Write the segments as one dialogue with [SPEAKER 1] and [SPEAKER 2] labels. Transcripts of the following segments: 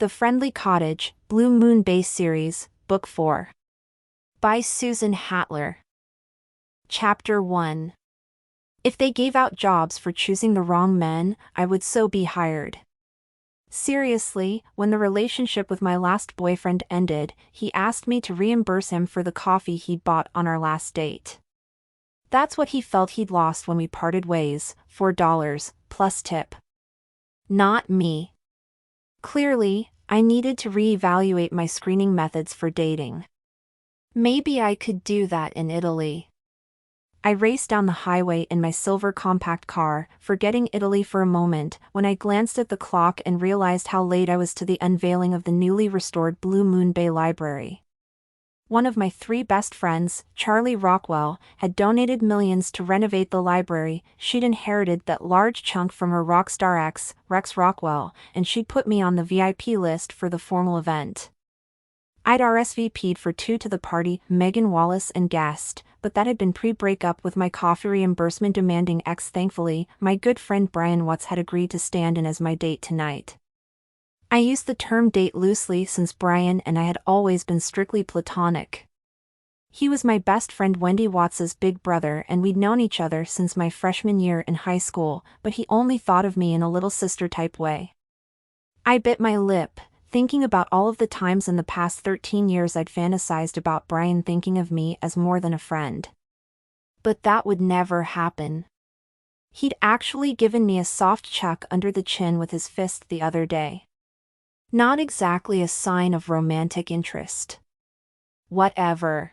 [SPEAKER 1] The Friendly Cottage, Blue Moon Bay Series, Book 4. By Susan Hatler. Chapter 1. If they gave out jobs for choosing the wrong men, I would so be hired. Seriously, when the relationship with my last boyfriend ended, he asked me to reimburse him for the coffee he'd bought on our last date. That's what he felt he'd lost when we parted ways, $4, plus tip. Not me. Clearly, I needed to reevaluate my screening methods for dating. Maybe I could do that in Italy. I raced down the highway in my silver compact car, forgetting Italy for a moment, when I glanced at the clock and realized how late I was to the unveiling of the newly restored Blue Moon Bay Library. One of my 3 best friends, Charlie Rockwell, had donated millions to renovate the library. She'd inherited that large chunk from her rock star ex, Rex Rockwell, and she'd put me on the VIP list for the formal event. I'd RSVP'd for 2 to the party, Megan Wallace and guest, but that had been pre-breakup with my coffee reimbursement demanding ex. Thankfully, my good friend Brian Watts had agreed to stand in as my date tonight. I use the term date loosely since Brian and I had always been strictly platonic. He was my best friend Wendy Watts's big brother and we'd known each other since my freshman year in high school, but he only thought of me in a little sister type way. I bit my lip, thinking about all of the times in the past 13 years I'd fantasized about Brian thinking of me as more than a friend. But that would never happen. He'd actually given me a soft chuck under the chin with his fist the other day. Not exactly a sign of romantic interest. Whatever.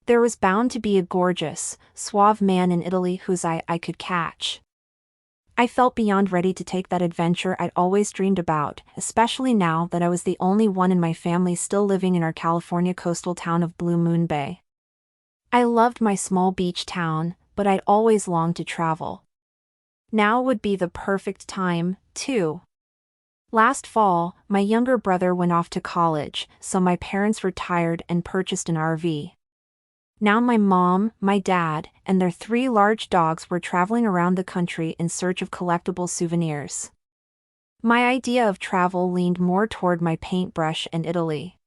[SPEAKER 1] There was bound to be a gorgeous, suave man in Italy whose eye I could catch. I felt beyond ready to take that adventure I'd always dreamed about, especially now that I was the only one in my family still living in our California coastal town of Blue Moon Bay. I loved my small beach town, but I'd always longed to travel. Now would be the perfect time, too. Last fall, my younger brother went off to college, so my parents retired and purchased an RV. Now my mom, my dad, and their 3 large dogs were traveling around the country in search of collectible souvenirs. My idea of travel leaned more toward my paintbrush and Italy.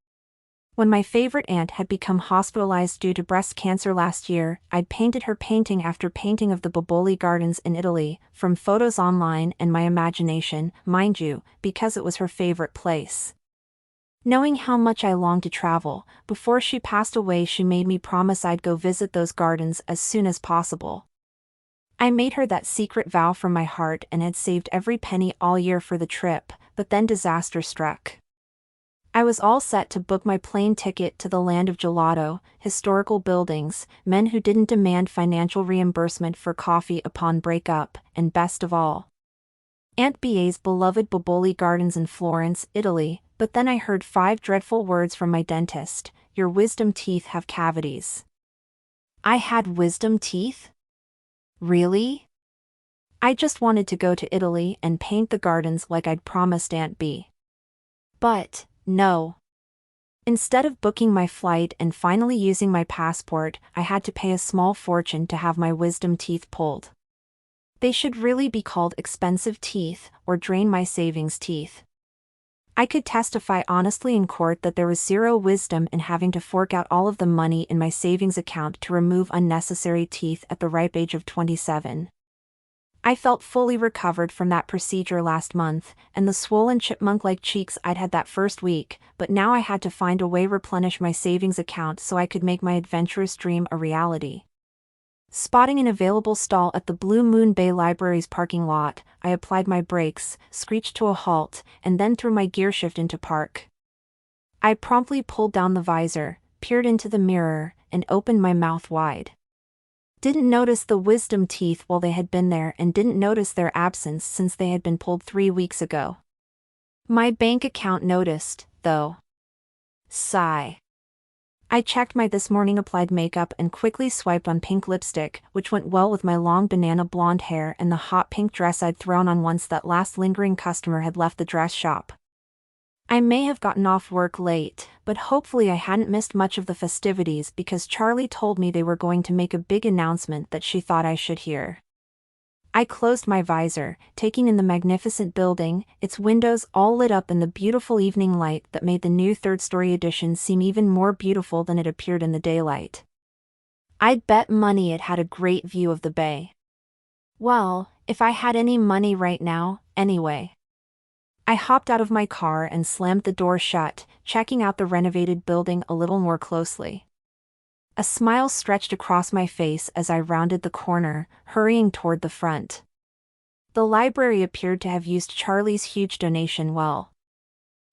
[SPEAKER 1] When my favorite aunt had become hospitalized due to breast cancer last year, I'd painted her painting after painting of the Boboli Gardens in Italy, from photos online and my imagination, mind you, because it was her favorite place. Knowing how much I longed to travel, before she passed away she made me promise I'd go visit those gardens as soon as possible. I made her that secret vow from my heart and had saved every penny all year for the trip, but then disaster struck. I was all set to book my plane ticket to the land of gelato, historical buildings, men who didn't demand financial reimbursement for coffee upon breakup, and best of all, Aunt Ba's beloved Boboli Gardens in Florence, Italy. But then I heard 5 dreadful words from my dentist: your wisdom teeth have cavities. I had wisdom teeth? Really? I just wanted to go to Italy and paint the gardens like I'd promised Aunt B. But, no. Instead of booking my flight and finally using my passport, I had to pay a small fortune to have my wisdom teeth pulled. They should really be called expensive teeth, or drain my savings teeth. I could testify honestly in court that there was zero wisdom in having to fork out all of the money in my savings account to remove unnecessary teeth at the ripe age of 27. I felt fully recovered from that procedure last month, and the swollen chipmunk-like cheeks I'd had that first week, but now I had to find a way to replenish my savings account so I could make my adventurous dream a reality. Spotting an available stall at the Blue Moon Bay Library's parking lot, I applied my brakes, screeched to a halt, and then threw my gearshift into park. I promptly pulled down the visor, peered into the mirror, and opened my mouth wide. Didn't notice the wisdom teeth while they had been there and didn't notice their absence since they had been pulled 3 weeks ago. My bank account noticed, though. Sigh. I checked my this morning applied makeup and quickly swiped on pink lipstick, which went well with my long banana blonde hair and the hot pink dress I'd thrown on once that last lingering customer had left the dress shop. I may have gotten off work late, but hopefully I hadn't missed much of the festivities because Charlie told me they were going to make a big announcement that she thought I should hear. I closed my visor, taking in the magnificent building, its windows all lit up in the beautiful evening light that made the new third-story addition seem even more beautiful than it appeared in the daylight. I'd bet money it had a great view of the bay. Well, if I had any money right now, anyway. I hopped out of my car and slammed the door shut, checking out the renovated building a little more closely. A smile stretched across my face as I rounded the corner, hurrying toward the front. The library appeared to have used Charlie's huge donation well.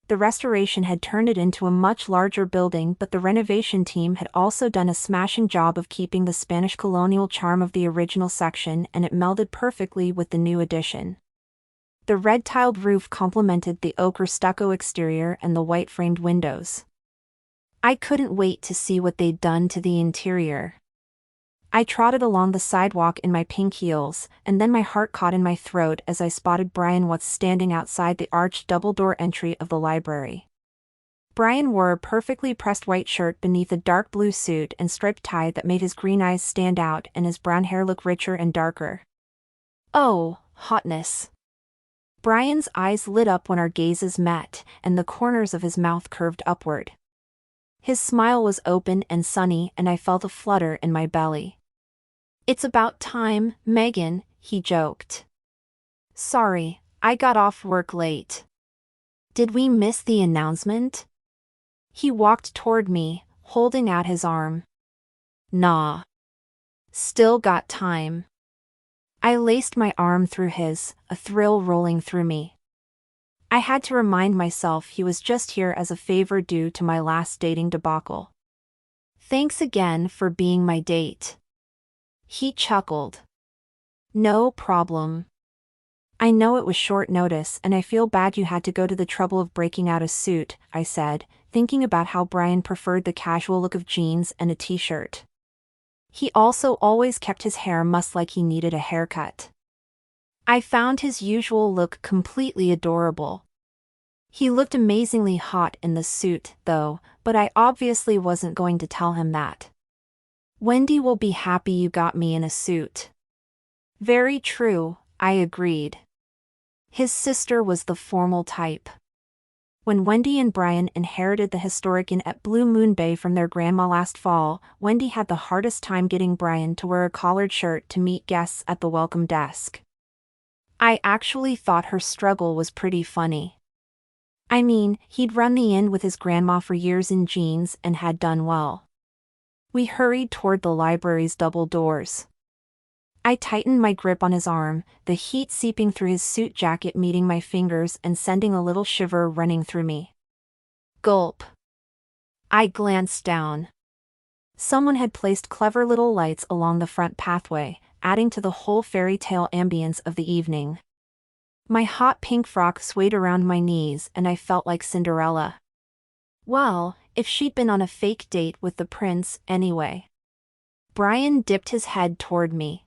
[SPEAKER 1] The restoration had turned it into a much larger building, but the renovation team had also done a smashing job of keeping the Spanish colonial charm of the original section, and it melded perfectly with the new addition. The red-tiled roof complemented the ochre stucco exterior and the white-framed windows. I couldn't wait to see what they'd done to the interior. I trotted along the sidewalk in my pink heels, and then my heart caught in my throat as I spotted Brian Watts standing outside the arched double-door entry of the library. Brian wore a perfectly pressed white shirt beneath a dark blue suit and striped tie that made his green eyes stand out and his brown hair look richer and darker. Oh, hotness! Brian's eyes lit up when our gazes met, and the corners of his mouth curved upward. His smile was open and sunny, and I felt a flutter in my belly. "It's about time, Megan," he joked. "Sorry, I got off work late." "Did we miss the announcement?" He walked toward me, holding out his arm. "Nah. Still got time." I laced my arm through his, a thrill rolling through me. I had to remind myself he was just here as a favor due to my last dating debacle. "Thanks again for being my date." He chuckled. "No problem. I know it was short notice and I feel bad you had to go to the trouble of breaking out a suit," I said, thinking about how Brian preferred the casual look of jeans and a t-shirt. He also always kept his hair mussed like he needed a haircut. I found his usual look completely adorable. He looked amazingly hot in the suit, though, but I obviously wasn't going to tell him that. "Wendy will be happy you got me in a suit." "Very true," I agreed. His sister was the formal type. When Wendy and Brian inherited the historic inn at Blue Moon Bay from their grandma last fall, Wendy had the hardest time getting Brian to wear a collared shirt to meet guests at the welcome desk. I actually thought her struggle was pretty funny. I mean, he'd run the inn with his grandma for years in jeans and had done well. We hurried toward the library's double doors. I tightened my grip on his arm, the heat seeping through his suit jacket meeting my fingers and sending a little shiver running through me. Gulp. I glanced down. Someone had placed clever little lights along the front pathway, adding to the whole fairy tale ambience of the evening. My hot pink frock swayed around my knees and I felt like Cinderella. Well, if she'd been on a fake date with the prince, anyway. Brian dipped his head toward me.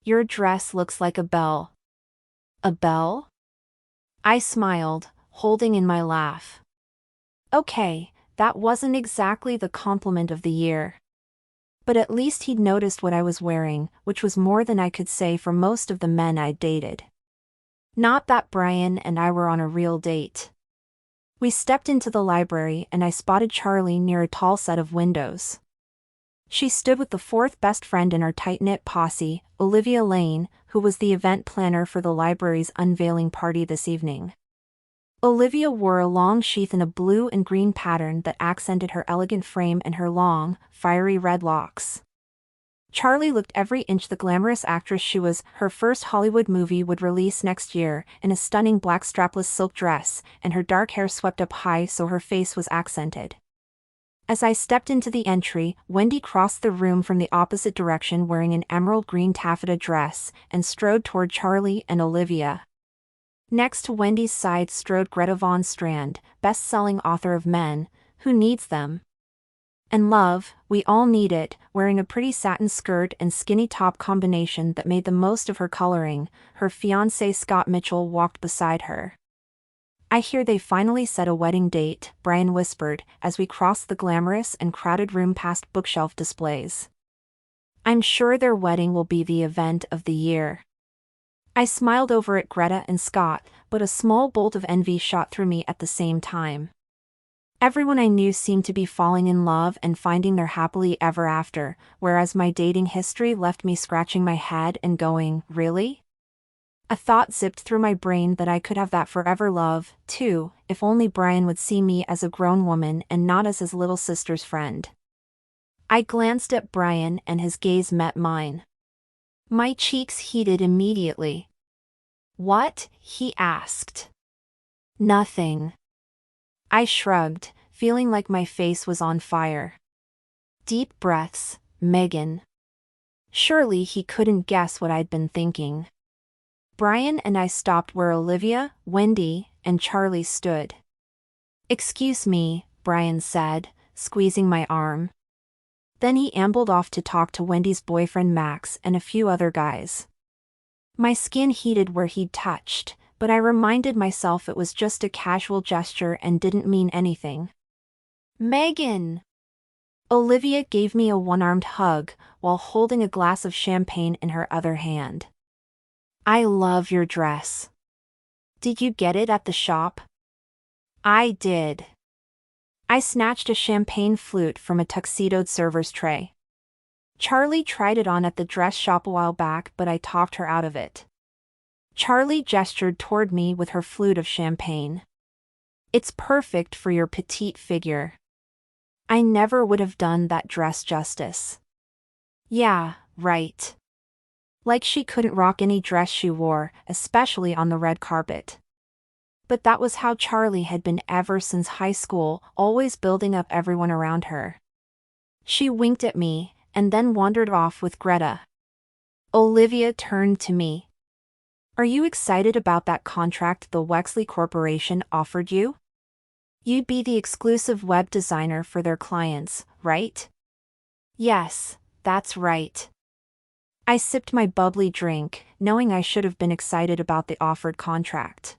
[SPEAKER 1] "Your dress looks like a bell." "A bell?" I smiled, holding in my laugh. Okay, that wasn't exactly the compliment of the year. But at least he'd noticed what I was wearing, which was more than I could say for most of the men I'd dated. Not that Brian and I were on a real date. We stepped into the library and I spotted Charlie near a tall set of windows. She stood with the fourth best friend in our tight-knit posse, Olivia Lane, who was the event planner for the library's unveiling party this evening. Olivia wore a long sheath in a blue and green pattern that accented her elegant frame and her long, fiery red locks. Charlie looked every inch the glamorous actress she was. Her first Hollywood movie would release next year, in a stunning black strapless silk dress, and her dark hair swept up high so her face was accented. As I stepped into the entry, Wendy crossed the room from the opposite direction wearing an emerald green taffeta dress, and strode toward Charlie and Olivia. Next to Wendy's side strode Greta Von Strand, best-selling author of Men, Who Needs Them? And Love, We All Need It, wearing a pretty satin skirt and skinny top combination that made the most of her coloring. Her fiancé Scott Mitchell walked beside her. "I hear they finally set a wedding date," Brian whispered, as we crossed the glamorous and crowded room past bookshelf displays. "I'm sure their wedding will be the event of the year." I smiled over at Greta and Scott, but a small bolt of envy shot through me at the same time. Everyone I knew seemed to be falling in love and finding their happily ever after, whereas my dating history left me scratching my head and going, really? A thought zipped through my brain that I could have that forever love, too, if only Brian would see me as a grown woman and not as his little sister's friend. I glanced at Brian and his gaze met mine. My cheeks heated immediately. "What?" he asked. "Nothing." I shrugged, feeling like my face was on fire. Deep breaths, Megan. Surely he couldn't guess what I'd been thinking. Brian and I stopped where Olivia, Wendy, and Charlie stood. "Excuse me," Brian said, squeezing my arm. Then he ambled off to talk to Wendy's boyfriend Max and a few other guys. My skin heated where he'd touched, but I reminded myself it was just a casual gesture and didn't mean anything. "Megan!" Olivia gave me a one-armed hug while holding a glass of champagne in her other hand. "I love your dress. Did you get it at the shop?" "I did." I snatched a champagne flute from a tuxedoed server's tray. "Charlie tried it on at the dress shop a while back, but I talked her out of it." Charlie gestured toward me with her flute of champagne. "It's perfect for your petite figure." I never would have done that dress justice. "Yeah, right." Like she couldn't rock any dress she wore, especially on the red carpet. But that was how Charlie had been ever since high school, always building up everyone around her. She winked at me, and then wandered off with Greta. Olivia turned to me. "Are you excited about that contract the Wexley Corporation offered you? You'd be the exclusive web designer for their clients, right?" "Yes, that's right." I sipped my bubbly drink, knowing I should have been excited about the offered contract.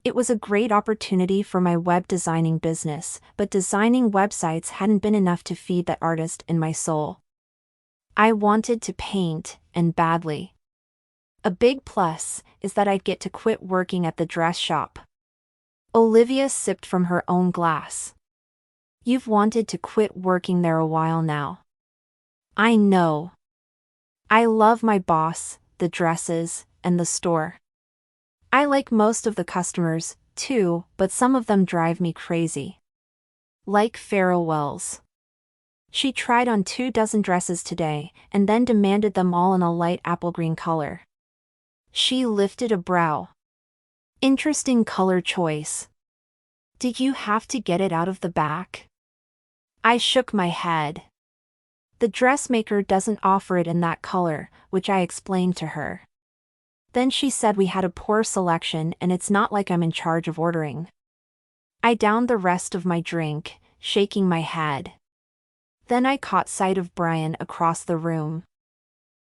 [SPEAKER 1] It was a great opportunity for my web designing business, but designing websites hadn't been enough to feed that artist in my soul. I wanted to paint, and badly. A big plus is that I'd get to quit working at the dress shop. Olivia sipped from her own glass. "You've wanted to quit working there a while now." "I know. I love my boss, the dresses, and the store. I like most of the customers, too, but some of them drive me crazy. Like Farrell Wells. She tried on 24 dresses today, and then demanded them all in a light apple green color." She lifted a brow. "Interesting color choice. Did you have to get it out of the back?" I shook my head. "The dressmaker doesn't offer it in that color," which I explained to her. Then she said we had a poor selection and it's not like I'm in charge of ordering. I downed the rest of my drink, shaking my head. Then I caught sight of Brian across the room.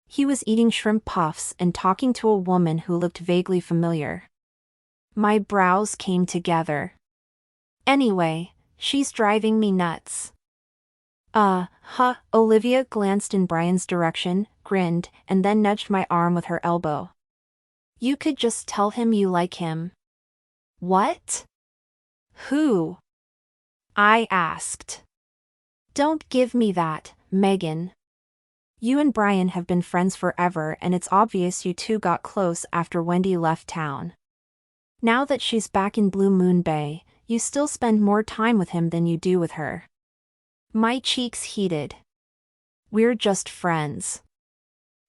[SPEAKER 1] He was eating shrimp puffs and talking to a woman who looked vaguely familiar. My brows came together. "Anyway, she's driving me nuts." Olivia glanced in Brian's direction, grinned, and then nudged my arm with her elbow. "You could just tell him you like him." "What?" "Who?" I asked. "Don't give me that, Megan. You and Brian have been friends forever and it's obvious you two got close after Wendy left town. Now that she's back in Blue Moon Bay, you still spend more time with him than you do with her." My cheeks heated. "We're just friends.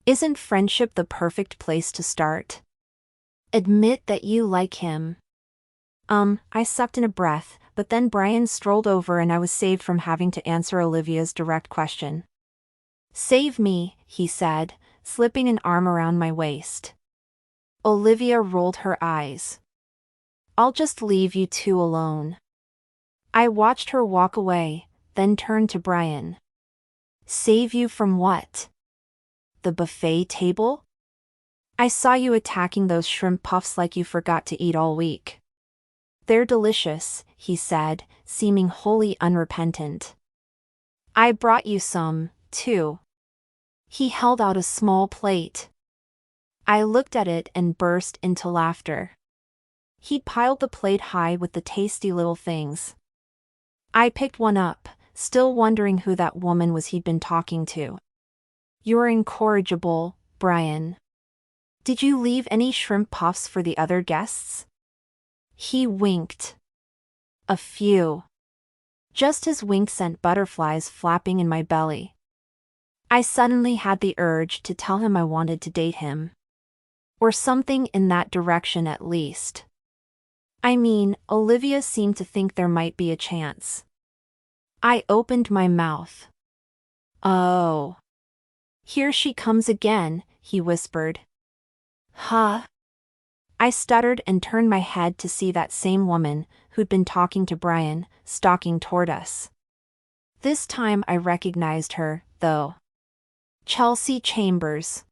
[SPEAKER 1] Isn't friendship the perfect place to start? Admit that you like him." I sucked in a breath, but then Brian strolled over and I was saved from having to answer Olivia's direct question. "Save me," he said, slipping an arm around my waist. Olivia rolled her eyes. "I'll just leave you two alone." I watched her walk away, then turned to Brian. "Save you from what? The buffet table? I saw you attacking those shrimp puffs like you forgot to eat all week." "They're delicious," he said, seeming wholly unrepentant. "I brought you some, too." He held out a small plate. I looked at it and burst into laughter. He'd piled the plate high with the tasty little things. I picked one up, still wondering who that woman was he'd been talking to. "You're incorrigible, Brian. Did you leave any shrimp puffs for the other guests?" He winked. "A few." Just his wink sent butterflies flapping in my belly. I suddenly had the urge to tell him I wanted to date him. Or something in that direction at least. I mean, Olivia seemed to think there might be a chance. I opened my mouth. "Oh. Here she comes again," he whispered. "Huh?" I stuttered and turned my head to see that same woman, who'd been talking to Brian, stalking toward us. This time I recognized her, though. Chelsea Chambers.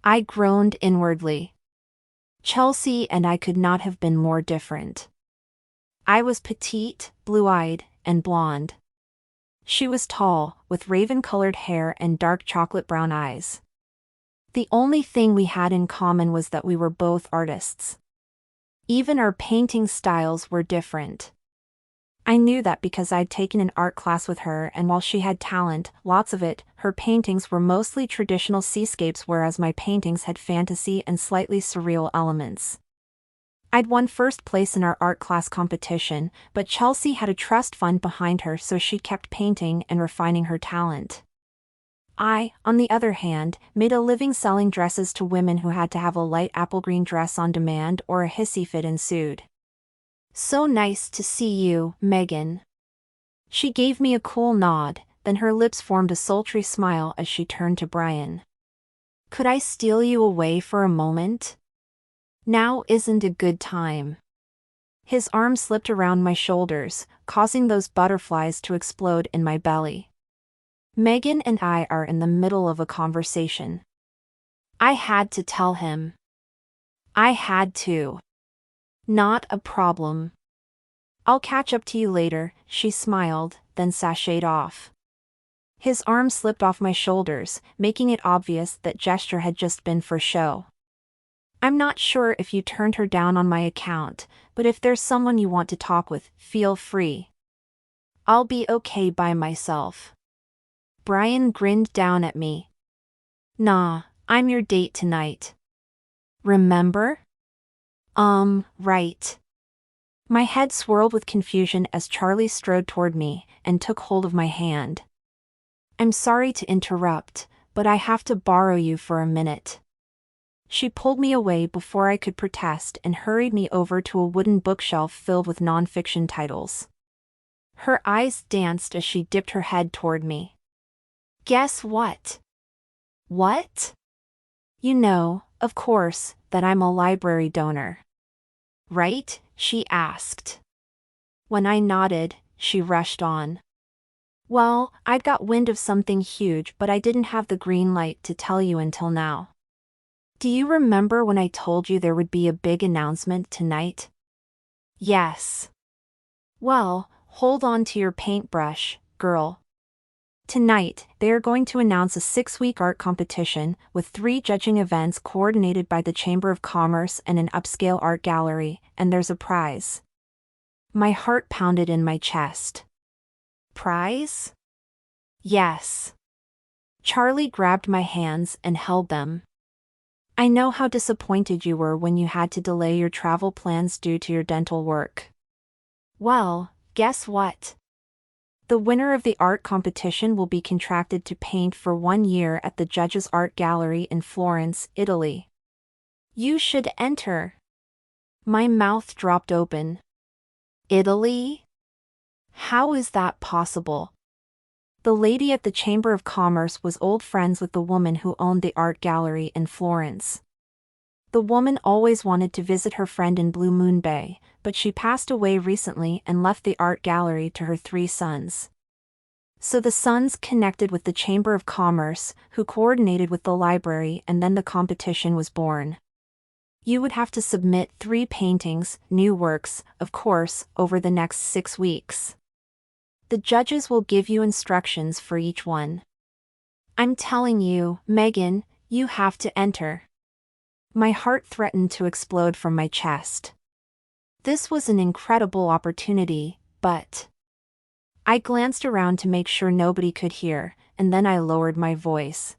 [SPEAKER 1] I groaned inwardly. Chelsea and I could not have been more different. I was petite, blue-eyed, and blonde. She was tall, with raven-colored hair and dark chocolate brown eyes. The only thing we had in common was that we were both artists. Even our painting styles were different. I knew that because I'd taken an art class with her, and while she had talent, lots of it, her paintings were mostly traditional seascapes, whereas my paintings had fantasy and slightly surreal elements. I'd won first place in our art class competition, but Chelsea had a trust fund behind her, so she kept painting and refining her talent. I, on the other hand, made a living selling dresses to women who had to have a light apple green dress on demand or a hissy fit ensued. "So nice to see you, Megan." She gave me a cool nod, then her lips formed a sultry smile as she turned to Brian. "Could I steal you away for a moment? Now isn't a good time." His arm slipped around my shoulders, causing those butterflies to explode in my belly. Megan and I are in the middle of a conversation. I had to tell him. I had to. "Not a problem. I'll catch up to you later," she smiled, then sashayed off. His arm slipped off my shoulders, making it obvious that gesture had just been for show. "I'm not sure if you turned her down on my account, but if there's someone you want to talk with, feel free. I'll be okay by myself." Brian grinned down at me. "Nah, I'm your date tonight. Remember?" Right." My head swirled with confusion as Charlie strode toward me and took hold of my hand. "I'm sorry to interrupt, but I have to borrow you for a minute." She pulled me away before I could protest and hurried me over to a wooden bookshelf filled with non-fiction titles. Her eyes danced as she dipped her head toward me. "Guess what?" "What?" "You know, of course, that I'm a library donor. Right?" she asked. When I nodded, she rushed on. "Well, I'd got wind of something huge, but I didn't have the green light to tell you until now. Do you remember when I told you there would be a big announcement tonight?" "Yes." "Well, hold on to your paintbrush, girl. Tonight, they are going to announce a 6-week art competition, with 3 judging events coordinated by the Chamber of Commerce and an upscale art gallery, and there's a prize." My heart pounded in my chest. "Prize?" "Yes." Charlie grabbed my hands and held them. "I know how disappointed you were when you had to delay your travel plans due to your dental work. Well, guess what? The winner of the art competition will be contracted to paint for 1 year at the Judges Art Gallery in Florence, Italy. You should enter." My mouth dropped open. "Italy? How is that possible?" The lady at the Chamber of Commerce was old friends with the woman who owned the art gallery in Florence. The woman always wanted to visit her friend in Blue Moon Bay, but she passed away recently and left the art gallery to her 3 sons. So the sons connected with the Chamber of Commerce, who coordinated with the library, and then the competition was born. You would have to submit 3 paintings, new works, of course, over the next 6 weeks. The judges will give you instructions for each one. I'm telling you, Megan, you have to enter. My heart threatened to explode from my chest. This was an incredible opportunity, but I glanced around to make sure nobody could hear, and then I lowered my voice.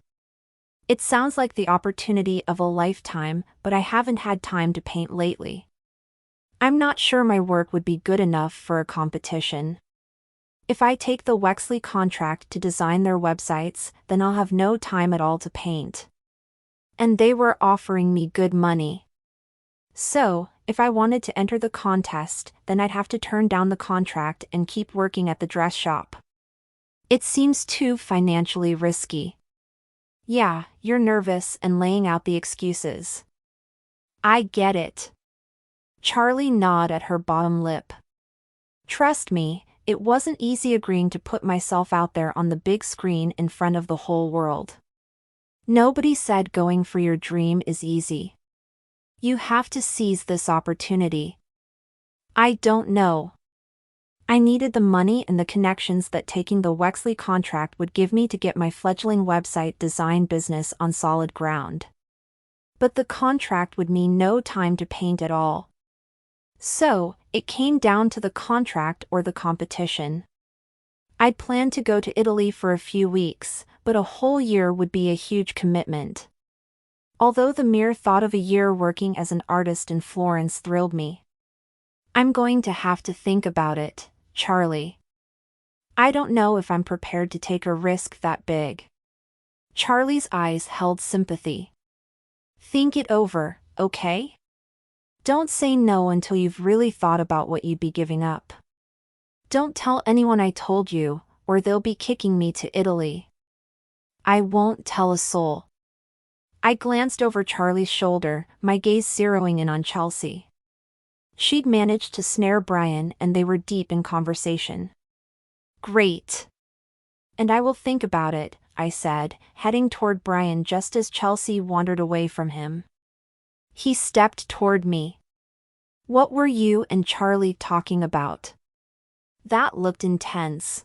[SPEAKER 1] It sounds like the opportunity of a lifetime, but I haven't had time to paint lately. I'm not sure my work would be good enough for a competition. If I take the Wexley contract to design their websites, then I'll have no time at all to paint. And they were offering me good money. So, if I wanted to enter the contest, then I'd have to turn down the contract and keep working at the dress shop. It seems too financially risky. Yeah, you're nervous and laying out the excuses. I get it. Charlie gnawed at her bottom lip. Trust me, it wasn't easy agreeing to put myself out there on the big screen in front of the whole world. Nobody said going for your dream is easy. You have to seize this opportunity. I don't know. I needed the money and the connections that taking the Wexley contract would give me to get my fledgling website design business on solid ground. But the contract would mean no time to paint at all. So, it came down to the contract or the competition. I'd planned to go to Italy for a few weeks, but a whole year would be a huge commitment. Although the mere thought of a year working as an artist in Florence thrilled me. I'm going to have to think about it, Charlie. I don't know if I'm prepared to take a risk that big. Charlie's eyes held sympathy. Think it over, okay? Don't say no until you've really thought about what you'd be giving up. Don't tell anyone I told you, or they'll be kicking me to Italy. I won't tell a soul. I glanced over Charlie's shoulder, my gaze zeroing in on Chelsea. She'd managed to snare Brian and they were deep in conversation. Great. And I will think about it, I said, heading toward Brian just as Chelsea wandered away from him. He stepped toward me. What were you and Charlie talking about? That looked intense.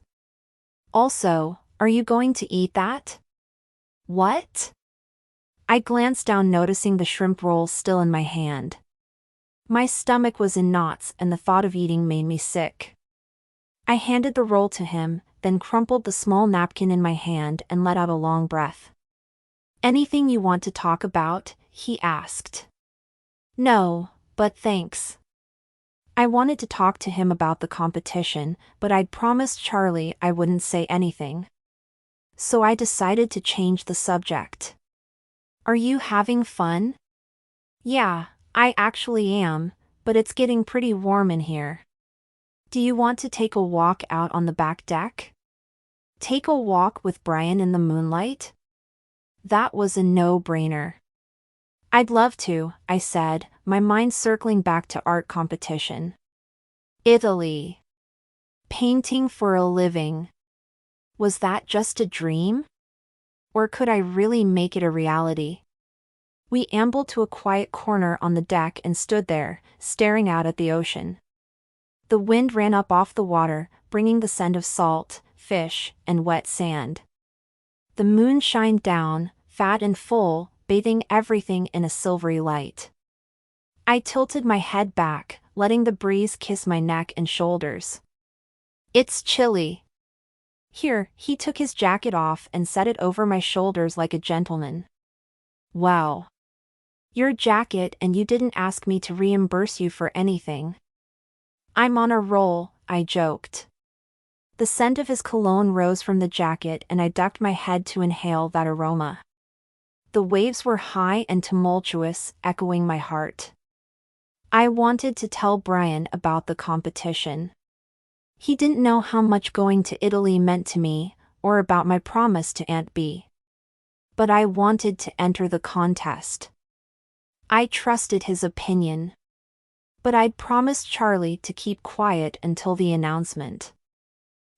[SPEAKER 1] Also, are you going to eat that? What? I glanced down, noticing the shrimp roll still in my hand. My stomach was in knots and the thought of eating made me sick. I handed the roll to him, then crumpled the small napkin in my hand and let out a long breath. Anything you want to talk about? He asked. No, but thanks. I wanted to talk to him about the competition, but I'd promised Charlie I wouldn't say anything. So I decided to change the subject. Are you having fun? Yeah, I actually am, but it's getting pretty warm in here. Do you want to take a walk out on the back deck? Take a walk with Brian in the moonlight? That was a no-brainer. I'd love to, I said, my mind circling back to art competition. Italy. Painting for a living. Was that just a dream? Or could I really make it a reality? We ambled to a quiet corner on the deck and stood there, staring out at the ocean. The wind ran up off the water, bringing the scent of salt, fish, and wet sand. The moon shined down, fat and full, bathing everything in a silvery light. I tilted my head back, letting the breeze kiss my neck and shoulders. It's chilly. Here, he took his jacket off and set it over my shoulders like a gentleman. Wow. Your jacket, and you didn't ask me to reimburse you for anything. I'm on a roll, I joked. The scent of his cologne rose from the jacket and I ducked my head to inhale that aroma. The waves were high and tumultuous, echoing my heart. I wanted to tell Brian about the competition. He didn't know how much going to Italy meant to me, or about my promise to Aunt B. But I wanted to enter the contest. I trusted his opinion. But I'd promised Charlie to keep quiet until the announcement.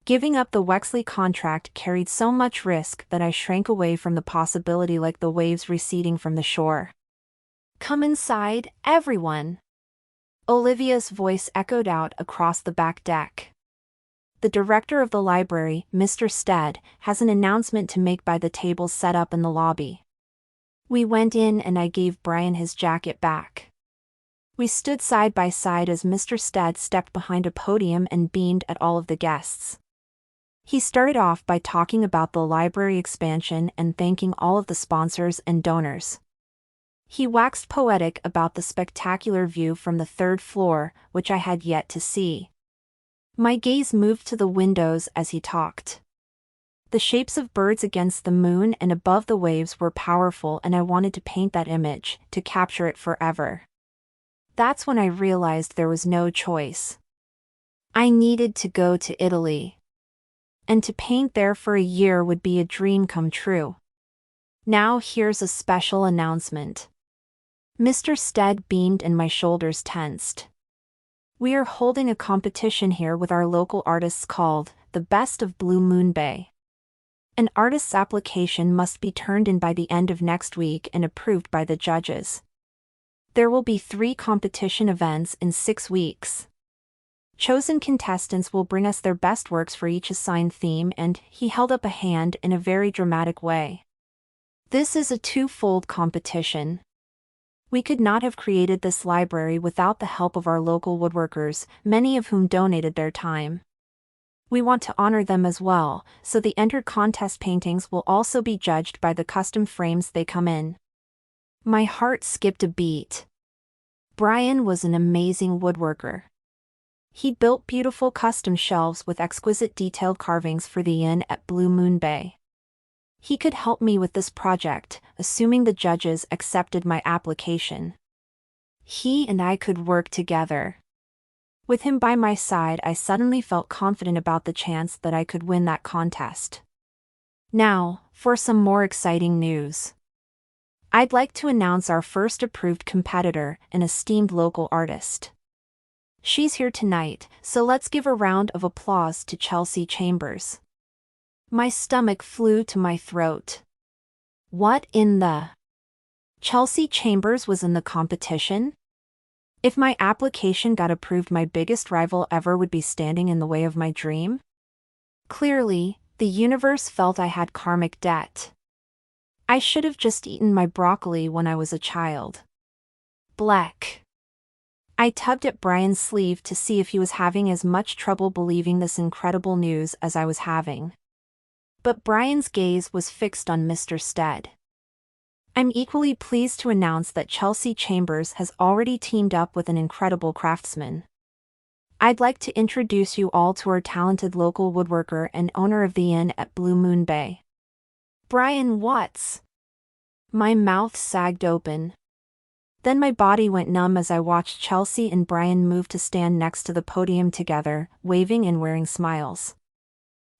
[SPEAKER 1] Giving up the Wexley contract carried so much risk that I shrank away from the possibility like the waves receding from the shore. Come inside, everyone! Olivia's voice echoed out across the back deck. The director of the library, Mr. Stead, has an announcement to make by the tables set up in the lobby. We went in and I gave Brian his jacket back. We stood side by side as Mr. Stead stepped behind a podium and beamed at all of the guests. He started off by talking about the library expansion and thanking all of the sponsors and donors. He waxed poetic about the spectacular view from the third floor, which I had yet to see. My gaze moved to the windows as he talked. The shapes of birds against the moon and above the waves were powerful, and I wanted to paint that image, to capture it forever. That's when I realized there was no choice. I needed to go to Italy. And to paint there for a year would be a dream come true. Now here's a special announcement. Mr. Stead beamed and my shoulders tensed. We are holding a competition here with our local artists called the Best of Blue Moon Bay. An artist's application must be turned in by the end of next week and approved by the judges. There will be 3 competition events in 6 weeks. Chosen contestants will bring us their best works for each assigned theme, and he held up a hand in a very dramatic way. This is a 2-fold competition. We could not have created this library without the help of our local woodworkers, many of whom donated their time. We want to honor them as well, so the entered contest paintings will also be judged by the custom frames they come in. My heart skipped a beat. Brian was an amazing woodworker. He built beautiful custom shelves with exquisite detailed carvings for the inn at Blue Moon Bay. He could help me with this project, assuming the judges accepted my application. He and I could work together. With him by my side, I suddenly felt confident about the chance that I could win that contest. Now, for some more exciting news. I'd like to announce our first approved competitor, an esteemed local artist. She's here tonight, so let's give a round of applause to Chelsea Chambers. My stomach flew to my throat. What in the... Chelsea Chambers was in the competition? If my application got approved, my biggest rival ever would be standing in the way of my dream? Clearly, the universe felt I had karmic debt. I should have just eaten my broccoli when I was a child. Bleck. I tugged at Brian's sleeve to see if he was having as much trouble believing this incredible news as I was having. But Brian's gaze was fixed on Mr. Stead. I'm equally pleased to announce that Chelsea Chambers has already teamed up with an incredible craftsman. I'd like to introduce you all to our talented local woodworker and owner of the inn at Blue Moon Bay. Brian Watts. My mouth sagged open. Then my body went numb as I watched Chelsea and Brian move to stand next to the podium together, waving and wearing smiles.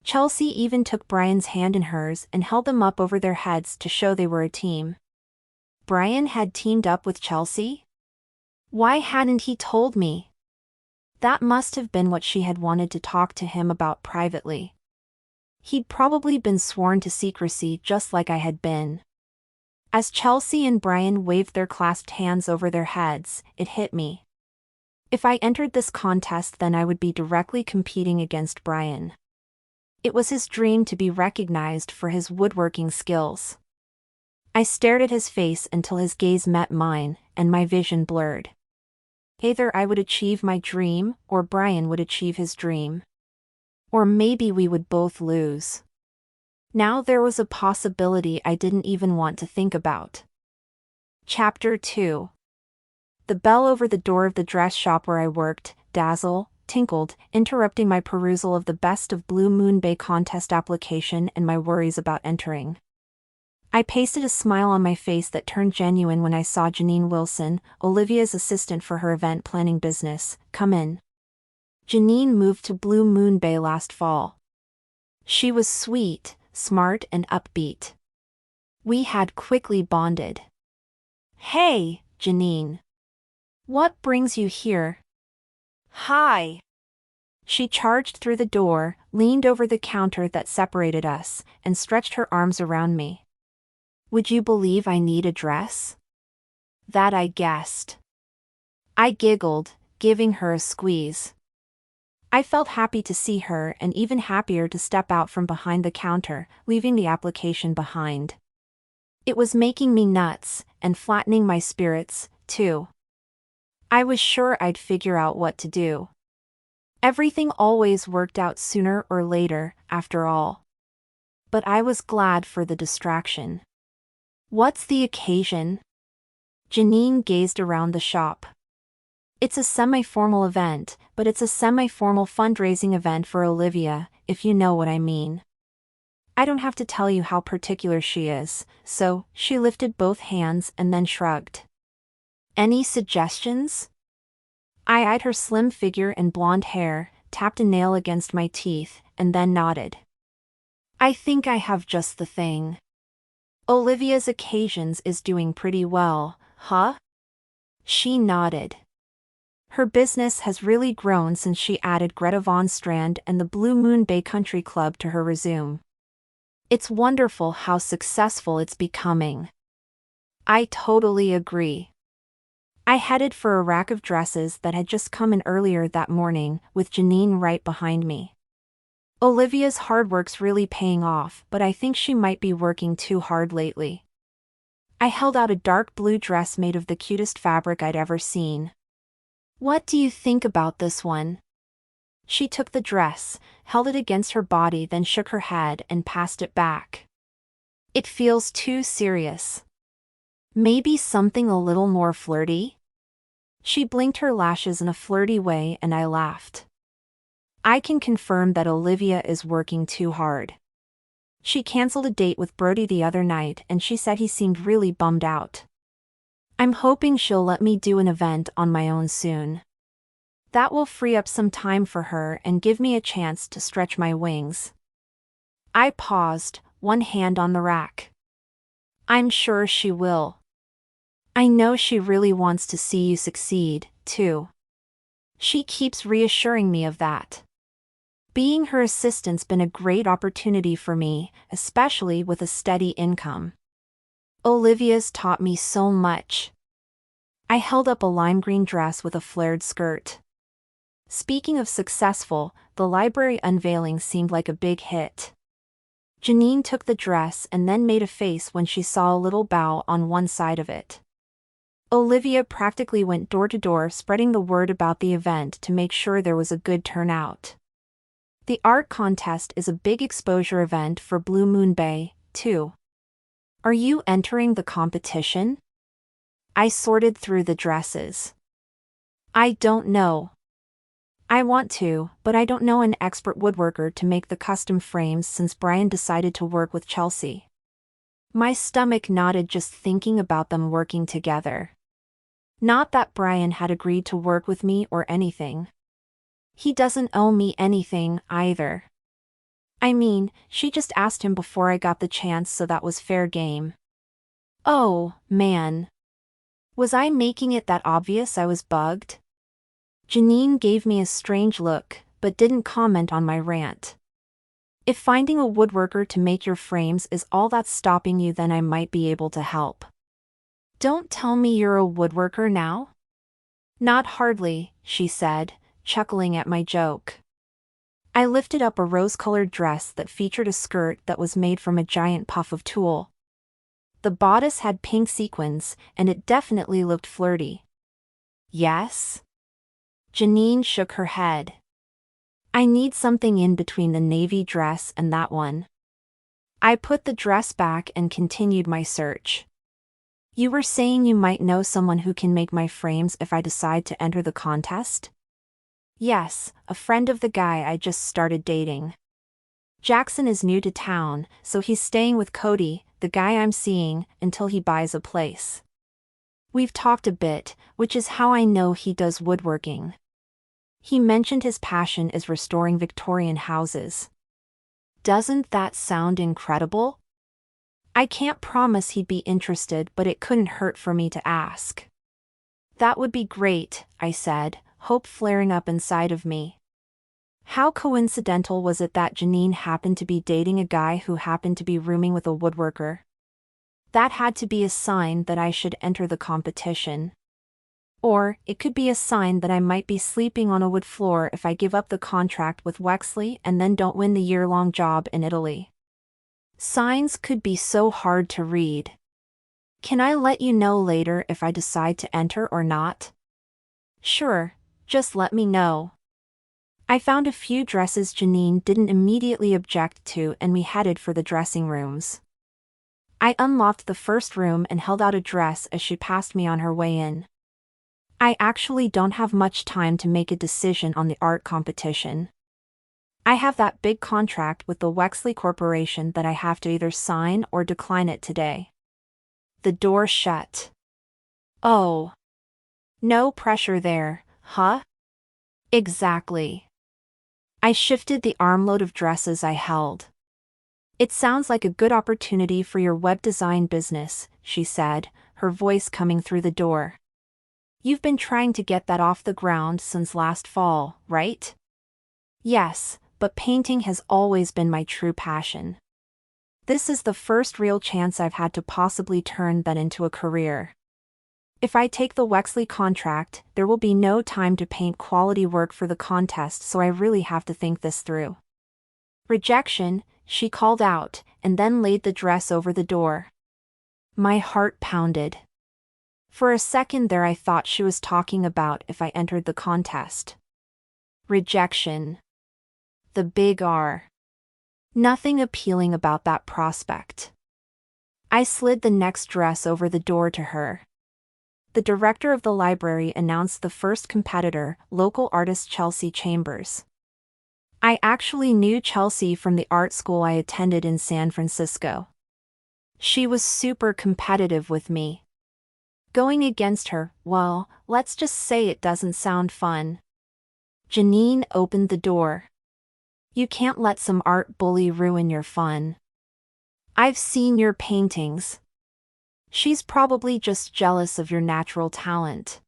[SPEAKER 1] Chelsea even took Brian's hand in hers and held them up over their heads to show they were a team. Brian had teamed up with Chelsea? Why hadn't he told me? That must have been what she had wanted to talk to him about privately. He'd probably been sworn to secrecy just like I had been. As Chelsea and Brian waved their clasped hands over their heads, it hit me. If I entered this contest, then I would be directly competing against Brian. It was his dream to be recognized for his woodworking skills. I stared at his face until his gaze met mine, and my vision blurred. Either I would achieve my dream, or Brian would achieve his dream. Or maybe we would both lose. Now there was a possibility I didn't even want to think about. Chapter 2. The bell over the door of the dress shop where I worked, Dazzle, tinkled, interrupting my perusal of the Best of Blue Moon Bay contest application and my worries about entering. I pasted a smile on my face that turned genuine when I saw Janine Wilson, Olivia's assistant for her event planning business, come in. Janine moved to Blue Moon Bay last fall. She was sweet, smart and upbeat. We had quickly bonded. Hey, Janine. What brings you here? Hi. She charged through the door, leaned over the counter that separated us, and stretched her arms around me. Would you believe I need a dress? That I guessed. I giggled, giving her a squeeze. I felt happy to see her and even happier to step out from behind the counter, leaving the application behind. It was making me nuts, and flattening my spirits, too. I was sure I'd figure out what to do. Everything always worked out sooner or later, after all. But I was glad for the distraction. What's the occasion? Janine gazed around the shop. It's a semi-formal event, but it's a semi-formal fundraising event for Olivia, if you know what I mean. I don't have to tell you how particular she is, so she lifted both hands and then shrugged. Any suggestions? I eyed her slim figure and blonde hair, tapped a nail against my teeth, and then nodded. I think I have just the thing. Olivia's occasions is doing pretty well, huh? She nodded. Her business has really grown since she added Greta Von Strand and the Blue Moon Bay Country Club to her resume. It's wonderful how successful it's becoming. I totally agree. I headed for a rack of dresses that had just come in earlier that morning, with Janine right behind me. Olivia's hard work's really paying off, but I think she might be working too hard lately. I held out a dark blue dress made of the cutest fabric I'd ever seen. What do you think about this one? She took the dress, held it against her body, then shook her head and passed it back. It feels too serious. Maybe something a little more flirty? She blinked her lashes in a flirty way and I laughed. I can confirm that Olivia is working too hard. She canceled a date with Brody the other night and she said he seemed really bummed out. I'm hoping she'll let me do an event on my own soon. That will free up some time for her and give me a chance to stretch my wings. I paused, one hand on the rack. I'm sure she will. I know she really wants to see you succeed, too. She keeps reassuring me of that. Being her assistant's been a great opportunity for me, especially with a steady income. Olivia's taught me so much. I held up a lime green dress with a flared skirt. Speaking of successful, the library unveiling seemed like a big hit. Janine took the dress and then made a face when she saw a little bow on one side of it. Olivia practically went door to door spreading the word about the event to make sure there was a good turnout. The art contest is a big exposure event for Blue Moon Bay, too. Are you entering the competition? I sorted through the dresses. I don't know. I want to, but I don't know an expert woodworker to make the custom frames since Brian decided to work with Chelsea. My stomach knotted just thinking about them working together. Not that Brian had agreed to work with me or anything. He doesn't owe me anything, either. I mean, she just asked him before I got the chance, so that was fair game. Oh, man. Was I making it that obvious I was bugged? Janine gave me a strange look, but didn't comment on my rant. If finding a woodworker to make your frames is all that's stopping you, then I might be able to help. Don't tell me you're a woodworker now? Not hardly, she said, chuckling at my joke. I lifted up a rose-colored dress that featured a skirt that was made from a giant puff of tulle. The bodice had pink sequins, and it definitely looked flirty. Yes? Janine shook her head. I need something in between the navy dress and that one. I put the dress back and continued my search. You were saying you might know someone who can make my frames if I decide to enter the contest? Yes, a friend of the guy I just started dating. Jackson is new to town, so he's staying with Cody, the guy I'm seeing, until he buys a place. We've talked a bit, which is how I know he does woodworking. He mentioned his passion is restoring Victorian houses. Doesn't that sound incredible? I can't promise he'd be interested, but it couldn't hurt for me to ask. That would be great, I said, hope flaring up inside of me. How coincidental was it that Janine happened to be dating a guy who happened to be rooming with a woodworker? That had to be a sign that I should enter the competition. Or, it could be a sign that I might be sleeping on a wood floor if I give up the contract with Wexley and then don't win the year-long job in Italy. Signs could be so hard to read. Can I let you know later if I decide to enter or not? Sure, just let me know. I found a few dresses Janine didn't immediately object to and we headed for the dressing rooms. I unlocked the first room and held out a dress as she passed me on her way in. I actually don't have much time to make a decision on the art competition. I have that big contract with the Wexley Corporation that I have to either sign or decline it today. The door shut. Oh. No pressure there, huh? Exactly. I shifted the armload of dresses I held. It sounds like a good opportunity for your web design business, she said, her voice coming through the door. You've been trying to get that off the ground since last fall, right? Yes, but painting has always been my true passion. This is the first real chance I've had to possibly turn that into a career. If I take the Wexley contract, there will be no time to paint quality work for the contest, so I really have to think this through. Rejection, she called out, and then laid the dress over the door. My heart pounded. For a second there I thought she was talking about if I entered the contest. Rejection. The big R. Nothing appealing about that prospect. I slid the next dress over the door to her. The director of the library announced the first competitor, local artist Chelsea Chambers. I actually knew Chelsea from the art school I attended in San Francisco. She was super competitive with me. Going against her, well, let's just say it doesn't sound fun. Janine opened the door. You can't let some art bully ruin your fun. I've seen your paintings. She's probably just jealous of your natural talent.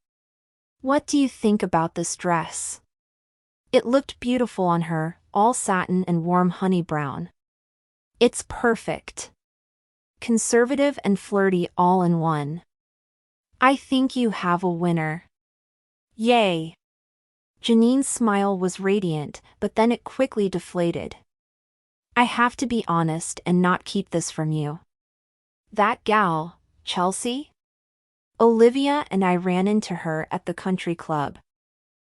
[SPEAKER 1] What do you think about this dress? It looked beautiful on her, all satin and warm honey brown. It's perfect. Conservative and flirty all in one. I think you have a winner. Yay! Janine's smile was radiant, but then it quickly deflated. I have to be honest and not keep this from you. That gal, Chelsea? Olivia and I ran into her at the country club.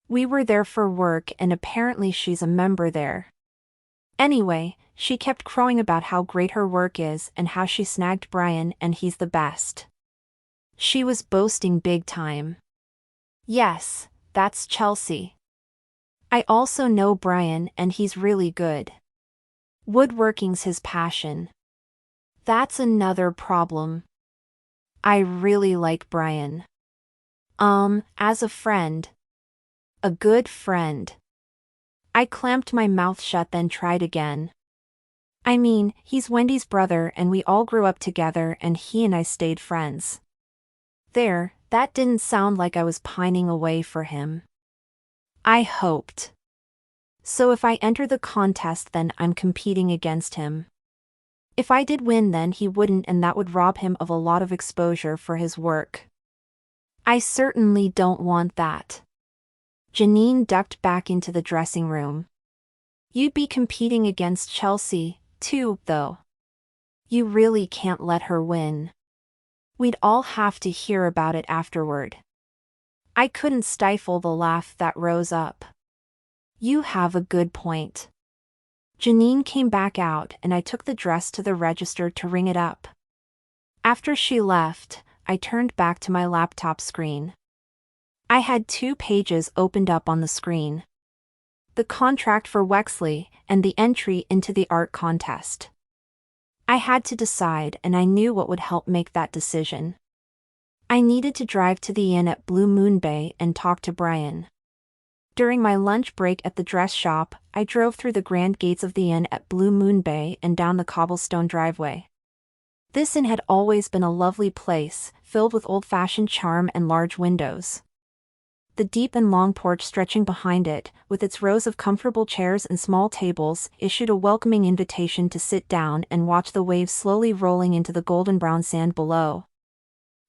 [SPEAKER 1] We were there for work and apparently she's a member there. Anyway, she kept crowing about how great her work is and how she snagged Brian and he's the best. She was boasting big time. Yes, that's Chelsea. I also know Brian and he's really good. Woodworking's his passion. That's another problem. I really like Brian. As a friend. A good friend. I clamped my mouth shut then tried again. I mean, he's Wendy's brother and we all grew up together and he and I stayed friends. There, that didn't sound like I was pining away for him. I hoped. So if I enter the contest then I'm competing against him. If I did win then he wouldn't and that would rob him of a lot of exposure for his work. I certainly don't want that. Janine ducked back into the dressing room. You'd be competing against Chelsea, too, though. You really can't let her win. We'd all have to hear about it afterward. I couldn't stifle the laugh that rose up. You have a good point. Janine came back out and I took the dress to the register to ring it up. After she left, I turned back to my laptop screen. I had 2 pages opened up on the screen. The contract for Wexley and the entry into the art contest. I had to decide and I knew what would help make that decision. I needed to drive to the inn at Blue Moon Bay and talk to Brian. During my lunch break at the dress shop, I drove through the grand gates of the inn at Blue Moon Bay and down the cobblestone driveway. This inn had always been a lovely place, filled with old-fashioned charm and large windows. The deep and long porch stretching behind it, with its rows of comfortable chairs and small tables, issued a welcoming invitation to sit down and watch the waves slowly rolling into the golden-brown sand below.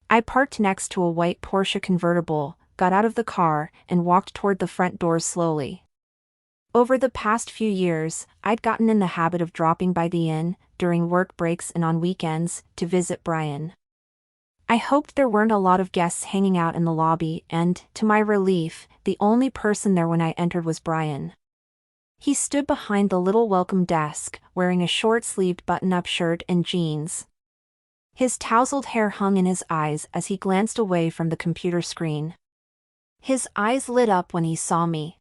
[SPEAKER 1] I parked next to a white Porsche convertible, got out of the car, and walked toward the front doors slowly. Over the past few years, I'd gotten in the habit of dropping by the inn, during work breaks and on weekends, to visit Brian. I hoped there weren't a lot of guests hanging out in the lobby and, to my relief, the only person there when I entered was Brian. He stood behind the little welcome desk, wearing a short-sleeved button-up shirt and jeans. His tousled hair hung in his eyes as he glanced away from the computer screen. His eyes lit up when he saw me.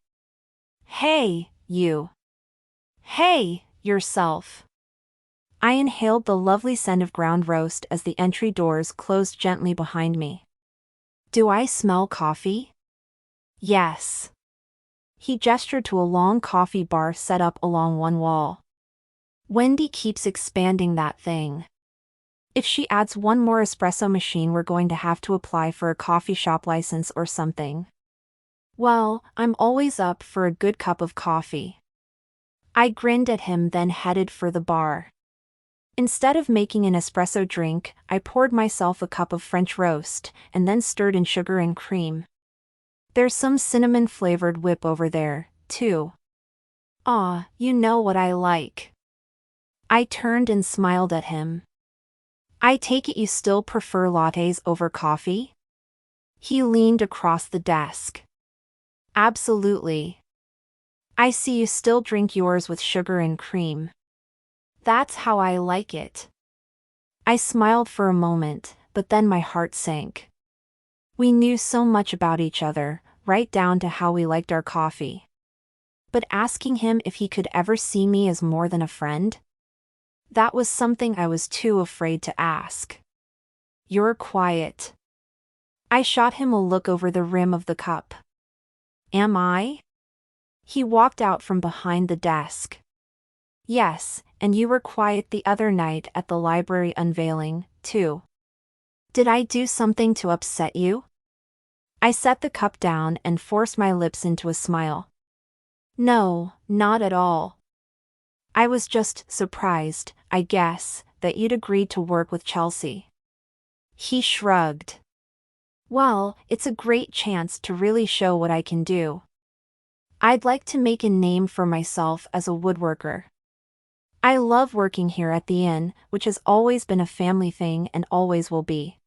[SPEAKER 1] "Hey, you. Hey, yourself." I inhaled the lovely scent of ground roast as the entry doors closed gently behind me. "Do I smell coffee?" "Yes." He gestured to a long coffee bar set up along one wall. "Wendy keeps expanding that thing. If she adds one more espresso machine, we're going to have to apply for a coffee shop license or something." "Well, I'm always up for a good cup of coffee." I grinned at him, then headed for the bar. Instead of making an espresso drink, I poured myself a cup of French roast, and then stirred in sugar and cream. "There's some cinnamon-flavored whip over there, too." "Aw, you know what I like." I turned and smiled at him. "I take it you still prefer lattes over coffee?" He leaned across the desk. "Absolutely. I see you still drink yours with sugar and cream." "That's how I like it." I smiled for a moment, but then my heart sank. We knew so much about each other, right down to how we liked our coffee. But asking him if he could ever see me as more than a friend? That was something I was too afraid to ask. "You're quiet." I shot him a look over the rim of the cup. "Am I?" He walked out from behind the desk. "Yes, and you were quiet the other night at the library unveiling, too. Did I do something to upset you?" I set the cup down and forced my lips into a smile. "No, not at all. I was just surprised, I guess, that you'd agreed to work with Chelsea." He shrugged. "Well, it's a great chance to really show what I can do. I'd like to make a name for myself as a woodworker. I love working here at the inn, which has always been a family thing and always will be.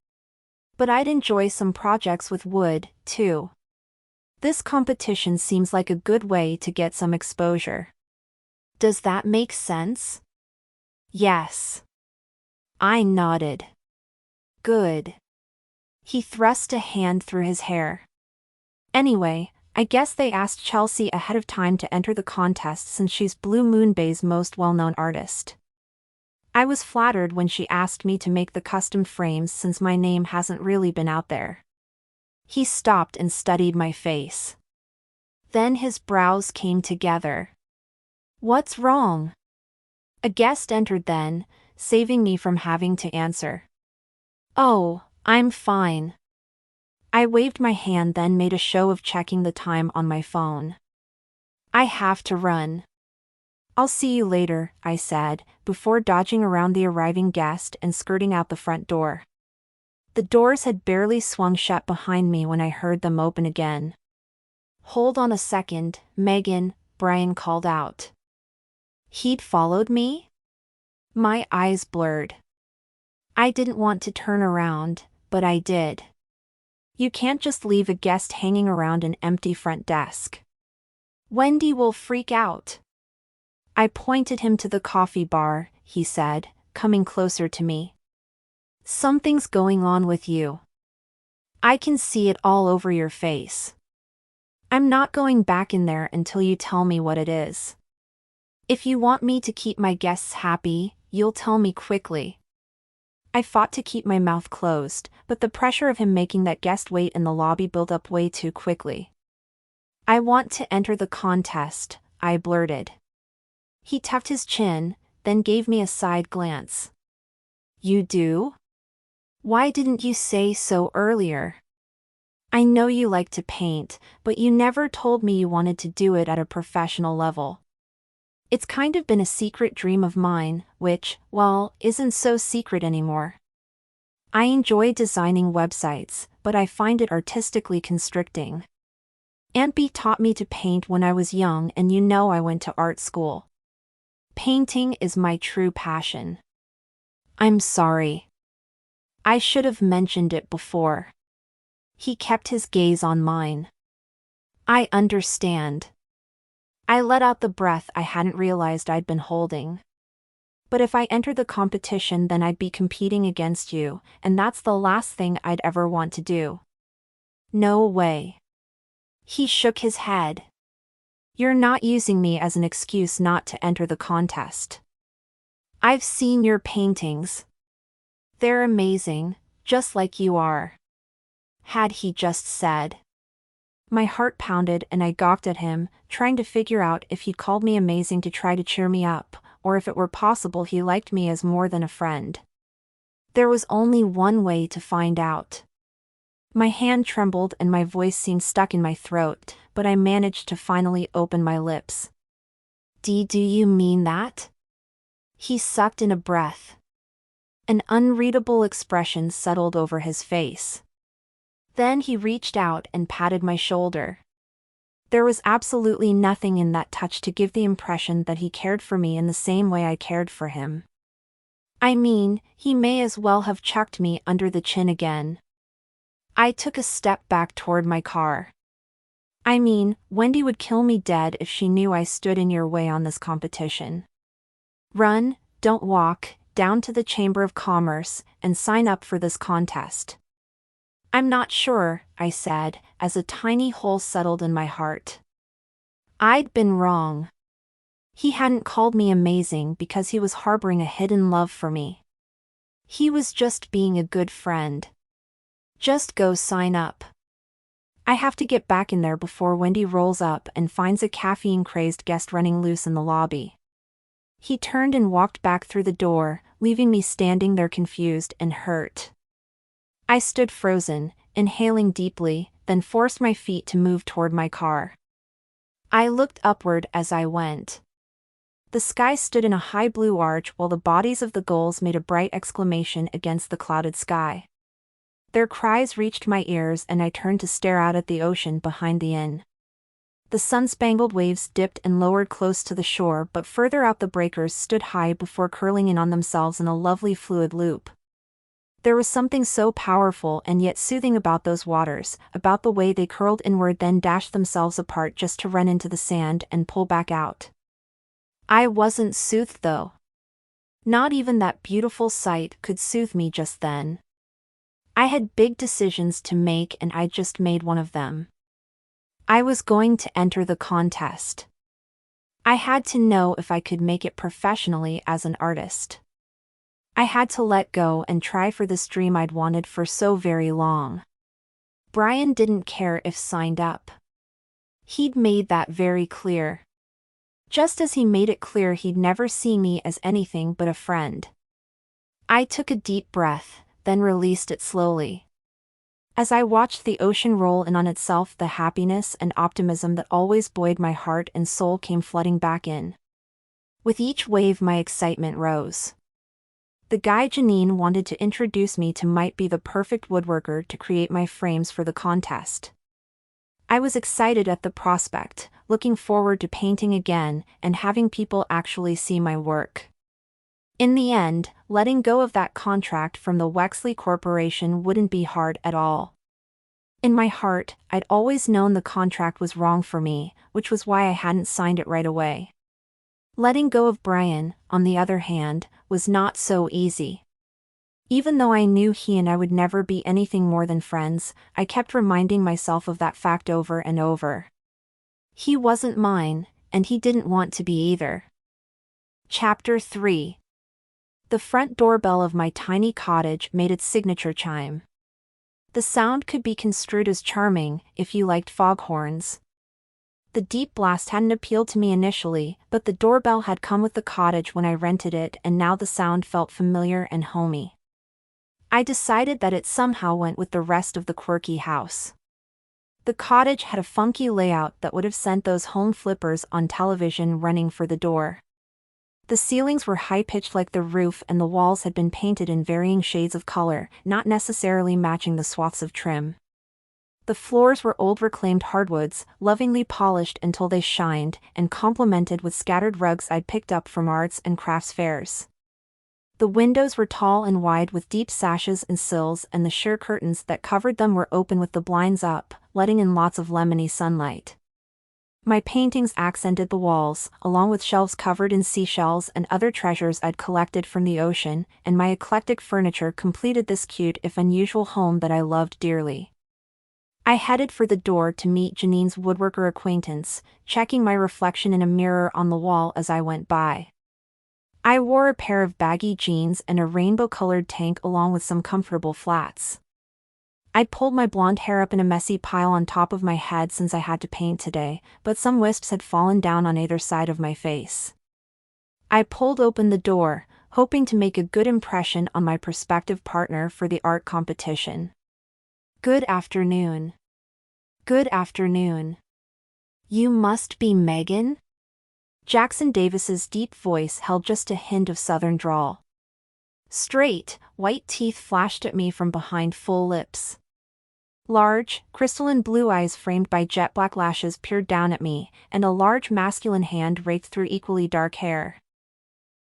[SPEAKER 1] But I'd enjoy some projects with wood, too. This competition seems like a good way to get some exposure. Does that make sense?" "Yes." I nodded. "Good." He thrust a hand through his hair. "Anyway, I guess they asked Chelsea ahead of time to enter the contest since she's Blue Moon Bay's most well-known artist. I was flattered when she asked me to make the custom frames since my name hasn't really been out there." He stopped and studied my face. Then his brows came together. "What's wrong?" A guest entered then, saving me from having to answer. "Oh, I'm fine." I waved my hand, then made a show of checking the time on my phone. "I have to run." "I'll see you later," I said, before dodging around the arriving guest and skirting out the front door. The doors had barely swung shut behind me when I heard them open again. "Hold on a second, Megan," Brian called out. He'd followed me? My eyes blurred. I didn't want to turn around, but I did. You can't just leave a guest hanging around an empty front desk. Wendy will freak out. I pointed him to the coffee bar, he said, coming closer to me. Something's going on with you. I can see it all over your face. I'm not going back in there until you tell me what it is. If you want me to keep my guests happy, you'll tell me quickly. I fought to keep my mouth closed, but the pressure of him making that guest wait in the lobby built up way too quickly. I want to enter the contest, I blurted. He tucked his chin, then gave me a side glance. You do? Why didn't you say so earlier? I know you like to paint, but you never told me you wanted to do it at a professional level. It's kind of been a secret dream of mine, which, well, isn't so secret anymore. I enjoy designing websites, but I find it artistically constricting. Aunt B taught me to paint when I was young, and you know I went to art school. Painting is my true passion. I'm sorry. I should have mentioned it before. He kept his gaze on mine. I understand. I let out the breath I hadn't realized I'd been holding. But if I entered the competition, then I'd be competing against you, and that's the last thing I'd ever want to do. No way. He shook his head. You're not using me as an excuse not to enter the contest. I've seen your paintings. They're amazing, just like you are. Had he just said. My heart pounded and I gawked at him, trying to figure out if he'd called me amazing to try to cheer me up, or if it were possible he liked me as more than a friend. There was only one way to find out. My hand trembled and my voice seemed stuck in my throat, but I managed to finally open my lips. Do you mean that? He sucked in a breath. An unreadable expression settled over his face. Then he reached out and patted my shoulder. There was absolutely nothing in that touch to give the impression that he cared for me in the same way I cared for him. I mean, he may as well have chucked me under the chin again. I took a step back toward my car. I mean, Wendy would kill me dead if she knew I stood in your way on this competition. Run, don't walk, down to the Chamber of Commerce, and sign up for this contest. I'm not sure, I said, as a tiny hole settled in my heart. I'd been wrong. He hadn't called me amazing because he was harboring a hidden love for me. He was just being a good friend. Just go sign up. I have to get back in there before Wendy rolls up and finds a caffeine-crazed guest running loose in the lobby. He turned and walked back through the door, leaving me standing there confused and hurt. I stood frozen, inhaling deeply, then forced my feet to move toward my car. I looked upward as I went. The sky stood in a high blue arch while the bodies of the gulls made a bright exclamation against the clouded sky. Their cries reached my ears and I turned to stare out at the ocean behind the inn. The sun-spangled waves dipped and lowered close to the shore, but further out the breakers stood high before curling in on themselves in a lovely fluid loop. There was something so powerful and yet soothing about those waters, about the way they curled inward then dashed themselves apart just to run into the sand and pull back out. I wasn't soothed though. Not even that beautiful sight could soothe me just then. I had big decisions to make and I just made one of them. I was going to enter the contest. I had to know if I could make it professionally as an artist. I had to let go and try for this dream I'd wanted for so very long. Brian didn't care if signed up. He'd made that very clear. Just as he made it clear he'd never see me as anything but a friend. I took a deep breath, then released it slowly. As I watched the ocean roll in on itself, the happiness and optimism that always buoyed my heart and soul came flooding back in. With each wave my excitement rose. The guy Janine wanted to introduce me to might be the perfect woodworker to create my frames for the contest. I was excited at the prospect, looking forward to painting again and having people actually see my work. In the end, letting go of that contract from the Wexley Corporation wouldn't be hard at all. In my heart, I'd always known the contract was wrong for me, which was why I hadn't signed it right away. Letting go of Brian, on the other hand, was not so easy. Even though I knew he and I would never be anything more than friends, I kept reminding myself of that fact over and over. He wasn't mine, and he didn't want to be either. Chapter 3. The front doorbell of my tiny cottage made its signature chime. The sound could be construed as charming, if you liked foghorns. The deep blast hadn't appealed to me initially, but the doorbell had come with the cottage when I rented it and now the sound felt familiar and homey. I decided that it somehow went with the rest of the quirky house. The cottage had a funky layout that would have sent those home flippers on television running for the door. The ceilings were high-pitched like the roof and the walls had been painted in varying shades of color, not necessarily matching the swaths of trim. The floors were old reclaimed hardwoods, lovingly polished until they shined, and complemented with scattered rugs I'd picked up from arts and crafts fairs. The windows were tall and wide with deep sashes and sills, and the sheer curtains that covered them were open with the blinds up, letting in lots of lemony sunlight. My paintings accented the walls, along with shelves covered in seashells and other treasures I'd collected from the ocean, and my eclectic furniture completed this cute if unusual home that I loved dearly. I headed for the door to meet Janine's woodworker acquaintance, checking my reflection in a mirror on the wall as I went by. I wore a pair of baggy jeans and a rainbow-colored tank along with some comfortable flats. I pulled my blonde hair up in a messy pile on top of my head since I had to paint today, but some wisps had fallen down on either side of my face. I pulled open the door, hoping to make a good impression on my prospective partner for the art competition. "Good afternoon." "Good afternoon. You must be Megan?" Jackson Davis's deep voice held just a hint of southern drawl. Straight, white teeth flashed at me from behind full lips. Large, crystalline blue eyes framed by jet black lashes peered down at me, and a large masculine hand raked through equally dark hair.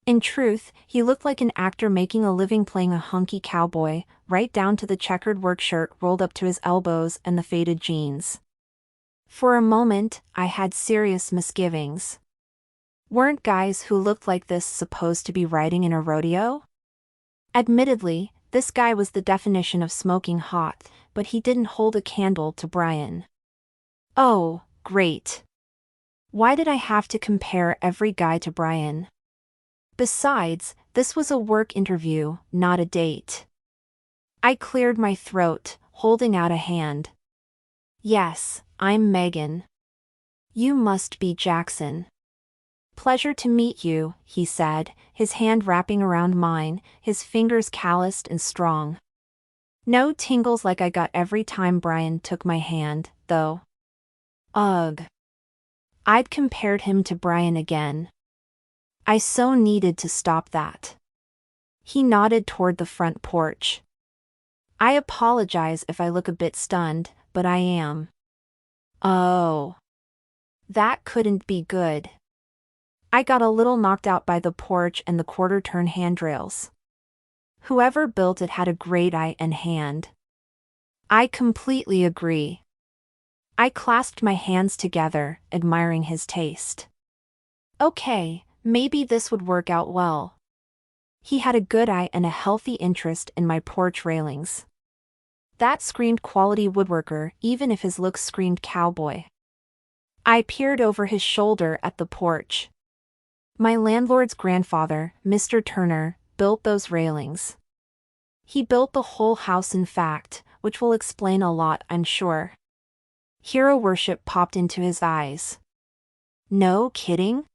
[SPEAKER 1] In truth, he looked like an actor making a living playing a hunky cowboy, right down to the checkered work shirt rolled up to his elbows and the faded jeans. For a moment, I had serious misgivings. Weren't guys who looked like this supposed to be riding in a rodeo? Admittedly, this guy was the definition of smoking hot, but he didn't hold a candle to Brian. Oh, great. Why did I have to compare every guy to Brian? Besides, this was a work interview, not a date. I cleared my throat, holding out a hand. "Yes, I'm Megan. You must be Jackson." "Pleasure to meet you," he said, his hand wrapping around mine, his fingers calloused and strong. No tingles like I got every time Brian took my hand, though. Ugh. I'd compared him to Brian again. I so needed to stop that. He nodded toward the front porch. "I apologize if I look a bit stunned, but I am." "Oh. That couldn't be good." I got a little knocked out by the porch and the quarter-turn handrails. Whoever built it had a great eye and hand. "I completely agree." I clasped my hands together, admiring his taste. Okay, maybe this would work out well. He had a good eye and a healthy interest in my porch railings. That screamed quality woodworker, even if his looks screamed cowboy. I peered over his shoulder at the porch. My landlord's grandfather, Mr. Turner, built those railings. He built the whole house, in fact, which will explain a lot, I'm sure. Hero worship popped into his eyes. No kidding?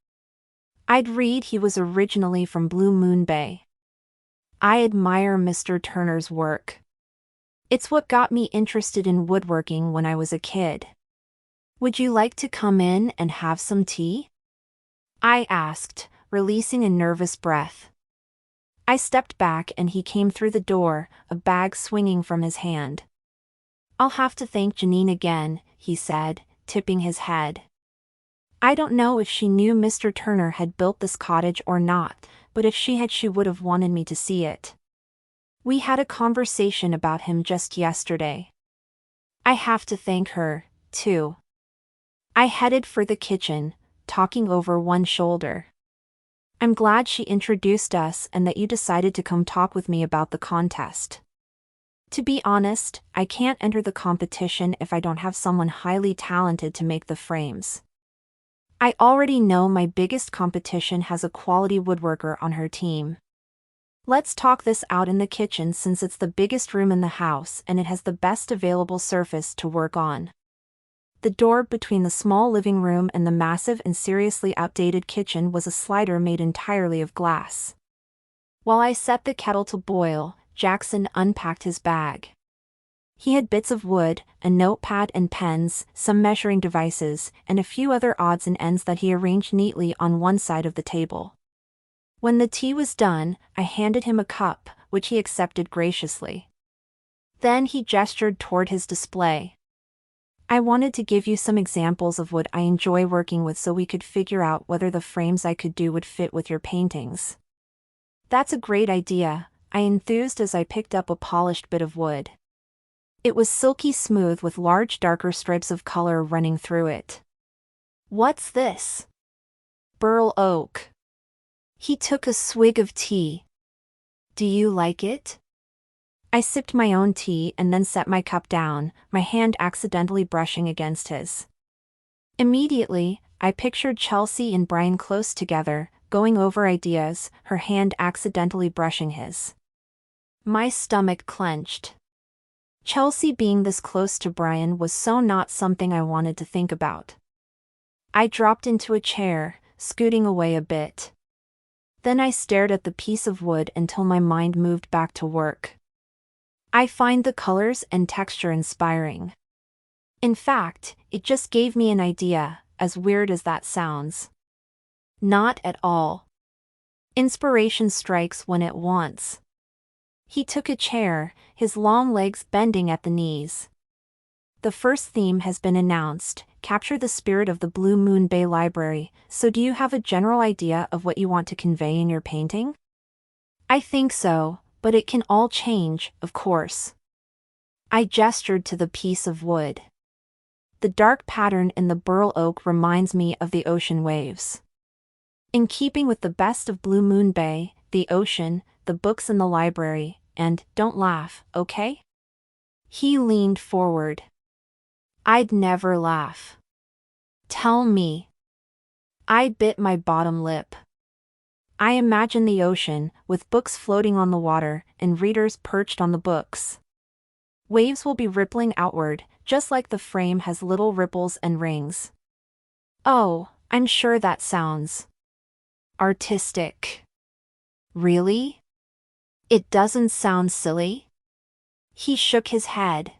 [SPEAKER 1] I'd read he was originally from Blue Moon Bay. I admire Mr. Turner's work. It's what got me interested in woodworking when I was a kid. "Would you like to come in and have some tea?" I asked, releasing a nervous breath. I stepped back and he came through the door, a bag swinging from his hand. "I'll have to thank Janine again," he said, tipping his head. I don't know if she knew Mr. Turner had built this cottage or not, but if she had, she would have wanted me to see it. We had a conversation about him just yesterday. I have to thank her, too. I headed for the kitchen, talking over one shoulder. "I'm glad she introduced us and that you decided to come talk with me about the contest. To be honest, I can't enter the competition if I don't have someone highly talented to make the frames. I already know my biggest competition has a quality woodworker on her team. Let's talk this out in the kitchen since it's the biggest room in the house and it has the best available surface to work on." The door between the small living room and the massive and seriously outdated kitchen was a slider made entirely of glass. While I set the kettle to boil, Jackson unpacked his bag. He had bits of wood, a notepad and pens, some measuring devices, and a few other odds and ends that he arranged neatly on one side of the table. When the tea was done, I handed him a cup, which he accepted graciously. Then he gestured toward his display. "I wanted to give you some examples of what I enjoy working with so we could figure out whether the frames I could do would fit with your paintings." That's a great idea, I enthused as I picked up a polished bit of wood. It was silky smooth with large darker stripes of color running through it. What's this? Burl oak. He took a swig of tea. Do you like it? I sipped my own tea and then set my cup down, my hand accidentally brushing against his. Immediately, I pictured Chelsea and Brian close together, going over ideas, her hand accidentally brushing his. My stomach clenched. Chelsea being this close to Brian was so not something I wanted to think about. I dropped into a chair, scooting away a bit. Then I stared at the piece of wood until my mind moved back to work. I find the colors and texture inspiring. In fact, it just gave me an idea, as weird as that sounds. Not at all. Inspiration strikes when it wants. He took a chair, his long legs bending at the knees. The first theme has been announced, capture the spirit of the Blue Moon Bay Library, so do you have a general idea of what you want to convey in your painting? I think so, but it can all change, of course. I gestured to the piece of wood. The dark pattern in the burl oak reminds me of the ocean waves. In keeping with the best of Blue Moon Bay, the ocean, the books in the library, and don't laugh, okay? He leaned forward. I'd never laugh. Tell me. I bit my bottom lip. I imagine the ocean, with books floating on the water, and readers perched on the books. Waves will be rippling outward, just like the frame has little ripples and rings. Oh, I'm sure that sounds artistic. Really? It doesn't sound silly? He shook his head.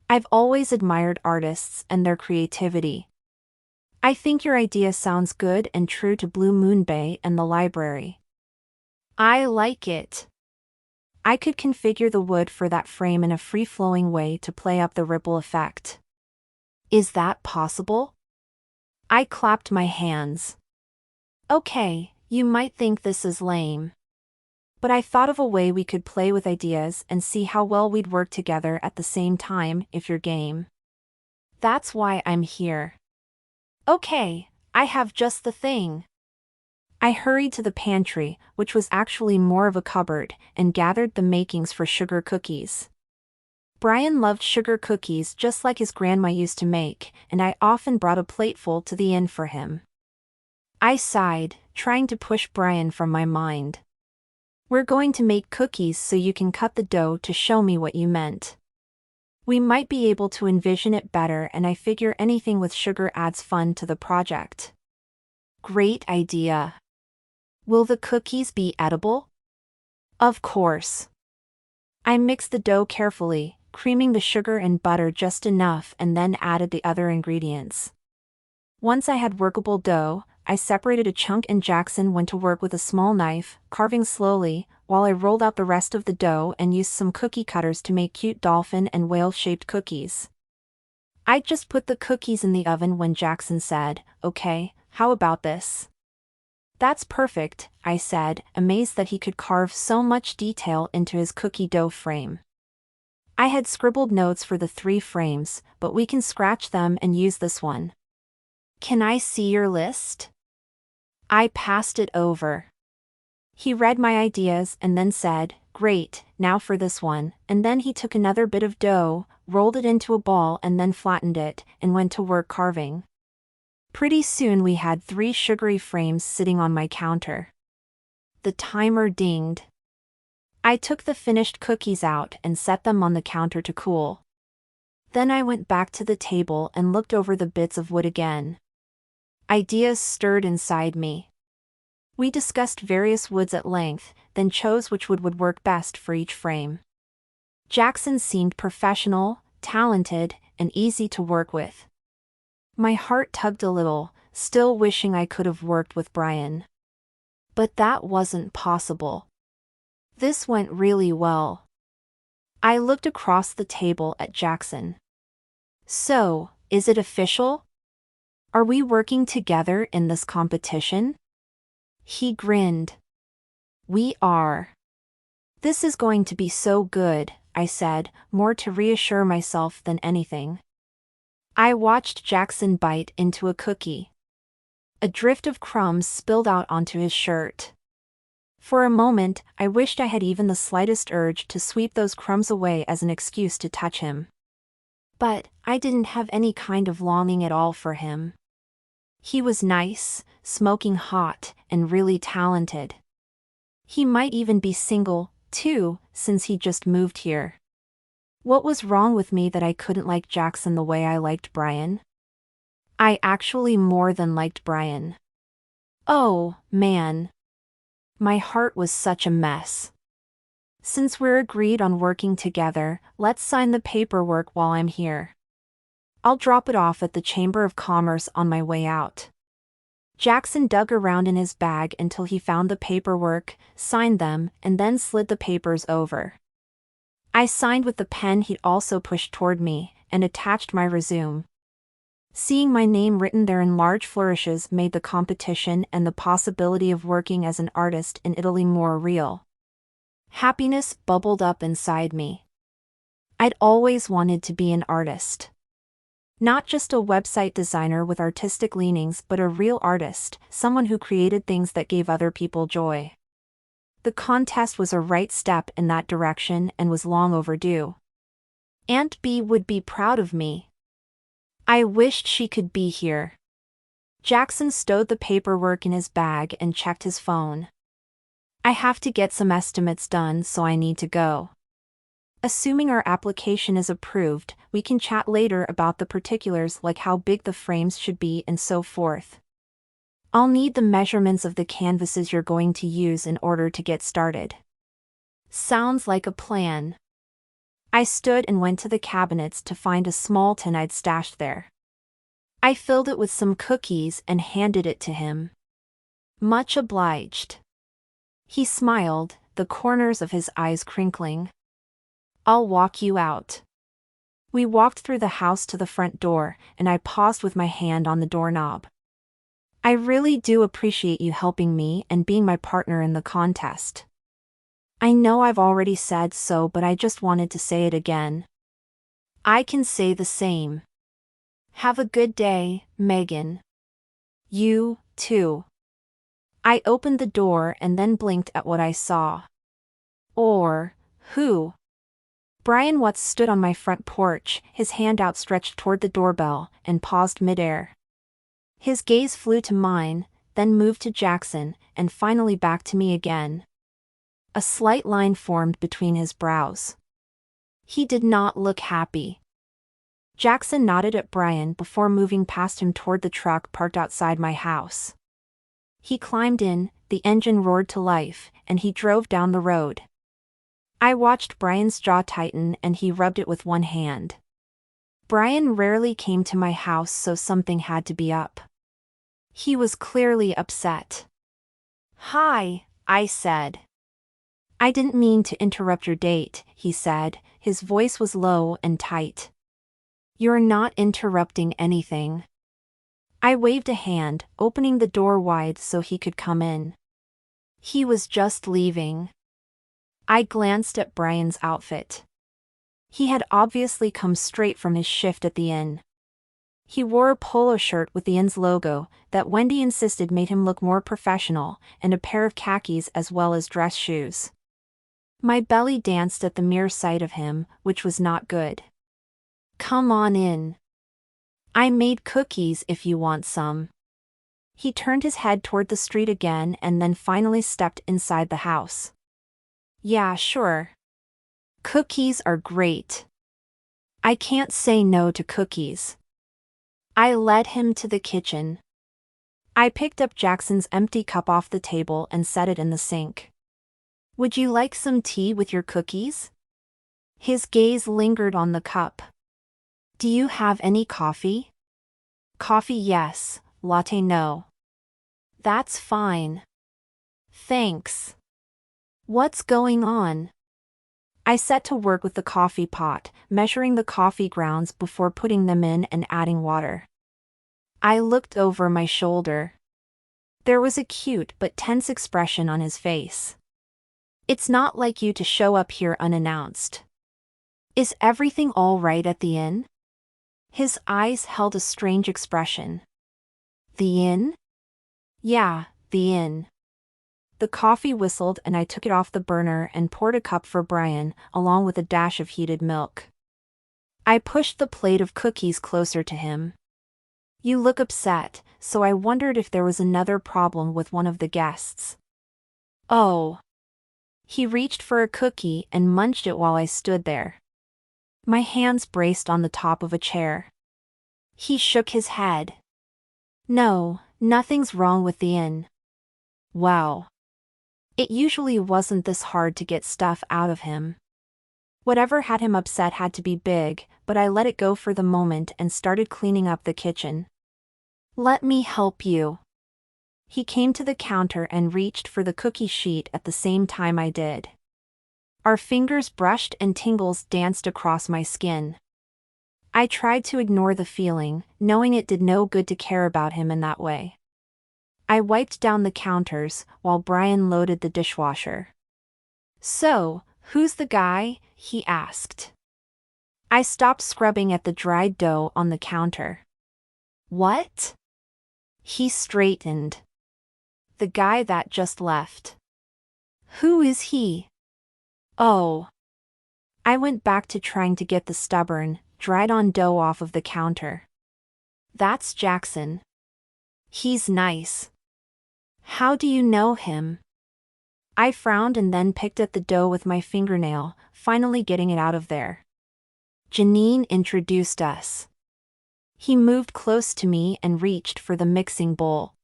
[SPEAKER 1] I've always admired artists and their creativity. I think your idea sounds good and true to Blue Moon Bay and the library. I like it. I could configure the wood for that frame in a free-flowing way to play up the ripple effect. Is that possible? I clapped my hands. Okay, you might think this is lame. But I thought of a way we could play with ideas and see how well we'd work together at the same time if you're game. That's why I'm here. Okay, I have just the thing. I hurried to the pantry, which was actually more of a cupboard, and gathered the makings for sugar cookies. Brian loved sugar cookies just like his grandma used to make, and I often brought a plateful to the inn for him. I sighed, trying to push Brian from my mind. We're going to make cookies so you can cut the dough to show me what you meant. We might be able to envision it better, and I figure anything with sugar adds fun to the project. Great idea. Will the cookies be edible? Of course. I mixed the dough carefully, creaming the sugar and butter just enough, and then added the other ingredients. Once I had workable dough, I separated a chunk and Jackson went to work with a small knife, carving slowly, while I rolled out the rest of the dough and used some cookie cutters to make cute dolphin and whale-shaped cookies. I'd just put the cookies in the oven when Jackson said, "Okay, how about this?" "That's perfect," I said, amazed that he could carve so much detail into his cookie dough frame. I had scribbled notes for the 3 frames, but we can scratch them and use this one. Can I see your list? I passed it over. He read my ideas and then said, "Great, now for this one," and then he took another bit of dough, rolled it into a ball and then flattened it, and went to work carving. Pretty soon we had 3 sugary frames sitting on my counter. The timer dinged. I took the finished cookies out and set them on the counter to cool. Then I went back to the table and looked over the bits of wood again. Ideas stirred inside me. We discussed various woods at length, then chose which wood would work best for each frame. Jackson seemed professional, talented, and easy to work with. My heart tugged a little, still wishing I could have worked with Brian. But that wasn't possible. This went really well. I looked across the table at Jackson. So, is it official? Are we working together in this competition? He grinned. We are. This is going to be so good, I said, more to reassure myself than anything. I watched Jackson bite into a cookie. A drift of crumbs spilled out onto his shirt. For a moment, I wished I had even the slightest urge to sweep those crumbs away as an excuse to touch him. But I didn't have any kind of longing at all for him. He was nice, smoking hot, and really talented. He might even be single, too, since he just moved here. What was wrong with me that I couldn't like Jackson the way I liked Brian? I actually more than liked Brian. Oh, man. My heart was such a mess. Since we're agreed on working together, let's sign the paperwork while I'm here. I'll drop it off at the Chamber of Commerce on my way out. Jackson dug around in his bag until he found the paperwork, signed them, and then slid the papers over. I signed with the pen he'd also pushed toward me, and attached my resume. Seeing my name written there in large flourishes made the competition and the possibility of working as an artist in Italy more real. Happiness bubbled up inside me. I'd always wanted to be an artist. Not just a website designer with artistic leanings, but a real artist, someone who created things that gave other people joy. The contest was a right step in that direction and was long overdue. Aunt B would be proud of me. I wished she could be here. Jackson stowed the paperwork in his bag and checked his phone. I have to get some estimates done, so I need to go. Assuming our application is approved, we can chat later about the particulars like how big the frames should be and so forth. I'll need the measurements of the canvases you're going to use in order to get started. Sounds like a plan. I stood and went to the cabinets to find a small tin I'd stashed there. I filled it with some cookies and handed it to him. Much obliged. He smiled, the corners of his eyes crinkling. I'll walk you out. We walked through the house to the front door, and I paused with my hand on the doorknob. I really do appreciate you helping me and being my partner in the contest. I know I've already said so, but I just wanted to say it again. I can say the same. Have a good day, Megan. You, too. I opened the door and then blinked at what I saw. Or, who? Brian Watts stood on my front porch, his hand outstretched toward the doorbell, and paused midair. His gaze flew to mine, then moved to Jackson, and finally back to me again. A slight line formed between his brows. He did not look happy. Jackson nodded at Brian before moving past him toward the truck parked outside my house. He climbed in, the engine roared to life, and he drove down the road. I watched Brian's jaw tighten and he rubbed it with one hand. Brian rarely came to my house, so something had to be up. He was clearly upset. Hi, I said. I didn't mean to interrupt your date, he said, his voice was low and tight. You're not interrupting anything. I waved a hand, opening the door wide so he could come in. He was just leaving. I glanced at Brian's outfit. He had obviously come straight from his shift at the inn. He wore a polo shirt with the inn's logo, that Wendy insisted made him look more professional, and a pair of khakis as well as dress shoes. My belly danced at the mere sight of him, which was not good. Come on in. I made cookies if you want some. He turned his head toward the street again and then finally stepped inside the house. Yeah, sure. Cookies are great. I can't say no to cookies. I led him to the kitchen. I picked up Jackson's empty cup off the table and set it in the sink. Would you like some tea with your cookies? His gaze lingered on the cup. Do you have any coffee? Coffee yes, latte no. That's fine. Thanks. What's going on? I set to work with the coffee pot, measuring the coffee grounds before putting them in and adding water. I looked over my shoulder. There was a cute but tense expression on his face. It's not like you to show up here unannounced. Is everything all right at the inn? His eyes held a strange expression. The inn? Yeah, the inn. The coffee whistled and I took it off the burner and poured a cup for Brian, along with a dash of heated milk. I pushed the plate of cookies closer to him. You look upset, so I wondered if there was another problem with one of the guests. Oh. He reached for a cookie and munched it while I stood there. My hands braced on the top of a chair. He shook his head. No, nothing's wrong with the inn. Wow. It usually wasn't this hard to get stuff out of him. Whatever had him upset had to be big, but I let it go for the moment and started cleaning up the kitchen. Let me help you. He came to the counter and reached for the cookie sheet at the same time I did. Our fingers brushed and tingles danced across my skin. I tried to ignore the feeling, knowing it did no good to care about him in that way. I wiped down the counters, while Brian loaded the dishwasher. So, who's the guy? He asked. I stopped scrubbing at the dried dough on the counter. What? He straightened. The guy that just left. Who is he? Oh. I went back to trying to get the stubborn, dried-on dough off of the counter. That's Jackson. He's nice. How do you know him? I frowned and then picked at the dough with my fingernail, finally getting it out of there. Janine introduced us. He moved close to me and reached for the mixing bowl.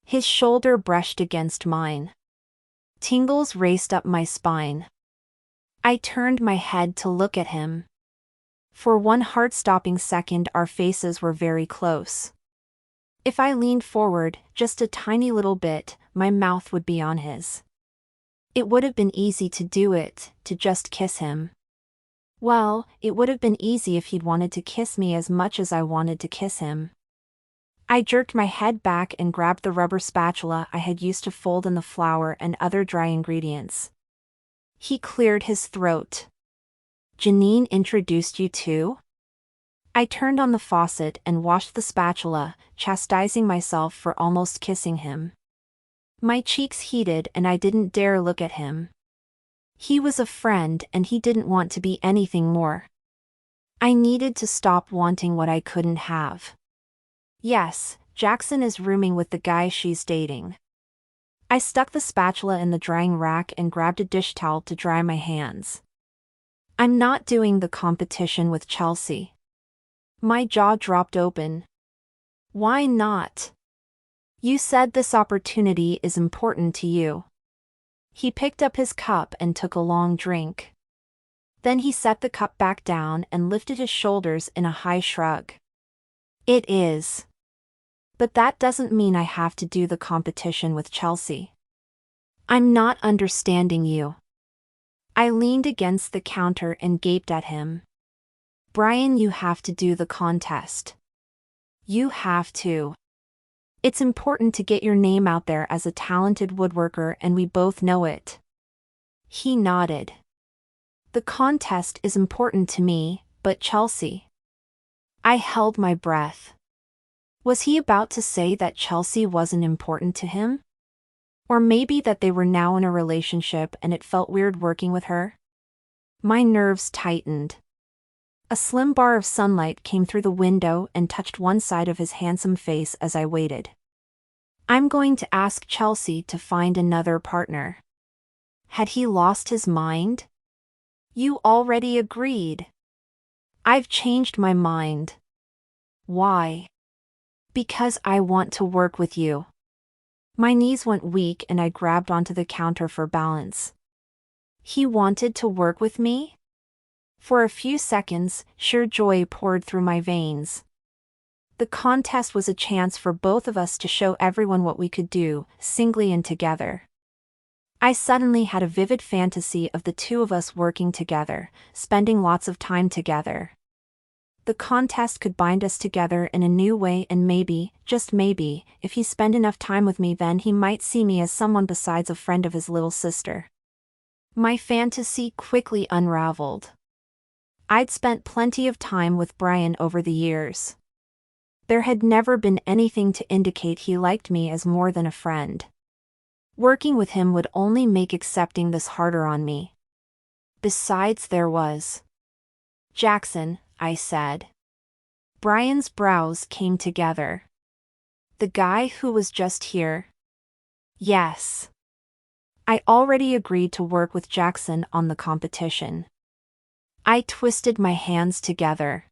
[SPEAKER 1] His shoulder brushed against mine. Tingles raced up my spine. I turned my head to look at him. For one heart-stopping second our faces were very close. If I leaned forward, just a tiny little bit, my mouth would be on his. It would have been easy to do it, to just kiss him. Well, it would have been easy if he'd wanted to kiss me as much as I wanted to kiss him. I jerked my head back and grabbed the rubber spatula I had used to fold in the flour and other dry ingredients. He cleared his throat. Janine introduced you too? I turned on the faucet and washed the spatula, chastising myself for almost kissing him. My cheeks heated and I didn't dare look at him. He was a friend and he didn't want to be anything more. I needed to stop wanting what I couldn't have. Yes, Jackson is rooming with the guy she's dating. I stuck the spatula in the drying rack and grabbed a dish towel to dry my hands. I'm not doing the competition with Chelsea. My jaw dropped open. Why not? You said this opportunity is important to you. He picked up his cup and took a long drink. Then he set the cup back down and lifted his shoulders in a high shrug. It is. But that doesn't mean I have to do the competition with Chelsea. I'm not understanding you. I leaned against the counter and gaped at him. Brian, you have to do the contest. You have to. It's important to get your name out there as a talented woodworker and we both know it. He nodded. The contest is important to me, but Chelsea. I held my breath. Was he about to say that Chelsea wasn't important to him? Or maybe that they were now in a relationship and it felt weird working with her? My nerves tightened. A slim bar of sunlight came through the window and touched one side of his handsome face as I waited. I'm going to ask Chelsea to find another partner. Had he lost his mind? You already agreed. I've changed my mind. Why? Because I want to work with you. My knees went weak and I grabbed onto the counter for balance. He wanted to work with me? For a few seconds, sheer joy poured through my veins. The contest was a chance for both of us to show everyone what we could do, singly and together. I suddenly had a vivid fantasy of the two of us working together, spending lots of time together. The contest could bind us together in a new way and maybe, just maybe, if he spent enough time with me then he might see me as someone besides a friend of his little sister. My fantasy quickly unraveled. I'd spent plenty of time with Brian over the years. There had never been anything to indicate he liked me as more than a friend. Working with him would only make accepting this harder on me. Besides, there was Jackson, I said. Brian's brows came together. The guy who was just here? Yes. I already agreed to work with Jackson on the competition. I twisted my hands together.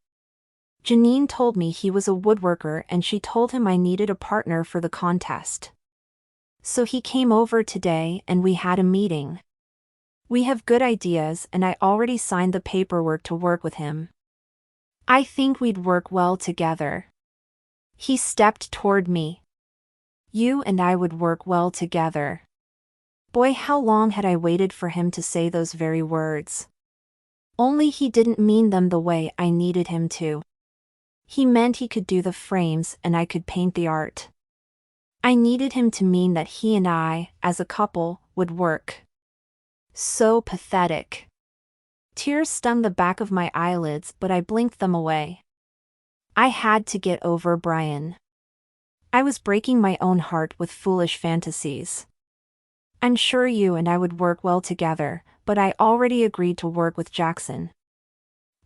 [SPEAKER 1] Janine told me he was a woodworker and she told him I needed a partner for the contest. So he came over today and we had a meeting. We have good ideas and I already signed the paperwork to work with him. I think we'd work well together. He stepped toward me. You and I would work well together. Boy, how long had I waited for him to say those very words. Only he didn't mean them the way I needed him to. He meant he could do the frames and I could paint the art. I needed him to mean that he and I, as a couple, would work. So pathetic. Tears stung the back of my eyelids, but I blinked them away. I had to get over Brian. I was breaking my own heart with foolish fantasies. I'm sure you and I would work well together, but I already agreed to work with Jackson.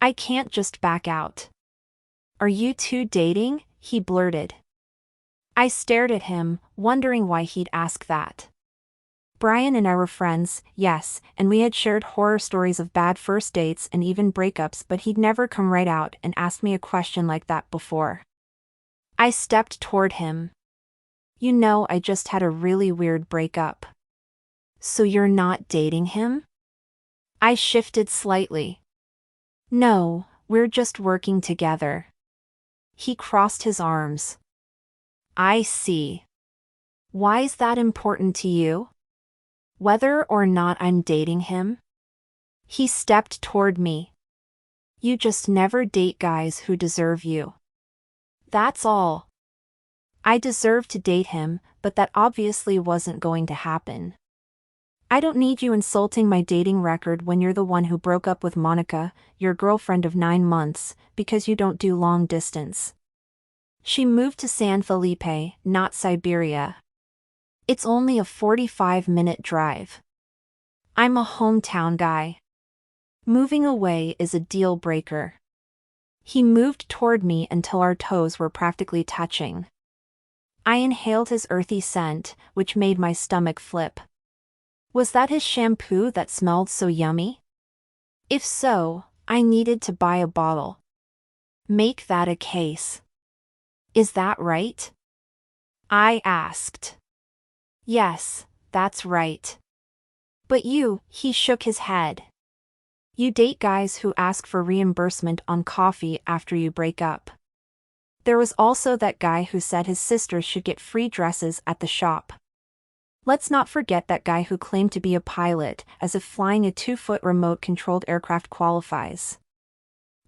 [SPEAKER 1] I can't just back out. Are you two dating? He blurted. I stared at him, wondering why he'd ask that. Brian and I were friends, yes, and we had shared horror stories of bad first dates and even breakups, but he'd never come right out and asked me a question like that before. I stepped toward him. You know, I just had a really weird breakup. So you're not dating him? I shifted slightly. No, we're just working together. He crossed his arms. I see. Why is that important to you? Whether or not I'm dating him? He stepped toward me. You just never date guys who deserve you. That's all. I deserved to date him, but that obviously wasn't going to happen. I don't need you insulting my dating record when you're the one who broke up with Monica, your girlfriend of 9 months, because you don't do long distance. She moved to San Felipe, not Siberia. It's only a 45-minute drive. I'm a hometown guy. Moving away is a deal breaker. He moved toward me until our toes were practically touching. I inhaled his earthy scent, which made my stomach flip. Was that his shampoo that smelled so yummy? If so, I needed to buy a bottle. Make that a case. Is that right? I asked. Yes, that's right. But you, he shook his head. You date guys who ask for reimbursement on coffee after you break up. There was also that guy who said his sisters should get free dresses at the shop. Let's not forget that guy who claimed to be a pilot, as if flying a 2-foot remote-controlled aircraft qualifies.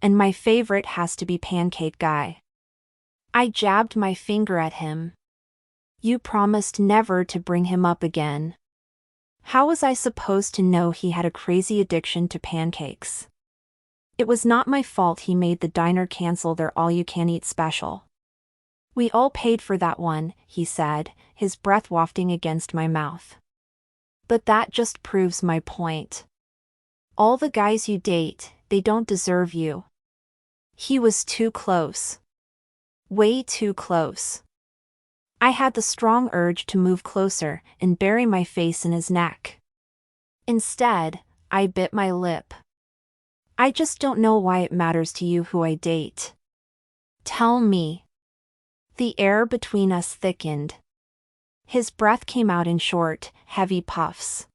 [SPEAKER 1] And my favorite has to be Pancake Guy. I jabbed my finger at him. You promised never to bring him up again. How was I supposed to know he had a crazy addiction to pancakes? It was not my fault he made the diner cancel their all-you-can-eat special. We all paid for that one, he said, his breath wafting against my mouth. But that just proves my point. All the guys you date, they don't deserve you. He was too close. Way too close. I had the strong urge to move closer and bury my face in his neck. Instead, I bit my lip. I just don't know why it matters to you who I date. Tell me. The air between us thickened. His breath came out in short, heavy puffs.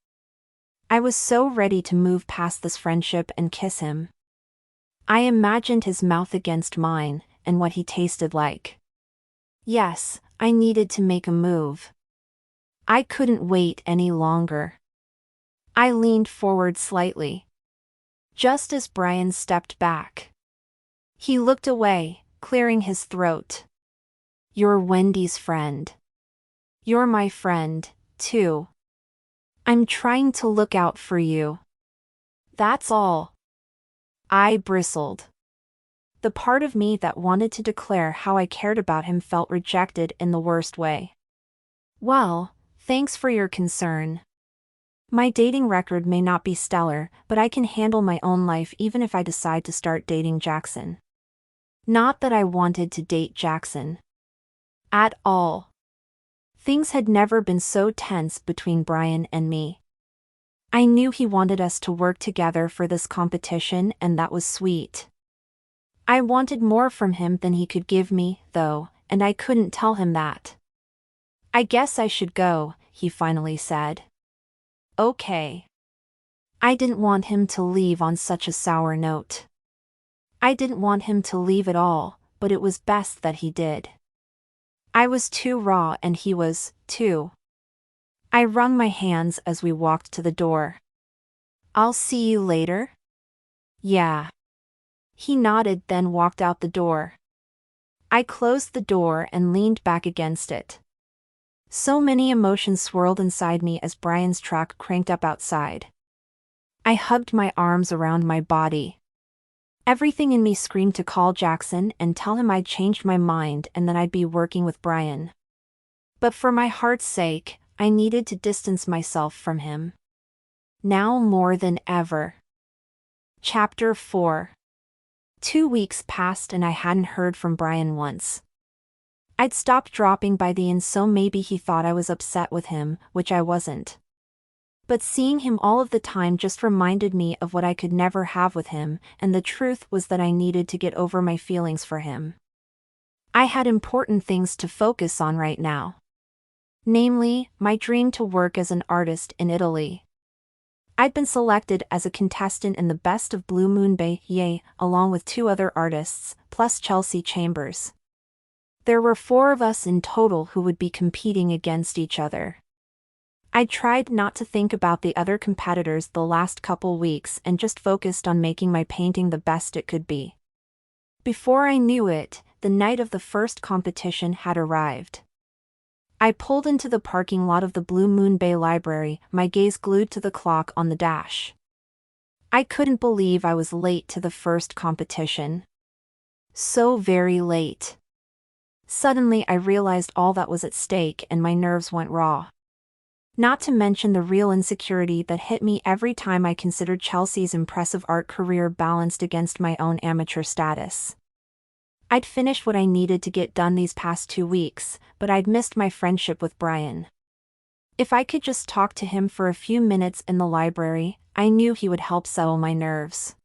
[SPEAKER 1] I was so ready to move past this friendship and kiss him. I imagined his mouth against mine, and what he tasted like. Yes, I needed to make a move. I couldn't wait any longer. I leaned forward slightly. Just as Brian stepped back. He looked away, clearing his throat. You're Wendy's friend. You're my friend, too. I'm trying to look out for you. That's all. I bristled. The part of me that wanted to declare how I cared about him felt rejected in the worst way. Well, thanks for your concern. My dating record may not be stellar, but I can handle my own life even if I decide to start dating Jackson. Not that I wanted to date Jackson. At all. Things had never been so tense between Brian and me. I knew he wanted us to work together for this competition, and that was sweet. I wanted more from him than he could give me, though, and I couldn't tell him that. I guess I should go, he finally said. Okay. I didn't want him to leave on such a sour note. I didn't want him to leave at all, but it was best that he did. I was too raw and he was, too. I wrung my hands as we walked to the door. I'll see you later? Yeah. He nodded, then walked out the door. I closed the door and leaned back against it. So many emotions swirled inside me as Brian's truck cranked up outside. I hugged my arms around my body. Everything in me screamed to call Jackson and tell him I'd changed my mind and that I'd be working with Brian. But for my heart's sake, I needed to distance myself from him. Now more than ever. Chapter 4. 2 weeks passed and I hadn't heard from Brian once. I'd stopped dropping by the inn, so maybe he thought I was upset with him, which I wasn't. But seeing him all of the time just reminded me of what I could never have with him, and the truth was that I needed to get over my feelings for him. I had important things to focus on right now. Namely, my dream to work as an artist in Italy. I'd been selected as a contestant in the Best of Blue Moon Bay, along with 2 other artists, plus Chelsea Chambers. There were 4 of us in total who would be competing against each other. I tried not to think about the other competitors the last couple weeks and just focused on making my painting the best it could be. Before I knew it, the night of the first competition had arrived. I pulled into the parking lot of the Blue Moon Bay Library, my gaze glued to the clock on the dash. I couldn't believe I was late to the first competition. So very late. Suddenly I realized all that was at stake and my nerves went raw. Not to mention the real insecurity that hit me every time I considered Chelsea's impressive art career balanced against my own amateur status. I'd finished what I needed to get done these past 2 weeks, but I'd missed my friendship with Brian. If I could just talk to him for a few minutes in the library, I knew he would help settle my nerves.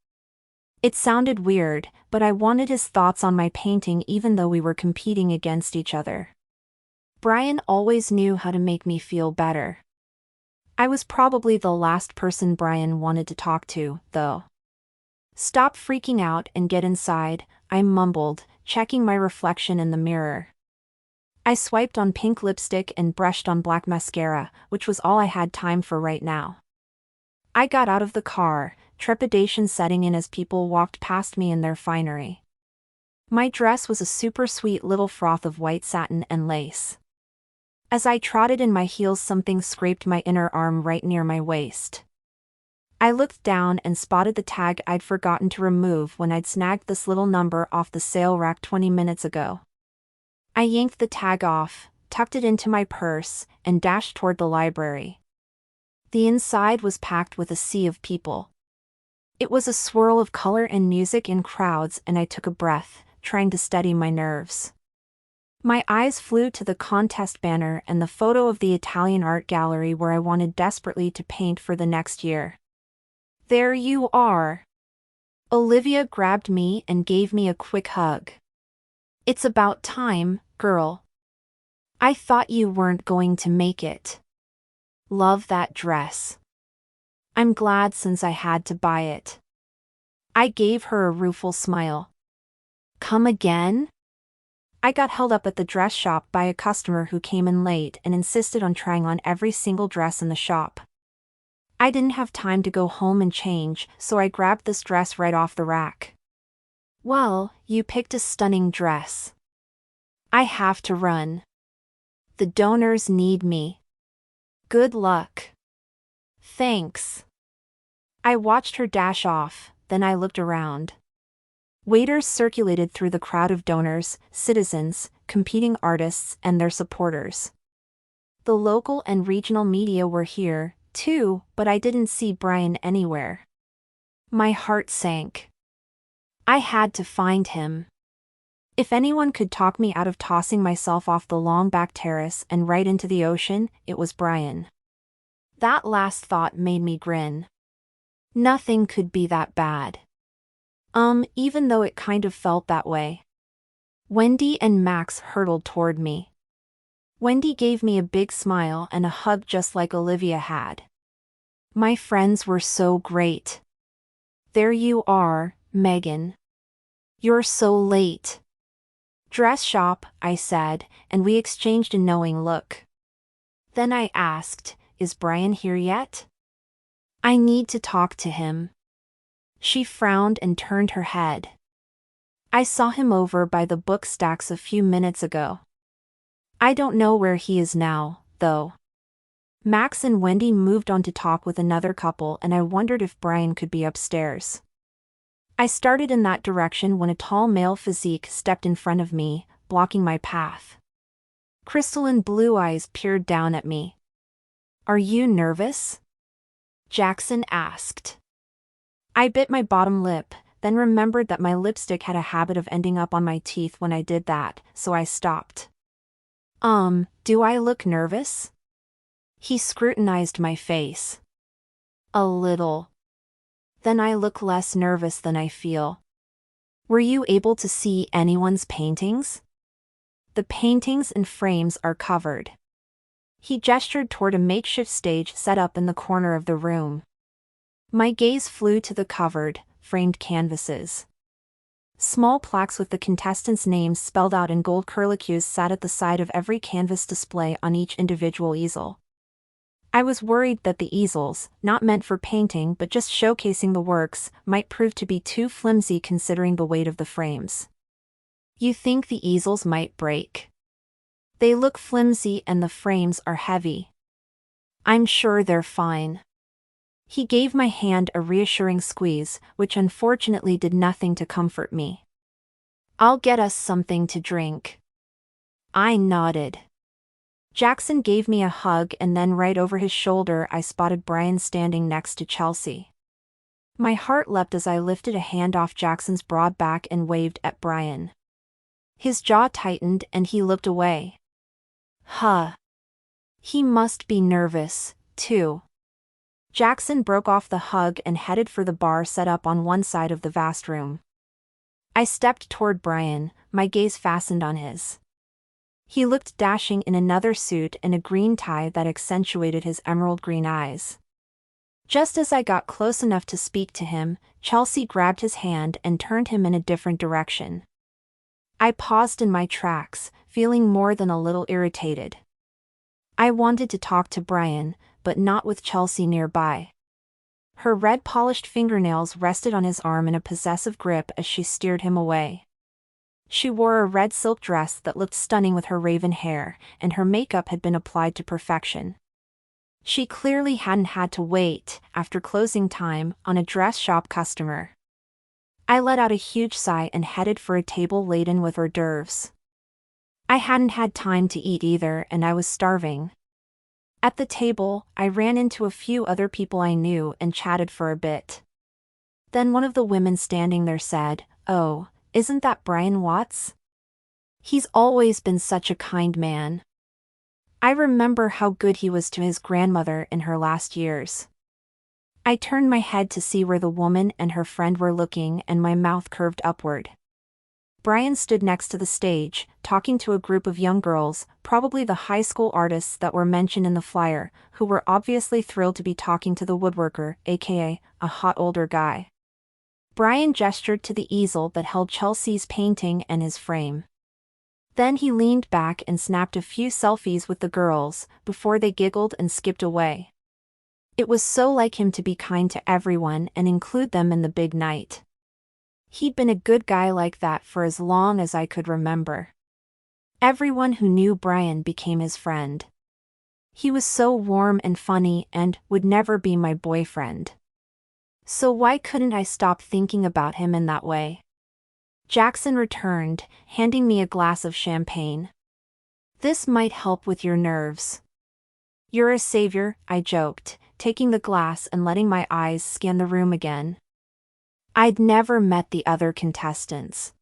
[SPEAKER 1] It sounded weird, but I wanted his thoughts on my painting even though we were competing against each other. Brian always knew how to make me feel better. I was probably the last person Brian wanted to talk to, though. Stop freaking out and get inside, I mumbled, checking my reflection in the mirror. I swiped on pink lipstick and brushed on black mascara, which was all I had time for right now. I got out of the car, trepidation setting in as people walked past me in their finery. My dress was a super sweet little froth of white satin and lace. As I trotted in my heels, something scraped my inner arm right near my waist. I looked down and spotted the tag I'd forgotten to remove when I'd snagged this little number off the sale rack 20 minutes ago. I yanked the tag off, tucked it into my purse, and dashed toward the library. The inside was packed with a sea of people. It was a swirl of color and music in crowds, and I took a breath, trying to steady my nerves. My eyes flew to the contest banner and the photo of the Italian art gallery where I wanted desperately to paint for the next year. There you are. Olivia grabbed me and gave me a quick hug. It's about time, girl. I thought you weren't going to make it. Love that dress. I'm glad since I had to buy it. I gave her a rueful smile. Come again? I got held up at the dress shop by a customer who came in late and insisted on trying on every single dress in the shop. I didn't have time to go home and change, so I grabbed this dress right off the rack. Well, you picked a stunning dress. I have to run. The donors need me. Good luck. Thanks. I watched her dash off, then I looked around. Waiters circulated through the crowd of donors, citizens, competing artists, and their supporters. The local and regional media were here, too, but I didn't see Brian anywhere. My heart sank. I had to find him. If anyone could talk me out of tossing myself off the long back terrace and right into the ocean, it was Brian. That last thought made me grin. Nothing could be that bad. Even though it kind of felt that way. Wendy and Max hurtled toward me. Wendy gave me a big smile and a hug just like Olivia had. My friends were so great. There you are, Megan. You're so late. Dress shop, I said, and we exchanged a knowing look. Then I asked, is Brian here yet? I need to talk to him. She frowned and turned her head. I saw him over by the book stacks a few minutes ago. I don't know where he is now, though. Max and Wendy moved on to talk with another couple, and I wondered if Brian could be upstairs. I started in that direction when a tall male physique stepped in front of me, blocking my path. Crystalline blue eyes peered down at me. Are you nervous? Jackson asked. I bit my bottom lip, then remembered that my lipstick had a habit of ending up on my teeth when I did that, so I stopped. Do I look nervous? He scrutinized my face. A little. Then I look less nervous than I feel. Were you able to see anyone's paintings? The paintings and frames are covered. He gestured toward a makeshift stage set up in the corner of the room. My gaze flew to the covered, framed canvases. Small plaques with the contestants' names spelled out in gold curlicues sat at the side of every canvas display on each individual easel. I was worried that the easels, not meant for painting but just showcasing the works, might prove to be too flimsy considering the weight of the frames. You think the easels might break? They look flimsy and the frames are heavy. I'm sure they're fine. He gave my hand a reassuring squeeze, which unfortunately did nothing to comfort me. I'll get us something to drink. I nodded. Jackson gave me a hug, and then right over his shoulder I spotted Brian standing next to Chelsea. My heart leapt as I lifted a hand off Jackson's broad back and waved at Brian. His jaw tightened and he looked away. He must be nervous, too. Jackson broke off the hug and headed for the bar set up on one side of the vast room. I stepped toward Brian, my gaze fastened on his. He looked dashing in another suit and a green tie that accentuated his emerald green eyes. Just as I got close enough to speak to him, Chelsea grabbed his hand and turned him in a different direction. I paused in my tracks, feeling more than a little irritated. I wanted to talk to Brian, but not with Chelsea nearby. Her red polished fingernails rested on his arm in a possessive grip as she steered him away. She wore a red silk dress that looked stunning with her raven hair, and her makeup had been applied to perfection. She clearly hadn't had to wait, after closing time, on a dress shop customer. I let out a huge sigh and headed for a table laden with hors d'oeuvres. I hadn't had time to eat either, and I was starving. At the table, I ran into a few other people I knew and chatted for a bit. Then one of the women standing there said, "Oh, isn't that Brian Watts? He's always been such a kind man. I remember how good he was to his grandmother in her last years." I turned my head to see where the woman and her friend were looking, and my mouth curved upward. Brian stood next to the stage, talking to a group of young girls, probably the high school artists that were mentioned in the flyer, who were obviously thrilled to be talking to the woodworker, aka a hot older guy. Brian gestured to the easel that held Chelsea's painting and his frame. Then he leaned back and snapped a few selfies with the girls, before they giggled and skipped away. It was so like him to be kind to everyone and include them in the big night. He'd been a good guy like that for as long as I could remember. Everyone who knew Brian became his friend. He was so warm and funny and would never be my boyfriend. So why couldn't I stop thinking about him in that way? Jackson returned, handing me a glass of champagne. This might help with your nerves. You're a savior, I joked, taking the glass and letting my eyes scan the room again. I'd never met the other contestants.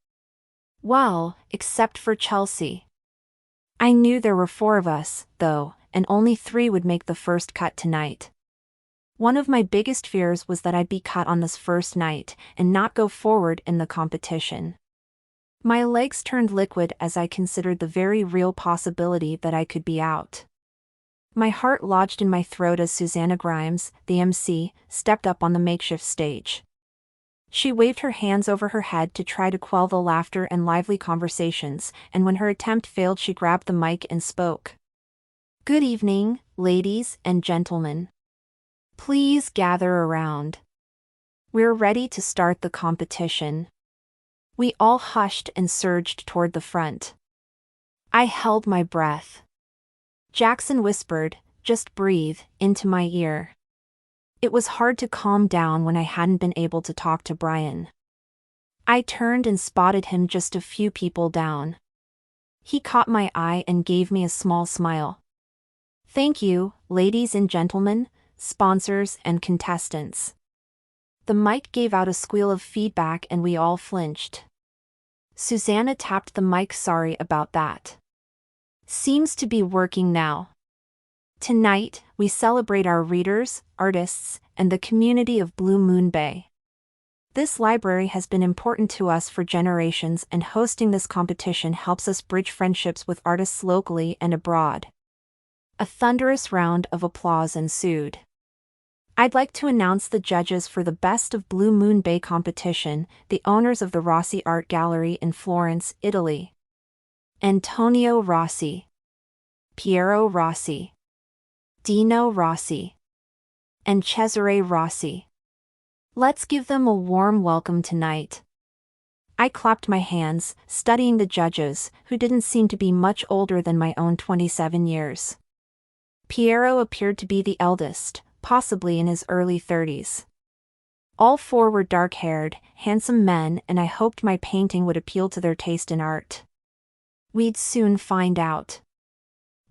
[SPEAKER 1] Well, except for Chelsea. I knew there were 4 of us, though, and only 3 would make the first cut tonight. One of my biggest fears was that I'd be cut on this first night and not go forward in the competition. My legs turned liquid as I considered the very real possibility that I could be out. My heart lodged in my throat as Susanna Grimes, the MC, stepped up on the makeshift stage. She waved her hands over her head to try to quell the laughter and lively conversations, and when her attempt failed, she grabbed the mic and spoke. Good evening, ladies and gentlemen. Please gather around. We're ready to start the competition. We all hushed and surged toward the front. I held my breath. Jackson whispered, "Just breathe," into my ear. It was hard to calm down when I hadn't been able to talk to Brian. I turned and spotted him just a few people down. He caught my eye and gave me a small smile. Thank you, ladies and gentlemen, sponsors and contestants. The mic gave out a squeal of feedback and we all flinched. Susanna tapped the mic. Sorry about that. Seems to be working now. Tonight, we celebrate our readers, artists, and the community of Blue Moon Bay. This library has been important to us for generations, and hosting this competition helps us bridge friendships with artists locally and abroad. A thunderous round of applause ensued. I'd like to announce the judges for the Best of Blue Moon Bay competition, the owners of the Rossi Art Gallery in Florence, Italy. Antonio Rossi, Piero Rossi, Dino Rossi, and Cesare Rossi. Let's give them a warm welcome tonight. I clapped my hands, studying the judges, who didn't seem to be much older than my own 27 years. Piero appeared to be the eldest, possibly in his early 30s. All 4 were dark-haired, handsome men, and I hoped my painting would appeal to their taste in art. We'd soon find out.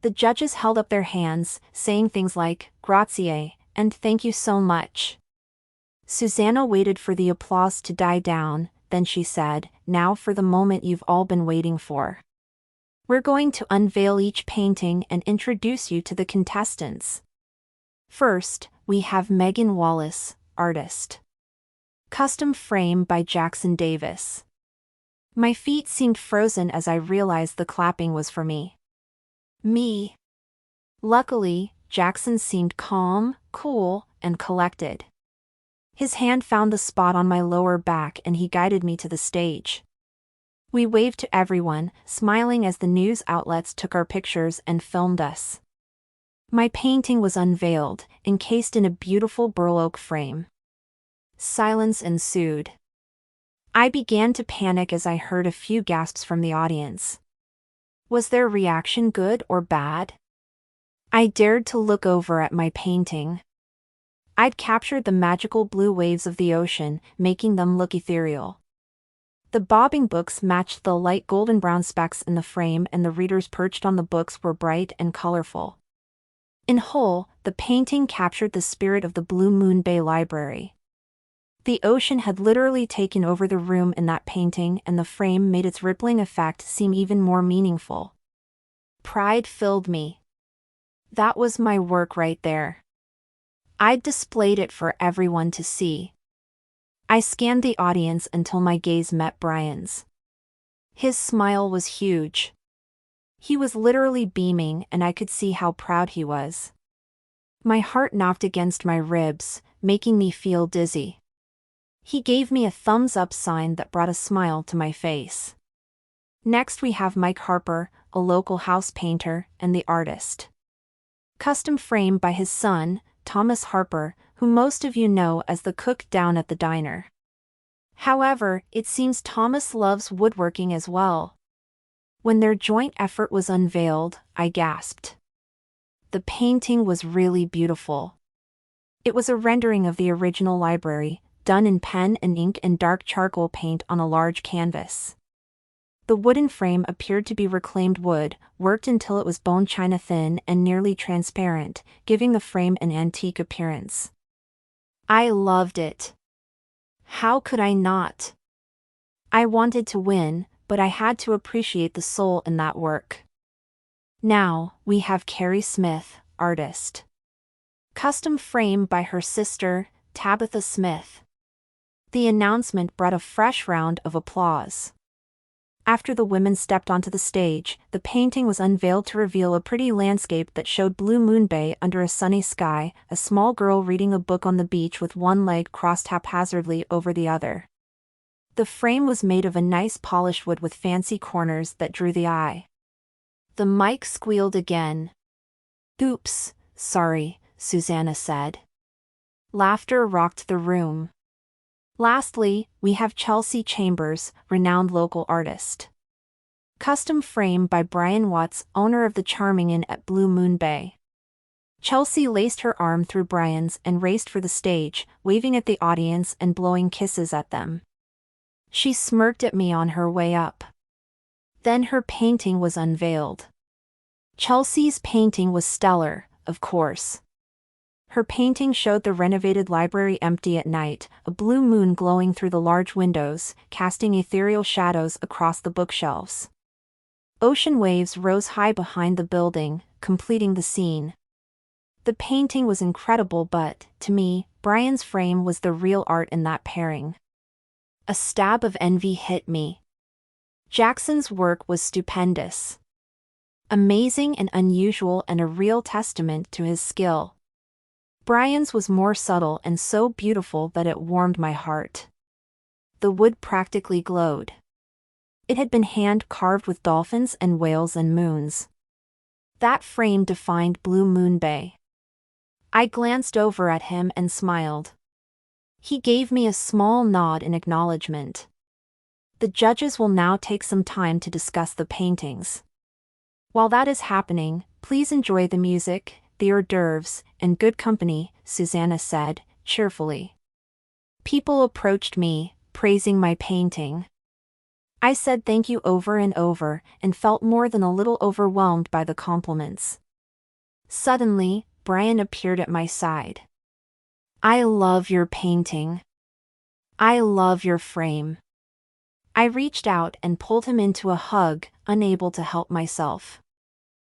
[SPEAKER 1] The judges held up their hands, saying things like, "Grazie," and "Thank you so much." Susanna waited for the applause to die down, then she said, "Now for the moment you've all been waiting for. We're going to unveil each painting and introduce you to the contestants. First, we have Megan Wallace, artist. Custom frame by Jackson Davis. My feet seemed frozen as I realized the clapping was for me. Me. Luckily, Jackson seemed calm, cool, and collected. His hand found the spot on my lower back and he guided me to the stage. We waved to everyone, smiling as the news outlets took our pictures and filmed us. My painting was unveiled, encased in a beautiful burl oak frame. Silence ensued. I began to panic as I heard a few gasps from the audience. Was their reaction good or bad? I dared to look over at my painting. I'd captured the magical blue waves of the ocean, making them look ethereal. The bobbing books matched the light golden brown specks in the frame, and the readers perched on the books were bright and colorful. In whole, the painting captured the spirit of the Blue Moon Bay Library. The ocean had literally taken over the room in that painting, and the frame made its rippling effect seem even more meaningful. Pride filled me. That was my work right there. I'd displayed it for everyone to see. I scanned the audience until my gaze met Brian's. His smile was huge. He was literally beaming, and I could see how proud he was. My heart knocked against my ribs, making me feel dizzy. He gave me a thumbs-up sign that brought a smile to my face. Next we have Mike Harper, a local house painter, and the artist. Custom frame by his son, Thomas Harper, who most of you know as the cook down at the diner. However, it seems Thomas loves woodworking as well. When their joint effort was unveiled, I gasped. the painting was really beautiful. It was a rendering of the original library, done in pen and ink and dark charcoal paint on a large canvas. The wooden frame appeared to be reclaimed wood, worked until it was bone china thin and nearly transparent, giving the frame an antique appearance. I loved it. How could I not? I wanted to win, but I had to appreciate the soul in that work. Now, we have Carrie Smith, artist. Custom frame by her sister, Tabitha Smith. The announcement brought a fresh round of applause. After the women stepped onto the stage, the painting was unveiled to reveal a pretty landscape that showed Blue Moon Bay under a sunny sky, a small girl reading a book on the beach with one leg crossed haphazardly over the other. The frame was made of a nice polished wood with fancy corners that drew the eye. The mic squealed again. "Oops, sorry," Susanna said. Laughter rocked the room. Lastly, we have Chelsea Chambers, renowned local artist. Custom frame by Brian Watts, owner of the Charming Inn at Blue Moon Bay. Chelsea laced her arm through Brian's and raced for the stage, waving at the audience and blowing kisses at them. She smirked at me on her way up. Then her painting was unveiled. Chelsea's painting was stellar, of course. Her painting showed the renovated library empty at night, a blue moon glowing through the large windows, casting ethereal shadows across the bookshelves. Ocean waves rose high behind the building, completing the scene. The painting was incredible, but, to me, Brian's frame was the real art in that pairing. A stab of envy hit me. Jackson's work was stupendous. Amazing and unusual, and a real testament to his skill. Brian's was more subtle and so beautiful that it warmed my heart. The wood practically glowed. It had been hand-carved with dolphins and whales and moons. That frame defined Blue Moon Bay. I glanced over at him and smiled. He gave me a small nod in acknowledgement. The judges will now take some time to discuss the paintings. While that is happening, please enjoy the music, the hors d'oeuvres, and good company, Susanna said, cheerfully. People approached me, praising my painting. I said thank you over and over, and felt more than a little overwhelmed by the compliments. Suddenly, Brian appeared at my side. "I love your painting. I love your frame." I reached out and pulled him into a hug, unable to help myself.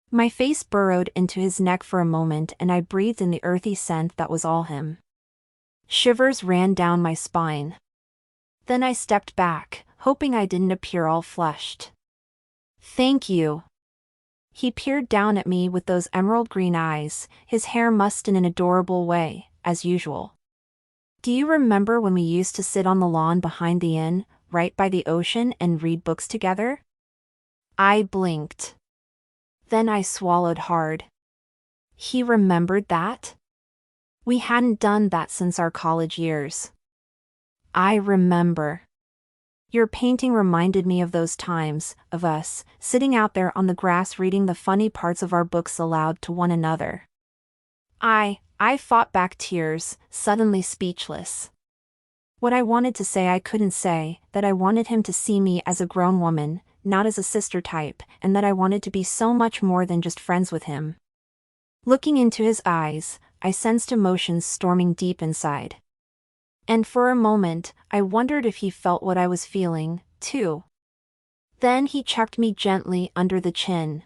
[SPEAKER 1] My face burrowed into his neck for a moment and I breathed in the earthy scent that was all him. Shivers ran down my spine. Then I stepped back, hoping I didn't appear all flushed. "Thank you." He peered down at me with those emerald green eyes, his hair mussed in an adorable way, as usual. "Do you remember when we used to sit on the lawn behind the inn, right by the ocean, and read books together?" I blinked. Then I swallowed hard. He remembered that? We hadn't done that since our college years. "I remember. Your painting reminded me of those times, of us, sitting out there on the grass reading the funny parts of our books aloud to one another." I fought back tears, suddenly speechless. What I wanted to say I couldn't say, that I wanted him to see me as a grown woman, not as a sister type, and that I wanted to be so much more than just friends with him. Looking into his eyes, I sensed emotions storming deep inside. And for a moment, I wondered if he felt what I was feeling, too. Then he chucked me gently under the chin.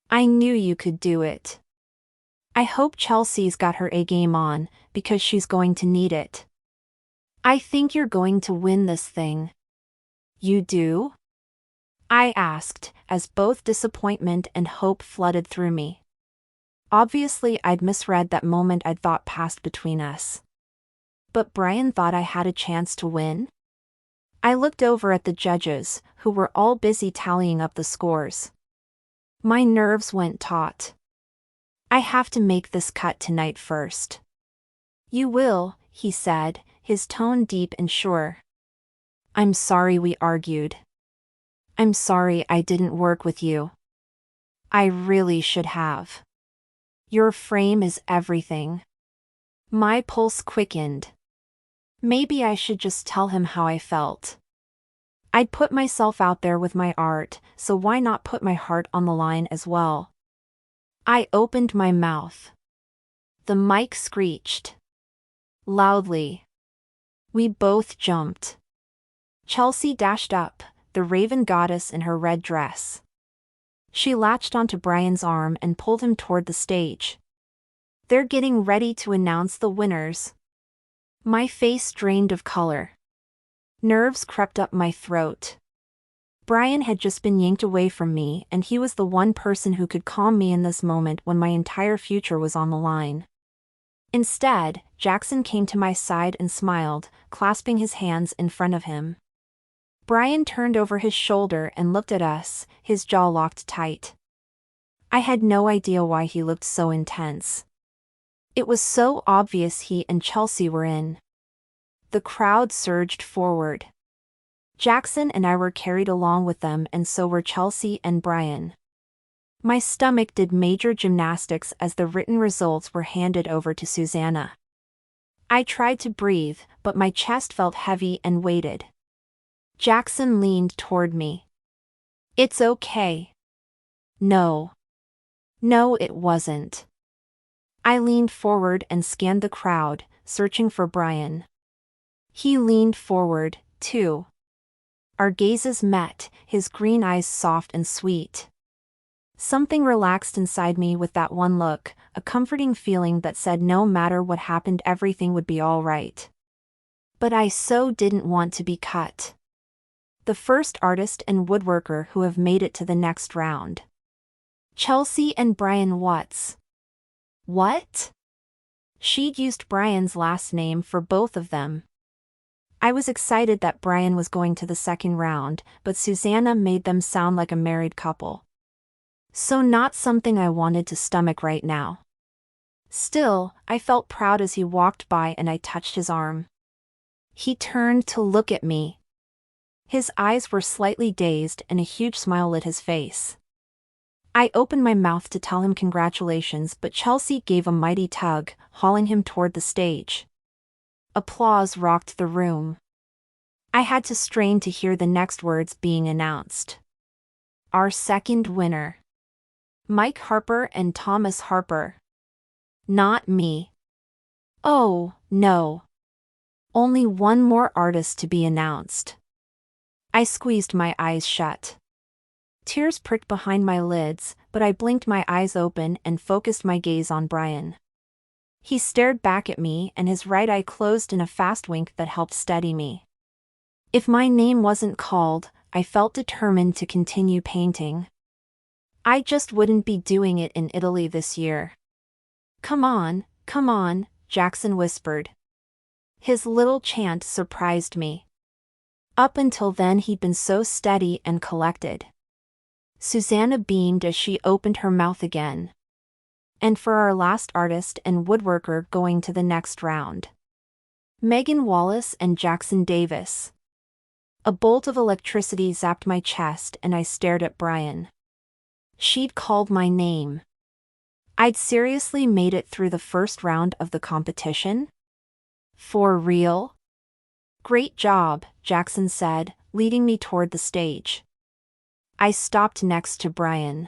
[SPEAKER 1] "I knew you could do it. I hope Chelsea's got her A game on, because she's going to need it. I think you're going to win this thing." "You do?" I asked, as both disappointment and hope flooded through me. Obviously I'd misread that moment I'd thought passed between us. But Brian thought I had a chance to win? I looked over at the judges, who were all busy tallying up the scores. My nerves went taut. "I have to make this cut tonight first." "You will," he said, his tone deep and sure. "I'm sorry we argued. I'm sorry I didn't work with you. I really should have." Your frame is everything. My pulse quickened. Maybe I should just tell him how I felt. I'd put myself out there with my art, so why not put my heart on the line as well? I opened my mouth. The mic screeched loudly. We both jumped. Chelsea dashed up, the raven goddess in her red dress. She latched onto Brian's arm and pulled him toward the stage. They're getting ready to announce the winners. My face drained of color. Nerves crept up my throat. Brian had just been yanked away from me, and he was the one person who could calm me in this moment when my entire future was on the line. Instead, Jackson came to my side and smiled, clasping his hands in front of him. Brian turned over his shoulder and looked at us, his jaw locked tight. I had no idea why he looked so intense. It was so obvious he and Chelsea were in. The crowd surged forward. Jackson and I were carried along with them, and so were Chelsea and Brian. My stomach did major gymnastics as the written results were handed over to Susanna. I tried to breathe, but my chest felt heavy and weighted. Jackson leaned toward me. It's okay. No. No, it wasn't. I leaned forward and scanned the crowd, searching for Brian. He leaned forward, too. Our gazes met, his green eyes soft and sweet. Something relaxed inside me with that one look, a comforting feeling that said no matter what happened everything would be all right. But I so didn't want to be cut. The first artist and woodworker who have made it to the next round. Chelsea and Brian Watts. What? She'd used Brian's last name for both of them. I was excited that Brian was going to the second round, but Susanna made them sound like a married couple. So not something I wanted to stomach right now. Still, I felt proud as he walked by and I touched his arm. He turned to look at me. His eyes were slightly dazed and a huge smile lit his face. I opened my mouth to tell him congratulations, but Chelsea gave a mighty tug, hauling him toward the stage. Applause rocked the room. I had to strain to hear the next words being announced. Our second winner. Mike Harper and Thomas Harper. Not me. Oh, no. Only one more artist to be announced. I squeezed my eyes shut. Tears pricked behind my lids, but I blinked my eyes open and focused my gaze on Brian. He stared back at me and his right eye closed in a fast wink that helped steady me. If my name wasn't called, I felt determined to continue painting. I just wouldn't be doing it in Italy this year. Come on, Jackson whispered. His little chant surprised me. Up until then he'd been so steady and collected. Susanna beamed as she opened her mouth again. And for our last artist and woodworker going to the next round. Megan Wallace and Jackson Davis. A bolt of electricity zapped my chest and I stared at Brian. She'd called my name. I'd seriously made it through the first round of the competition? For real? Great job, Jackson said, leading me toward the stage. I stopped next to Brian.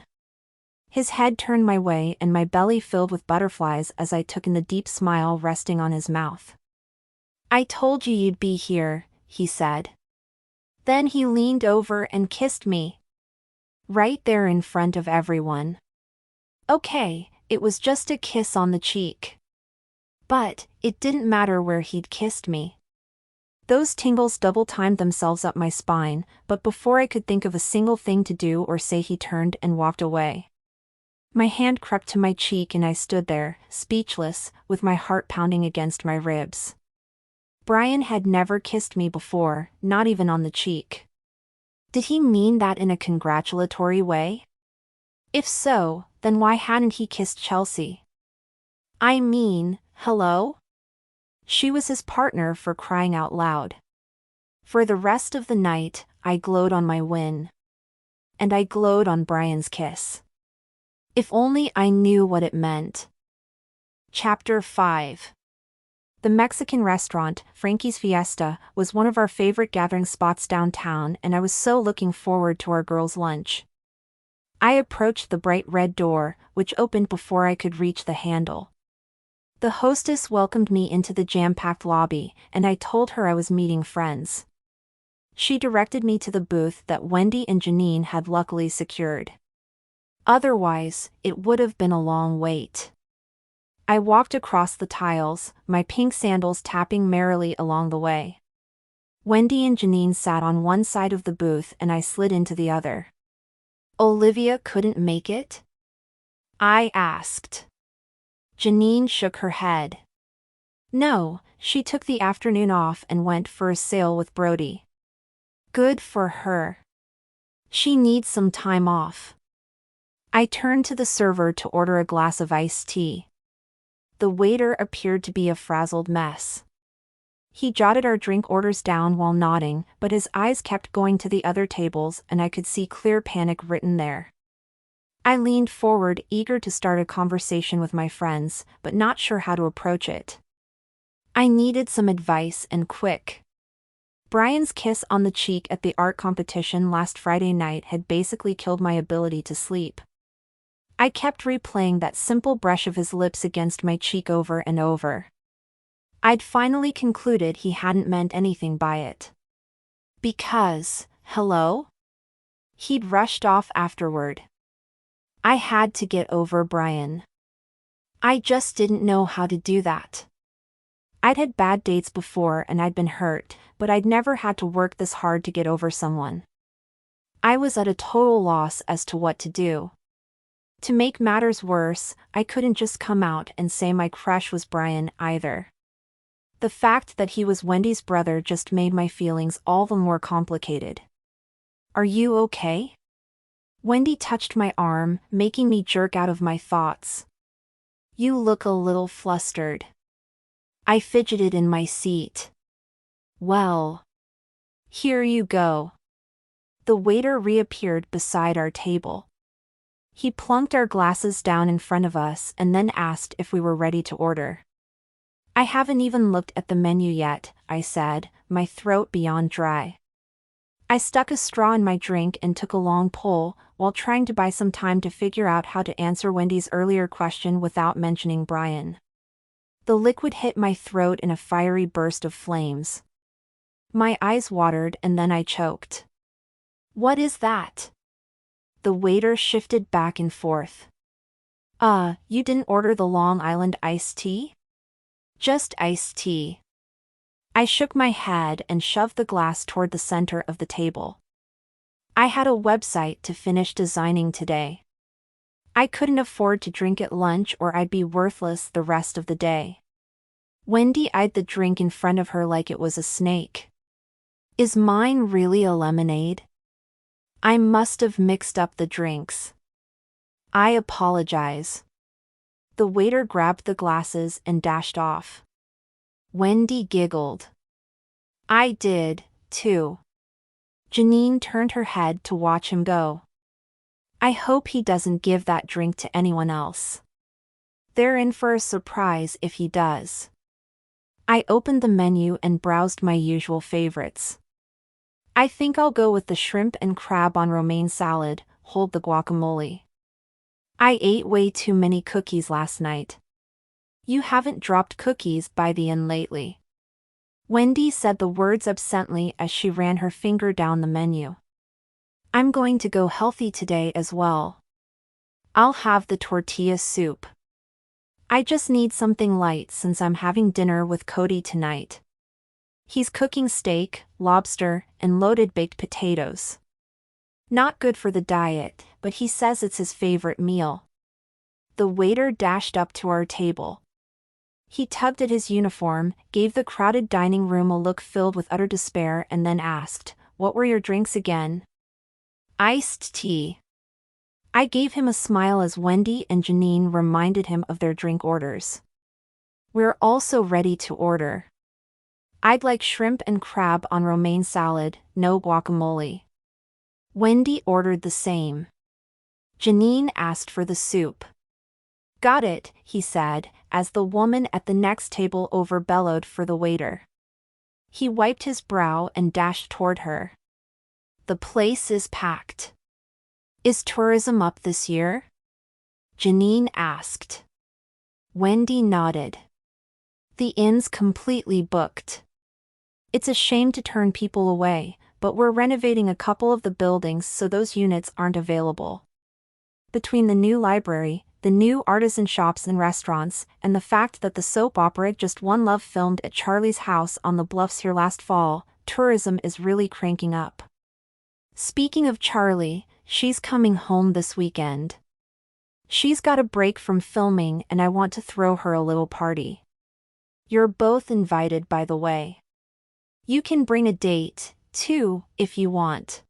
[SPEAKER 1] His head turned my way and my belly filled with butterflies as I took in the deep smile resting on his mouth. I told you you'd be here, he said. Then he leaned over and kissed me. Right there in front of everyone. Okay, it was just a kiss on the cheek. But it didn't matter where he'd kissed me. Those tingles double-timed themselves up my spine, but before I could think of a single thing to do or say he turned and walked away. My hand crept to my cheek and I stood there, speechless, with my heart pounding against my ribs. Brian had never kissed me before, not even on the cheek. Did he mean that in a congratulatory way? If so, then why hadn't he kissed Chelsea? I mean, hello? She was his partner, for crying out loud. For the rest of the night, I glowed on my win. And I glowed on Brian's kiss. If only I knew what it meant. Chapter 5. The Mexican restaurant, Frankie's Fiesta, was one of our favorite gathering spots downtown, and I was so looking forward to our girls' lunch. I approached the bright red door, which opened before I could reach the handle. The hostess welcomed me into the jam-packed lobby, and I told her I was meeting friends. She directed me to the booth that Wendy and Janine had luckily secured. Otherwise, it would have been a long wait. I walked across the tiles, my pink sandals tapping merrily along the way. Wendy and Janine sat on one side of the booth and I slid into the other. "Olivia couldn't make it?" I asked. Janine shook her head. "No, she took the afternoon off and went for a sail with Brody." "Good for her. She needs some time off." I turned to the server to order a glass of iced tea. The waiter appeared to be a frazzled mess. He jotted our drink orders down while nodding, but his eyes kept going to the other tables and I could see clear panic written there. I leaned forward, eager to start a conversation with my friends, but not sure how to approach it. I needed some advice, and quick. Brian's kiss on the cheek at the art competition last Friday night had basically killed my ability to sleep. I kept replaying that simple brush of his lips against my cheek over and over. I'd finally concluded he hadn't meant anything by it. Because, hello? He'd rushed off afterward. I had to get over Brian. I just didn't know how to do that. I'd had bad dates before and I'd been hurt, but I'd never had to work this hard to get over someone. I was at a total loss as to what to do. To make matters worse, I couldn't just come out and say my crush was Brian either. The fact that he was Wendy's brother just made my feelings all the more complicated. "Are you okay?" Wendy touched my arm, making me jerk out of my thoughts. "You look a little flustered." I fidgeted in my seat. "Well, here you go." The waiter reappeared beside our table. He plunked our glasses down in front of us and then asked if we were ready to order. "I haven't even looked at the menu yet," I said, my throat beyond dry. I stuck a straw in my drink and took a long pull, while trying to buy some time to figure out how to answer Wendy's earlier question without mentioning Brian. The liquid hit my throat in a fiery burst of flames. My eyes watered and then I choked. "What is that?" The waiter shifted back and forth. You didn't order the Long Island iced tea?" "Just iced tea." I shook my head and shoved the glass toward the center of the table. I had a website to finish designing today. I couldn't afford to drink at lunch or I'd be worthless the rest of the day. Wendy eyed the drink in front of her like it was a snake. "Is mine really a lemonade?" I must have mixed up the drinks. "I apologize." The waiter grabbed the glasses and dashed off. Wendy giggled. I did, too. Janine turned her head to watch him go. "I hope he doesn't give that drink to anyone else. They're in for a surprise if he does." I opened the menu and browsed my usual favorites. "I think I'll go with the shrimp and crab on romaine salad, hold the guacamole. I ate way too many cookies last night." "You haven't dropped cookies by the end lately." Wendy said the words absently as she ran her finger down the menu. "I'm going to go healthy today as well. I'll have the tortilla soup. I just need something light since I'm having dinner with Cody tonight. He's cooking steak, lobster, and loaded baked potatoes. Not good for the diet, but he says it's his favorite meal." The waiter dashed up to our table. He tugged at his uniform, gave the crowded dining room a look filled with utter despair and then asked, "What were your drinks again?" "Iced tea." I gave him a smile as Wendy and Janine reminded him of their drink orders. "We're also ready to order. I'd like shrimp and crab on romaine salad, no guacamole." Wendy ordered the same. Janine asked for the soup. "Got it," he said, as the woman at the next table over bellowed for the waiter. He wiped his brow and dashed toward her. "The place is packed." "Is tourism up this year?" Janine asked. Wendy nodded. "The inn's completely booked. It's a shame to turn people away, but we're renovating a couple of the buildings so those units aren't available. Between the new library, the new artisan shops and restaurants, and the fact that the soap opera Just One Love filmed at Charlie's house on the bluffs here last fall, tourism is really cranking up. Speaking of Charlie, she's coming home this weekend. She's got a break from filming and I want to throw her a little party. You're both invited, by the way. You can bring a date, too, if you want."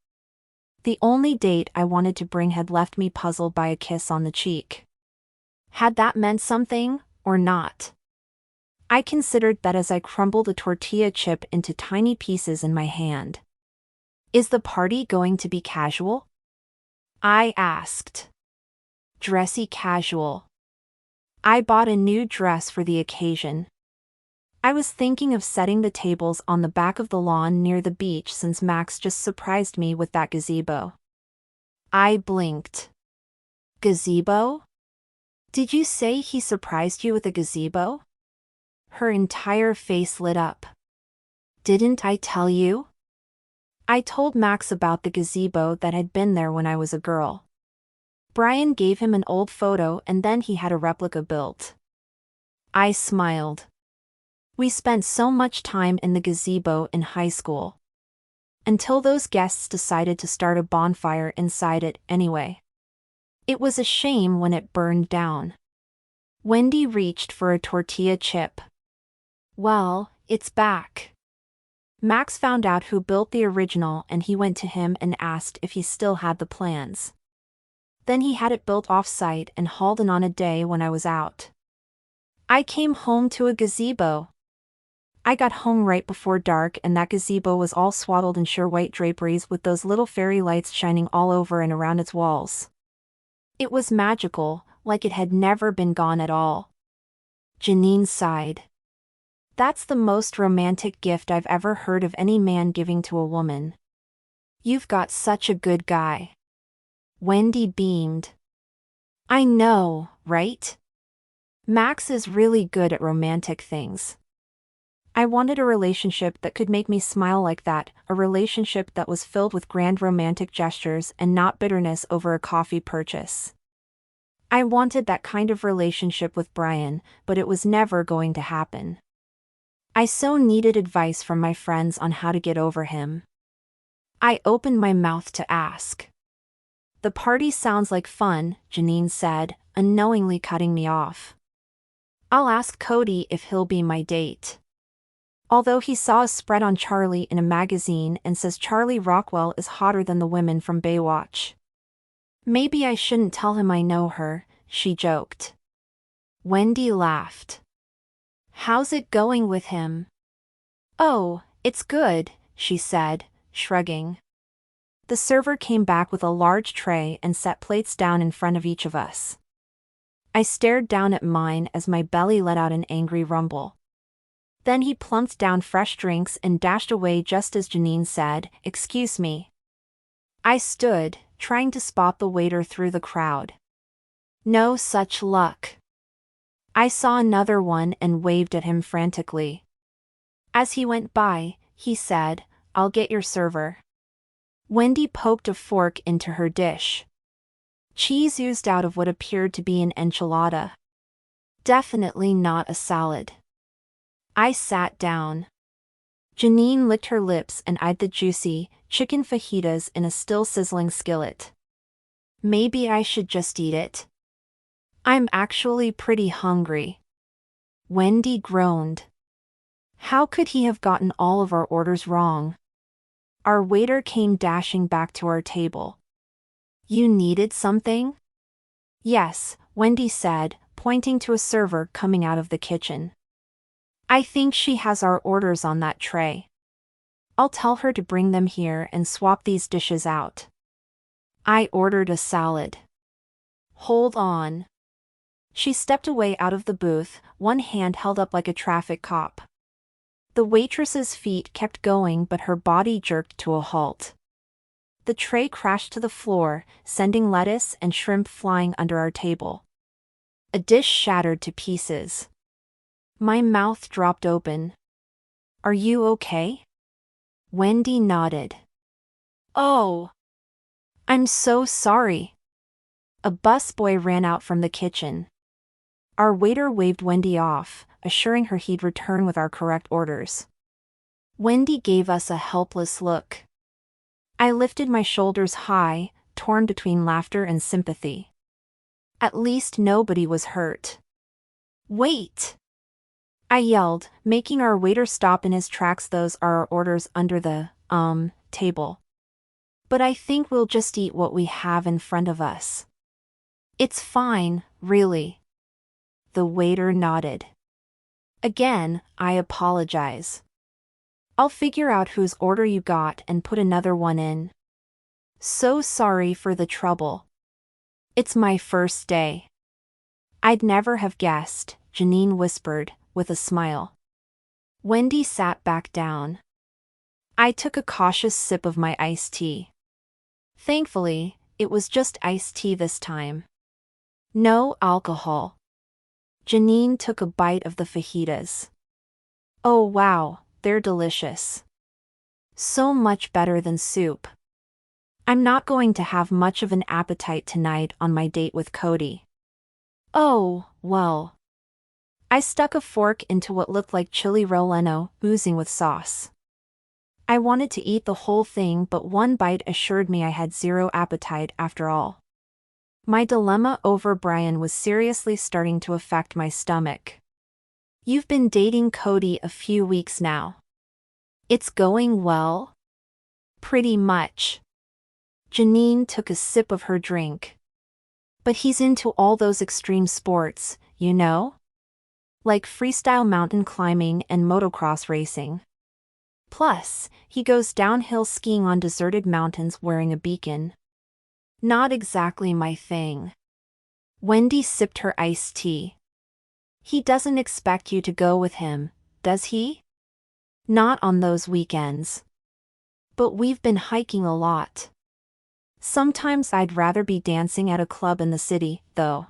[SPEAKER 1] The only date I wanted to bring had left me puzzled by a kiss on the cheek. Had that meant something, or not? I considered that as I crumbled a tortilla chip into tiny pieces in my hand. "Is the party going to be casual?" I asked. "Dressy casual. I bought a new dress for the occasion. I was thinking of setting the tables on the back of the lawn near the beach since Max just surprised me with that gazebo." I blinked. "Gazebo? Did you say he surprised you with a gazebo?" Her entire face lit up. "Didn't I tell you?" I told Max about the gazebo that had been there when I was a girl. Brian gave him an old photo and then he had a replica built. I smiled. We spent so much time in the gazebo in high school. Until those guests decided to start a bonfire inside it anyway. It was a shame when it burned down. Wendy reached for a tortilla chip. "Well, it's back." Max found out who built the original and he went to him and asked if he still had the plans. Then he had it built off-site and hauled in on a day when I was out. I came home to a gazebo. I got home right before dark and that gazebo was all swaddled in sheer white draperies with those little fairy lights shining all over and around its walls. It was magical, like it had never been gone at all. Janine sighed. "That's the most romantic gift I've ever heard of any man giving to a woman. You've got such a good guy." Wendy beamed. "I know, right? Max is really good at romantic things. I wanted a relationship that could make me smile like that, a relationship that was filled with grand romantic gestures and not bitterness over a coffee purchase. I wanted that kind of relationship with Brian, but it was never going to happen. I so needed advice from my friends on how to get over him. I opened my mouth to ask. "The party sounds like fun," Janine said, unknowingly cutting me off. "I'll ask Cody if he'll be my date. Although he saw a spread on Charlie in a magazine and says Charlie Rockwell is hotter than the women from Baywatch. Maybe I shouldn't tell him I know her," she joked. Wendy laughed. "How's it going with him?" "Oh, it's good," she said, shrugging. The server came back with a large tray and set plates down in front of each of us. I stared down at mine as my belly let out an angry rumble. Then he plumped down fresh drinks and dashed away just as Janine said, "Excuse me." I stood, trying to spot the waiter through the crowd. No such luck. I saw another one and waved at him frantically. As he went by, he said, "I'll get your server." Wendy poked a fork into her dish. Cheese oozed out of what appeared to be an enchilada. Definitely not a salad. I sat down. Janine licked her lips and eyed the juicy chicken fajitas in a still sizzling skillet. Maybe I should just eat it. I'm actually pretty hungry. Wendy groaned. How could he have gotten all of our orders wrong? Our waiter came dashing back to our table. "You needed something?" "Yes," Wendy said, pointing to a server coming out of the kitchen. "I think she has our orders on that tray. I'll tell her to bring them here and swap these dishes out." I ordered a salad. "Hold on." She stepped away out of the booth, one hand held up like a traffic cop. The waitress's feet kept going, but her body jerked to a halt. The tray crashed to the floor, sending lettuce and shrimp flying under our table. A dish shattered to pieces. My mouth dropped open. "Are you okay?" Wendy nodded. "Oh, I'm so sorry." A busboy ran out from the kitchen. Our waiter waved Wendy off, assuring her he'd return with our correct orders. Wendy gave us a helpless look. I lifted my shoulders high, torn between laughter and sympathy. At least nobody was hurt. "Wait!" I yelled, making our waiter stop in his tracks. "Those are our orders under the, table. But I think we'll just eat what we have in front of us." "It's fine, really." The waiter nodded. Again, I apologize. "I'll figure out whose order you got and put another one in. So sorry for the trouble. It's my first day." "I'd never have guessed," Janine whispered, with a smile. Wendy sat back down. I took a cautious sip of my iced tea. Thankfully, it was just iced tea this time. No alcohol. Janine took a bite of the fajitas. "Oh wow, they're delicious. So much better than soup. I'm not going to have much of an appetite tonight on my date with Cody." "Oh, well." I stuck a fork into what looked like chili relleno, oozing with sauce. I wanted to eat the whole thing, but one bite assured me I had zero appetite after all. My dilemma over Brian was seriously starting to affect my stomach. "You've been dating Cody a few weeks now. It's going well?" "Pretty much." Janine took a sip of her drink. "But he's into all those extreme sports, you know? Like freestyle mountain climbing and motocross racing. Plus, he goes downhill skiing on deserted mountains wearing a beacon. Not exactly my thing." Wendy sipped her iced tea. "He doesn't expect you to go with him, does he?" "Not on those weekends. But we've been hiking a lot. Sometimes I'd rather be dancing at a club in the city, though.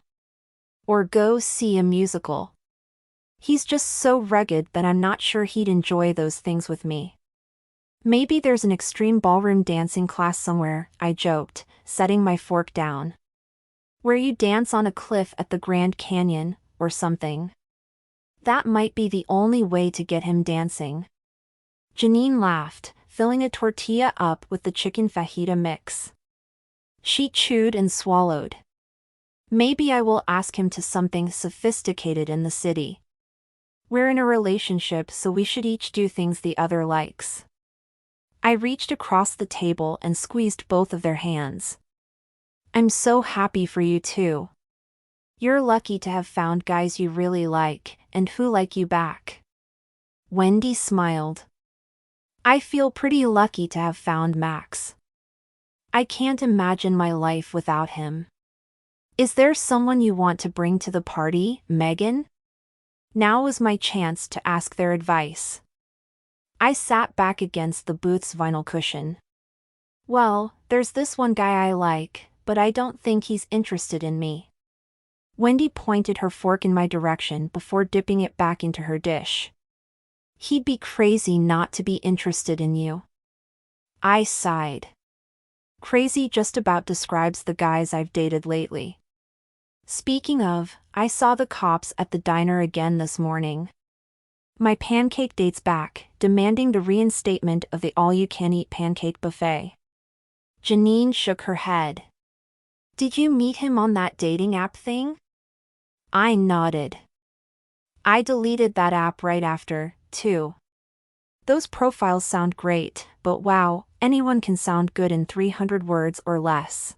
[SPEAKER 1] Or go see a musical. He's just so rugged that I'm not sure he'd enjoy those things with me." "Maybe there's an extreme ballroom dancing class somewhere," I joked, setting my fork down. "Where you dance on a cliff at the Grand Canyon, or something. That might be the only way to get him dancing." Janine laughed, filling a tortilla up with the chicken fajita mix. She chewed and swallowed. "Maybe I will ask him to something sophisticated in the city. We're in a relationship, so we should each do things the other likes." I reached across the table and squeezed both of their hands. "I'm so happy for you too. You're lucky to have found guys you really like, and who like you back." Wendy smiled. "I feel pretty lucky to have found Max. I can't imagine my life without him." "Is there someone you want to bring to the party, Megan?" Now was my chance to ask their advice. I sat back against the booth's vinyl cushion. "Well, there's this one guy I like, but I don't think he's interested in me." Wendy pointed her fork in my direction before dipping it back into her dish. "He'd be crazy not to be interested in you." I sighed. Crazy just about describes the guys I've dated lately. Speaking of, I saw the cops at the diner again this morning. My pancake dates back, demanding the reinstatement of the all-you-can-eat pancake buffet. Janine shook her head. "Did you meet him on that dating app thing?" I nodded. "I deleted that app right after, too. Those profiles sound great, but wow, anyone can sound good in 300 words or less.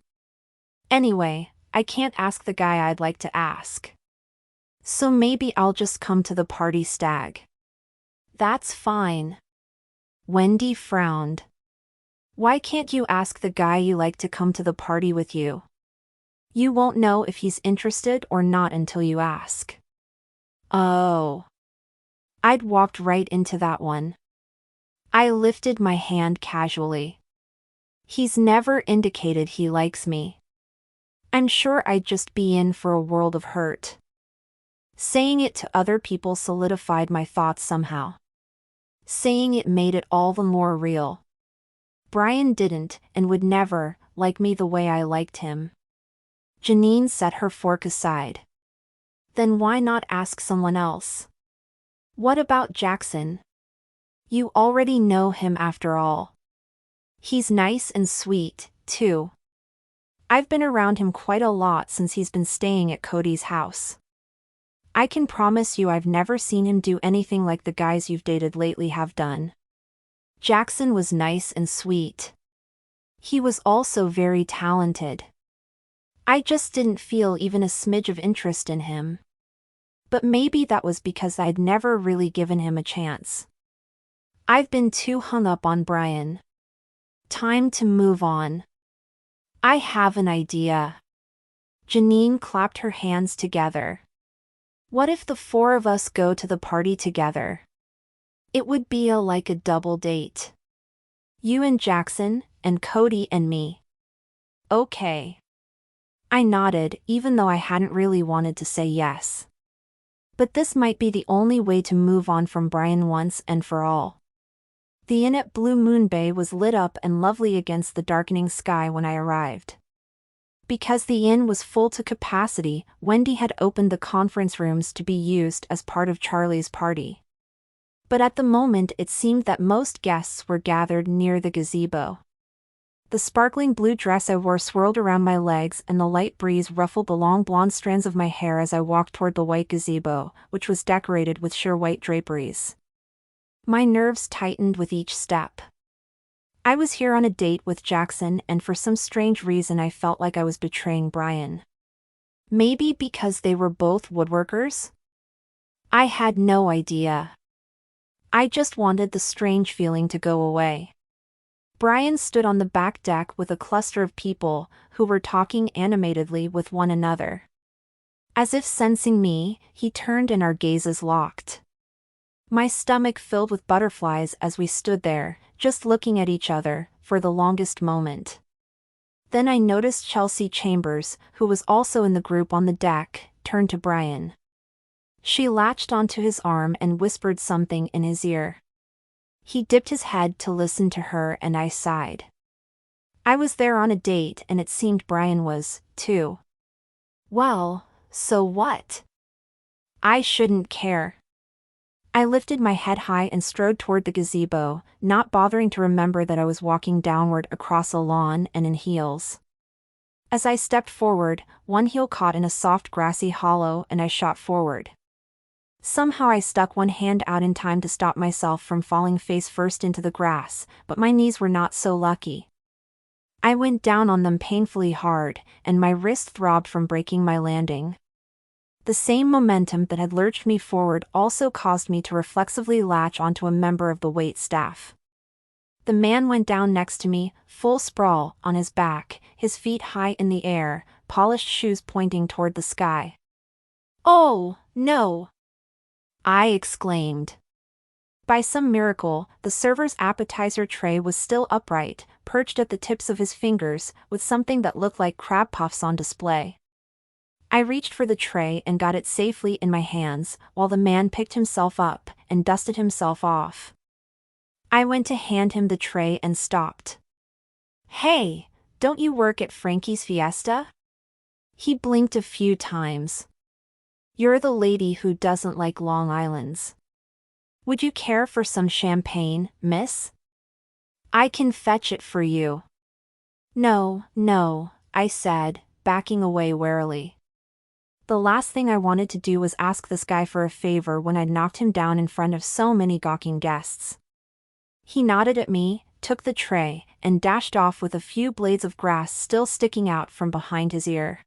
[SPEAKER 1] Anyway, I can't ask the guy I'd like to ask. So maybe I'll just come to the party stag." "That's fine." Wendy frowned. "Why can't you ask the guy you like to come to the party with you? You won't know if he's interested or not until you ask. Oh. I'd walked right into that one. I lifted my hand casually. He's never indicated he likes me. I'm sure I'd just be in for a world of hurt. Saying it to other people solidified my thoughts somehow. Saying it made it all the more real. Brian didn't, and would never, like me the way I liked him. Janine set her fork aside. Then why not ask someone else? What about Jackson? You already know him after all. He's nice and sweet, too. I've been around him quite a lot since he's been staying at Cody's house. I can promise you I've never seen him do anything like the guys you've dated lately have done. Jackson was nice and sweet. He was also very talented. I just didn't feel even a smidge of interest in him. But maybe that was because I'd never really given him a chance. I've been too hung up on Brian. Time to move on. I have an idea. Janine clapped her hands together. What if the four of us go to the party together? It would be like a double date. You and Jackson, and Cody and me. Okay. I nodded, even though I hadn't really wanted to say yes. But this might be the only way to move on from Brian once and for all. The inn at Blue Moon Bay was lit up and lovely against the darkening sky when I arrived. Because the inn was full to capacity, Wendy had opened the conference rooms to be used as part of Charlie's party. But at the moment it seemed that most guests were gathered near the gazebo. The sparkling blue dress I wore swirled around my legs and the light breeze ruffled the long blonde strands of my hair as I walked toward the white gazebo, which was decorated with sheer white draperies. My nerves tightened with each step. I was here on a date with Jackson, and for some strange reason I felt like I was betraying Brian. Maybe because they were both woodworkers? I had no idea. I just wanted the strange feeling to go away. Brian stood on the back deck with a cluster of people who were talking animatedly with one another. As if sensing me, he turned and our gazes locked. My stomach filled with butterflies as we stood there, just looking at each other, for the longest moment. Then I noticed Chelsea Chambers, who was also in the group on the deck, turn to Brian. She latched onto his arm and whispered something in his ear. He dipped his head to listen to her and I sighed. I was there on a date and it seemed Brian was, too. Well, so what? I shouldn't care. I lifted my head high and strode toward the gazebo, not bothering to remember that I was walking downward across a lawn and in heels. As I stepped forward, one heel caught in a soft grassy hollow and I shot forward. Somehow I stuck one hand out in time to stop myself from falling face first into the grass, but my knees were not so lucky. I went down on them painfully hard, and my wrist throbbed from breaking my landing. The same momentum that had lurched me forward also caused me to reflexively latch onto a member of the wait staff. The man went down next to me, full sprawl, on his back, his feet high in the air, polished shoes pointing toward the sky. "Oh, no!" I exclaimed. By some miracle, the server's appetizer tray was still upright, perched at the tips of his fingers, with something that looked like crab puffs on display. I reached for the tray and got it safely in my hands, while the man picked himself up and dusted himself off. I went to hand him the tray and stopped. "Hey, don't you work at Frankie's Fiesta?" He blinked a few times. "You're the lady who doesn't like Long Islands. Would you care for some champagne, miss? I can fetch it for you." No, I said, backing away warily. The last thing I wanted to do was ask this guy for a favor when I'd knocked him down in front of so many gawking guests. He nodded at me, took the tray, and dashed off with a few blades of grass still sticking out from behind his ear.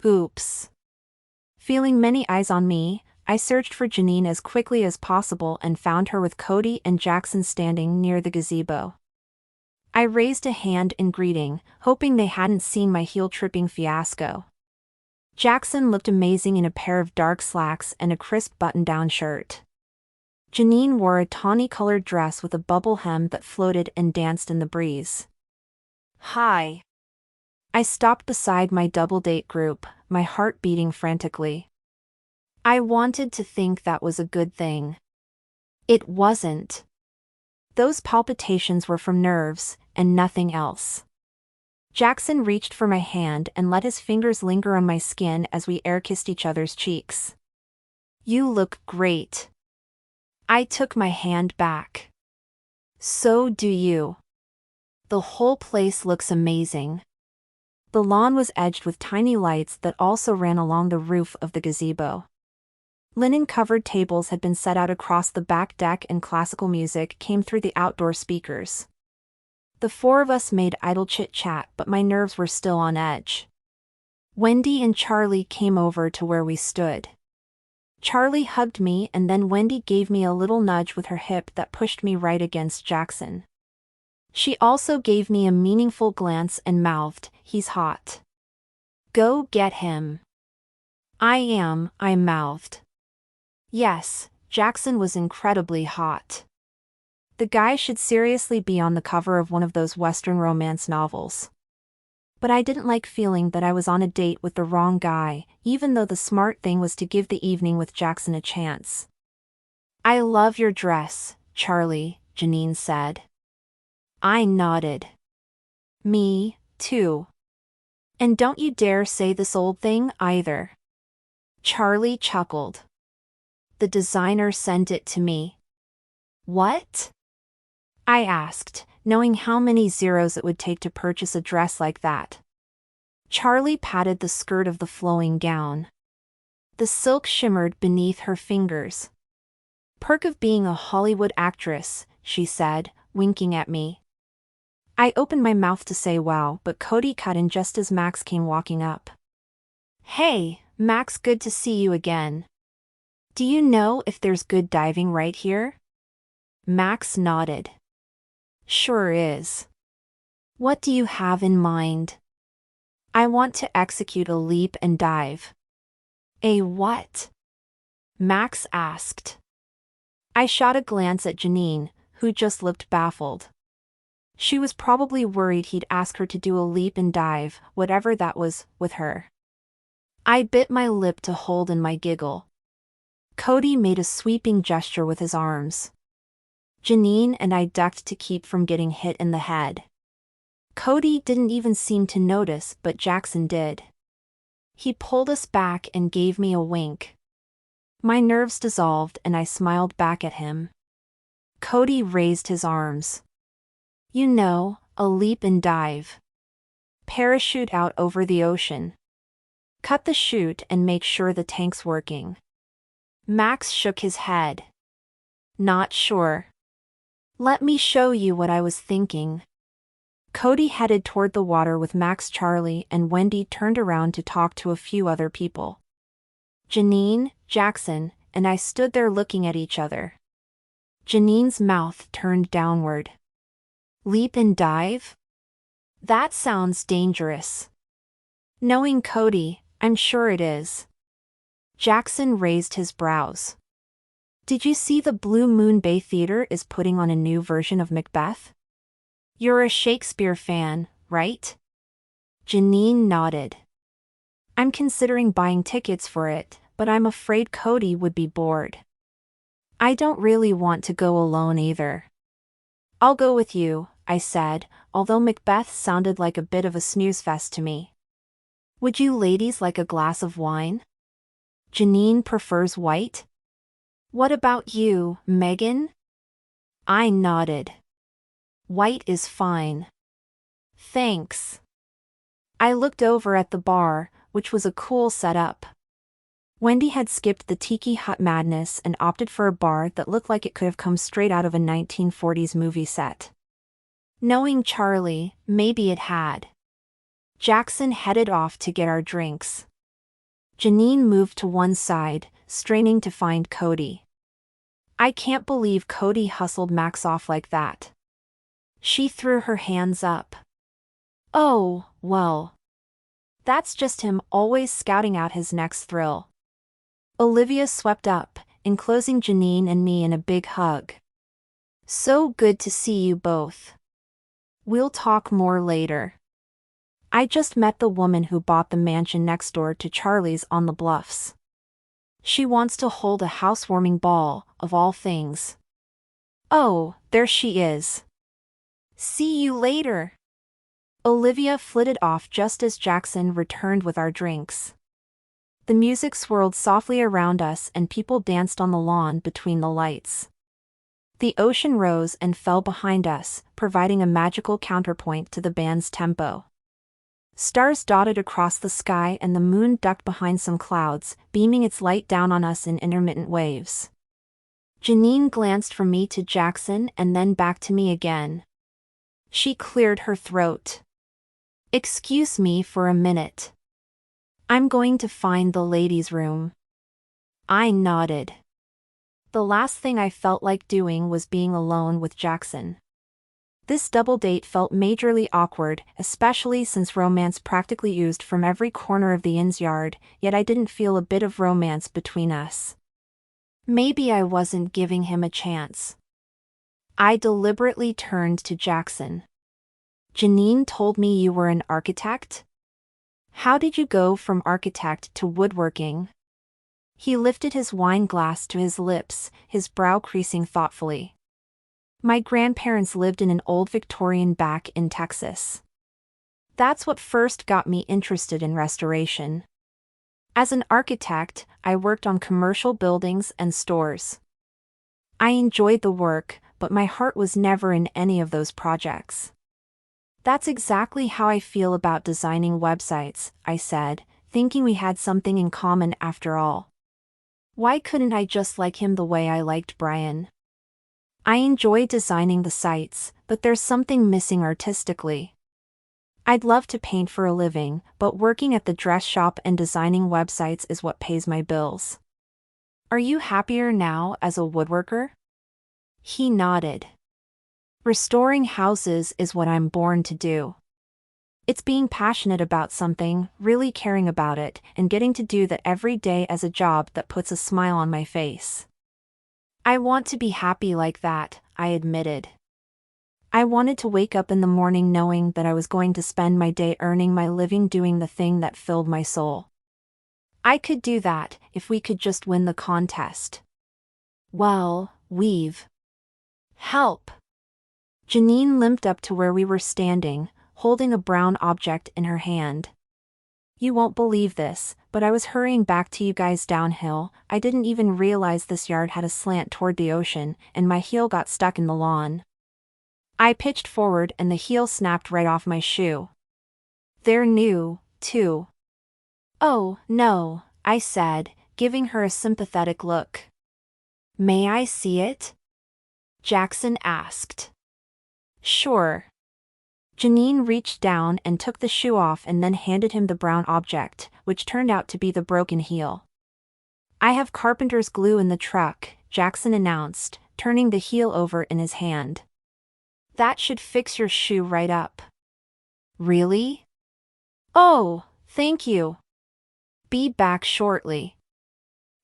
[SPEAKER 1] Oops. Feeling many eyes on me, I searched for Janine as quickly as possible and found her with Cody and Jackson standing near the gazebo. I raised a hand in greeting, hoping they hadn't seen my heel-tripping fiasco. Jackson looked amazing in a pair of dark slacks and a crisp button-down shirt. Janine wore a tawny-colored dress with a bubble hem that floated and danced in the breeze. Hi. I stopped beside my double-date group, my heart beating frantically. I wanted to think that was a good thing. It wasn't. Those palpitations were from nerves, and nothing else. Jackson reached for my hand and let his fingers linger on my skin as we air-kissed each other's cheeks. You look great. I took my hand back. So do you. The whole place looks amazing. The lawn was edged with tiny lights that also ran along the roof of the gazebo. Linen-covered tables had been set out across the back deck and classical music came through the outdoor speakers. The four of us made idle chit-chat, but my nerves were still on edge. Wendy and Charlie came over to where we stood. Charlie hugged me and then Wendy gave me a little nudge with her hip that pushed me right against Jackson. She also gave me a meaningful glance and mouthed, "He's hot. Go get him." I mouthed. Yes, Jackson was incredibly hot. The guy should seriously be on the cover of one of those Western romance novels. But I didn't like feeling that I was on a date with the wrong guy, even though the smart thing was to give the evening with Jackson a chance. I love your dress, Charlie, Janine said. I nodded. Me, too. And don't you dare say this old thing, either. Charlie chuckled. The designer sent it to me. What? I asked, knowing how many zeros it would take to purchase a dress like that. Charlie patted the skirt of the flowing gown. The silk shimmered beneath her fingers. Perk of being a Hollywood actress, she said, winking at me. I opened my mouth to say wow, but Cody cut in just as Max came walking up. Hey, Max, good to see you again. Do you know if there's good diving right here? Max nodded. Sure is. What do you have in mind? I want to execute a leap and dive. A what? Max asked. I shot a glance at Janine, who just looked baffled. She was probably worried he'd ask her to do a leap and dive, whatever that was, with her. I bit my lip to hold in my giggle. Cody made a sweeping gesture with his arms. Janine and I ducked to keep from getting hit in the head. Cody didn't even seem to notice, but Jackson did. He pulled us back and gave me a wink. My nerves dissolved and I smiled back at him. Cody raised his arms. You know, a leap and dive. Parachute out over the ocean. Cut the chute and make sure the tank's working. Max shook his head. Not sure. Let me show you what I was thinking. Cody headed toward the water with Max, Charlie, and Wendy turned around to talk to a few other people. Janine, Jackson, and I stood there looking at each other. Janine's mouth turned downward. Leap and dive? That sounds dangerous. Knowing Cody, I'm sure it is. Jackson raised his brows. Did you see the Blue Moon Bay Theater is putting on a new version of Macbeth? You're a Shakespeare fan, right? Janine nodded. I'm considering buying tickets for it, but I'm afraid Cody would be bored. I don't really want to go alone either. I'll go with you, I said, although Macbeth sounded like a bit of a snooze fest to me. Would you ladies like a glass of wine? Janine prefers white? What about you, Megan? I nodded. White is fine. Thanks. I looked over at the bar, which was a cool setup. Wendy had skipped the Tiki Hut madness and opted for a bar that looked like it could have come straight out of a 1940s movie set. Knowing Charlie, maybe it had. Jackson headed off to get our drinks. Janine moved to one side, straining to find Cody. I can't believe Cody hustled Max off like that. She threw her hands up. Oh, well. That's just him always scouting out his next thrill. Olivia swept up, enclosing Janine and me in a big hug. So good to see you both. We'll talk more later. I just met the woman who bought the mansion next door to Charlie's on the Bluffs. She wants to hold a housewarming ball, of all things. Oh, there she is. See you later. Olivia flitted off just as Jackson returned with our drinks. The music swirled softly around us and people danced on the lawn between the lights. The ocean rose and fell behind us, providing a magical counterpoint to the band's tempo. Stars dotted across the sky and the moon ducked behind some clouds, beaming its light down on us in intermittent waves. Janine glanced from me to Jackson and then back to me again. She cleared her throat. Excuse me for a minute. I'm going to find the ladies' room. I nodded. The last thing I felt like doing was being alone with Jackson. This double date felt majorly awkward, especially since romance practically oozed from every corner of the inn's yard, yet I didn't feel a bit of romance between us. Maybe I wasn't giving him a chance. I deliberately turned to Jackson. Janine told me you were an architect? How did you go from architect to woodworking? He lifted his wine glass to his lips, his brow creasing thoughtfully. My grandparents lived in an old Victorian back in Texas. That's what first got me interested in restoration. As an architect, I worked on commercial buildings and stores. I enjoyed the work, but my heart was never in any of those projects. That's exactly how I feel about designing websites, I said, thinking we had something in common after all. Why couldn't I just like him the way I liked Brian? I enjoy designing the sites, but there's something missing artistically. I'd love to paint for a living, but working at the dress shop and designing websites is what pays my bills. Are you happier now as a woodworker? He nodded. Restoring houses is what I'm born to do. It's being passionate about something, really caring about it, and getting to do that every day as a job that puts a smile on my face. I want to be happy like that, I admitted. I wanted to wake up in the morning knowing that I was going to spend my day earning my living doing the thing that filled my soul. I could do that, if we could just win the contest. Well, we've. Help! Janine limped up to where we were standing, holding a brown object in her hand. You won't believe this, but I was hurrying back to you guys downhill. I didn't even realize this yard had a slant toward the ocean, and my heel got stuck in the lawn. I pitched forward and the heel snapped right off my shoe. They're new, too. Oh, no, I said, giving her a sympathetic look. May I see it? Jackson asked. Sure. Janine reached down and took the shoe off and then handed him the brown object, which turned out to be the broken heel. I have carpenter's glue in the truck, Jackson announced, turning the heel over in his hand. That should fix your shoe right up. Really? Oh, thank you. Be back shortly.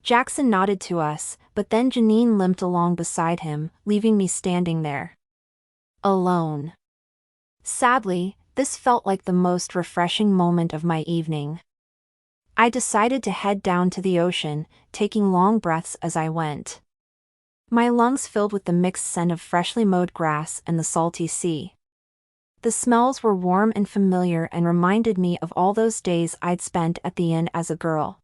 [SPEAKER 1] Jackson nodded to us, but then Janine limped along beside him, leaving me standing there. Alone. Sadly, this felt like the most refreshing moment of my evening. I decided to head down to the ocean, taking long breaths as I went. My lungs filled with the mixed scent of freshly mowed grass and the salty sea. The smells were warm and familiar and reminded me of all those days I'd spent at the inn as a girl.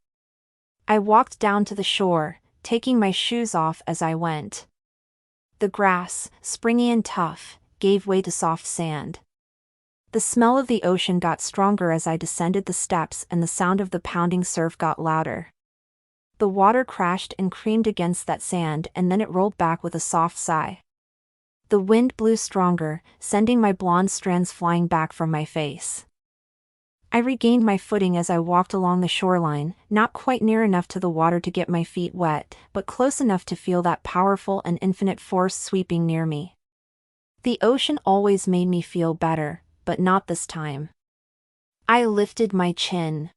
[SPEAKER 1] I walked down to the shore, taking my shoes off as I went. The grass, springy and tough, gave way to soft sand. The smell of the ocean got stronger as I descended the steps and the sound of the pounding surf got louder. The water crashed and creamed against that sand and then it rolled back with a soft sigh. The wind blew stronger, sending my blonde strands flying back from my face. I regained my footing as I walked along the shoreline, not quite near enough to the water to get my feet wet, but close enough to feel that powerful and infinite force sweeping near me. The ocean always made me feel better, but not this time. I lifted my chin.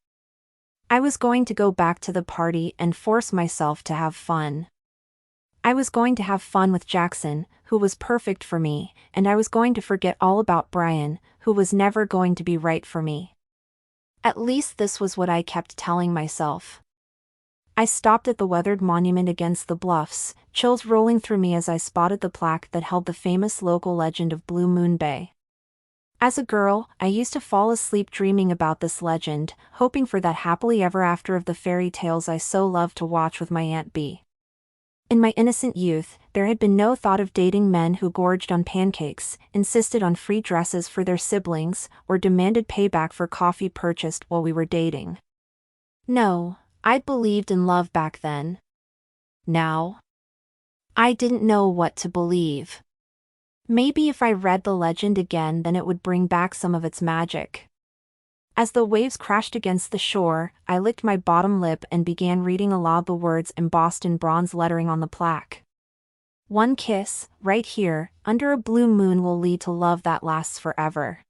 [SPEAKER 1] I was going to go back to the party and force myself to have fun. I was going to have fun with Jackson, who was perfect for me, and I was going to forget all about Brian, who was never going to be right for me. At least this was what I kept telling myself. I stopped at the weathered monument against the bluffs, chills rolling through me as I spotted the plaque that held the famous local legend of Blue Moon Bay. As a girl, I used to fall asleep dreaming about this legend, hoping for that happily ever after of the fairy tales I so loved to watch with my Aunt Bee. In my innocent youth, there had been no thought of dating men who gorged on pancakes, insisted on free dresses for their siblings, or demanded payback for coffee purchased while we were dating. No, I believed in love back then. Now, I didn't know what to believe. Maybe if I read the legend again, then it would bring back some of its magic. As the waves crashed against the shore, I licked my bottom lip and began reading aloud the words embossed in bronze lettering on the plaque. One kiss, right here, under a blue moon, will lead to love that lasts forever.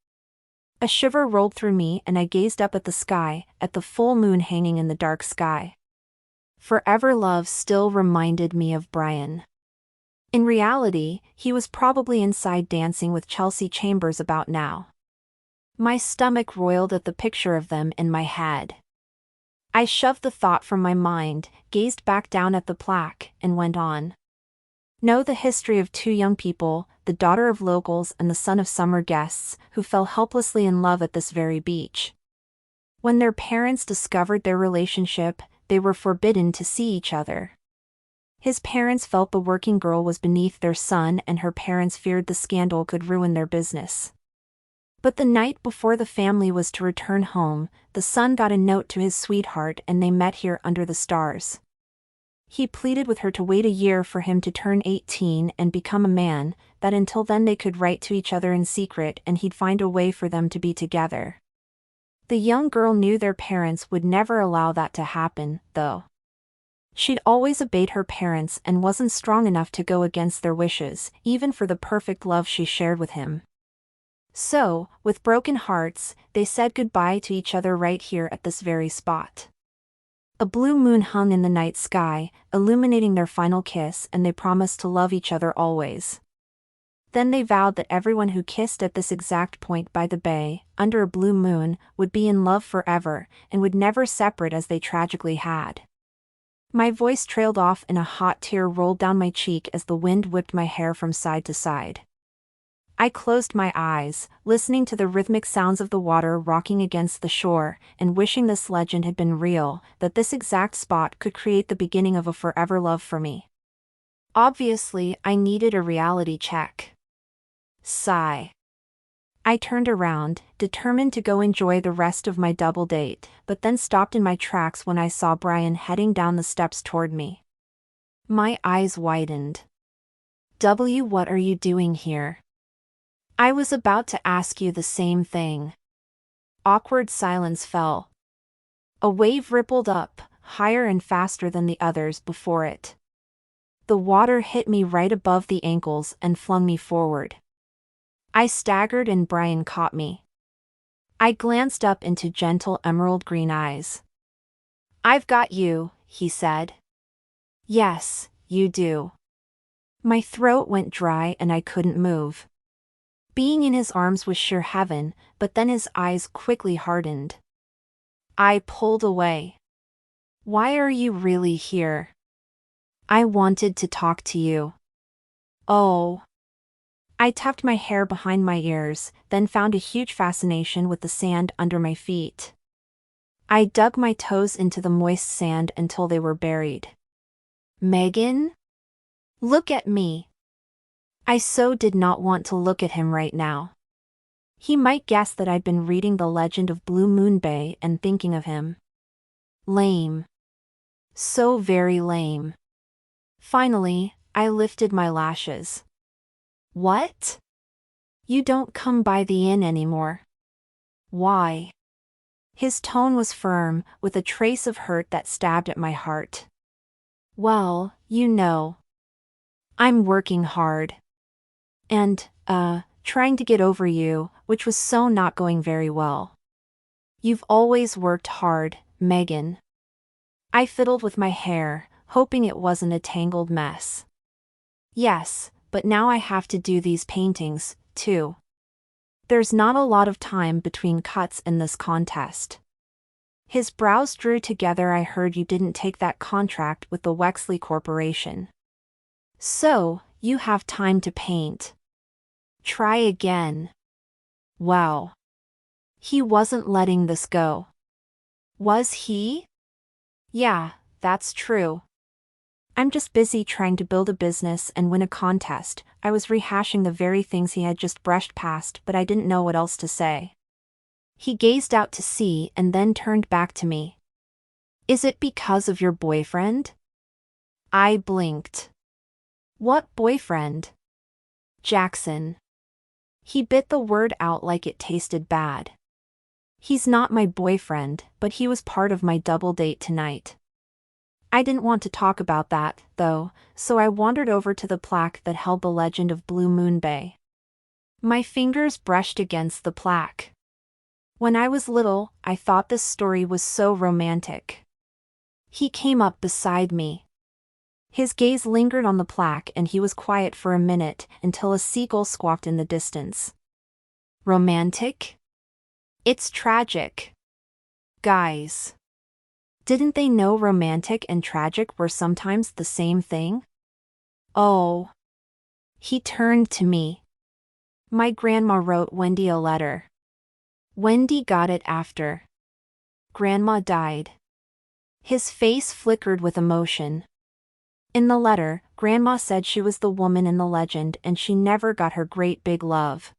[SPEAKER 1] A shiver rolled through me and I gazed up at the sky, at the full moon hanging in the dark sky. Forever love still reminded me of Brian. In reality, he was probably inside dancing with Chelsea Chambers about now. My stomach roiled at the picture of them in my head. I shoved the thought from my mind, gazed back down at the plaque, and went on. Know the history of two young people, the daughter of locals and the son of summer guests, who fell helplessly in love at this very beach. When their parents discovered their relationship, they were forbidden to see each other. His parents felt the working girl was beneath their son, and her parents feared the scandal could ruin their business. But the night before the family was to return home, the son got a note to his sweetheart and they met here under the stars. He pleaded with her to wait a year for him to turn 18 and become a man, that until then they could write to each other in secret and he'd find a way for them to be together. The young girl knew their parents would never allow that to happen, though. She'd always obeyed her parents and wasn't strong enough to go against their wishes, even for the perfect love she shared with him. So, with broken hearts, they said goodbye to each other right here at this very spot. A blue moon hung in the night sky, illuminating their final kiss, and they promised to love each other always. Then they vowed that everyone who kissed at this exact point by the bay, under a blue moon, would be in love forever, and would never separate as they tragically had. My voice trailed off and a hot tear rolled down my cheek as the wind whipped my hair from side to side. I closed my eyes, listening to the rhythmic sounds of the water rocking against the shore, and wishing this legend had been real, that this exact spot could create the beginning of a forever love for me. Obviously, I needed a reality check. Sigh. I turned around, determined to go enjoy the rest of my double date, but then stopped in my tracks when I saw Brian heading down the steps toward me. My eyes widened. What are you doing here? I was about to ask you the same thing. Awkward silence fell. A wave rippled up, higher and faster than the others before it. The water hit me right above the ankles and flung me forward. I staggered and Brian caught me. I glanced up into gentle emerald green eyes. I've got you, he said. Yes, you do. My throat went dry and I couldn't move. Being in his arms was sheer heaven, but then his eyes quickly hardened. I pulled away. Why are you really here? I wanted to talk to you. Oh. I tucked my hair behind my ears, then found a huge fascination with the sand under my feet. I dug my toes into the moist sand until they were buried. Megan? Look at me. I so did not want to look at him right now. He might guess that I'd been reading the legend of Blue Moon Bay and thinking of him. Lame. So very lame. Finally, I lifted my lashes. What? You don't come by the inn anymore. Why? His tone was firm, with a trace of hurt that stabbed at my heart. Well, you know. I'm working hard. And, trying to get over you, which was so not going very well. You've always worked hard, Megan. I fiddled with my hair, hoping it wasn't a tangled mess. Yes, but now I have to do these paintings, too. There's not a lot of time between cuts in this contest. His brows drew together. I heard you didn't take that contract with the Wexley Corporation. So, you have time to paint. Try again. Wow. He wasn't letting this go. Was he? Yeah, that's true. I'm just busy trying to build a business and win a contest. I was rehashing the very things he had just brushed past, but I didn't know what else to say. He gazed out to sea and then turned back to me. Is it because of your boyfriend? I blinked. What boyfriend? Jackson. He bit the word out like it tasted bad. He's not my boyfriend, but he was part of my double date tonight. I didn't want to talk about that, though, so I wandered over to the plaque that held the legend of Blue Moon Bay. My fingers brushed against the plaque. When I was little, I thought this story was so romantic. He came up beside me. His gaze lingered on the plaque and he was quiet for a minute until a seagull squawked in the distance. Romantic? It's tragic. Guys. Didn't they know romantic and tragic were sometimes the same thing? Oh. He turned to me. My grandma wrote Wendy a letter. Wendy got it after Grandma died. His face flickered with emotion. In the letter, Grandma said she was the woman in the legend and she never got her great big love.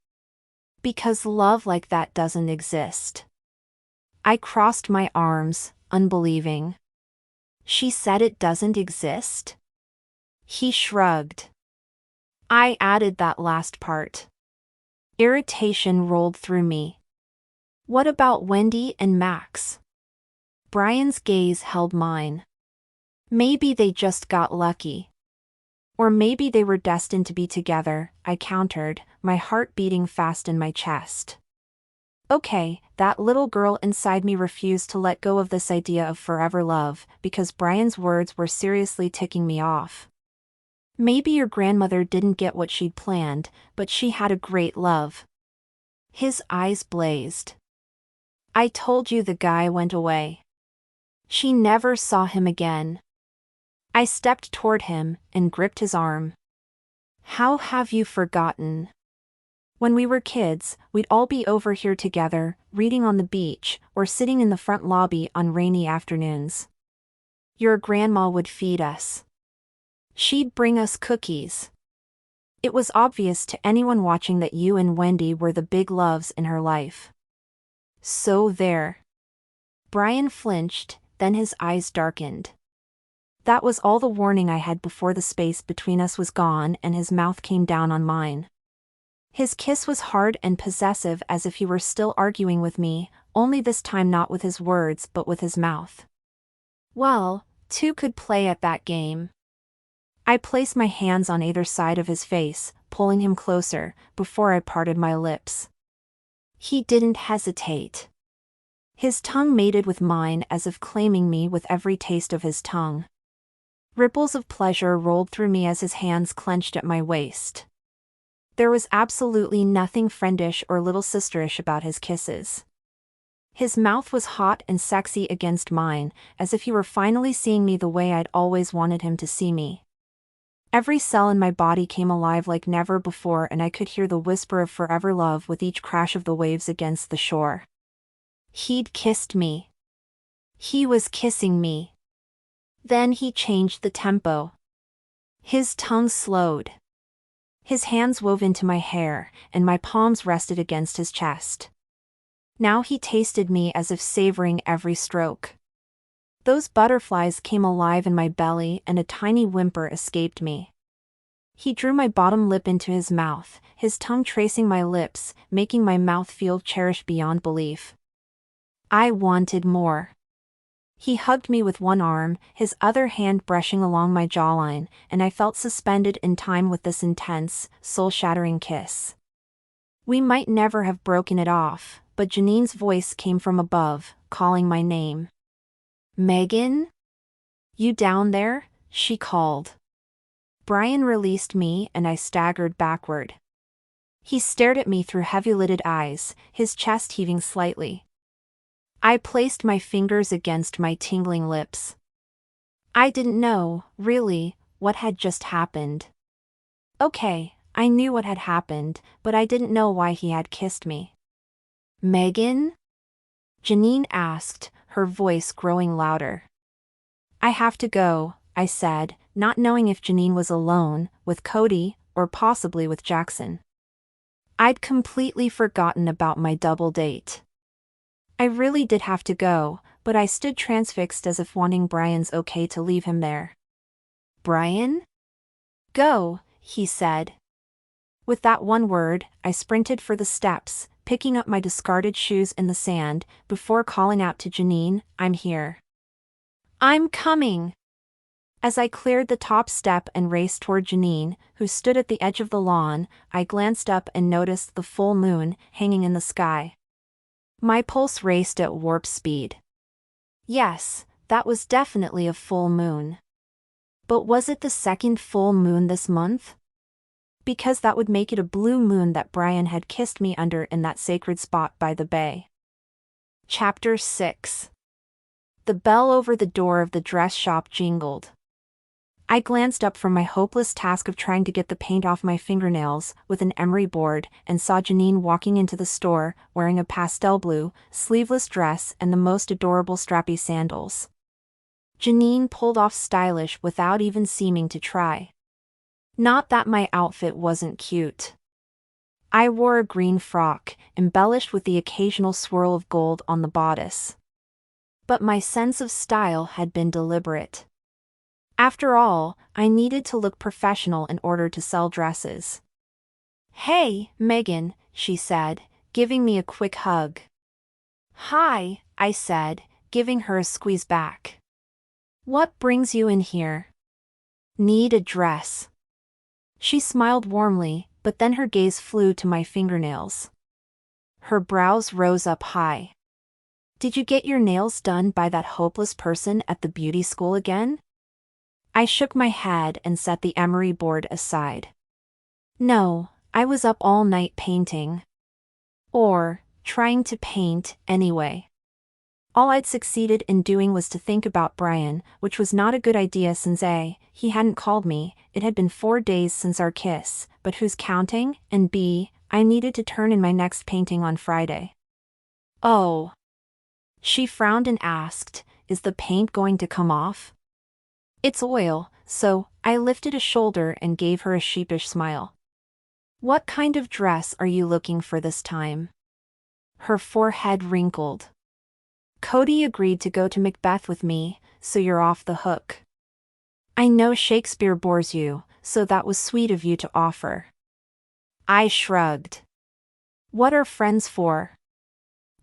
[SPEAKER 1] Because love like that doesn't exist. I crossed my arms, unbelieving. She said it doesn't exist? He shrugged. I added that last part. Irritation rolled through me. What about Wendy and Max? Brian's gaze held mine. Maybe they just got lucky. Or maybe they were destined to be together, I countered, my heart beating fast in my chest. Okay, that little girl inside me refused to let go of this idea of forever love, because Brian's words were seriously ticking me off. Maybe your grandmother didn't get what she'd planned, but she had a great love. His eyes blazed. I told you the guy went away. She never saw him again. I stepped toward him and gripped his arm. How have you forgotten? When we were kids, we'd all be over here together, reading on the beach, or sitting in the front lobby on rainy afternoons. Your grandma would feed us. She'd bring us cookies. It was obvious to anyone watching that you and Wendy were the big loves in her life. So there. Brian flinched, then his eyes darkened. That was all the warning I had before the space between us was gone and his mouth came down on mine. His kiss was hard and possessive as if he were still arguing with me, only this time not with his words but with his mouth. Well, two could play at that game. I placed my hands on either side of his face, pulling him closer, before I parted my lips. He didn't hesitate. His tongue mated with mine as if claiming me with every taste of his tongue. Ripples of pleasure rolled through me as his hands clenched at my waist. There was absolutely nothing friendish or little sisterish about his kisses. His mouth was hot and sexy against mine, as if he were finally seeing me the way I'd always wanted him to see me. Every cell in my body came alive like never before and I could hear the whisper of forever love with each crash of the waves against the shore. He'd kissed me. He was kissing me. Then he changed the tempo. His tongue slowed. His hands wove into my hair, and my palms rested against his chest. Now he tasted me as if savoring every stroke. Those butterflies came alive in my belly and a tiny whimper escaped me. He drew my bottom lip into his mouth, his tongue tracing my lips, making my mouth feel cherished beyond belief. I wanted more. He hugged me with one arm, his other hand brushing along my jawline, and I felt suspended in time with this intense, soul-shattering kiss. We might never have broken it off, but Janine's voice came from above, calling my name. "Megan? You down there?" she called. Brian released me and I staggered backward. He stared at me through heavy-lidded eyes, his chest heaving slightly. I placed my fingers against my tingling lips. I didn't know, really, what had just happened. Okay, I knew what had happened, but I didn't know why he had kissed me. "Megan?" Janine asked, her voice growing louder. "I have to go," I said, not knowing if Janine was alone, with Cody, or possibly with Jackson. I'd completely forgotten about my double date. I really did have to go, but I stood transfixed as if wanting Brian's okay to leave him there. "Brian?" "Go," he said. With that one word, I sprinted for the steps, picking up my discarded shoes in the sand, before calling out to Janine, "I'm here." "I'm coming." As I cleared the top step and raced toward Janine, who stood at the edge of the lawn, I glanced up and noticed the full moon hanging in the sky. My pulse raced at warp speed. Yes, that was definitely a full moon. But was it the second full moon this month? Because that would make it a blue moon that Brian had kissed me under in that sacred spot by the bay. Chapter 6. The bell over the door of the dress shop jingled. I glanced up from my hopeless task of trying to get the paint off my fingernails with an emery board and saw Janine walking into the store wearing a pastel blue, sleeveless dress and the most adorable strappy sandals. Janine pulled off stylish without even seeming to try. Not that my outfit wasn't cute. I wore a green frock, embellished with the occasional swirl of gold on the bodice. But my sense of style had been deliberate. After all, I needed to look professional in order to sell dresses. "Hey, Megan," she said, giving me a quick hug. "Hi," I said, giving her a squeeze back. "What brings you in here?" "Need a dress." She smiled warmly, but then her gaze flew to my fingernails. Her brows rose up high. "Did you get your nails done by that hopeless person at the beauty school again?" I shook my head and set the emery board aside. "No, I was up all night painting. Or, trying to paint, anyway. All I'd succeeded in doing was to think about Brian, which was not a good idea since A, he hadn't called me, it had been 4 days since our kiss, but who's counting, and B, I needed to turn in my next painting on Friday." "Oh." She frowned and asked, "Is the paint going to come off?" "It's oil," so I lifted a shoulder and gave her a sheepish smile. "What kind of dress are you looking for this time?" Her forehead wrinkled. "Cody agreed to go to Macbeth with me, so you're off the hook. I know Shakespeare bores you, so that was sweet of you to offer." I shrugged. "What are friends for?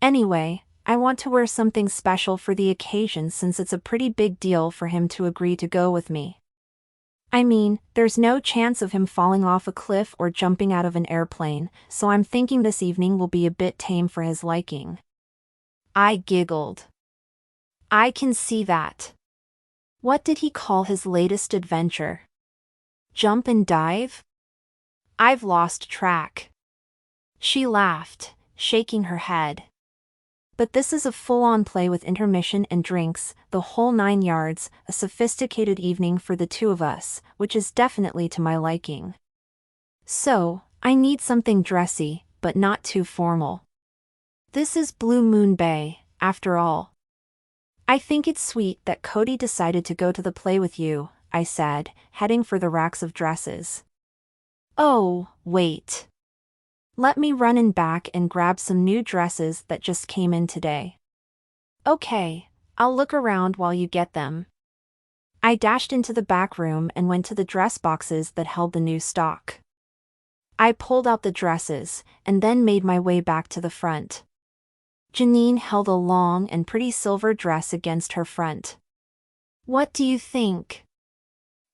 [SPEAKER 1] Anyway, I want to wear something special for the occasion since it's a pretty big deal for him to agree to go with me. I mean, there's no chance of him falling off a cliff or jumping out of an airplane, so I'm thinking this evening will be a bit tame for his liking." I giggled. "I can see that. What did he call his latest adventure? Jump and dive? I've lost track." She laughed, shaking her head. "But this is a full-on play with intermission and drinks, the whole 9 yards, a sophisticated evening for the two of us, which is definitely to my liking. So, I need something dressy, but not too formal. This is Blue Moon Bay, after all." "I think it's sweet that Cody decided to go to the play with you," I said, heading for the racks of dresses. "Oh, wait. Let me run in back and grab some new dresses that just came in today." "Okay, I'll look around while you get them." I dashed into the back room and went to the dress boxes that held the new stock. I pulled out the dresses, and then made my way back to the front. Janine held a long and pretty silver dress against her front. What do you think?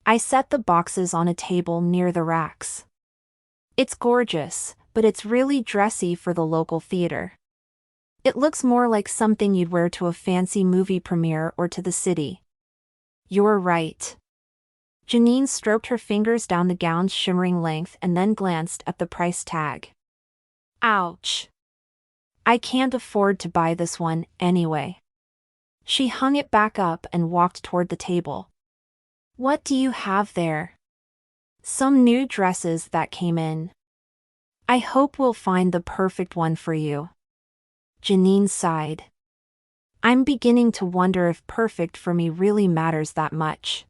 [SPEAKER 1] I set the boxes on a table near the racks. It's gorgeous, but it's really dressy for the local theater. It looks more like something you'd wear to a fancy movie premiere or to the city. You're right. Janine stroked her fingers down the gown's shimmering length and then glanced at the price tag. Ouch. I can't afford to buy this one anyway. She hung it back up and walked toward the table. What do you have there? Some new dresses that came in. I hope we'll find the perfect one for you. Janine sighed. I'm beginning to wonder if perfect for me really matters that much.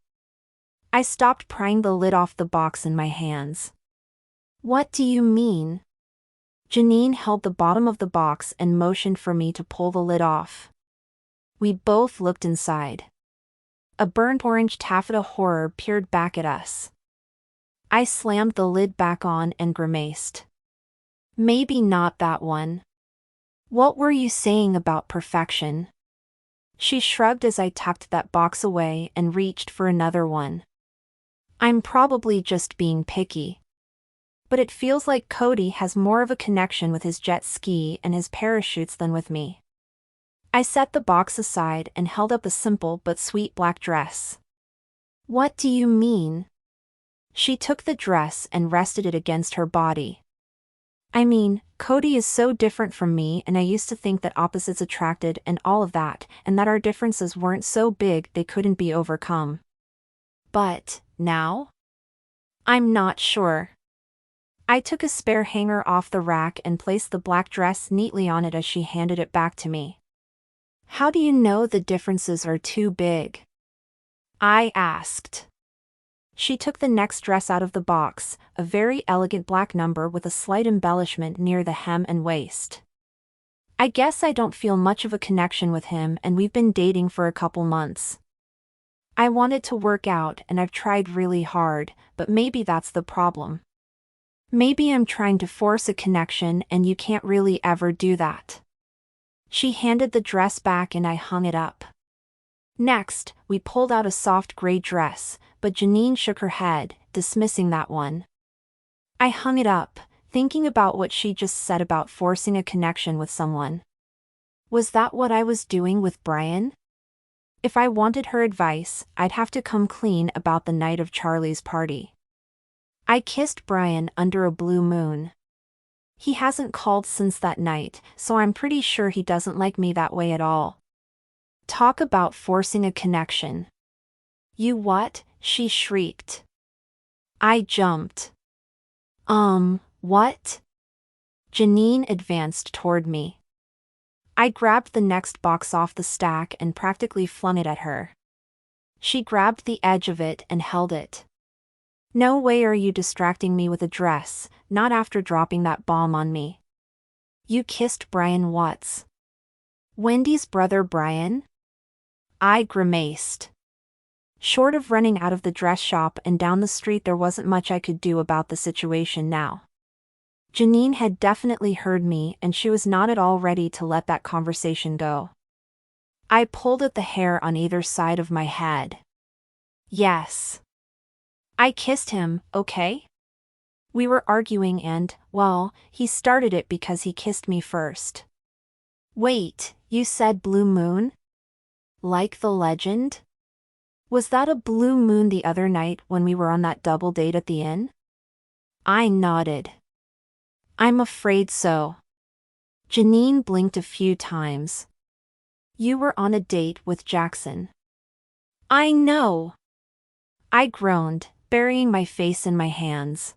[SPEAKER 1] I stopped prying the lid off the box in my hands. What do you mean? Janine held the bottom of the box and motioned for me to pull the lid off. We both looked inside. A burnt orange taffeta horror peered back at us. I slammed the lid back on and grimaced. Maybe not that one. What were you saying about perfection? She shrugged as I tucked that box away and reached for another one. I'm probably just being picky. But it feels like Cody has more of a connection with his jet ski and his parachutes than with me. I set the box aside and held up a simple but sweet black dress. What do you mean? She took the dress and rested it against her body. I mean, Cody is so different from me, and I used to think that opposites attracted and all of that, and that our differences weren't so big they couldn't be overcome. But, now? I'm not sure. I took a spare hanger off the rack and placed the black dress neatly on it as she handed it back to me. How do you know the differences are too big? I asked. She took the next dress out of the box, a very elegant black number with a slight embellishment near the hem and waist. I guess I don't feel much of a connection with him, and we've been dating for a couple months. I wanted to work out and I've tried really hard, but maybe that's the problem. Maybe I'm trying to force a connection and you can't really ever do that. She handed the dress back and I hung it up. Next, we pulled out a soft gray dress, but Janine shook her head, dismissing that one. I hung it up, thinking about what she just said about forcing a connection with someone. Was that what I was doing with Brian? If I wanted her advice, I'd have to come clean about the night of Charlie's party. I kissed Brian under a blue moon. He hasn't called since that night, so I'm pretty sure he doesn't like me that way at all. Talk about forcing a connection. You what? She shrieked. I jumped. What? Janine advanced toward me. I grabbed the next box off the stack and practically flung it at her. She grabbed the edge of it and held it. No way are you distracting me with a dress, not after dropping that bomb on me. You kissed Brian Watts. Wendy's brother Brian? I grimaced. Short of running out of the dress shop and down the street, there wasn't much I could do about the situation now. Janine had definitely heard me and she was not at all ready to let that conversation go. I pulled at the hair on either side of my head. Yes. I kissed him, okay? We were arguing and, well, he started it because he kissed me first. Wait, you said blue moon? Like the legend? Was that a blue moon the other night when we were on that double date at the inn? I nodded. I'm afraid so. Janine blinked a few times. You were on a date with Jackson. I know. I groaned, burying my face in my hands.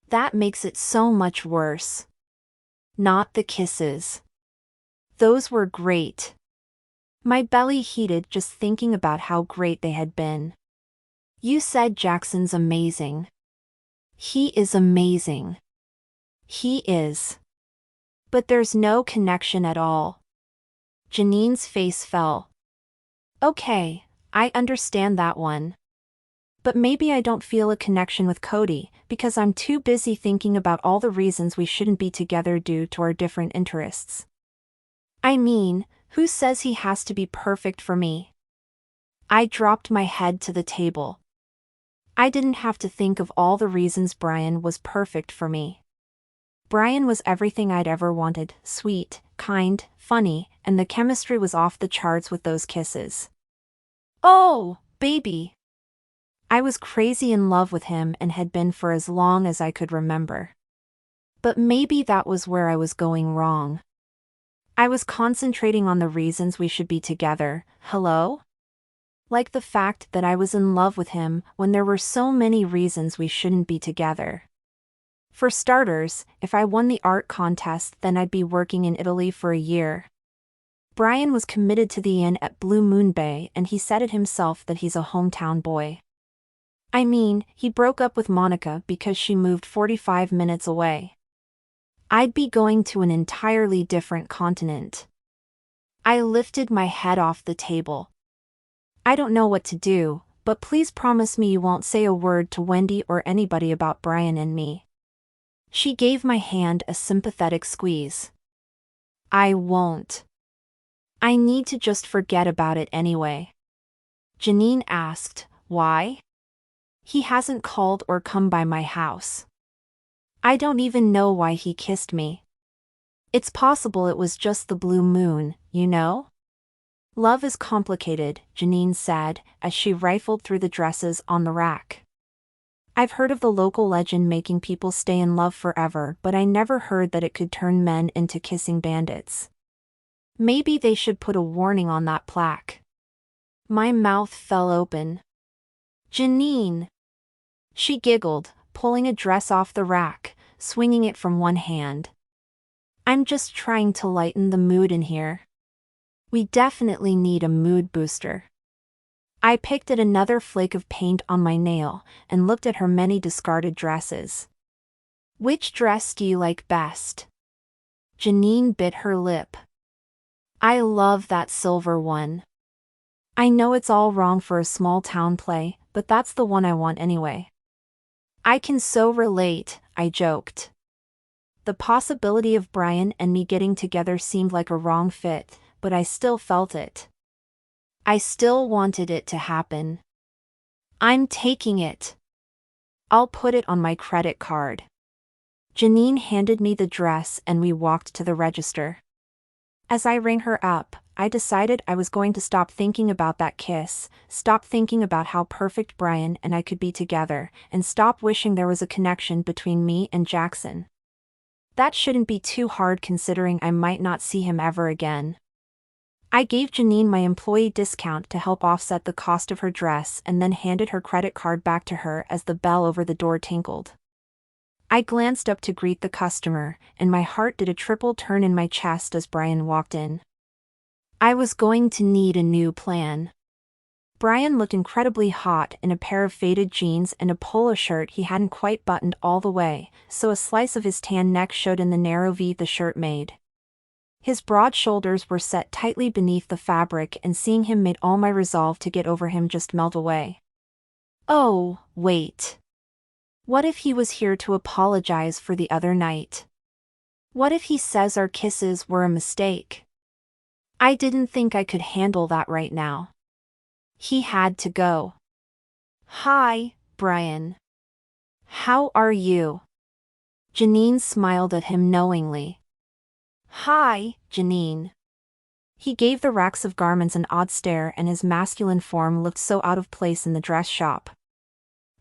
[SPEAKER 1] That makes it so much worse. Not the kisses. Those were great. My belly heated just thinking about how great they had been. You said Jackson's amazing. He is amazing. He is. But there's no connection at all. Janine's face fell. Okay, I understand that one. But maybe I don't feel a connection with Cody, because I'm too busy thinking about all the reasons we shouldn't be together due to our different interests. I mean, who says he has to be perfect for me? I dropped my head to the table. I didn't have to think of all the reasons Brian was perfect for me. Brian was everything I'd ever wanted: sweet, kind, funny, and the chemistry was off the charts with those kisses. Oh, baby! I was crazy in love with him and had been for as long as I could remember. But maybe that was where I was going wrong. I was concentrating on the reasons we should be together. Hello? Like the fact that I was in love with him when there were so many reasons we shouldn't be together. For starters, if I won the art contest, then I'd be working in Italy for a year. Brian was committed to the inn at Blue Moon Bay, and he said it himself that he's a hometown boy. I mean, he broke up with Monica because she moved 45 minutes away. I'd be going to an entirely different continent. I lifted my head off the table. I don't know what to do, but please promise me you won't say a word to Wendy or anybody about Brian and me. She gave my hand a sympathetic squeeze. I won't. I need to just forget about it anyway. Janine asked, why? He hasn't called or come by my house. I don't even know why he kissed me. It's possible it was just the blue moon, you know? Love is complicated, Janine said, as she rifled through the dresses on the rack. I've heard of the local legend making people stay in love forever, but I never heard that it could turn men into kissing bandits. Maybe they should put a warning on that plaque. My mouth fell open. Janine! She giggled, pulling a dress off the rack, swinging it from one hand. I'm just trying to lighten the mood in here. We definitely need a mood booster. I picked at another flake of paint on my nail and looked at her many discarded dresses. Which dress do you like best? Janine bit her lip. I love that silver one. I know it's all wrong for a small town play, but that's the one I want anyway. I can so relate, I joked. The possibility of Brian and me getting together seemed like a wrong fit, but I still felt it. I still wanted it to happen. I'm taking it. I'll put it on my credit card. Janine handed me the dress and we walked to the register. As I rang her up, I decided I was going to stop thinking about that kiss, stop thinking about how perfect Brian and I could be together, and stop wishing there was a connection between me and Jackson. That shouldn't be too hard considering I might not see him ever again. I gave Janine my employee discount to help offset the cost of her dress and then handed her credit card back to her as the bell over the door tinkled. I glanced up to greet the customer, and my heart did a triple turn in my chest as Brian walked in. I was going to need a new plan. Brian looked incredibly hot in a pair of faded jeans and a polo shirt he hadn't quite buttoned all the way, so a slice of his tan neck showed in the narrow V the shirt made. His broad shoulders were set tightly beneath the fabric, and seeing him made all my resolve to get over him just melt away. Oh, wait. What if he was here to apologize for the other night? What if he says our kisses were a mistake? I didn't think I could handle that right now. He had to go. Hi, Brian. How are you? Janine smiled at him knowingly. Hi, Janine. He gave the racks of garments an odd stare, and his masculine form looked so out of place in the dress shop.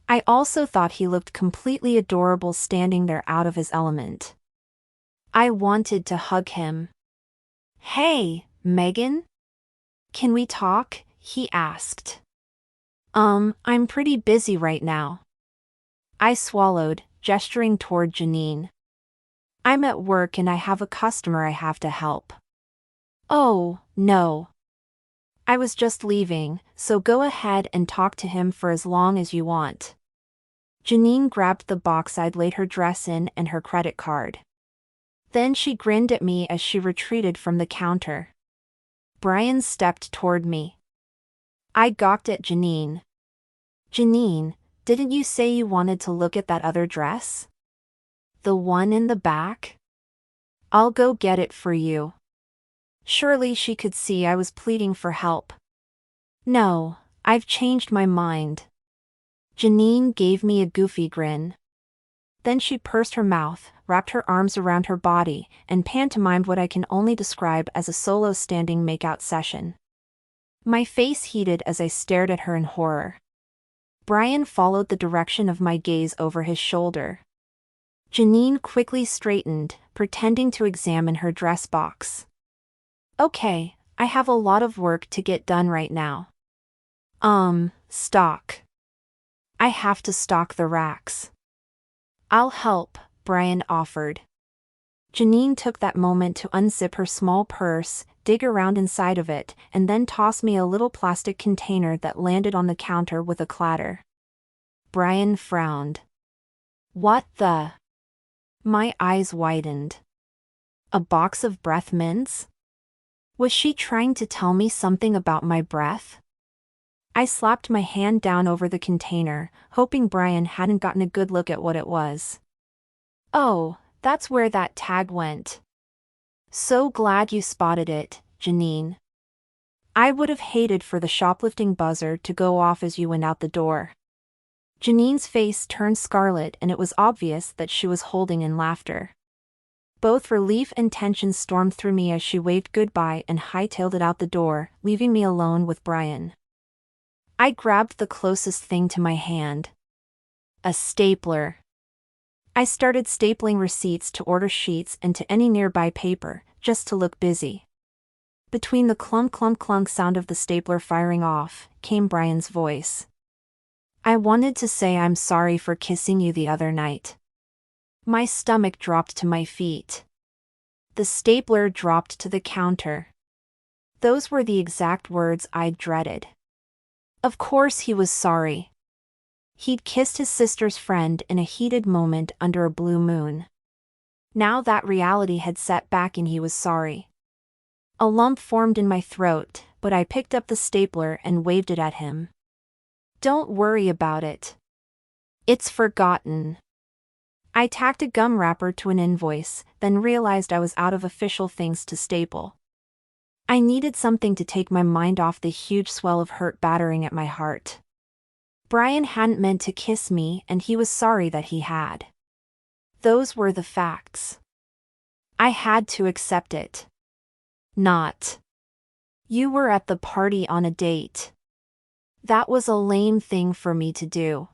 [SPEAKER 1] I also thought he looked completely adorable standing there out of his element. I wanted to hug him. Hey, Megan? Can we talk? He asked. I'm pretty busy right now. I swallowed, gesturing toward Janine. I'm at work and I have a customer I have to help. Oh, no. I was just leaving, so go ahead and talk to him for as long as you want. Janine grabbed the box I'd laid her dress in and her credit card. Then she grinned at me as she retreated from the counter. Brian stepped toward me. I gawked at Janine. Janine, didn't you say you wanted to look at that other dress? The one in the back? I'll go get it for you. Surely she could see I was pleading for help. No, I've changed my mind. Janine gave me a goofy grin. Then she pursed her mouth, wrapped her arms around her body, and pantomimed what I can only describe as a solo standing makeout session. My face heated as I stared at her in horror. Brian followed the direction of my gaze over his shoulder. Janine quickly straightened, pretending to examine her dress box. Okay, I have a lot of work to get done right now. Stock. I have to stock the racks. I'll help, Brian offered. Janine took that moment to unzip her small purse, dig around inside of it, and then toss me a little plastic container that landed on the counter with a clatter. Brian frowned. What the? My eyes widened. A box of breath mints? Was she trying to tell me something about my breath? I slapped my hand down over the container, hoping Brian hadn't gotten a good look at what it was. Oh, that's where that tag went. So glad you spotted it, Janine. I would have hated for the shoplifting buzzer to go off as you went out the door. Janine's face turned scarlet and it was obvious that she was holding in laughter. Both relief and tension stormed through me as she waved goodbye and hightailed it out the door, leaving me alone with Brian. I grabbed the closest thing to my hand. A stapler. I started stapling receipts to order sheets and to any nearby paper, just to look busy. Between the clunk clunk clunk sound of the stapler firing off, came Brian's voice. I wanted to say I'm sorry for kissing you the other night. My stomach dropped to my feet. The stapler dropped to the counter. Those were the exact words I'd dreaded. Of course he was sorry. He'd kissed his sister's friend in a heated moment under a blue moon. Now that reality had set back and he was sorry. A lump formed in my throat, but I picked up the stapler and waved it at him. Don't worry about it. It's forgotten. I tacked a gum wrapper to an invoice, then realized I was out of official things to staple. I needed something to take my mind off the huge swell of hurt battering at my heart. Brian hadn't meant to kiss me and he was sorry that he had. Those were the facts. I had to accept it. Not. You were at the party on a date. That was a lame thing for me to do.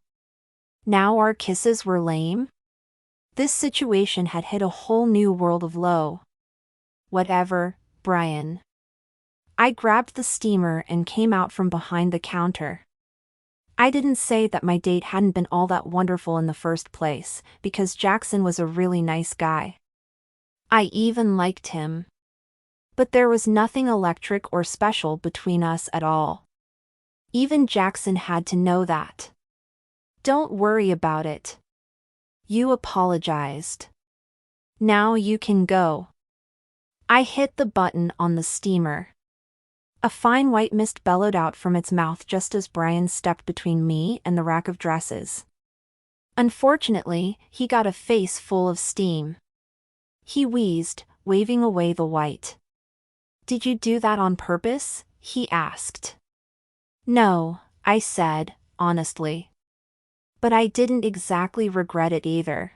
[SPEAKER 1] Now our kisses were lame? This situation had hit a whole new world of low. Whatever, Brian. I grabbed the steamer and came out from behind the counter. I didn't say that my date hadn't been all that wonderful in the first place, because Jackson was a really nice guy. I even liked him. But there was nothing electric or special between us at all. Even Jackson had to know that. Don't worry about it. You apologized. Now you can go. I hit the button on the steamer. A fine white mist bellowed out from its mouth just as Brian stepped between me and the rack of dresses. Unfortunately, he got a face full of steam. He wheezed, waving away the white. Did you do that on purpose? He asked. No, I said, honestly. But I didn't exactly regret it either.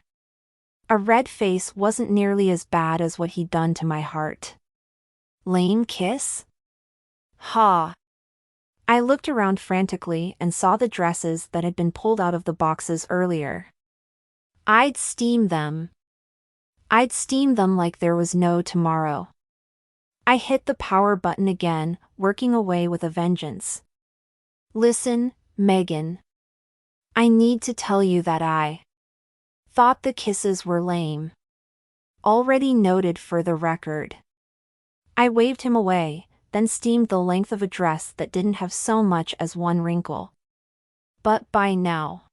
[SPEAKER 1] A red face wasn't nearly as bad as what he'd done to my heart. Lame kiss? Ha! I looked around frantically and saw the dresses that had been pulled out of the boxes earlier. I'd steam them. I'd steam them like there was no tomorrow. I hit the power button again, working away with a vengeance. Listen, Megan. I need to tell you that I thought the kisses were lame. Already noted for the record. I waved him away, then steamed the length of a dress that didn't have so much as one wrinkle. But by now.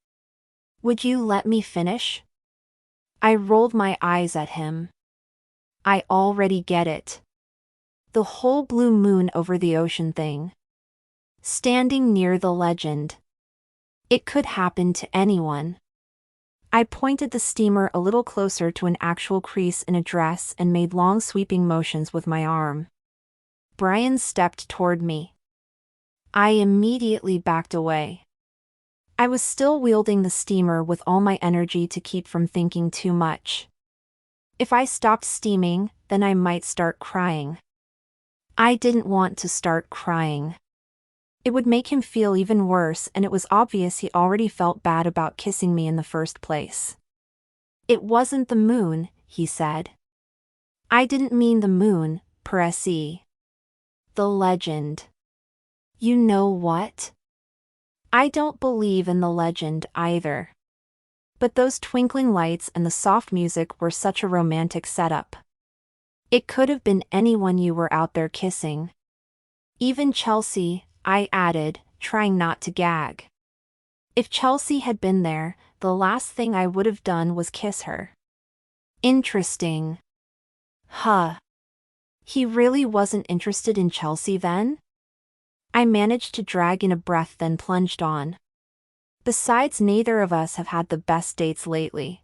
[SPEAKER 1] Would you let me finish? I rolled my eyes at him. I already get it. The whole blue moon over the ocean thing. Standing near the legend. It could happen to anyone. I pointed the steamer a little closer to an actual crease in a dress and made long sweeping motions with my arm. Brian stepped toward me. I immediately backed away. I was still wielding the steamer with all my energy to keep from thinking too much. If I stopped steaming, then I might start crying. I didn't want to start crying. It would make him feel even worse, and it was obvious he already felt bad about kissing me in the first place. It wasn't the moon, he said. I didn't mean the moon, per se. The legend. You know what? I don't believe in the legend either. But those twinkling lights and the soft music were such a romantic setup. It could have been anyone you were out there kissing. Even Chelsea, I added, trying not to gag. If Chelsea had been there, the last thing I would have done was kiss her. Interesting. Huh. He really wasn't interested in Chelsea then? I managed to drag in a breath, then plunged on. Besides, neither of us have had the best dates lately.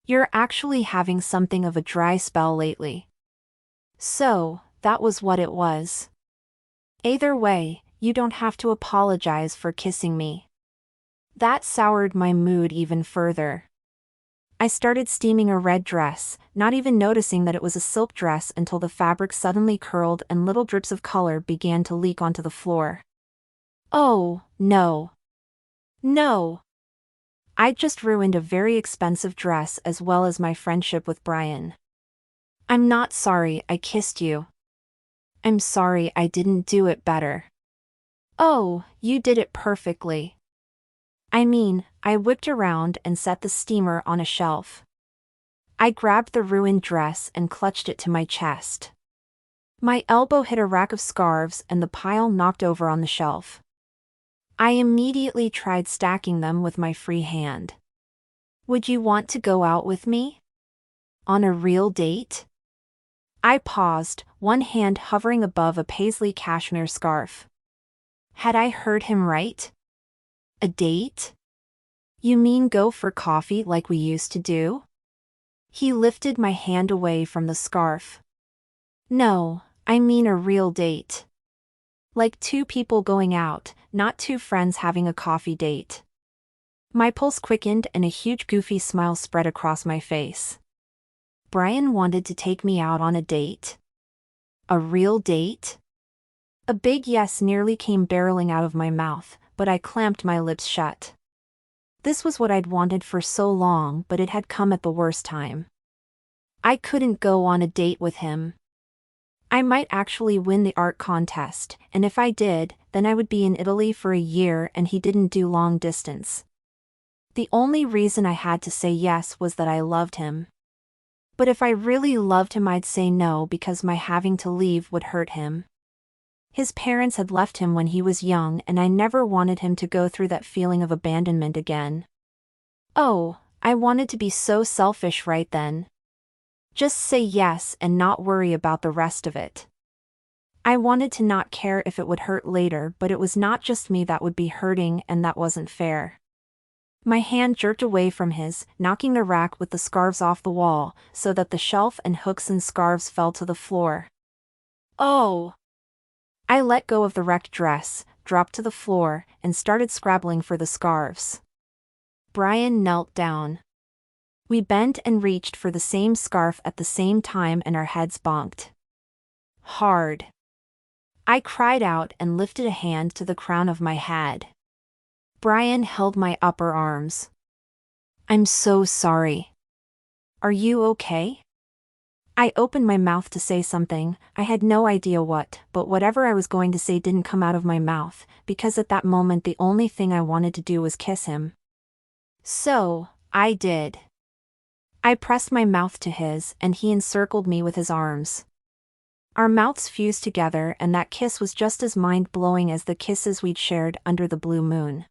[SPEAKER 1] You're actually having something of a dry spell lately. So, that was what it was. Either way, you don't have to apologize for kissing me. That soured my mood even further. I started steaming a red dress, not even noticing that it was a silk dress until the fabric suddenly curled and little drips of color began to leak onto the floor. Oh, no. No. I'd just ruined a very expensive dress as well as my friendship with Brian. I'm not sorry I kissed you. I'm sorry I didn't do it better. Oh, you did it perfectly. I mean, I whipped around and set the steamer on a shelf. I grabbed the ruined dress and clutched it to my chest. My elbow hit a rack of scarves and the pile knocked over on the shelf. I immediately tried stacking them with my free hand. Would you want to go out with me? On a real date? I paused, one hand hovering above a paisley cashmere scarf. Had I heard him right? A date? You mean go for coffee like we used to do? He lifted my hand away from the scarf. No, I mean a real date. Like two people going out, not two friends having a coffee date. My pulse quickened and a huge goofy smile spread across my face. Brian wanted to take me out on a date? A real date? A big yes nearly came barreling out of my mouth, but I clamped my lips shut. This was what I'd wanted for so long, but it had come at the worst time. I couldn't go on a date with him. I might actually win the art contest, and if I did, then I would be in Italy for a year and he didn't do long distance. The only reason I had to say yes was that I loved him. But if I really loved him, I'd say no because my having to leave would hurt him. His parents had left him when he was young and I never wanted him to go through that feeling of abandonment again. Oh, I wanted to be so selfish right then. Just say yes and not worry about the rest of it. I wanted to not care if it would hurt later, but it was not just me that would be hurting, and that wasn't fair. My hand jerked away from his, knocking the rack with the scarves off the wall, so that the shelf and hooks and scarves fell to the floor. Oh! I let go of the wrecked dress, dropped to the floor, and started scrabbling for the scarves. Brian knelt down. We bent and reached for the same scarf at the same time and our heads bonked. Hard. I cried out and lifted a hand to the crown of my head. Brian held my upper arms. I'm so sorry. Are you okay? I opened my mouth to say something, I had no idea what, but whatever I was going to say didn't come out of my mouth, because at that moment the only thing I wanted to do was kiss him. So, I did. I pressed my mouth to his, and he encircled me with his arms. Our mouths fused together, and that kiss was just as mind-blowing as the kisses we'd shared under the blue moon.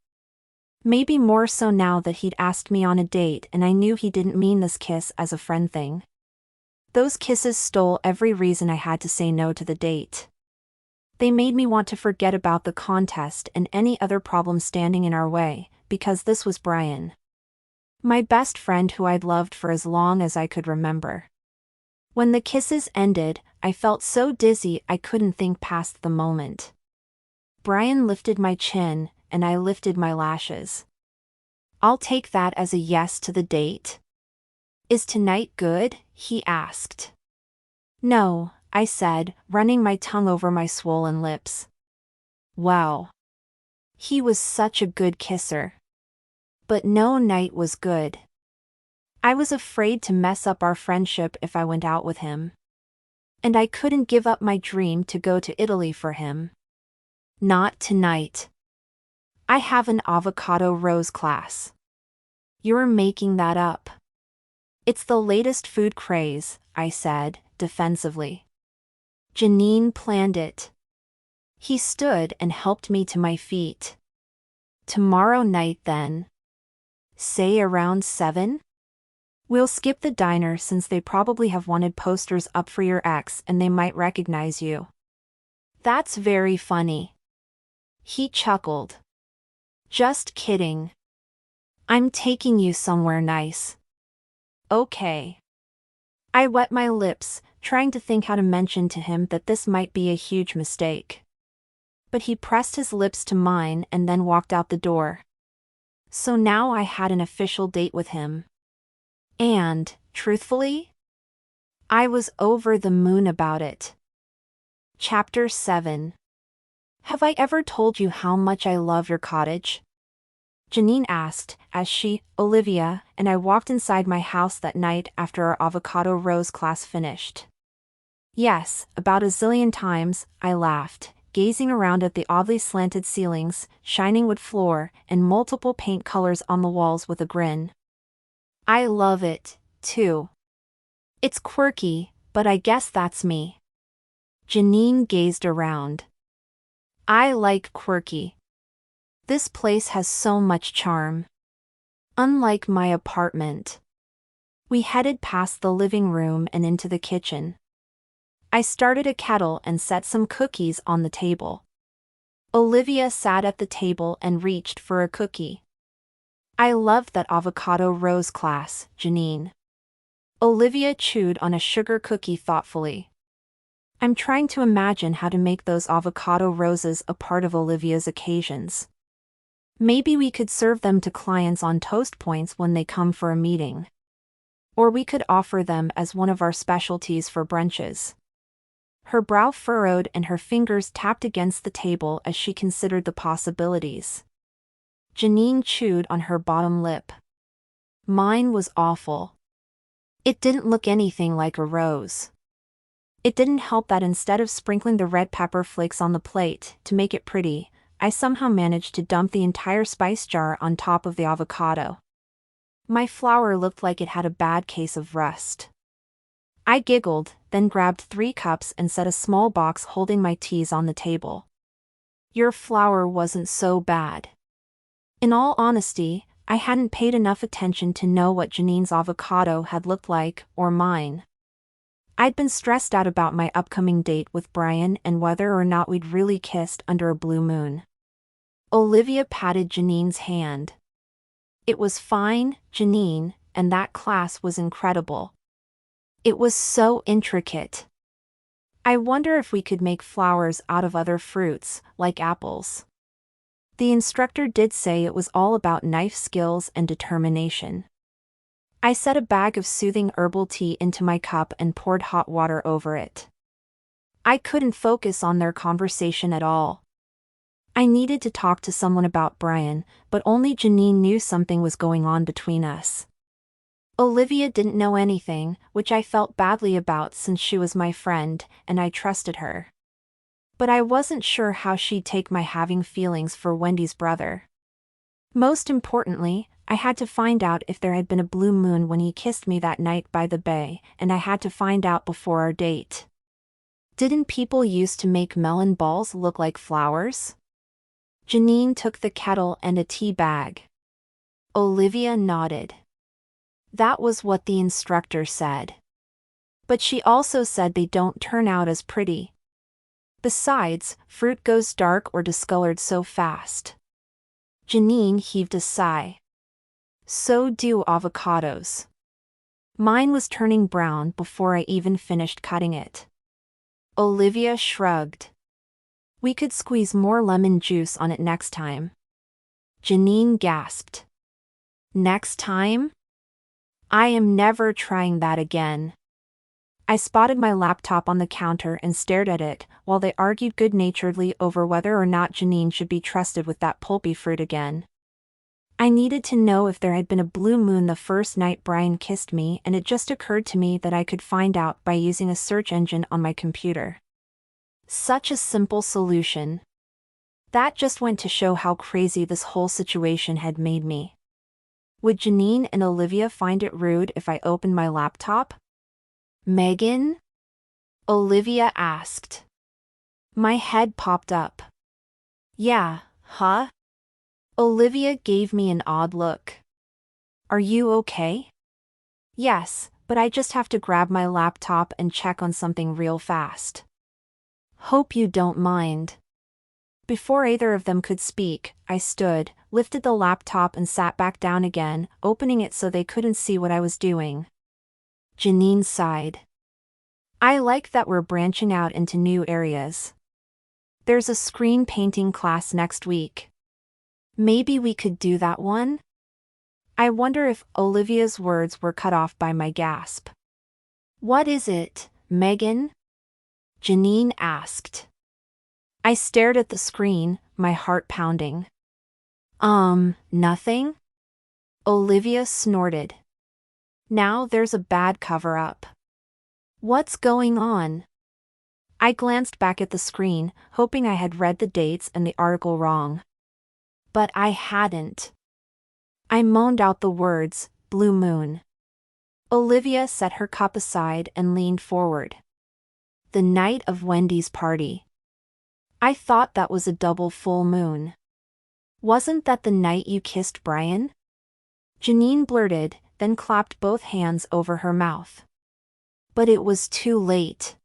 [SPEAKER 1] Maybe more so now that he'd asked me on a date and I knew he didn't mean this kiss as a friend thing. Those kisses stole every reason I had to say no to the date. They made me want to forget about the contest and any other problems standing in our way, because this was Brian. My best friend who I'd loved for as long as I could remember. When the kisses ended, I felt so dizzy I couldn't think past the moment. Brian lifted my chin, and I lifted my lashes. I'll take that as a yes to the date. Is tonight good? He asked. No, I said, running my tongue over my swollen lips. Wow. He was such a good kisser. But no night was good. I was afraid to mess up our friendship if I went out with him. And I couldn't give up my dream to go to Italy for him. Not tonight. I have an avocado rose class. You're making that up. It's the latest food craze, I said, defensively. Janine planned it. He stood and helped me to my feet. Tomorrow night then. Say around 7? We'll skip the diner since they probably have wanted posters up for your ex and they might recognize you. That's very funny. He chuckled. Just kidding. I'm taking you somewhere nice. Okay. I wet my lips, trying to think how to mention to him that this might be a huge mistake. But he pressed his lips to mine and then walked out the door. So now I had an official date with him. And, truthfully, I was over the moon about it. Chapter 7. Have I ever told you how much I love your cottage? Janine asked, as she, Olivia, and I walked inside my house that night after our avocado rose class finished. Yes, about a zillion times, I laughed, gazing around at the oddly slanted ceilings, shining wood floor, and multiple paint colors on the walls with a grin. I love it, too. It's quirky, but I guess that's me. Janine gazed around. I like quirky. This place has so much charm. Unlike my apartment. We headed past the living room and into the kitchen. I started a kettle and set some cookies on the table. Olivia sat at the table and reached for a cookie. I loved that avocado rose class, Janine. Olivia chewed on a sugar cookie thoughtfully. I'm trying to imagine how to make those avocado roses a part of Olivia's occasions. Maybe we could serve them to clients on toast points when they come for a meeting. Or we could offer them as one of our specialties for brunches. Her brow furrowed and her fingers tapped against the table as she considered the possibilities. Janine chewed on her bottom lip. Mine was awful. It didn't look anything like a rose. It didn't help that instead of sprinkling the red pepper flakes on the plate to make it pretty, I somehow managed to dump the entire spice jar on top of the avocado. My flour looked like it had a bad case of rust. I giggled, then grabbed 3 cups and set a small box holding my teas on the table. Your flour wasn't so bad. In all honesty, I hadn't paid enough attention to know what Janine's avocado had looked like, or mine. I'd been stressed out about my upcoming date with Brian and whether or not we'd really kissed under a blue moon. Olivia patted Janine's hand. It was fine, Janine, and that class was incredible. It was so intricate. I wonder if we could make flowers out of other fruits, like apples. The instructor did say it was all about knife skills and determination. I set a bag of soothing herbal tea into my cup and poured hot water over it. I couldn't focus on their conversation at all. I needed to talk to someone about Brian, but only Janine knew something was going on between us. Olivia didn't know anything, which I felt badly about since she was my friend, and I trusted her. But I wasn't sure how she'd take my having feelings for Wendy's brother. Most importantly, I had to find out if there had been a blue moon when he kissed me that night by the bay, and I had to find out before our date. Didn't people used to make melon balls look like flowers? Janine took the kettle and a tea bag. Olivia nodded. That was what the instructor said. But she also said they don't turn out as pretty. Besides, fruit goes dark or discolored so fast. Janine heaved a sigh. So do avocados. Mine was turning brown before I even finished cutting it. Olivia shrugged. We could squeeze more lemon juice on it next time. Janine gasped. Next time? I am never trying that again. I spotted my laptop on the counter and stared at it, while they argued good-naturedly over whether or not Janine should be trusted with that pulpy fruit again. I needed to know if there had been a blue moon the first night Brian kissed me, and it just occurred to me that I could find out by using a search engine on my computer. Such a simple solution. That just went to show how crazy this whole situation had made me. Would Janine and Olivia find it rude if I opened my laptop? Megan? Olivia asked. My head popped up. Yeah, huh? Olivia gave me an odd look. Are you okay? Yes, but I just have to grab my laptop and check on something real fast. Hope you don't mind. Before either of them could speak, I stood, lifted the laptop and sat back down again, opening it so they couldn't see what I was doing. Janine sighed. I like that we're branching out into new areas. There's a screen painting class next week. Maybe we could do that one? I wonder if Olivia's words were cut off by my gasp. What is it, Megan? Janine asked. I stared at the screen, my heart pounding. Nothing? Olivia snorted. Now there's a bad cover-up. What's going on? I glanced back at the screen, hoping I had read the dates and the article wrong. But I hadn't. I moaned out the words, blue moon. Olivia set her cup aside and leaned forward. The night of Wendy's party. I thought that was a double full moon. Wasn't that the night you kissed Brian? Janine blurted, then clapped both hands over her mouth. But it was too late.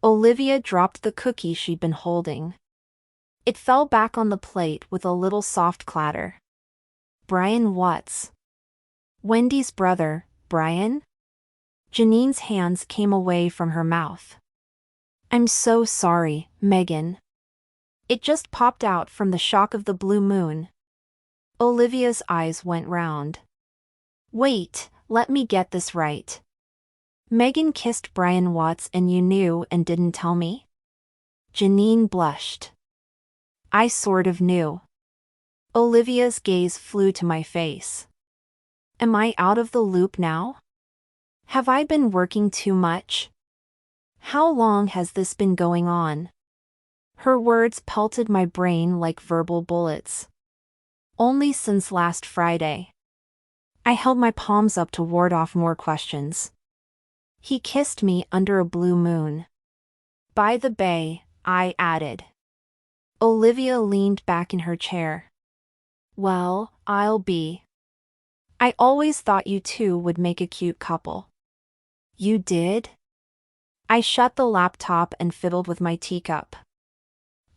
[SPEAKER 1] Olivia dropped the cookie she'd been holding. It fell back on the plate with a little soft clatter. Brian Watts. Wendy's brother, Brian? Janine's hands came away from her mouth. I'm so sorry, Megan. It just popped out from the shock of the blue moon. Olivia's eyes went round. Wait, let me get this right. Megan kissed Brian Watts and you knew and didn't tell me? Janine blushed. I sort of knew. Olivia's gaze flew to my face. Am I out of the loop now? Have I been working too much? How long has this been going on? Her words pelted my brain like verbal bullets. Only since last Friday. I held my palms up to ward off more questions. He kissed me under a blue moon. By the bay, I added. Olivia leaned back in her chair. Well, I'll be. I always thought you two would make a cute couple. You did? I shut the laptop and fiddled with my teacup.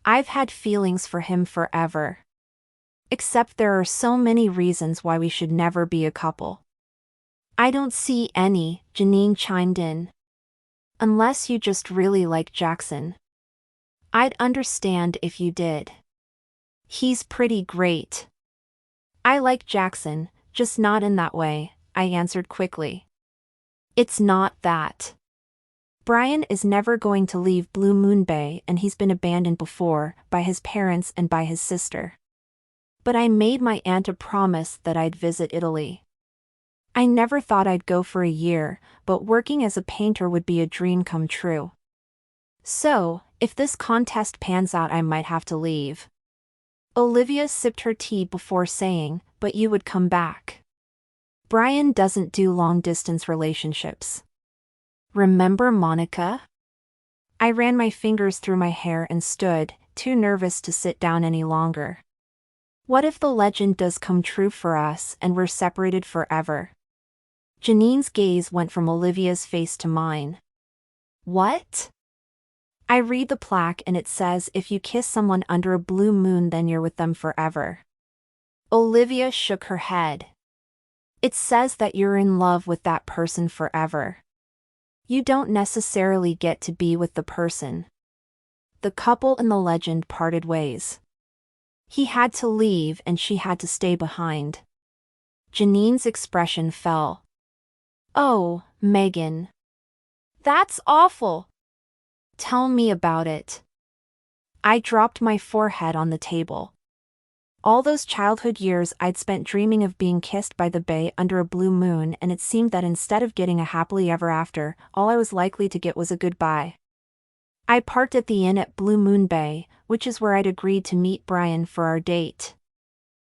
[SPEAKER 1] I've had feelings for him forever. Except there are so many reasons why we should never be a couple. I don't see any, Janine chimed in. Unless you just really like Jackson. I'd understand if you did. He's pretty great. I like Jackson, just not in that way, I answered quickly. It's not that. Brian is never going to leave Blue Moon Bay and he's been abandoned before, by his parents and by his sister. But I made my aunt a promise that I'd visit Italy. I never thought I'd go for a year, but working as a painter would be a dream come true. So, if this contest pans out I might have to leave. Olivia sipped her tea before saying, but you would come back. Brian doesn't do long-distance relationships. Remember Monica? I ran my fingers through my hair and stood, too nervous to sit down any longer. What if the legend does come true for us and we're separated forever? Janine's gaze went from Olivia's face to mine. What? I read the plaque and it says if you kiss someone under a blue moon then you're with them forever. Olivia shook her head. It says that you're in love with that person forever. You don't necessarily get to be with the person. The couple in the legend parted ways. He had to leave and she had to stay behind. Janine's expression fell. Oh, Megan. That's awful. Tell me about it. I dropped my forehead on the table. All those childhood years I'd spent dreaming of being kissed by the bay under a blue moon, and it seemed that instead of getting a happily ever after, all I was likely to get was a goodbye. I parked at the inn at Blue Moon Bay, which is where I'd agreed to meet Brian for our date.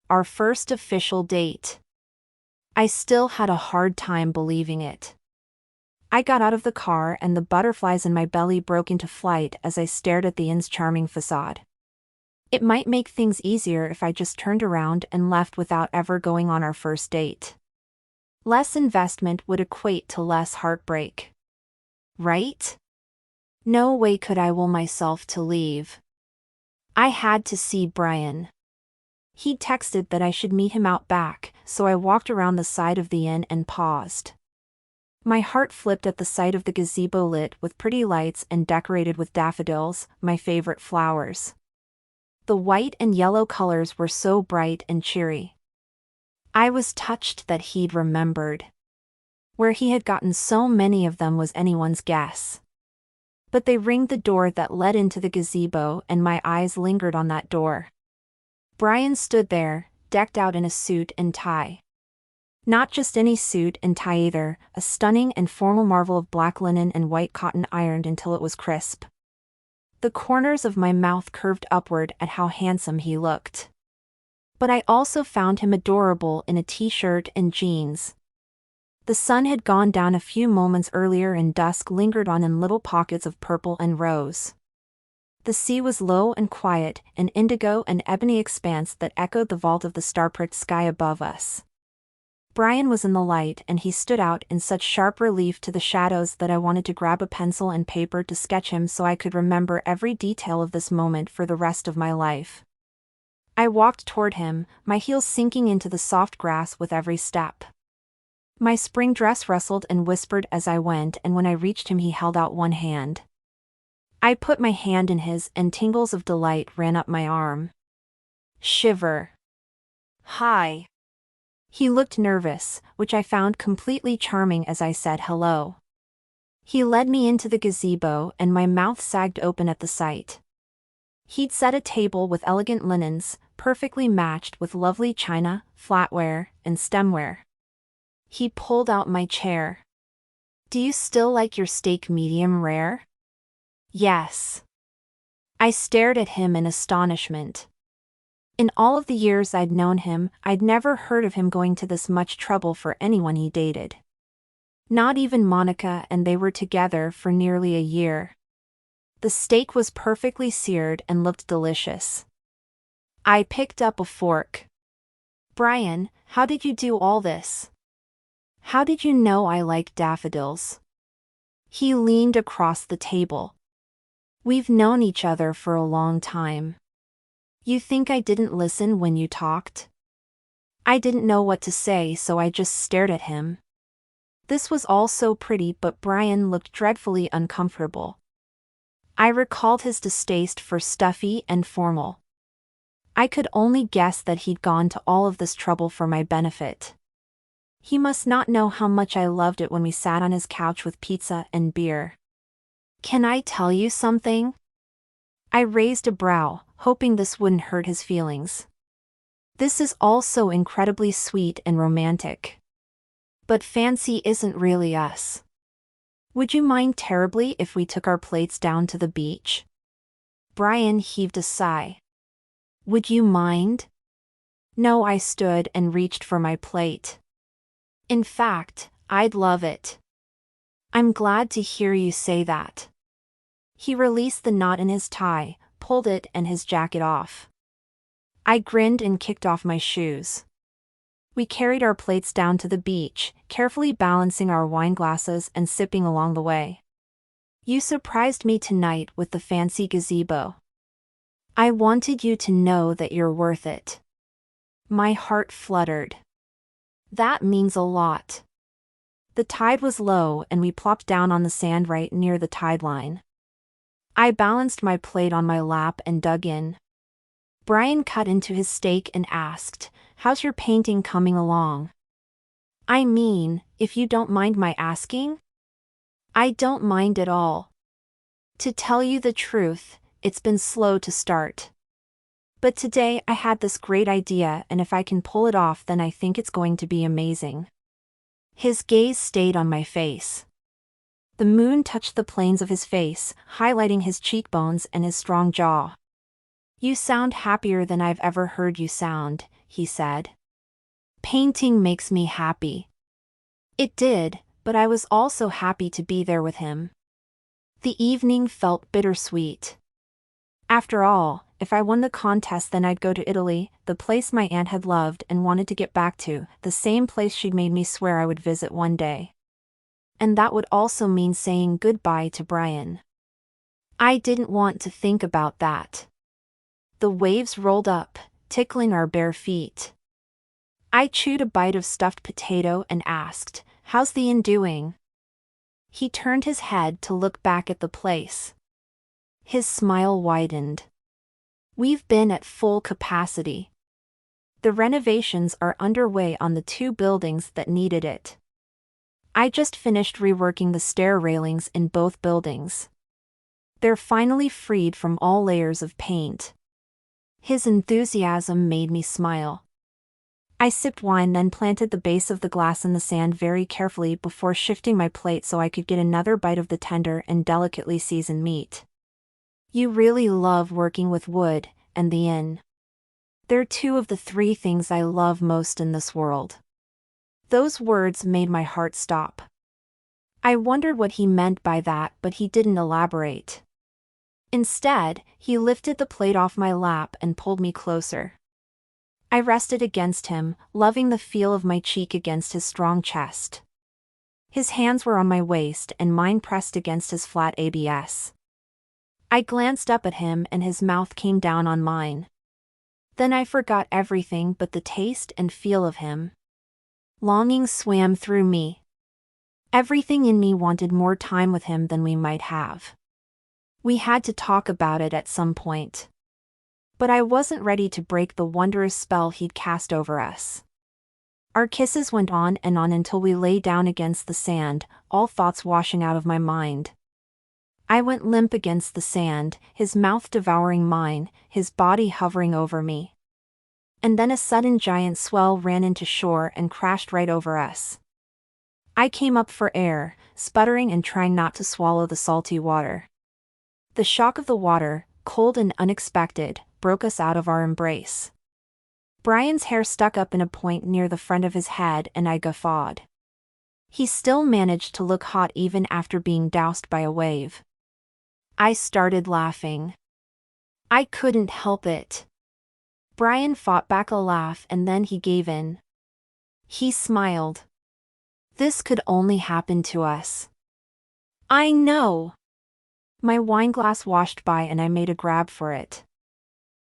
[SPEAKER 1] Our first official date. I still had a hard time believing it. I got out of the car and the butterflies in my belly broke into flight as I stared at the inn's charming facade. It might make things easier if I just turned around and left without ever going on our first date. Less investment would equate to less heartbreak. Right? No way could I will myself to leave. I had to see Brian. He'd texted that I should meet him out back, so I walked around the side of the inn and paused. My heart flipped at the sight of the gazebo lit with pretty lights and decorated with daffodils, my favorite flowers. The white and yellow colors were so bright and cheery. I was touched that he'd remembered. Where he had gotten so many of them was anyone's guess. But they ringed the door that led into the gazebo and my eyes lingered on that door. Brian stood there, decked out in a suit and tie. Not just any suit and tie either, a stunning and formal marvel of black linen and white cotton ironed until it was crisp. The corners of my mouth curved upward at how handsome he looked. But I also found him adorable in a t-shirt and jeans. The sun had gone down a few moments earlier and dusk lingered on in little pockets of purple and rose. The sea was low and quiet, an indigo and ebony expanse that echoed the vault of the star-pricked sky above us. Brian was in the light and he stood out in such sharp relief to the shadows that I wanted to grab a pencil and paper to sketch him so I could remember every detail of this moment for the rest of my life. I walked toward him, my heels sinking into the soft grass with every step. My spring dress rustled and whispered as I went, and when I reached him he held out one hand. I put my hand in his and tingles of delight ran up my arm. Shiver. Hi. He looked nervous, which I found completely charming as I said hello. He led me into the gazebo and my mouth sagged open at the sight. He'd set a table with elegant linens, perfectly matched with lovely china, flatware, and stemware. He pulled out my chair. Do you still like your steak medium rare? Yes. I stared at him in astonishment. In all of the years I'd known him, I'd never heard of him going to this much trouble for anyone he dated. Not even Monica, and they were together for nearly a year. The steak was perfectly seared and looked delicious. I picked up a fork. Brian, how did you do all this? How did you know I like daffodils? He leaned across the table. We've known each other for a long time. You think I didn't listen when you talked? I didn't know what to say, so I just stared at him. This was all so pretty, but Brian looked dreadfully uncomfortable. I recalled his distaste for stuffy and formal. I could only guess that he'd gone to all of this trouble for my benefit. He must not know how much I loved it when we sat on his couch with pizza and beer. Can I tell you something? I raised a brow, hoping this wouldn't hurt his feelings. This is all so incredibly sweet and romantic. But fancy isn't really us. Would you mind terribly if we took our plates down to the beach? Brian heaved a sigh. Would you mind? No, I stood and reached for my plate. In fact, I'd love it. I'm glad to hear you say that. He released the knot in his tie, pulled it and his jacket off. I grinned and kicked off my shoes. We carried our plates down to the beach, carefully balancing our wine glasses and sipping along the way. You surprised me tonight with the fancy gazebo. I wanted you to know that you're worth it. My heart fluttered. That means a lot. The tide was low and we plopped down on the sand right near the tide line. I balanced my plate on my lap and dug in. Brian cut into his steak and asked, "How's your painting coming along?" "I mean, if you don't mind my asking?" "I don't mind at all. To tell you the truth, it's been slow to start. But today I had this great idea, and if I can pull it off, then I think it's going to be amazing." His gaze stayed on my face. The moon touched the planes of his face, highlighting his cheekbones and his strong jaw. "You sound happier than I've ever heard you sound," he said. "Painting makes me happy." It did, but I was also happy to be there with him. The evening felt bittersweet. After all, if I won the contest, then I'd go to Italy, the place my aunt had loved and wanted to get back to, the same place she'd made me swear I would visit one day. And that would also mean saying goodbye to Brian. I didn't want to think about that. The waves rolled up, tickling our bare feet. I chewed a bite of stuffed potato and asked, "How's the inn doing?" He turned his head to look back at the place. His smile widened. "We've been at full capacity. The renovations are underway on the 2 buildings that needed it. I just finished reworking the stair railings in both buildings. They're finally freed from all layers of paint." His enthusiasm made me smile. I sipped wine, then planted the base of the glass in the sand very carefully before shifting my plate so I could get another bite of the tender and delicately seasoned meat. "You really love working with wood and the inn. They're 2 of the 3 things I love most in this world." Those words made my heart stop. I wondered what he meant by that, but he didn't elaborate. Instead, he lifted the plate off my lap and pulled me closer. I rested against him, loving the feel of my cheek against his strong chest. His hands were on my waist and mine pressed against his flat abs. I glanced up at him and his mouth came down on mine. Then I forgot everything but the taste and feel of him. Longing swam through me. Everything in me wanted more time with him than we might have. We had to talk about it at some point. But I wasn't ready to break the wondrous spell he'd cast over us. Our kisses went on and on until we lay down against the sand, all thoughts washing out of my mind. I went limp against the sand, his mouth devouring mine, his body hovering over me. And then a sudden giant swell ran into shore and crashed right over us. I came up for air, sputtering and trying not to swallow the salty water. The shock of the water, cold and unexpected, broke us out of our embrace. Brian's hair stuck up in a point near the front of his head and I guffawed. He still managed to look hot even after being doused by a wave. I started laughing. I couldn't help it. Brian fought back a laugh and then he gave in. He smiled. This could only happen to us. I know. My wineglass washed by and I made a grab for it.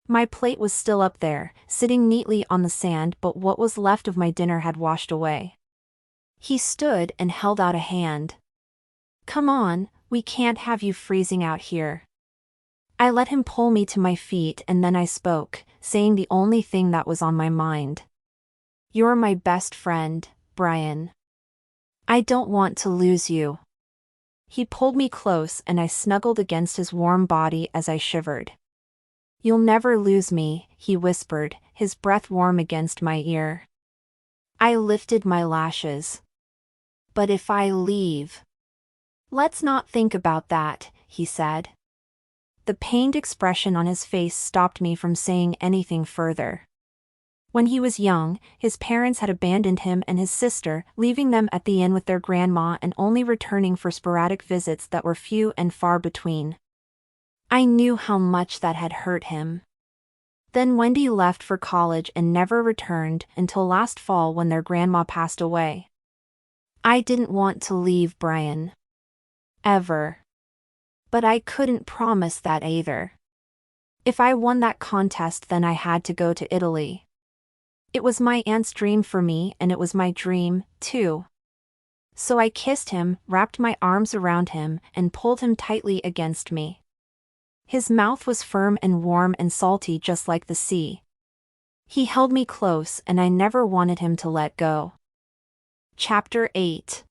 [SPEAKER 1] My plate was still up there, sitting neatly on the sand, but what was left of my dinner had washed away. He stood and held out a hand. "Come on, we can't have you freezing out here." I let him pull me to my feet and then I spoke, saying the only thing that was on my mind. "You're my best friend, Brian. I don't want to lose you." He pulled me close and I snuggled against his warm body as I shivered. "You'll never lose me," he whispered, his breath warm against my ear. I lifted my lashes. "But if I leave?" "Let's not think about that," he said. The pained expression on his face stopped me from saying anything further. When he was young, his parents had abandoned him and his sister, leaving them at the inn with their grandma and only returning for sporadic visits that were few and far between. I knew how much that had hurt him. Then Wendy left for college and never returned until last fall when their grandma passed away. I didn't want to leave Brian. Ever. But I couldn't promise that either. If I won that contest, then I had to go to Italy. It was my aunt's dream for me, and it was my dream, too. So I kissed him, wrapped my arms around him, and pulled him tightly against me. His mouth was firm and warm and salty just like the sea. He held me close, and I never wanted him to let go. Chapter 8.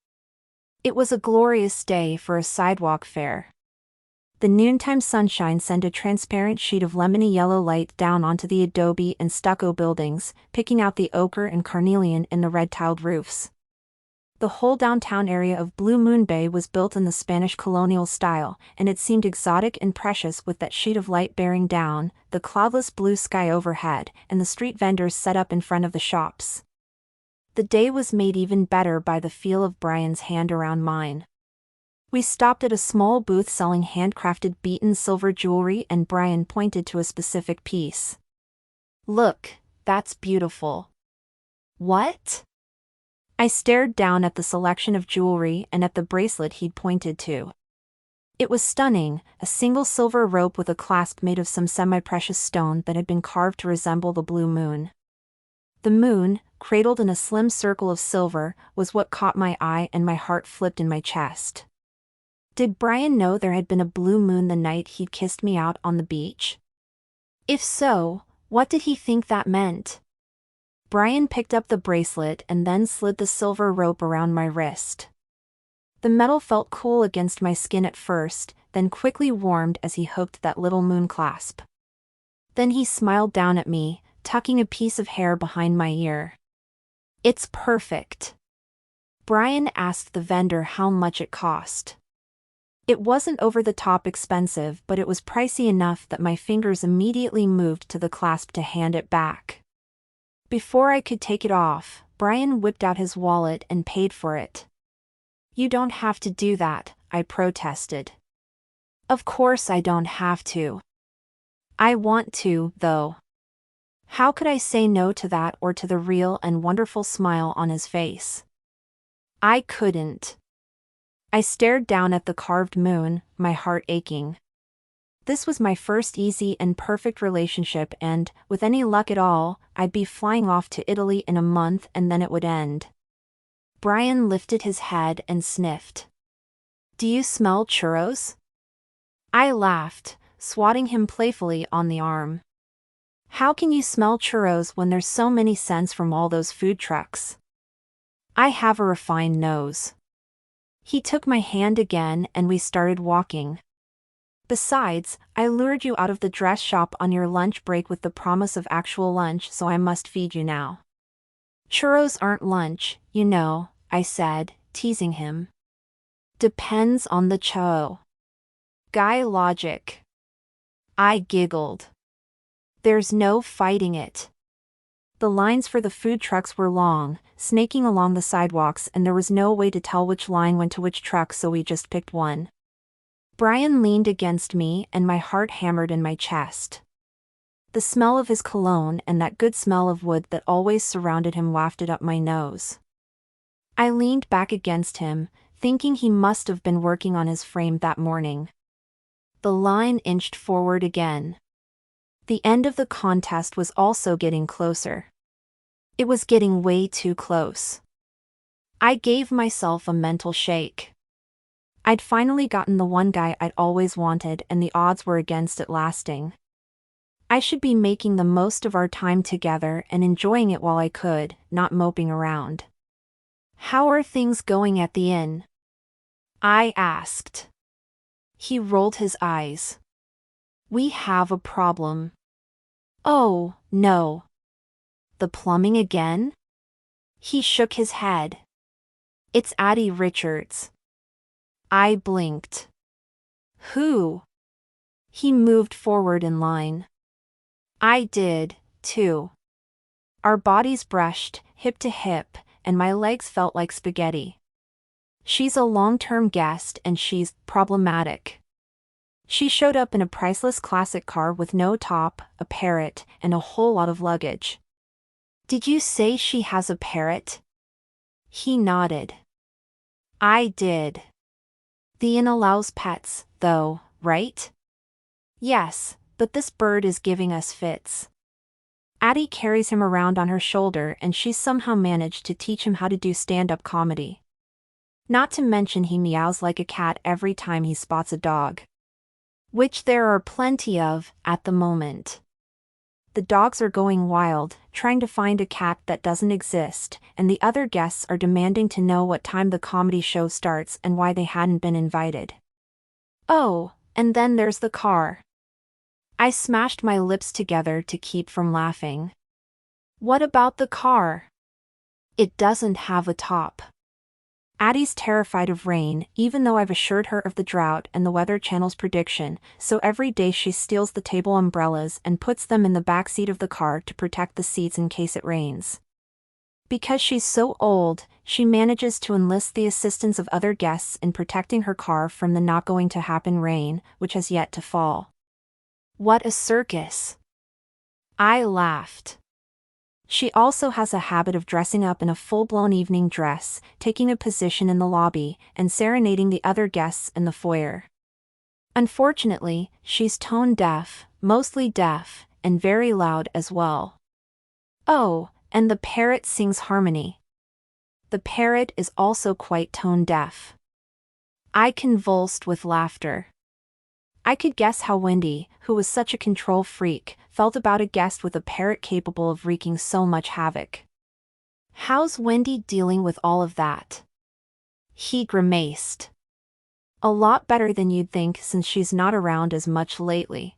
[SPEAKER 1] It was a glorious day for a sidewalk fair. The noontime sunshine sent a transparent sheet of lemony yellow light down onto the adobe and stucco buildings, picking out the ochre and carnelian in the red-tiled roofs. The whole downtown area of Blue Moon Bay was built in the Spanish colonial style, and it seemed exotic and precious with that sheet of light bearing down, the cloudless blue sky overhead, and the street vendors set up in front of the shops. The day was made even better by the feel of Brian's hand around mine. We stopped at a small booth selling handcrafted beaten silver jewelry, and Brian pointed to a specific piece. "Look, that's beautiful." "What?" I stared down at the selection of jewelry and at the bracelet he'd pointed to. It was stunning, a single silver rope with a clasp made of some semi-precious stone that had been carved to resemble the blue moon. The moon, cradled in a slim circle of silver, was what caught my eye, and my heart flipped in my chest. Did Brian know there had been a blue moon the night he'd kissed me out on the beach? If so, what did he think that meant? Brian picked up the bracelet and then slid the silver rope around my wrist. The metal felt cool against my skin at first, then quickly warmed as he hooked that little moon clasp. Then he smiled down at me, tucking a piece of hair behind my ear. "It's perfect." Brian asked the vendor how much it cost. It wasn't over-the-top expensive, but it was pricey enough that my fingers immediately moved to the clasp to hand it back. Before I could take it off, Brian whipped out his wallet and paid for it. "You don't have to do that," I protested. "Of course I don't have to. I want to, though." How could I say no to that or to the real and wonderful smile on his face? I couldn't. I stared down at the carved moon, my heart aching. This was my first easy and perfect relationship, and, with any luck at all, I'd be flying off to Italy in a month and then it would end. Brian lifted his head and sniffed. "Do you smell churros?" I laughed, swatting him playfully on the arm. "How can you smell churros when there's so many scents from all those food trucks?" "I have a refined nose." He took my hand again and we started walking. "Besides, I lured you out of the dress shop on your lunch break with the promise of actual lunch, so I must feed you now." "Churros aren't lunch, you know," I said, teasing him. "Depends on the churro." Guy logic. I giggled. There's no fighting it. The lines for the food trucks were long, snaking along the sidewalks, and there was no way to tell which line went to which truck, so we just picked one. Brian leaned against me and my heart hammered in my chest. The smell of his cologne and that good smell of wood that always surrounded him wafted up my nose. I leaned back against him, thinking he must have been working on his frame that morning. The line inched forward again. The end of the contest was also getting closer. It was getting way too close. I gave myself a mental shake. I'd finally gotten the one guy I'd always wanted, and the odds were against it lasting. I should be making the most of our time together and enjoying it while I could, not moping around. "How are things going at the inn?" I asked. He rolled his eyes. "We have a problem." "Oh, no. The plumbing again?" He shook his head. "It's Addie Richards." I blinked. "Who?" He moved forward in line. I did, too. Our bodies brushed, hip to hip, and my legs felt like spaghetti. "She's a long-term guest and she's problematic." She showed up in a priceless classic car with no top, a parrot, and a whole lot of luggage. "Did you say she has a parrot?" He nodded. I did. "The inn allows pets, though, right?" "Yes, but this bird is giving us fits." Addie carries him around on her shoulder and she's somehow managed to teach him how to do stand-up comedy. Not to mention he meows like a cat every time he spots a dog. Which there are plenty of, at the moment. The dogs are going wild, trying to find a cat that doesn't exist, and the other guests are demanding to know what time the comedy show starts and why they hadn't been invited. Oh, and then there's the car. I smashed my lips together to keep from laughing. What about the car? It doesn't have a top. Addie's terrified of rain, even though I've assured her of the drought and the Weather Channel's prediction, so every day she steals the table umbrellas and puts them in the back seat of the car to protect the seats in case it rains. Because she's so old, she manages to enlist the assistance of other guests in protecting her car from the not going to happen rain, which has yet to fall. What a circus! I laughed. She also has a habit of dressing up in a full-blown evening dress, taking a position in the lobby, and serenading the other guests in the foyer. Unfortunately, she's tone-deaf, mostly deaf, and very loud as well. Oh, and the parrot sings harmony. The parrot is also quite tone-deaf. I convulsed with laughter. I could guess how Wendy, who was such a control freak, felt about a guest with a parrot capable of wreaking so much havoc. How's Wendy dealing with all of that? He grimaced. A lot better than you'd think since she's not around as much lately.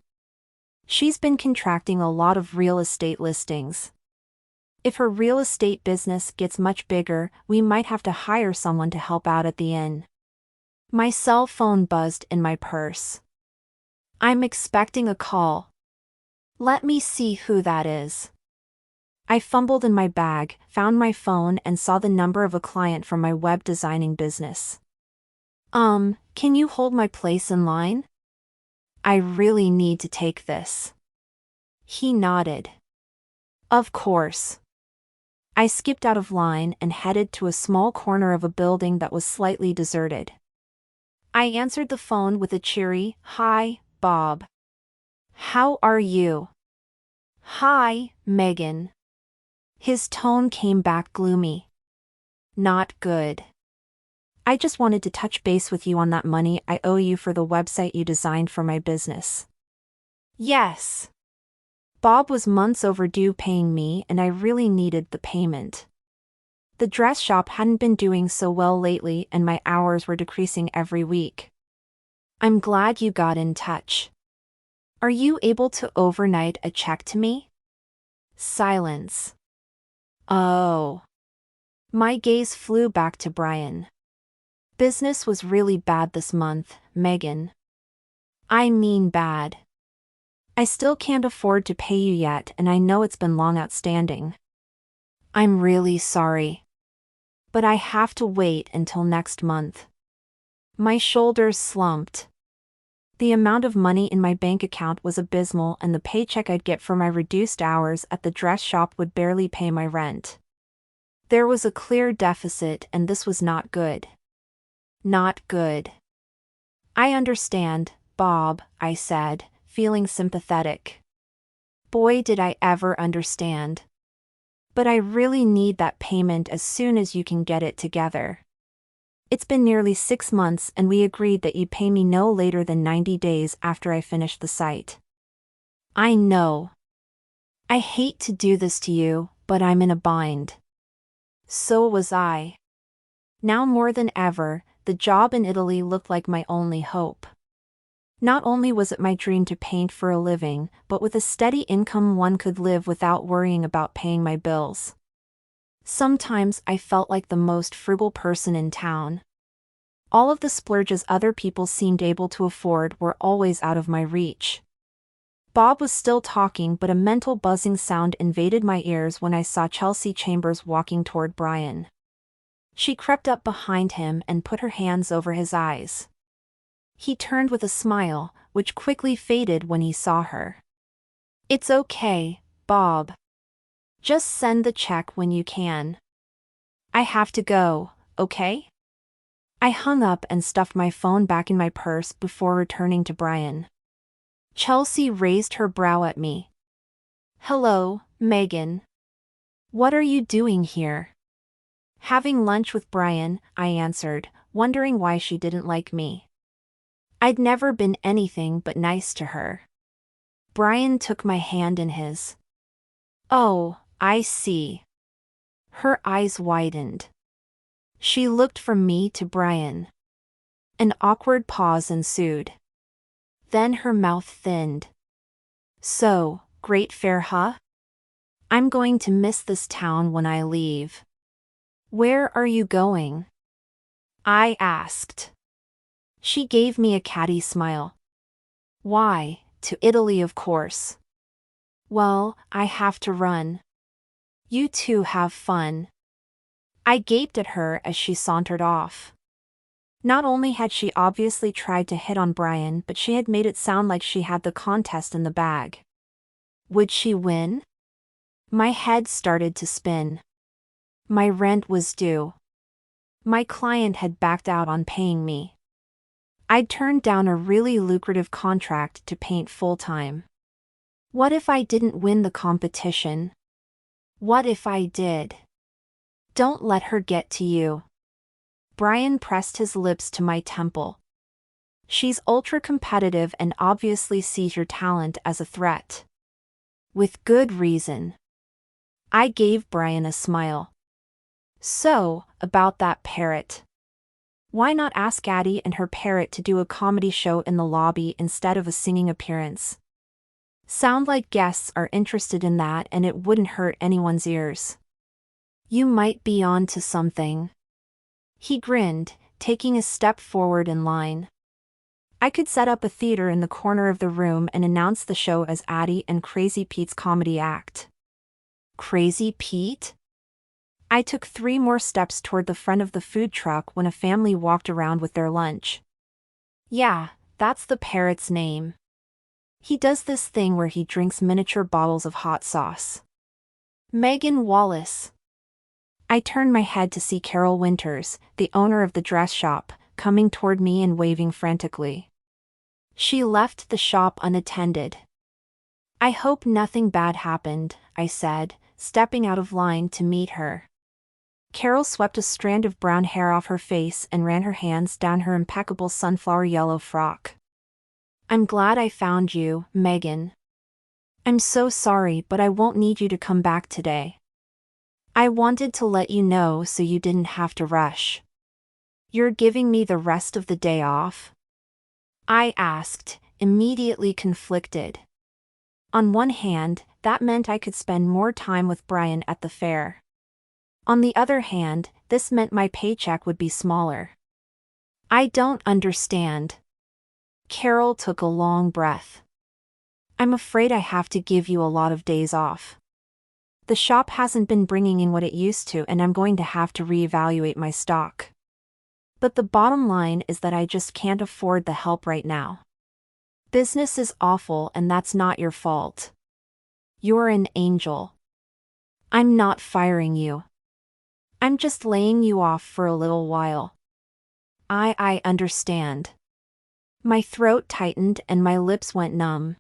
[SPEAKER 1] She's been contracting a lot of real estate listings. If her real estate business gets much bigger, we might have to hire someone to help out at the inn. My cell phone buzzed in my purse. I'm expecting a call. Let me see who that is. I fumbled in my bag, found my phone and saw the number of a client from my web designing business. Can you hold my place in line? I really need to take this. He nodded. Of course. I skipped out of line and headed to a small corner of a building that was slightly deserted. I answered the phone with a cheery, "Hi, Bob. How are you?" "Hi, Megan." His tone came back gloomy. Not good. I just wanted to touch base with you on that money I owe you for the website you designed for my business. Yes. Bob was months overdue paying me and I really needed the payment. The dress shop hadn't been doing so well lately and my hours were decreasing every week. I'm glad you got in touch. Are you able to overnight a check to me? Silence. Oh. My gaze flew back to Brian. Business was really bad this month, Megan. I mean bad. I still can't afford to pay you yet and I know it's been long outstanding. I'm really sorry. But I have to wait until next month. My shoulders slumped. The amount of money in my bank account was abysmal and the paycheck I'd get for my reduced hours at the dress shop would barely pay my rent. There was a clear deficit and this was not good. Not good. I understand, Bob, I said, feeling sympathetic. Boy did I ever understand. But I really need that payment as soon as you can get it together. It's been nearly 6 months and we agreed that you'd pay me no later than 90 days after I finished the site. I know. I hate to do this to you, but I'm in a bind. So was I. Now more than ever, the job in Italy looked like my only hope. Not only was it my dream to paint for a living, but with a steady income one could live without worrying about paying my bills. Sometimes I felt like the most frugal person in town. All of the splurges other people seemed able to afford were always out of my reach. Bob was still talking but a mental buzzing sound invaded my ears when I saw Chelsea Chambers walking toward Brian. She crept up behind him and put her hands over his eyes. He turned with a smile, which quickly faded when he saw her. It's okay, Bob. Just send the check when you can. I have to go, okay? I hung up and stuffed my phone back in my purse before returning to Brian. Chelsea raised her brow at me. Hello, Megan. What are you doing here? Having lunch with Brian, I answered, wondering why she didn't like me. I'd never been anything but nice to her. Brian took my hand in his. Oh, I see. Her eyes widened. She looked from me to Brian. An awkward pause ensued. Then her mouth thinned. So, great fair, huh? I'm going to miss this town when I leave. Where are you going? I asked. She gave me a catty smile. Why, to Italy, of course. Well, I have to run. You two have fun. I gaped at her as she sauntered off. Not only had she obviously tried to hit on Brian, but she had made it sound like she had the contest in the bag. Would she win? My head started to spin. My rent was due. My client had backed out on paying me. I'd turned down a really lucrative contract to paint full-time. What if I didn't win the competition? What if I did? Don't let her get to you. Brian pressed his lips to my temple. She's ultra-competitive and obviously sees your talent as a threat. With good reason. I gave Brian a smile. So, about that parrot. Why not ask Addie and her parrot to do a comedy show in the lobby instead of a singing appearance? Sound like guests are interested in that and it wouldn't hurt anyone's ears. You might be on to something. He grinned, taking a step forward in line. I could set up a theater in the corner of the room and announce the show as Addie and Crazy Pete's comedy act. Crazy Pete? I took 3 more steps toward the front of the food truck when a family walked around with their lunch. Yeah, that's the parrot's name. He does this thing where he drinks miniature bottles of hot sauce. Megan Wallace. I turned my head to see Carol Winters, the owner of the dress shop, coming toward me and waving frantically. She left the shop unattended. I hope nothing bad happened, I said, stepping out of line to meet her. Carol swept a strand of brown hair off her face and ran her hands down her impeccable sunflower yellow frock. I'm glad I found you, Megan. I'm so sorry, but I won't need you to come back today. I wanted to let you know so you didn't have to rush. You're giving me the rest of the day off? I asked, immediately conflicted. On one hand, that meant I could spend more time with Brian at the fair. On the other hand, this meant my paycheck would be smaller. I don't understand. Carol took a long breath. I'm afraid I have to give you a lot of days off. The shop hasn't been bringing in what it used to and I'm going to have to reevaluate my stock. But the bottom line is that I just can't afford the help right now. Business is awful and that's not your fault. You're an angel. I'm not firing you. I'm just laying you off for a little while. I understand. My throat tightened and my lips went numb.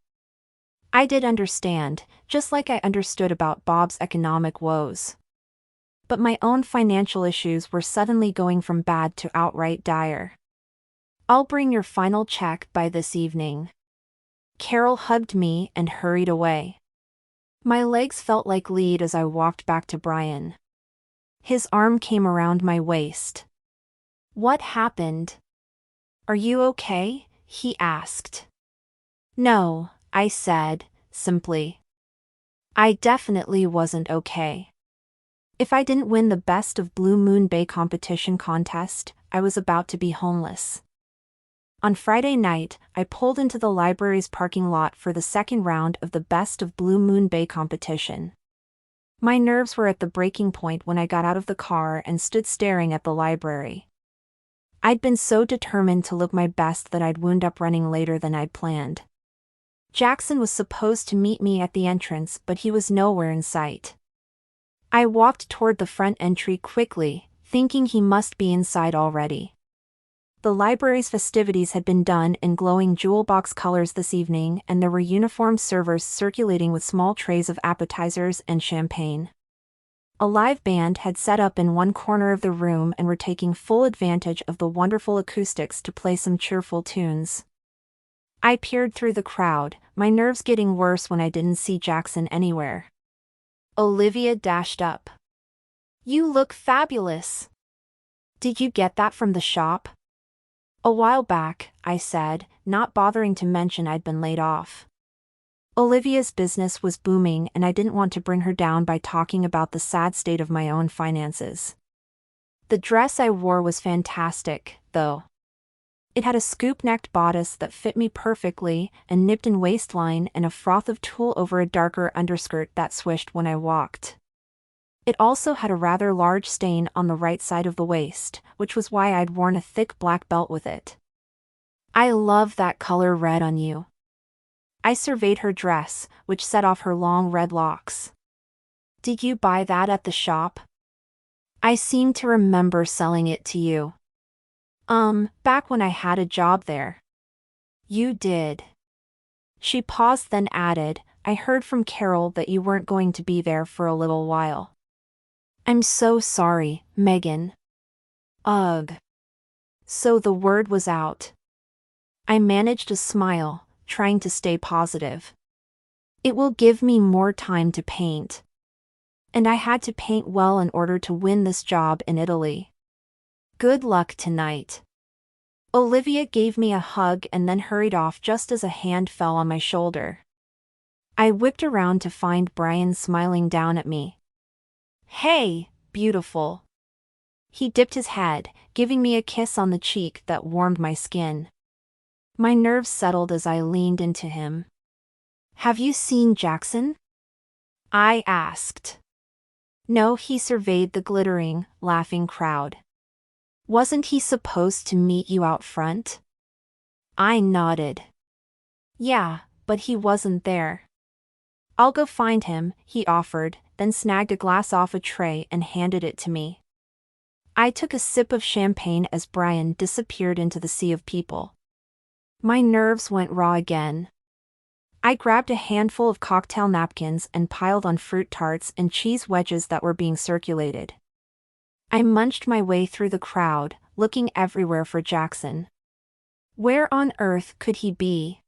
[SPEAKER 1] I did understand, just like I understood about Bob's economic woes. But my own financial issues were suddenly going from bad to outright dire. I'll bring your final check by this evening. Carol hugged me and hurried away. My legs felt like lead as I walked back to Brian. His arm came around my waist. What happened? Are you okay? He asked. No, I said, simply. I definitely wasn't okay. If I didn't win the Best of Blue Moon Bay competition contest, I was about to be homeless. On Friday night, I pulled into the library's parking lot for the second round of the Best of Blue Moon Bay competition. My nerves were at the breaking point when I got out of the car and stood staring at the library. I'd been so determined to look my best that I'd wound up running later than I'd planned. Jackson was supposed to meet me at the entrance, but he was nowhere in sight. I walked toward the front entry quickly, thinking he must be inside already. The library's festivities had been done in glowing jewel box colors this evening, and there were uniformed servers circulating with small trays of appetizers and champagne. A live band had set up in one corner of the room and were taking full advantage of the wonderful acoustics to play some cheerful tunes. I peered through the crowd, my nerves getting worse when I didn't see Jackson anywhere. Olivia dashed up. "You look fabulous. Did you get that from the shop?" "A while back," I said, not bothering to mention I'd been laid off. Olivia's business was booming and I didn't want to bring her down by talking about the sad state of my own finances. The dress I wore was fantastic, though. It had a scoop-necked bodice that fit me perfectly, a nipped-in waistline and a froth of tulle over a darker underskirt that swished when I walked. It also had a rather large stain on the right side of the waist, which was why I'd worn a thick black belt with it. "I love that color red on you." I surveyed her dress, which set off her long red locks. "Did you buy that at the shop? I seem to remember selling it to you." Back when I had a job there." "You did." She paused, then added, "I heard from Carol that you weren't going to be there for a little while." "I'm so sorry, Megan." "Ugh." So the word was out. I managed a smile, trying to stay positive. "It will give me more time to paint. And I had to paint well in order to win this job in Italy. Good luck tonight." Olivia gave me a hug and then hurried off just as a hand fell on my shoulder. I whipped around to find Brian smiling down at me. "Hey, beautiful." He dipped his head, giving me a kiss on the cheek that warmed my skin. My nerves settled as I leaned into him. "Have you seen Jackson?" I asked. "No," he surveyed the glittering, laughing crowd. "Wasn't he supposed to meet you out front?" I nodded. "Yeah, but he wasn't there." "I'll go find him," he offered, then snagged a glass off a tray and handed it to me. I took a sip of champagne as Brian disappeared into the sea of people. My nerves went raw again. I grabbed a handful of cocktail napkins and piled on fruit tarts and cheese wedges that were being circulated. I munched my way through the crowd, looking everywhere for Jackson. Where on earth could he be?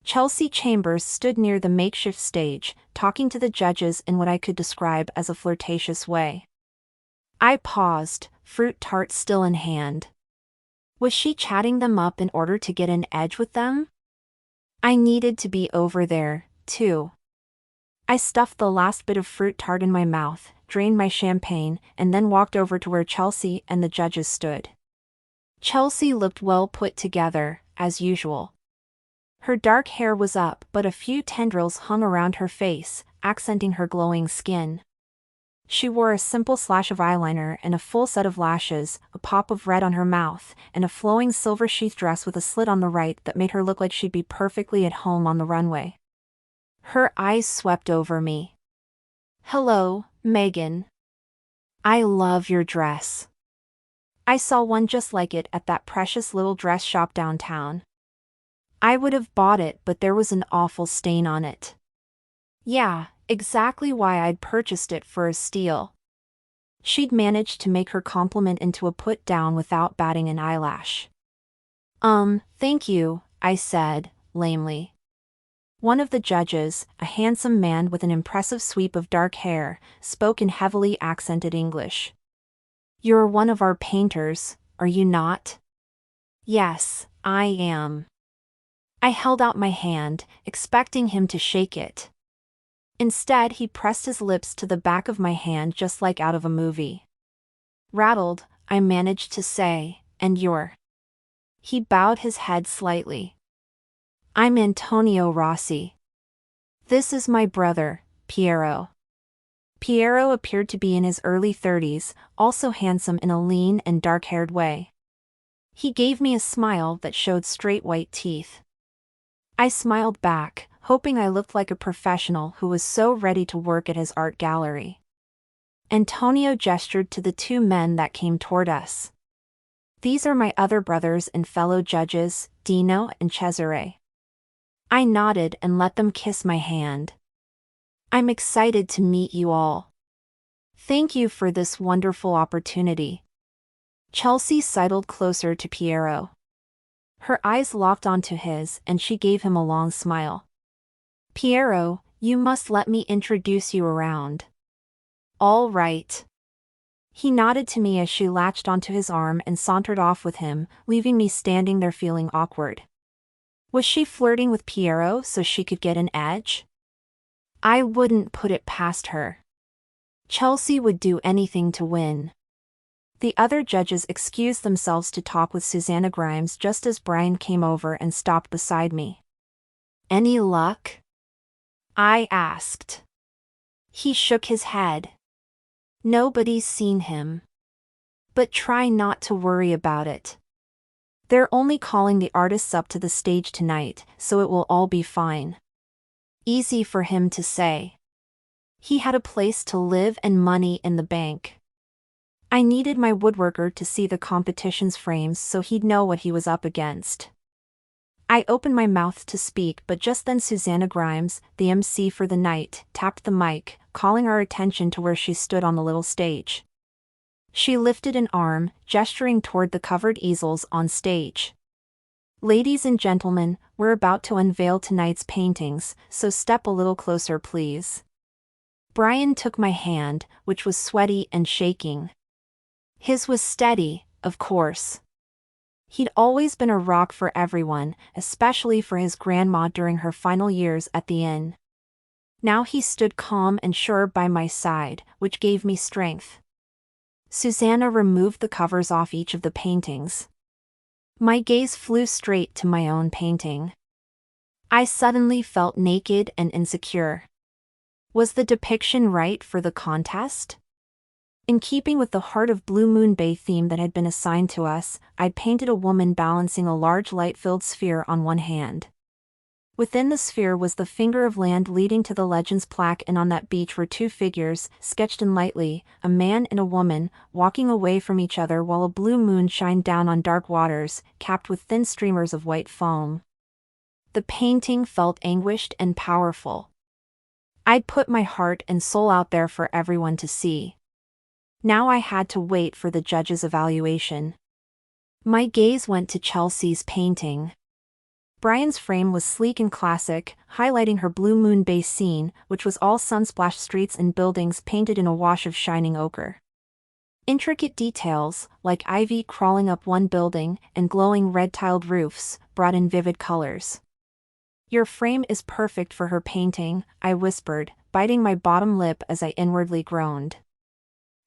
[SPEAKER 1] Chelsea Chambers stood near the makeshift stage, talking to the judges in what I could describe as a flirtatious way. I paused, fruit tart still in hand. Was she chatting them up in order to get an edge with them? I needed to be over there, too. I stuffed the last bit of fruit tart in my mouth, drained my champagne, and then walked over to where Chelsea and the judges stood. Chelsea looked well put together, as usual. Her dark hair was up, but a few tendrils hung around her face, accenting her glowing skin. She wore a simple slash of eyeliner and a full set of lashes, a pop of red on her mouth, and a flowing silver sheath dress with a slit on the right that made her look like she'd be perfectly at home on the runway. Her eyes swept over me. "Hello, Megan. I love your dress. I saw one just like it at that precious little dress shop downtown. I would have bought it, but there was an awful stain on it." "Yeah, exactly why I'd purchased it for a steal." She'd managed to make her compliment into a put-down without batting an eyelash. Thank you," I said, lamely. One of the judges, a handsome man with an impressive sweep of dark hair, spoke in heavily accented English. "You're one of our painters, are you not?" "Yes, I am." I held out my hand, expecting him to shake it. Instead, he pressed his lips to the back of my hand just like out of a movie. Rattled, I managed to say, "And you're?" He bowed his head slightly. "I'm Antonio Rossi. This is my brother, Piero." Piero appeared to be in his early 30s, also handsome in a lean and dark-haired way. He gave me a smile that showed straight white teeth. I smiled back, hoping I looked like a professional who was so ready to work at his art gallery. Antonio gestured to the two men that came toward us. These are my other brothers and fellow judges, Dino and Cesare. I nodded and let them kiss my hand. I'm excited to meet you all. Thank you for this wonderful opportunity. Chelsea sidled closer to Piero. Her eyes locked onto his and she gave him a long smile. Piero, you must let me introduce you around. All right. He nodded to me as she latched onto his arm and sauntered off with him, leaving me standing there feeling awkward. Was she flirting with Piero so she could get an edge? I wouldn't put it past her. Chelsea would do anything to win. The other judges excused themselves to talk with Susanna Grimes just as Brian came over and stopped beside me. Any luck? I asked. He shook his head. Nobody's seen him. But try not to worry about it. They're only calling the artists up to the stage tonight, so it will all be fine. Easy for him to say. He had a place to live and money in the bank. I needed my woodworker to see the competition's frames so he'd know what he was up against. I opened my mouth to speak, but just then Susanna Grimes, the MC for the night, tapped the mic, calling our attention to where she stood on the little stage. She lifted an arm, gesturing toward the covered easels on stage. Ladies and gentlemen, we're about to unveil tonight's paintings, so step a little closer please. Brian took my hand, which was sweaty and shaking. His was steady, of course. He'd always been a rock for everyone, especially for his grandma during her final years at the inn. Now he stood calm and sure by my side, which gave me strength. Susanna removed the covers off each of the paintings. My gaze flew straight to my own painting. I suddenly felt naked and insecure. Was the depiction right for the contest? In keeping with the Heart of Blue Moon Bay theme that had been assigned to us, I'd painted a woman balancing a large light-filled sphere on one hand. Within the sphere was the finger of land leading to the Legends plaque, and on that beach were two figures, sketched in lightly, a man and a woman, walking away from each other while a blue moon shined down on dark waters, capped with thin streamers of white foam. The painting felt anguished and powerful. I'd put my heart and soul out there for everyone to see. Now I had to wait for the judge's evaluation. My gaze went to Chelsea's painting. Brian's frame was sleek and classic, highlighting her Blue Moon Bay scene, which was all sun-splashed streets and buildings painted in a wash of shining ochre. Intricate details, like ivy crawling up one building and glowing red-tiled roofs, brought in vivid colors. Your frame is perfect for her painting, I whispered, biting my bottom lip as I inwardly groaned.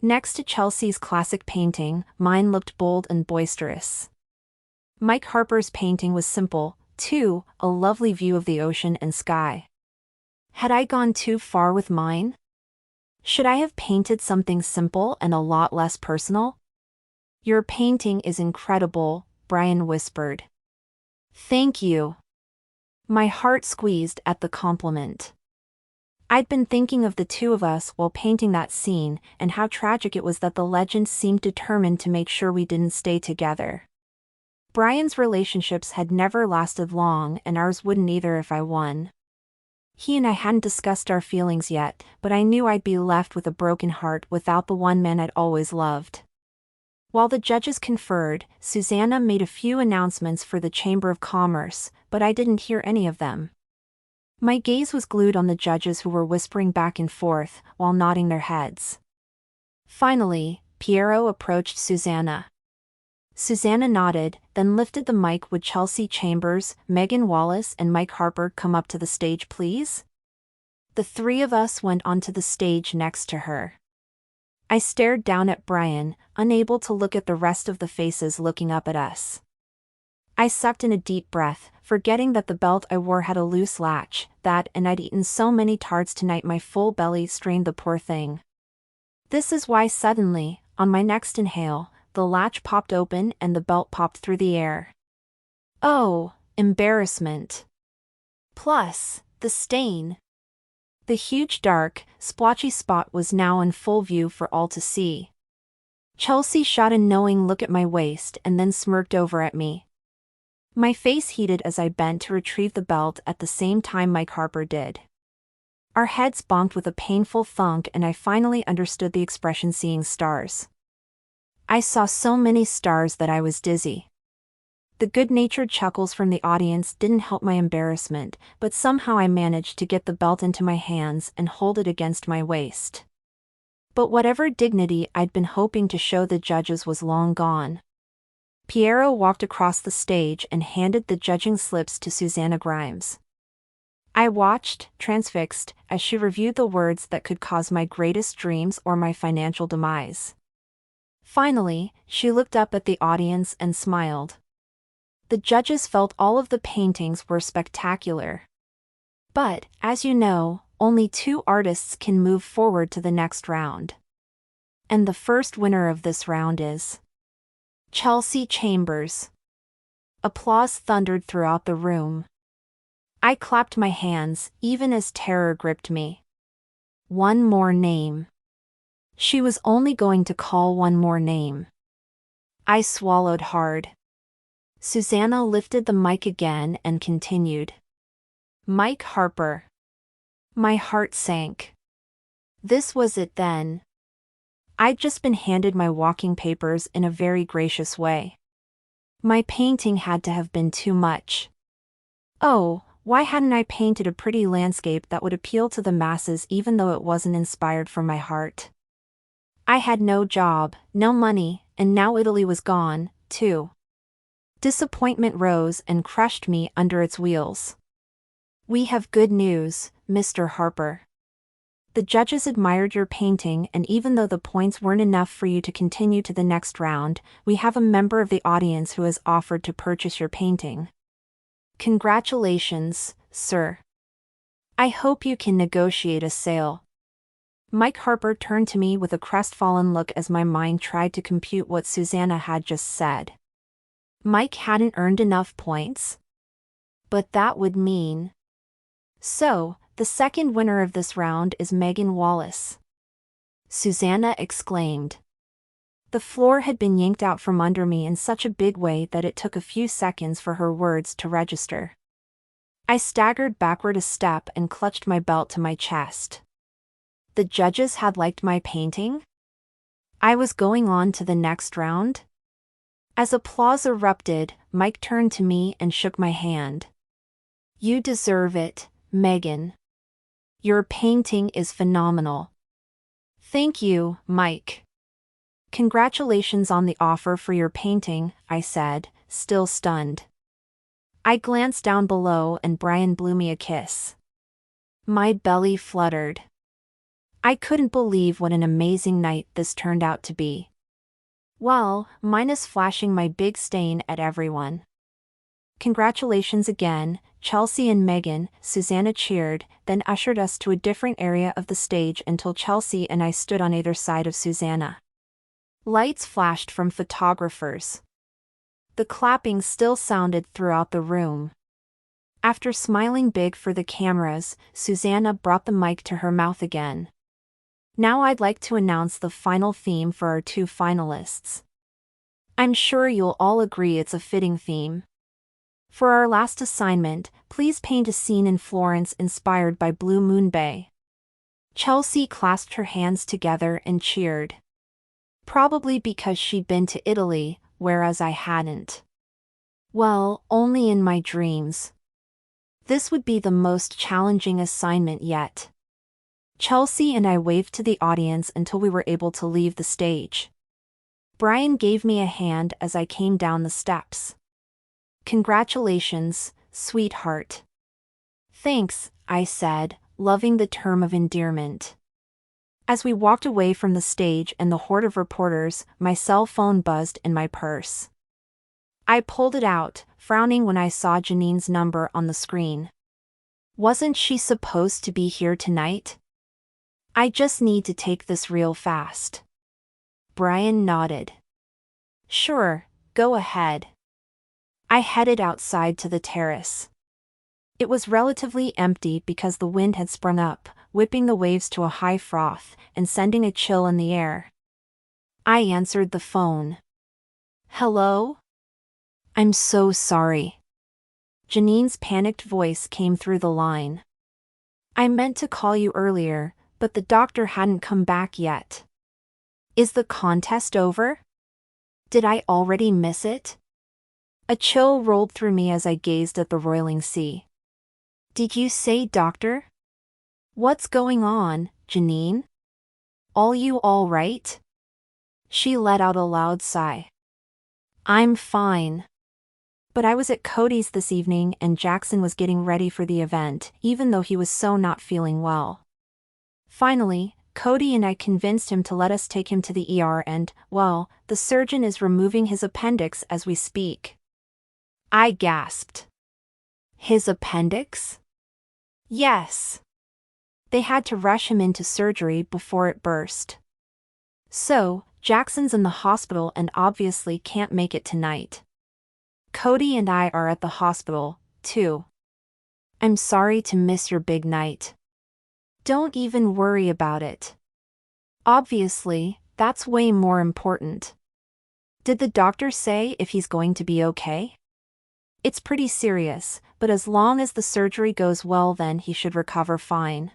[SPEAKER 1] Next to Chelsea's classic painting, mine looked bold and boisterous. Mike Harper's painting was simple, too, a lovely view of the ocean and sky. Had I gone too far with mine? Should I have painted something simple and a lot less personal? Your painting is incredible, Brian whispered. Thank you. My heart squeezed at the compliment. I'd been thinking of the two of us while painting that scene, and how tragic it was that the legend seemed determined to make sure we didn't stay together. Brian's relationships had never lasted long, and ours wouldn't either if I won. He and I hadn't discussed our feelings yet, but I knew I'd be left with a broken heart without the one man I'd always loved. While the judges conferred, Susanna made a few announcements for the Chamber of Commerce, but I didn't hear any of them. My gaze was glued on the judges who were whispering back and forth, while nodding their heads. Finally, Piero approached Susanna. Susanna nodded, then lifted the mic. Would Chelsea Chambers, Megan Wallace and Mike Harper come up to the stage please? The three of us went onto the stage next to her. I stared down at Brian, unable to look at the rest of the faces looking up at us. I sucked in a deep breath, forgetting that the belt I wore had a loose latch, and I'd eaten so many tarts tonight my full belly strained the poor thing. This is why suddenly, on my next inhale, the latch popped open and the belt popped through the air. Oh, embarrassment. Plus, the stain. The huge dark, splotchy spot was now in full view for all to see. Chelsea shot a knowing look at my waist and then smirked over at me. My face heated as I bent to retrieve the belt at the same time Mike Harper did. Our heads bonked with a painful thunk and I finally understood the expression seeing stars. I saw so many stars that I was dizzy. The good-natured chuckles from the audience didn't help my embarrassment, but somehow I managed to get the belt into my hands and hold it against my waist. But whatever dignity I'd been hoping to show the judges was long gone. Piero walked across the stage and handed the judging slips to Susanna Grimes. I watched, transfixed, as she reviewed the words that could cause my greatest dreams or my financial demise. Finally, she looked up at the audience and smiled. The judges felt all of the paintings were spectacular. But, as you know, only 2 artists can move forward to the next round. And the first winner of this round is Chelsea Chambers. Applause thundered throughout the room. I clapped my hands, even as terror gripped me. One more name. She was only going to call one more name. I swallowed hard. Susanna lifted the mic again and continued. Mike Harper. My heart sank. This was it then. I'd just been handed my walking papers in a very gracious way. My painting had to have been too much. Oh, why hadn't I painted a pretty landscape that would appeal to the masses even though it wasn't inspired from my heart? I had no job, no money, and now Italy was gone, too. Disappointment rose and crushed me under its wheels. We have good news, Mr. Harper. The judges admired your painting, and even though the points weren't enough for you to continue to the next round, we have a member of the audience who has offered to purchase your painting. Congratulations, sir. I hope you can negotiate a sale. Mike Harper turned to me with a crestfallen look as my mind tried to compute what Susanna had just said. Mike hadn't earned enough points? But that would mean. So, the second winner of this round is Megan Wallace. Susanna exclaimed. The floor had been yanked out from under me in such a big way that it took a few seconds for her words to register. I staggered backward a step and clutched my belt to my chest. The judges had liked my painting? I was going on to the next round? As applause erupted, Mike turned to me and shook my hand. You deserve it, Megan. Your painting is phenomenal. Thank you, Mike. Congratulations on the offer for your painting, I said, still stunned. I glanced down below and Brian blew me a kiss. My belly fluttered. I couldn't believe what an amazing night this turned out to be. Well, minus flashing my big stain at everyone. Congratulations again, Chelsea and Megan, Susanna cheered, then ushered us to a different area of the stage until Chelsea and I stood on either side of Susanna. Lights flashed from photographers. The clapping still sounded throughout the room. After smiling big for the cameras, Susanna brought the mic to her mouth again. Now I'd like to announce the final theme for our 2 finalists. I'm sure you'll all agree it's a fitting theme. For our last assignment, please paint a scene in Florence inspired by Blue Moon Bay. Chelsea clasped her hands together and cheered. Probably because she'd been to Italy, whereas I hadn't. Well, only in my dreams. This would be the most challenging assignment yet. Chelsea and I waved to the audience until we were able to leave the stage. Brian gave me a hand as I came down the steps. Congratulations, sweetheart. Thanks, I said, loving the term of endearment. As we walked away from the stage and the horde of reporters, my cell phone buzzed in my purse. I pulled it out, frowning when I saw Janine's number on the screen. Wasn't she supposed to be here tonight? I just need to take this real fast. Brian nodded. Sure, go ahead. I headed outside to the terrace. It was relatively empty because the wind had sprung up, whipping the waves to a high froth, and sending a chill in the air. I answered the phone. Hello? I'm so sorry. Janine's panicked voice came through the line. I meant to call you earlier, but the doctor hadn't come back yet. Is the contest over? Did I already miss it? A chill rolled through me as I gazed at the roiling sea. Did you say doctor? What's going on, Janine? You all right? She let out a loud sigh. I'm fine. But I was at Cody's this evening and Jackson was getting ready for the event, even though he was so not feeling well. Finally, Cody and I convinced him to let us take him to the ER and, well, the surgeon is removing his appendix as we speak. I gasped. His appendix? Yes. They had to rush him into surgery before it burst. So, Jackson's in the hospital and obviously can't make it tonight. Cody and I are at the hospital, too. I'm sorry to miss your big night. Don't even worry about it. Obviously, that's way more important. Did the doctor say if he's going to be okay? It's pretty serious, but as long as the surgery goes well then he should recover fine.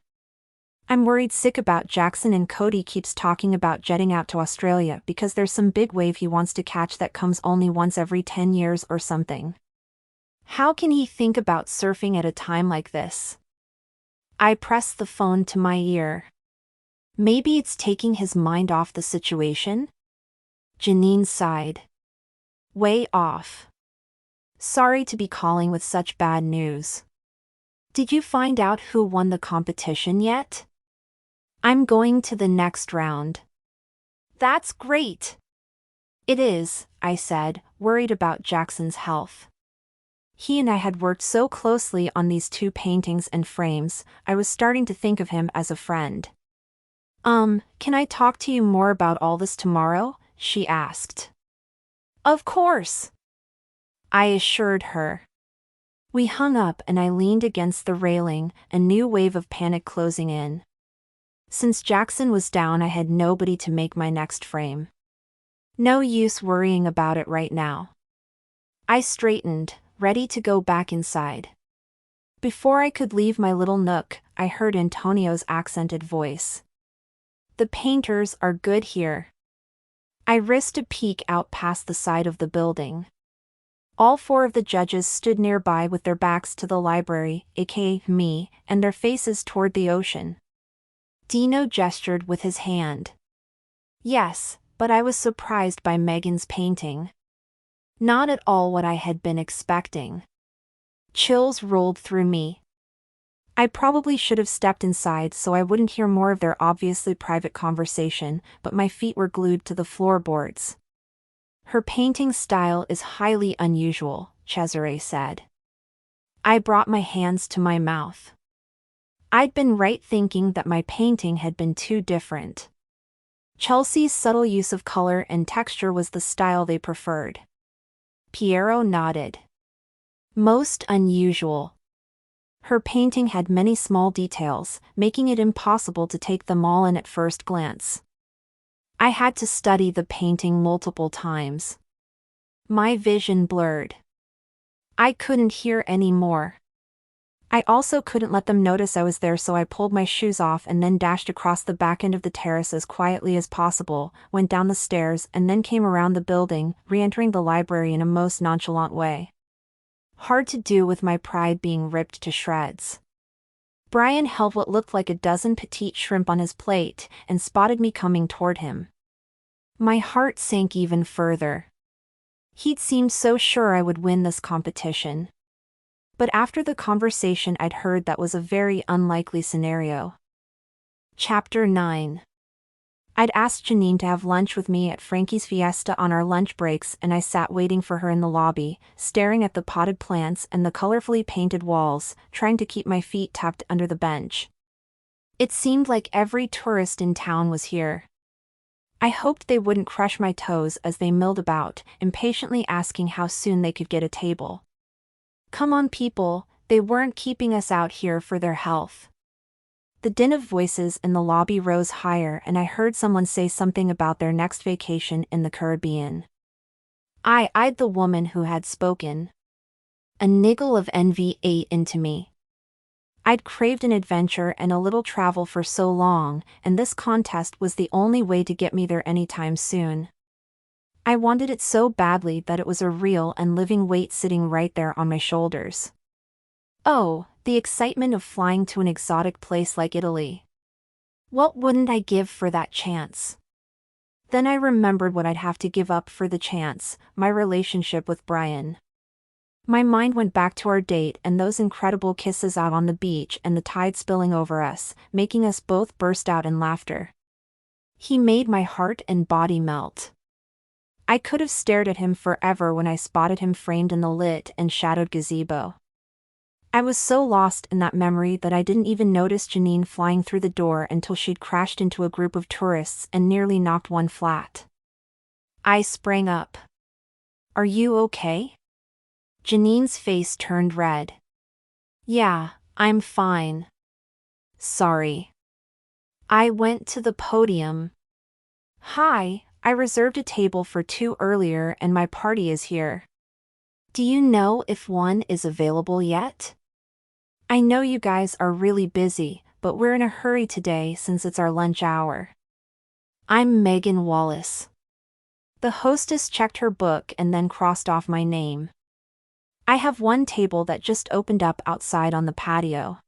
[SPEAKER 1] I'm worried sick about Jackson and Cody keeps talking about jetting out to Australia because there's some big wave he wants to catch that comes only once every 10 years or something. How can he think about surfing at a time like this? I pressed the phone to my ear. Maybe it's taking his mind off the situation? Janine sighed. Way off. Sorry to be calling with such bad news. Did you find out who won the competition yet? I'm going to the next round. That's great. It is, I said, worried about Jackson's health. He and I had worked so closely on these two paintings and frames, I was starting to think of him as a friend. Can I talk to you more about all this tomorrow? She asked. Of course. I assured her. We hung up and I leaned against the railing, a new wave of panic closing in. Since Jackson was down I had nobody to make my next frame. No use worrying about it right now. I straightened, ready to go back inside. Before I could leave my little nook, I heard Antonio's accented voice. The painters are good here. I risked a peek out past the side of the building. All four of the judges stood nearby with their backs to the library, aka me, and their faces toward the ocean. Dino gestured with his hand. Yes, but I was surprised by Megan's painting. Not at all what I had been expecting. Chills rolled through me. I probably should have stepped inside so I wouldn't hear more of their obviously private conversation, but my feet were glued to the floorboards. Her painting style is highly unusual, Cesare said. I brought my hands to my mouth. I'd been right thinking that my painting had been too different. Chelsea's subtle use of color and texture was the style they preferred. Piero nodded. Most unusual. Her painting had many small details, making it impossible to take them all in at first glance. I had to study the painting multiple times. My vision blurred. I couldn't hear any more. I also couldn't let them notice I was there, so I pulled my shoes off and then dashed across the back end of the terrace as quietly as possible, went down the stairs and then came around the building, re-entering the library in a most nonchalant way. Hard to do with my pride being ripped to shreds. Brian held what looked like a dozen petite shrimp on his plate and spotted me coming toward him. My heart sank even further. He'd seemed so sure I would win this competition. But after the conversation I'd heard, that was a very unlikely scenario. Chapter 9. I'd asked Janine to have lunch with me at Frankie's Fiesta on our lunch breaks, and I sat waiting for her in the lobby, staring at the potted plants and the colorfully painted walls, trying to keep my feet tucked under the bench. It seemed like every tourist in town was here. I hoped they wouldn't crush my toes as they milled about, impatiently asking how soon they could get a table. Come on people, they weren't keeping us out here for their health. The din of voices in the lobby rose higher, and I heard someone say something about their next vacation in the Caribbean. I eyed the woman who had spoken. A niggle of envy ate into me. I'd craved an adventure and a little travel for so long, and this contest was the only way to get me there anytime soon. I wanted it so badly that it was a real and living weight sitting right there on my shoulders. Oh, the excitement of flying to an exotic place like Italy. What wouldn't I give for that chance? Then I remembered what I'd have to give up for the chance: my relationship with Brian. My mind went back to our date and those incredible kisses out on the beach and the tide spilling over us, making us both burst out in laughter. He made my heart and body melt. I could have stared at him forever when I spotted him framed in the lit and shadowed gazebo. I was so lost in that memory that I didn't even notice Janine flying through the door until she'd crashed into a group of tourists and nearly knocked one flat. I sprang up. "Are you okay?" Janine's face turned red. "Yeah, I'm fine. Sorry." I went to the podium. "Hi, I reserved a table for 2 earlier and my party is here. Do you know if one is available yet? I know you guys are really busy, but we're in a hurry today since it's our lunch hour. I'm Megan Wallace." The hostess checked her book and then crossed off my name. "I have one table that just opened up outside on the patio.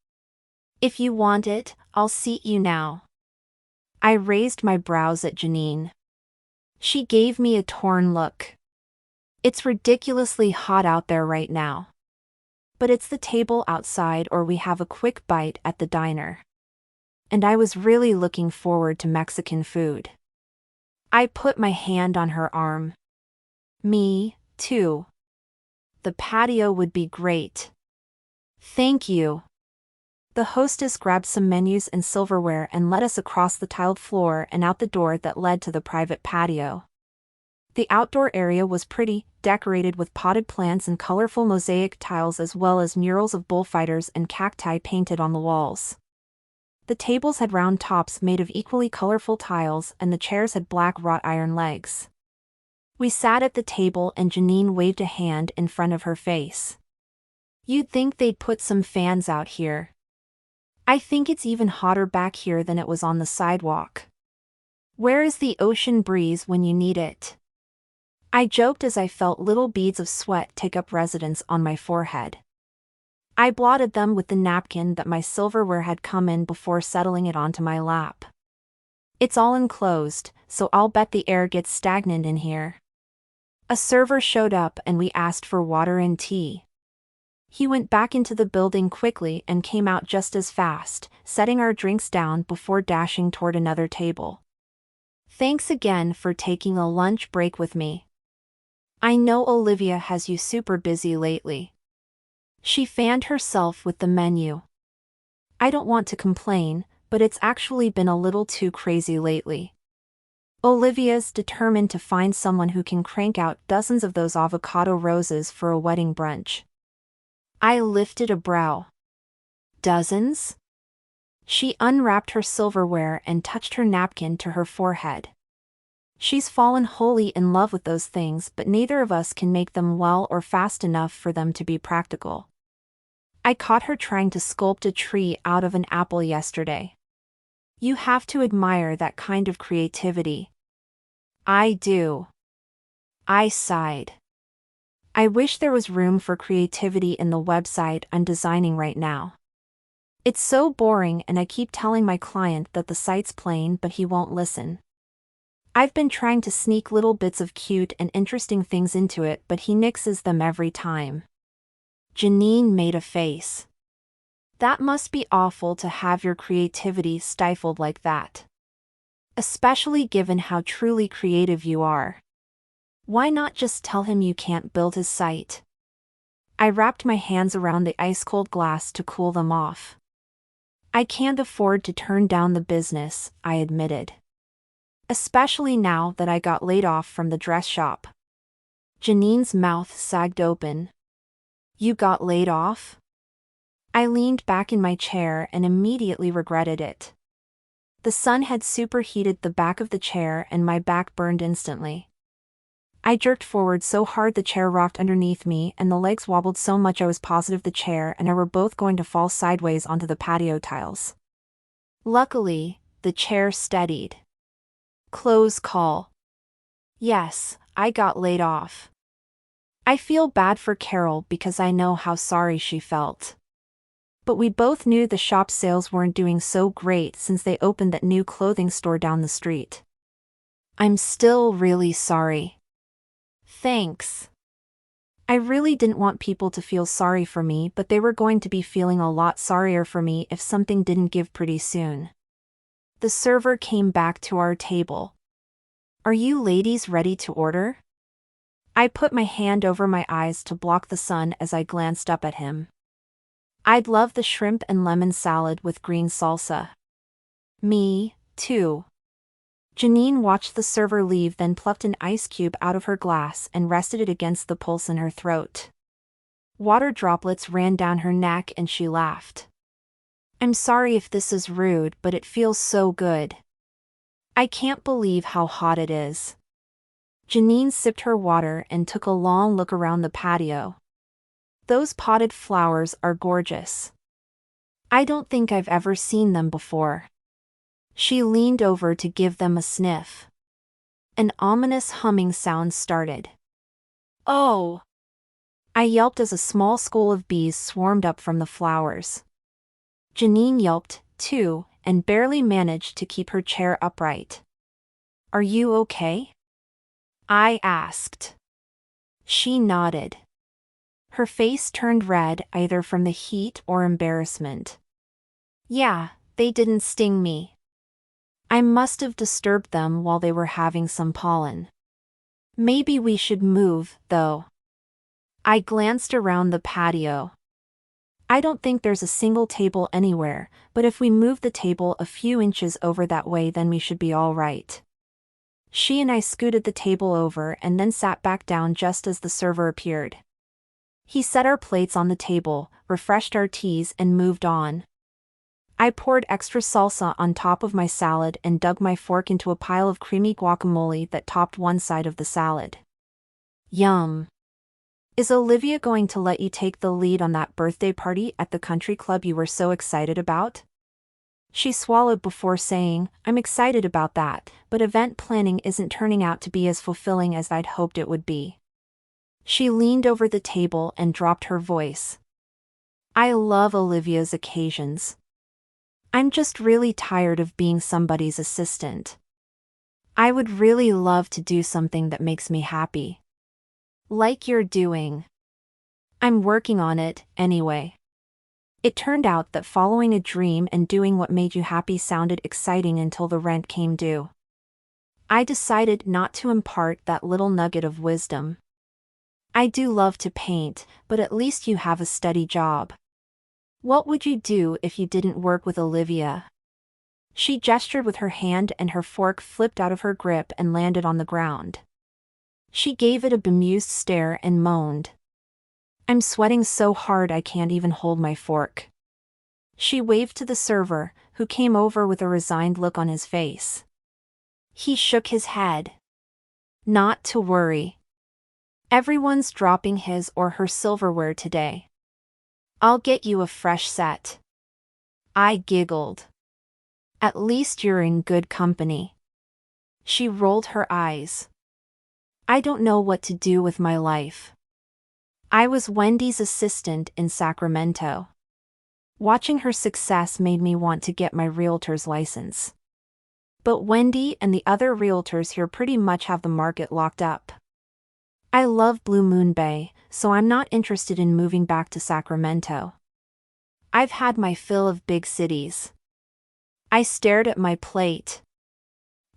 [SPEAKER 1] If you want it, I'll seat you now." I raised my brows at Janine. She gave me a torn look. "It's ridiculously hot out there right now. But it's the table outside or we have a quick bite at the diner." And I was really looking forward to Mexican food. I put my hand on her arm. "Me, too. The patio would be great." "Thank you." The hostess grabbed some menus and silverware and led us across the tiled floor and out the door that led to the private patio. The outdoor area was pretty, decorated with potted plants and colorful mosaic tiles as well as murals of bullfighters and cacti painted on the walls. The tables had round tops made of equally colorful tiles and the chairs had black wrought iron legs. We sat at the table and Janine waved a hand in front of her face. "You'd think they'd put some fans out here. I think it's even hotter back here than it was on the sidewalk. Where is the ocean breeze when you need it?" I joked as I felt little beads of sweat take up residence on my forehead. I blotted them with the napkin that my silverware had come in before settling it onto my lap. "It's all enclosed, so I'll bet the air gets stagnant in here." A server showed up and we asked for water and tea. He went back into the building quickly and came out just as fast, setting our drinks down before dashing toward another table. "Thanks again for taking a lunch break with me. I know Olivia has you super busy lately." She fanned herself with the menu. "I don't want to complain, but it's actually been a little too crazy lately. Olivia's determined to find someone who can crank out dozens of those avocado roses for a wedding brunch." I lifted a brow. "Dozens?" She unwrapped her silverware and touched her napkin to her forehead. "She's fallen wholly in love with those things, but neither of us can make them well or fast enough for them to be practical." I caught her trying to sculpt a tree out of an apple yesterday. "You have to admire that kind of creativity." "I do." I sighed. I wish there was room for creativity in the website I'm designing right now. It's so boring and I keep telling my client that the site's plain but he won't listen. I've been trying to sneak little bits of cute and interesting things into it but he nixes them every time. Janine made a face. "That must be awful to have your creativity stifled like that. Especially given how truly creative you are. Why not just tell him you can't build his site?" I wrapped my hands around the ice-cold glass to cool them off. "I can't afford to turn down the business," I admitted. "Especially now that I got laid off from the dress shop." Janine's mouth sagged open. "You got laid off?" I leaned back in my chair and immediately regretted it. The sun had superheated the back of the chair and my back burned instantly. I jerked forward so hard the chair rocked underneath me and the legs wobbled so much I was positive the chair and I were both going to fall sideways onto the patio tiles. Luckily, the chair steadied. Close call. Yes, I got laid off. I feel bad for Carol because I know how sorry she felt. But we both knew the shop sales weren't doing so great since they opened that new clothing store down the street. I'm still really sorry. Thanks. I really didn't want people to feel sorry for me, but they were going to be feeling a lot sorrier for me if something didn't give pretty soon. The server came back to our table. Are you ladies ready to order? I put my hand over my eyes to block the sun as I glanced up at him. I'd love the shrimp and lemon salad with green salsa. Me, too. Janine watched the server leave, then plucked an ice cube out of her glass and rested it against the pulse in her throat. Water droplets ran down her neck and she laughed. I'm sorry if this is rude, but it feels so good. I can't believe how hot it is. Janine sipped her water and took a long look around the patio. Those potted flowers are gorgeous. I don't think I've ever seen them before. She leaned over to give them a sniff. An ominous humming sound started. Oh! I yelped as a small school of bees swarmed up from the flowers. Janine yelped, too, and barely managed to keep her chair upright. Are you okay? I asked. She nodded. Her face turned red either from the heat or embarrassment. Yeah, they didn't sting me. I must have disturbed them while they were having some pollen. Maybe we should move, though. I glanced around the patio. I don't think there's a single table anywhere, but if we move the table a few inches over that way then we should be all right. She and I scooted the table over and then sat back down just as the server appeared. He set our plates on the table, refreshed our teas and moved on. I poured extra salsa on top of my salad and dug my fork into a pile of creamy guacamole that topped one side of the salad. Yum. Is Olivia going to let you take the lead on that birthday party at the country club you were so excited about? She swallowed before saying, I'm excited about that, but event planning isn't turning out to be as fulfilling as I'd hoped it would be. She leaned over the table and dropped her voice. I love Olivia's occasions. I'm just really tired of being somebody's assistant. I would really love to do something that makes me happy. Like you're doing. I'm working on it, anyway. It turned out that following a dream and doing what made you happy sounded exciting until the rent came due. I decided not to impart that little nugget of wisdom. I do love to paint, but at least you have a steady job. What would you do if you didn't work with Olivia? She gestured with her hand and her fork flipped out of her grip and landed on the ground. She gave it a bemused stare and moaned. I'm sweating so hard I can't even hold my fork. She waved to the server, who came over with a resigned look on his face. He shook his head. Not to worry. Everyone's dropping his or her silverware today. I'll get you a fresh set. I giggled. At least you're in good company. She rolled her eyes. I don't know what to do with my life. I was Wendy's assistant in Sacramento. Watching her success made me want to get my realtor's license. But Wendy and the other realtors here pretty much have the market locked up. I love Blue Moon Bay, so I'm not interested in moving back to Sacramento. I've had my fill of big cities. I stared at my plate.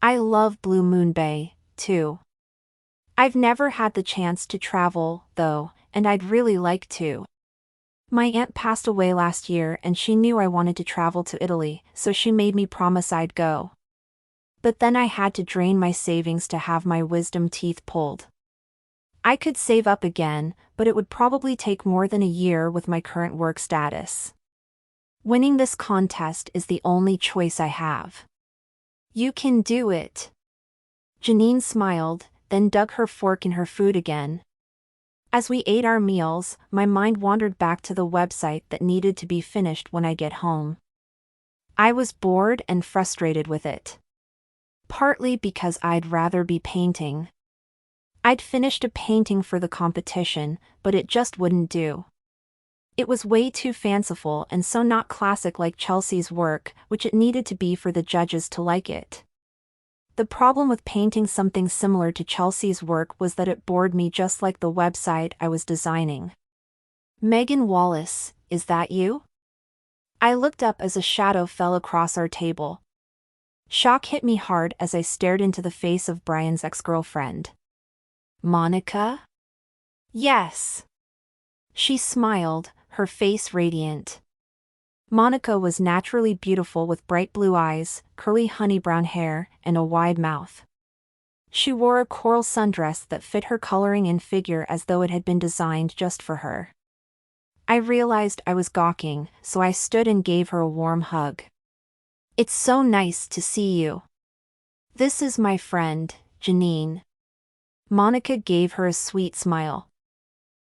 [SPEAKER 1] I love Blue Moon Bay, too. I've never had the chance to travel, though, and I'd really like to. My aunt passed away last year and she knew I wanted to travel to Italy, so she made me promise I'd go. But then I had to drain my savings to have my wisdom teeth pulled. I could save up again, but it would probably take more than a year with my current work status. Winning this contest is the only choice I have. You can do it. Janine smiled, then dug her fork in her food again. As we ate our meals, my mind wandered back to the website that needed to be finished when I get home. I was bored and frustrated with it. Partly because I'd rather be painting. I'd finished a painting for the competition, but it just wouldn't do. It was way too fanciful and so not classic like Chelsea's work, which it needed to be for the judges to like it. The problem with painting something similar to Chelsea's work was that it bored me just like the website I was designing. Megan Wallace, is that you? I looked up as a shadow fell across our table. Shock hit me hard as I stared into the face of Brian's ex-girlfriend. Monica? Yes. She smiled, her face radiant. Monica was naturally beautiful with bright blue eyes, curly honey brown hair, and a wide mouth. She wore a coral sundress that fit her coloring and figure as though it had been designed just for her. I realized I was gawking, so I stood and gave her a warm hug. It's so nice to see you. This is my friend, Janine. Monica gave her a sweet smile.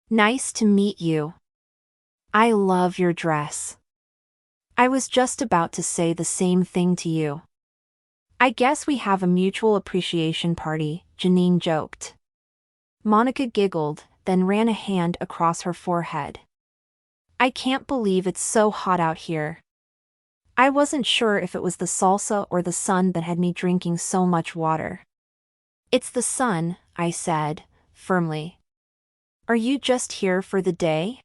[SPEAKER 1] Nice to meet you. I love your dress. I was just about to say the same thing to you. I guess we have a mutual appreciation party, Janine joked. Monica giggled, then ran a hand across her forehead. I can't believe it's so hot out here. I wasn't sure if it was the salsa or the sun that had me drinking so much water. It's the sun, I said, firmly. Are you just here for the day?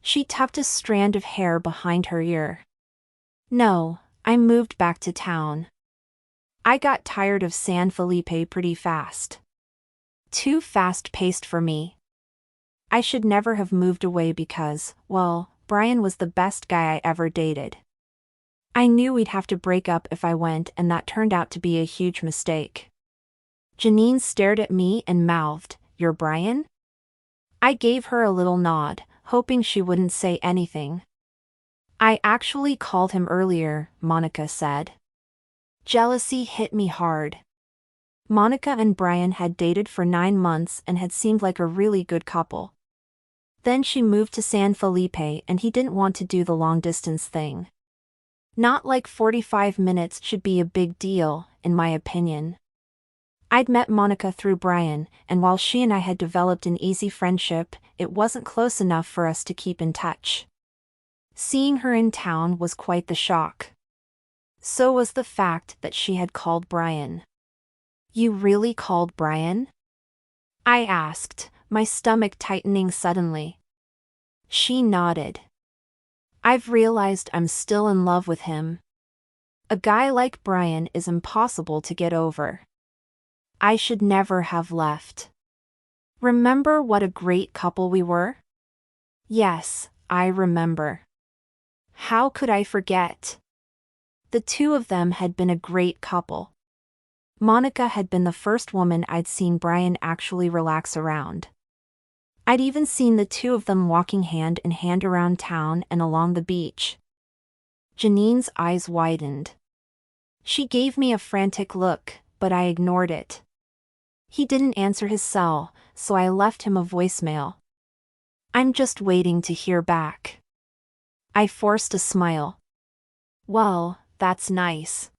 [SPEAKER 1] She tucked a strand of hair behind her ear. No, I moved back to town. I got tired of San Felipe pretty fast. Too fast-paced for me. I should never have moved away because, well, Brian was the best guy I ever dated. I knew we'd have to break up if I went, and that turned out to be a huge mistake. Janine stared at me and mouthed, "You're Brian?" I gave her a little nod, hoping she wouldn't say anything. I actually called him earlier, Monica said. Jealousy hit me hard. Monica and Brian had dated for 9 months and had seemed like a really good couple. Then she moved to San Felipe and he didn't want to do the long-distance thing. Not like 45 minutes should be a big deal, in my opinion. I'd met Monica through Brian, and while she and I had developed an easy friendship, it wasn't close enough for us to keep in touch. Seeing her in town was quite the shock. So was the fact that she had called Brian. You really called Brian? I asked, my stomach tightening suddenly. She nodded. I've realized I'm still in love with him. A guy like Brian is impossible to get over. I should never have left. Remember what a great couple we were? Yes, I remember. How could I forget? The two of them had been a great couple. Monica had been the first woman I'd seen Brian actually relax around. I'd even seen the two of them walking hand in hand around town and along the beach. Janine's eyes widened. She gave me a frantic look, but I ignored it. He didn't answer his cell, so I left him a voicemail. I'm just waiting to hear back. I forced a smile. Well, that's nice.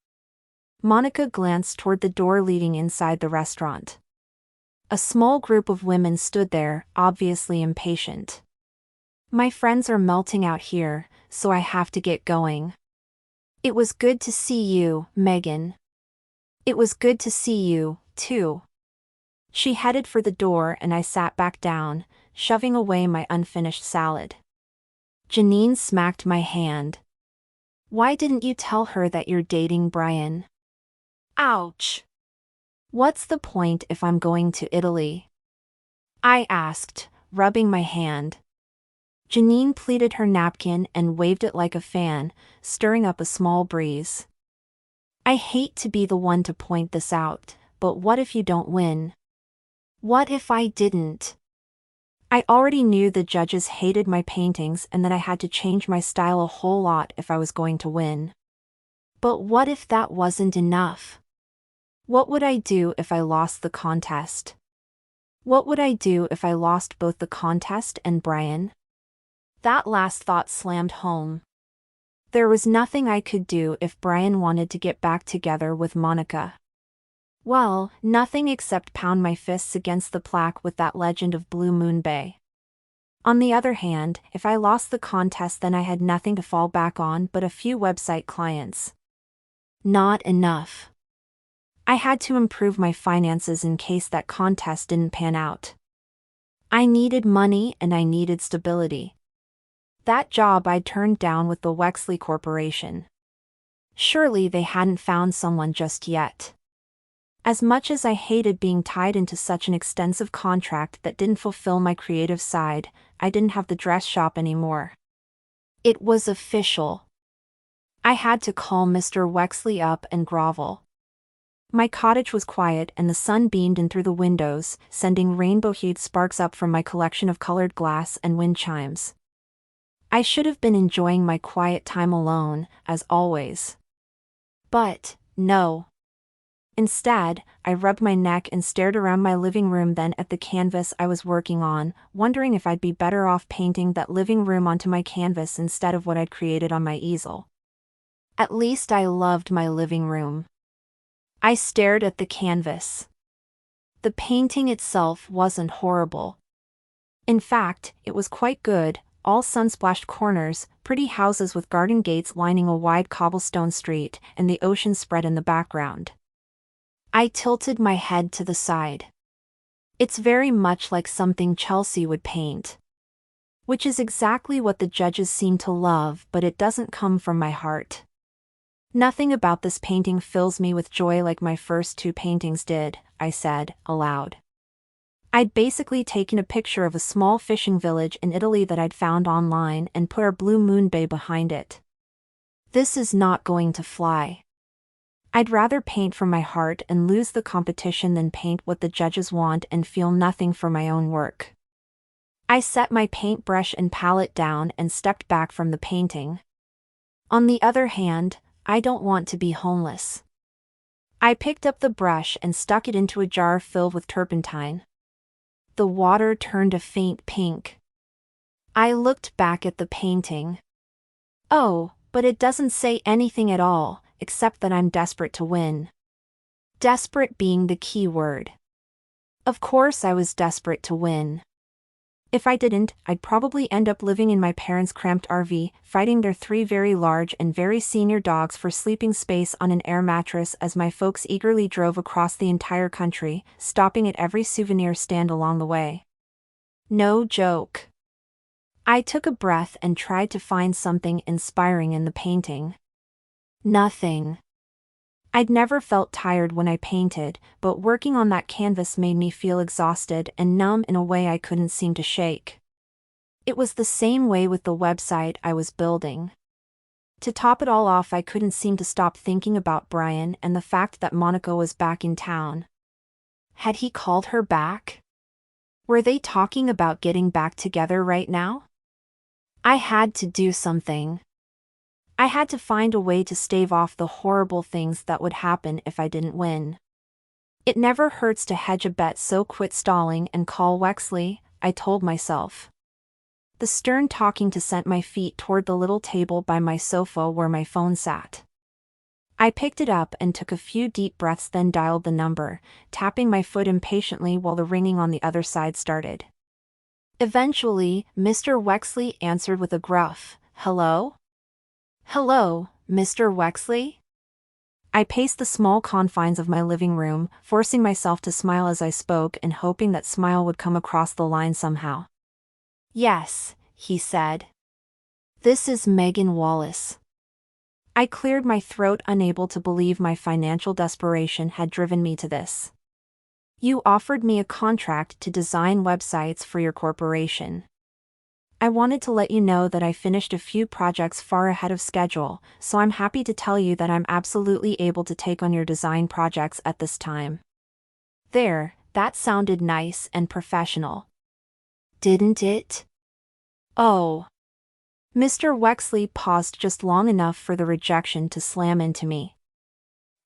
[SPEAKER 1] Monica glanced toward the door leading inside the restaurant. A small group of women stood there, obviously impatient. My friends are melting out here, so I have to get going. It was good to see you, Megan. It was good to see you, too. She headed for the door and I sat back down, shoving away my unfinished salad. Janine smacked my hand. Why didn't you tell her that you're dating Brian? Ouch. What's the point if I'm going to Italy? I asked, rubbing my hand. Janine pleated her napkin and waved it like a fan, stirring up a small breeze. I hate to be the one to point this out, but what if you don't win? What if I didn't? I already knew the judges hated my paintings and that I had to change my style a whole lot if I was going to win. But what if that wasn't enough? What would I do if I lost the contest? What would I do if I lost both the contest and Brian? That last thought slammed home. There was nothing I could do if Brian wanted to get back together with Monica. Well, nothing except pound my fists against the plaque with that legend of Blue Moon Bay. On the other hand, if I lost the contest, then I had nothing to fall back on but a few website clients. Not enough. I had to improve my finances in case that contest didn't pan out. I needed money and I needed stability. That job I'd turned down with the Wexley Corporation. Surely they hadn't found someone just yet. As much as I hated being tied into such an extensive contract that didn't fulfill my creative side, I didn't have the dress shop anymore. It was official. I had to call Mr. Wexley up and grovel. My cottage was quiet and the sun beamed in through the windows, sending rainbow-hued sparks up from my collection of colored glass and wind chimes. I should have been enjoying my quiet time alone, as always. But, no. Instead, I rubbed my neck and stared around my living room, then at the canvas I was working on, wondering if I'd be better off painting that living room onto my canvas instead of what I'd created on my easel. At least I loved my living room. I stared at the canvas. The painting itself wasn't horrible. In fact, it was quite good, all sun-splashed corners, pretty houses with garden gates lining a wide cobblestone street, and the ocean spread in the background. I tilted my head to the side. It's very much like something Chelsea would paint. Which is exactly what the judges seem to love, but it doesn't come from my heart. Nothing about this painting fills me with joy like my first two paintings did, I said, aloud. I'd basically taken a picture of a small fishing village in Italy that I'd found online and put our Blue Moon Bay behind it. This is not going to fly. I'd rather paint from my heart and lose the competition than paint what the judges want and feel nothing for my own work. I set my paintbrush and palette down and stepped back from the painting. On the other hand, I don't want to be homeless. I picked up the brush and stuck it into a jar filled with turpentine. The water turned a faint pink. I looked back at the painting. Oh, but it doesn't say anything at all, except that I'm desperate to win. Desperate being the key word. Of course I was desperate to win. If I didn't, I'd probably end up living in my parents' cramped RV, fighting their 3 very large and very senior dogs for sleeping space on an air mattress as my folks eagerly drove across the entire country, stopping at every souvenir stand along the way. No joke. I took a breath and tried to find something inspiring in the painting. Nothing. I'd never felt tired when I painted, but working on that canvas made me feel exhausted and numb in a way I couldn't seem to shake. It was the same way with the website I was building. To top it all off, I couldn't seem to stop thinking about Brian and the fact that Monica was back in town. Had he called her back? Were they talking about getting back together right now? I had to do something. I had to find a way to stave off the horrible things that would happen if I didn't win. It never hurts to hedge a bet, so quit stalling and call Wexley, I told myself. The stern talking to sent my feet toward the little table by my sofa where my phone sat. I picked it up and took a few deep breaths, then dialed the number, tapping my foot impatiently while the ringing on the other side started. Eventually, Mr. Wexley answered with a gruff, "Hello?" "Hello, Mr. Wexley?" I paced the small confines of my living room, forcing myself to smile as I spoke and hoping that smile would come across the line somehow. "Yes," he said. "This is Megan Wallace." I cleared my throat, unable to believe my financial desperation had driven me to this. "You offered me a contract to design websites for your corporation. I wanted to let you know that I finished a few projects far ahead of schedule, so I'm happy to tell you that I'm absolutely able to take on your design projects at this time." There, that sounded nice and professional. didn't it? Oh. Mr. Wexley paused just long enough for the rejection to slam into me.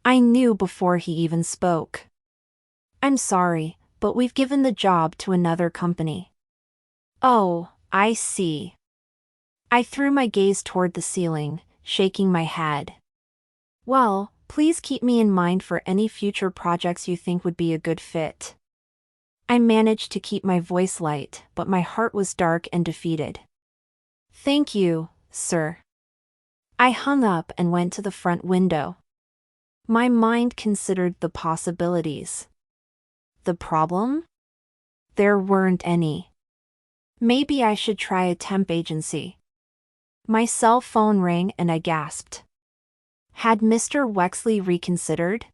[SPEAKER 1] I knew before he even spoke. I'm sorry, but we've given the job to another company. Oh, I see. I threw my gaze toward the ceiling, shaking my head. Well, please keep me in mind for any future projects you think would be a good fit. I managed to keep my voice light, but my heart was dark and defeated. Thank you, sir. I hung up and went to the front window. My mind considered the possibilities. The problem? There weren't any. Maybe I should try a temp agency. My cell phone rang and I gasped. Had Mr. Wexley reconsidered?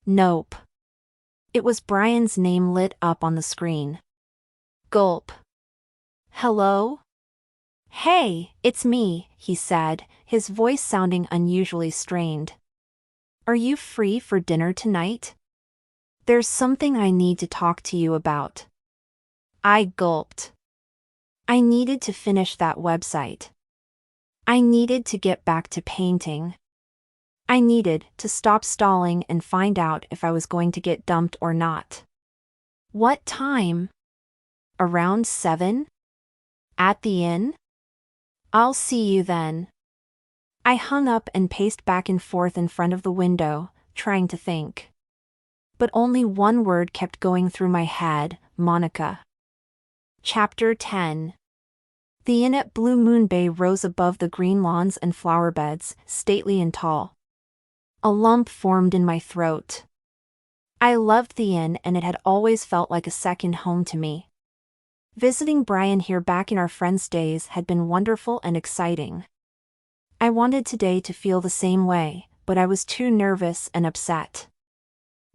[SPEAKER 1] Nope. It was Brian's name lit up on the screen. Gulp. Hello? Hey, it's me, he said, his voice sounding unusually strained. Are you free for dinner tonight? There's something I need to talk to you about. I gulped. I needed to finish that website. I needed to get back to painting. I needed to stop stalling and find out if I was going to get dumped or not. What time? Around 7? At the inn? I'll see you then. I hung up and paced back and forth in front of the window, trying to think. But only one word kept going through my head: Monica. Chapter 10. The inn at Blue Moon Bay rose above the green lawns and flower beds, stately and tall. A lump formed in my throat. I loved the inn and it had always felt like a second home to me. Visiting Brian here back in our friends' days had been wonderful and exciting. I wanted today to feel the same way, but I was too nervous and upset.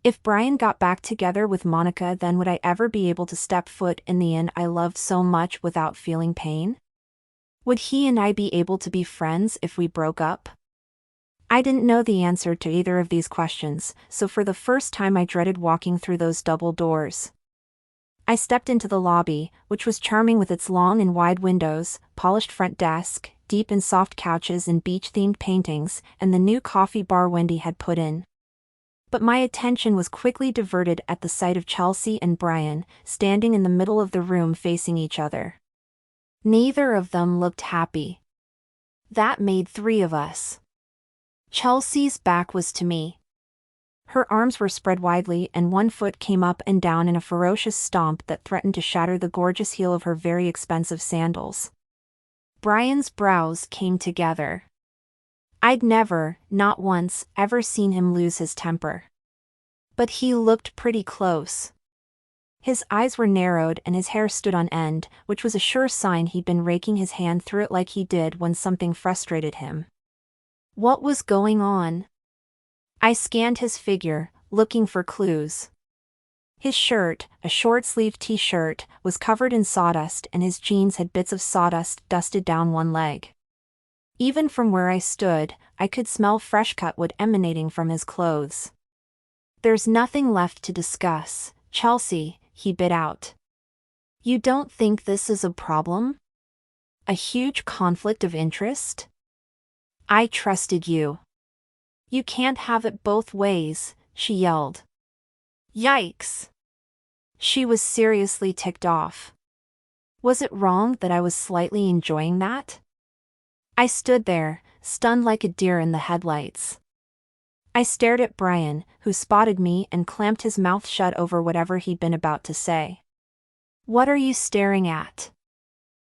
[SPEAKER 1] If Brian got back together with Monica, then would I ever be able to step foot in the inn I loved so much without feeling pain? Would he and I be able to be friends if we broke up? I didn't know the answer to either of these questions, so for the first time I dreaded walking through those double doors. I stepped into the lobby, which was charming with its long and wide windows, polished front desk, deep and soft couches and beach-themed paintings, and the new coffee bar Wendy had put in. But my attention was quickly diverted at the sight of Chelsea and Brian, standing in the middle of the room facing each other. Neither of them looked happy. That made 3 of us. Chelsea's back was to me. Her arms were spread widely and one foot came up and down in a ferocious stomp that threatened to shatter the gorgeous heel of her very expensive sandals. Brian's brows came together. I'd never, not once, ever seen him lose his temper. But he looked pretty close. His eyes were narrowed and his hair stood on end, which was a sure sign he'd been raking his hand through it like he did when something frustrated him. What was going on? I scanned his figure, looking for clues. His shirt, a short-sleeved t-shirt, was covered in sawdust and his jeans had bits of sawdust dusted down one leg. Even from where I stood, I could smell fresh-cut wood emanating from his clothes. There's nothing left to discuss, Chelsea, he bit out. You don't think this is a problem? A huge conflict of interest? I trusted you. You can't have it both ways, she yelled. Yikes! She was seriously ticked off. Was it wrong that I was slightly enjoying that? I stood there, stunned like a deer in the headlights. I stared at Brian, who spotted me and clamped his mouth shut over whatever he'd been about to say. What are you staring at?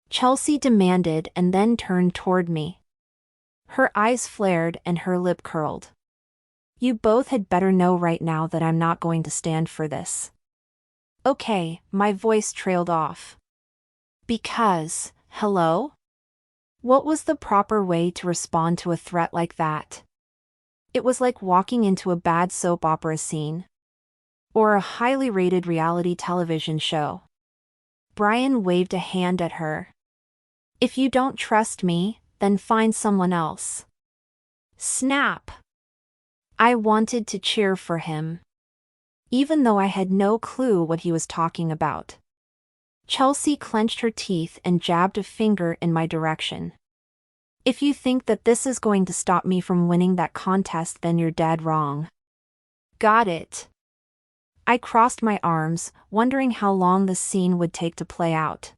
[SPEAKER 1] Chelsea demanded and then turned toward me. Her eyes flared and her lip curled. You both had better know right now that I'm not going to stand for this. Okay, my voice trailed off. Because, hello? What was the proper way to respond to a threat like that? It was like walking into a bad soap opera scene. Or a highly rated reality television show. Brian waved a hand at her. If you don't trust me, then find someone else. Snap! I wanted to cheer for him. Even though I had no clue what he was talking about. Chelsea clenched her teeth and jabbed a finger in my direction. If you think that this is going to stop me from winning that contest, then you're dead wrong. Got it. I crossed my arms, wondering how long this scene would take to play out.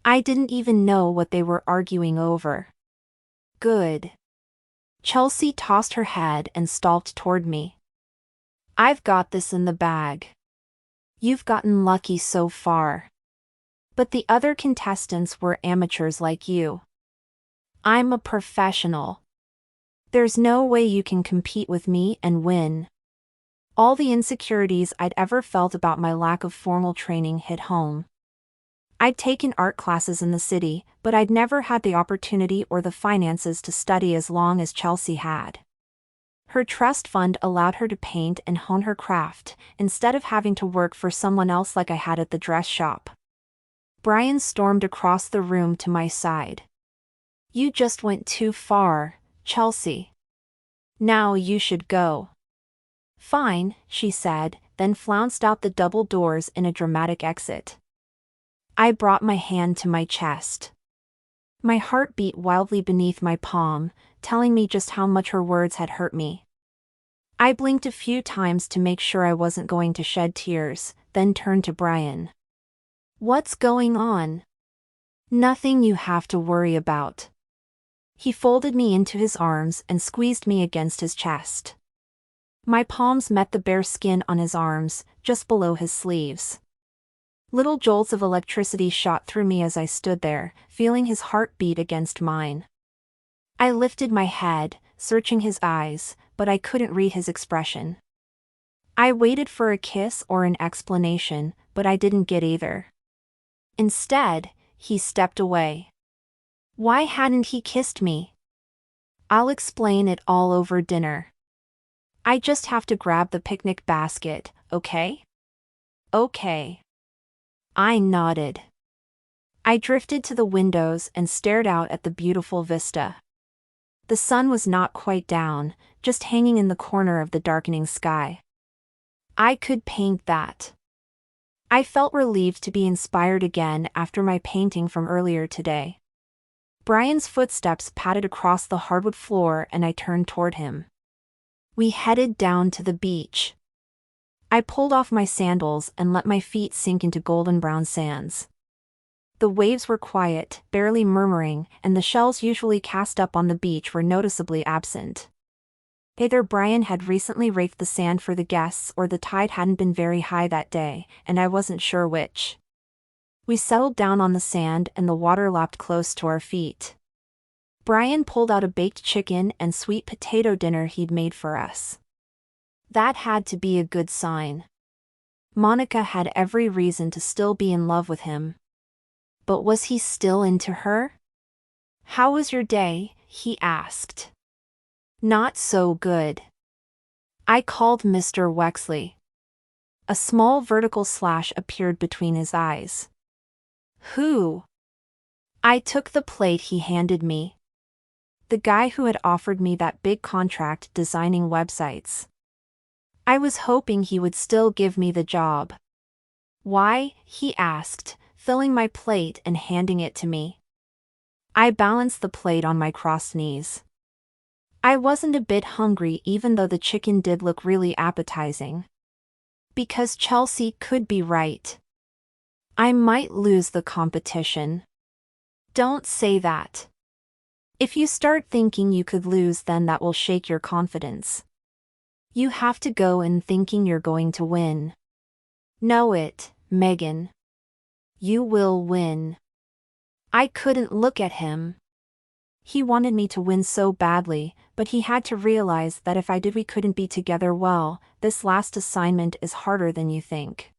[SPEAKER 1] I didn't even know what they were arguing over. Good. Chelsea tossed her head and stalked toward me. I've got this in the bag. You've gotten lucky so far. But the other contestants were amateurs like you. I'm a professional. There's no way you can compete with me and win. All the insecurities I'd ever felt about my lack of formal training hit home. I'd taken art classes in the city, but I'd never had the opportunity or the finances to study as long as Chelsea had. Her trust fund allowed her to paint and hone her craft, instead of having to work for someone else like I had at the dress shop. Brian stormed across the room to my side. You just went too far, Chelsea. Now you should go. Fine, she said, then flounced out the double doors in a dramatic exit. I brought my hand to my chest. My heart beat wildly beneath my palm, telling me just how much her words had hurt me. I blinked a few times to make sure I wasn't going to shed tears, then turned to Brian. What's going on? Nothing you have to worry about. He folded me into his arms and squeezed me against his chest. My palms met the bare skin on his arms, just below his sleeves. Little jolts of electricity shot through me as I stood there, feeling his heart beat against mine. I lifted my head, searching his eyes, but I couldn't read his expression. I waited for a kiss or an explanation, but I didn't get either. Instead, he stepped away. Why hadn't he kissed me? I'll explain it all over dinner. I just have to grab the picnic basket, okay? Okay. I nodded. I drifted to the windows and stared out at the beautiful vista. The sun was not quite down, just hanging in the corner of the darkening sky. I could paint that. I felt relieved to be inspired again after my painting from earlier today. Brian's footsteps padded across the hardwood floor and I turned toward him. We headed down to the beach. I pulled off my sandals and let my feet sink into golden brown sands. The waves were quiet, barely murmuring, and the shells usually cast up on the beach were noticeably absent. Either Brian had recently raked the sand for the guests or the tide hadn't been very high that day, and I wasn't sure which. We settled down on the sand and the water lapped close to our feet. Brian pulled out a baked chicken and sweet potato dinner he'd made for us. That had to be a good sign. Monica had every reason to still be in love with him. But was he still into her? How was your day? He asked. Not so good. I called Mr. Wexley. A small vertical slash appeared between his eyes. Who? I took the plate he handed me. The guy who had offered me that big contract designing websites. I was hoping he would still give me the job. Why? He asked, filling my plate and handing it to me. I balanced the plate on my crossed knees. I wasn't a bit hungry even though the chicken did look really appetizing. Because Chelsea could be right. I might lose the competition. Don't say that. If you start thinking you could lose, then that will shake your confidence. You have to go in thinking you're going to win. Know it, Megan. You will win. I couldn't look at him. He wanted me to win so badly, but he had to realize that if I did we couldn't be together well. This last assignment is harder than you think.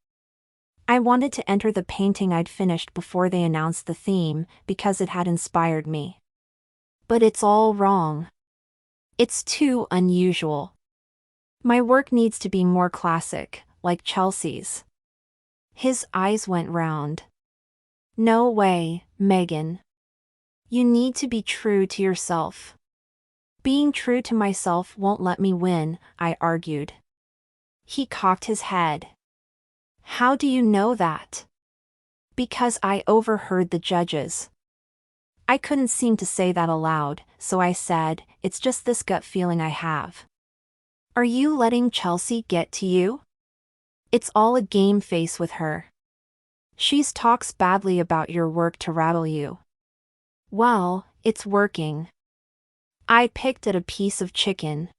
[SPEAKER 1] I wanted to enter the painting I'd finished before they announced the theme, because it had inspired me. But it's all wrong. It's too unusual. My work needs to be more classic, like Chelsea's. His eyes went round. No way, Megan. You need to be true to yourself. Being true to myself won't let me win, I argued. He cocked his head. How do you know that? Because I overheard the judges. I couldn't seem to say that aloud, so I said, it's just this gut feeling I have. Are you letting Chelsea get to you? It's all a game face with her. She's talks badly about your work to rattle you. Well, it's working. I picked at a piece of chicken.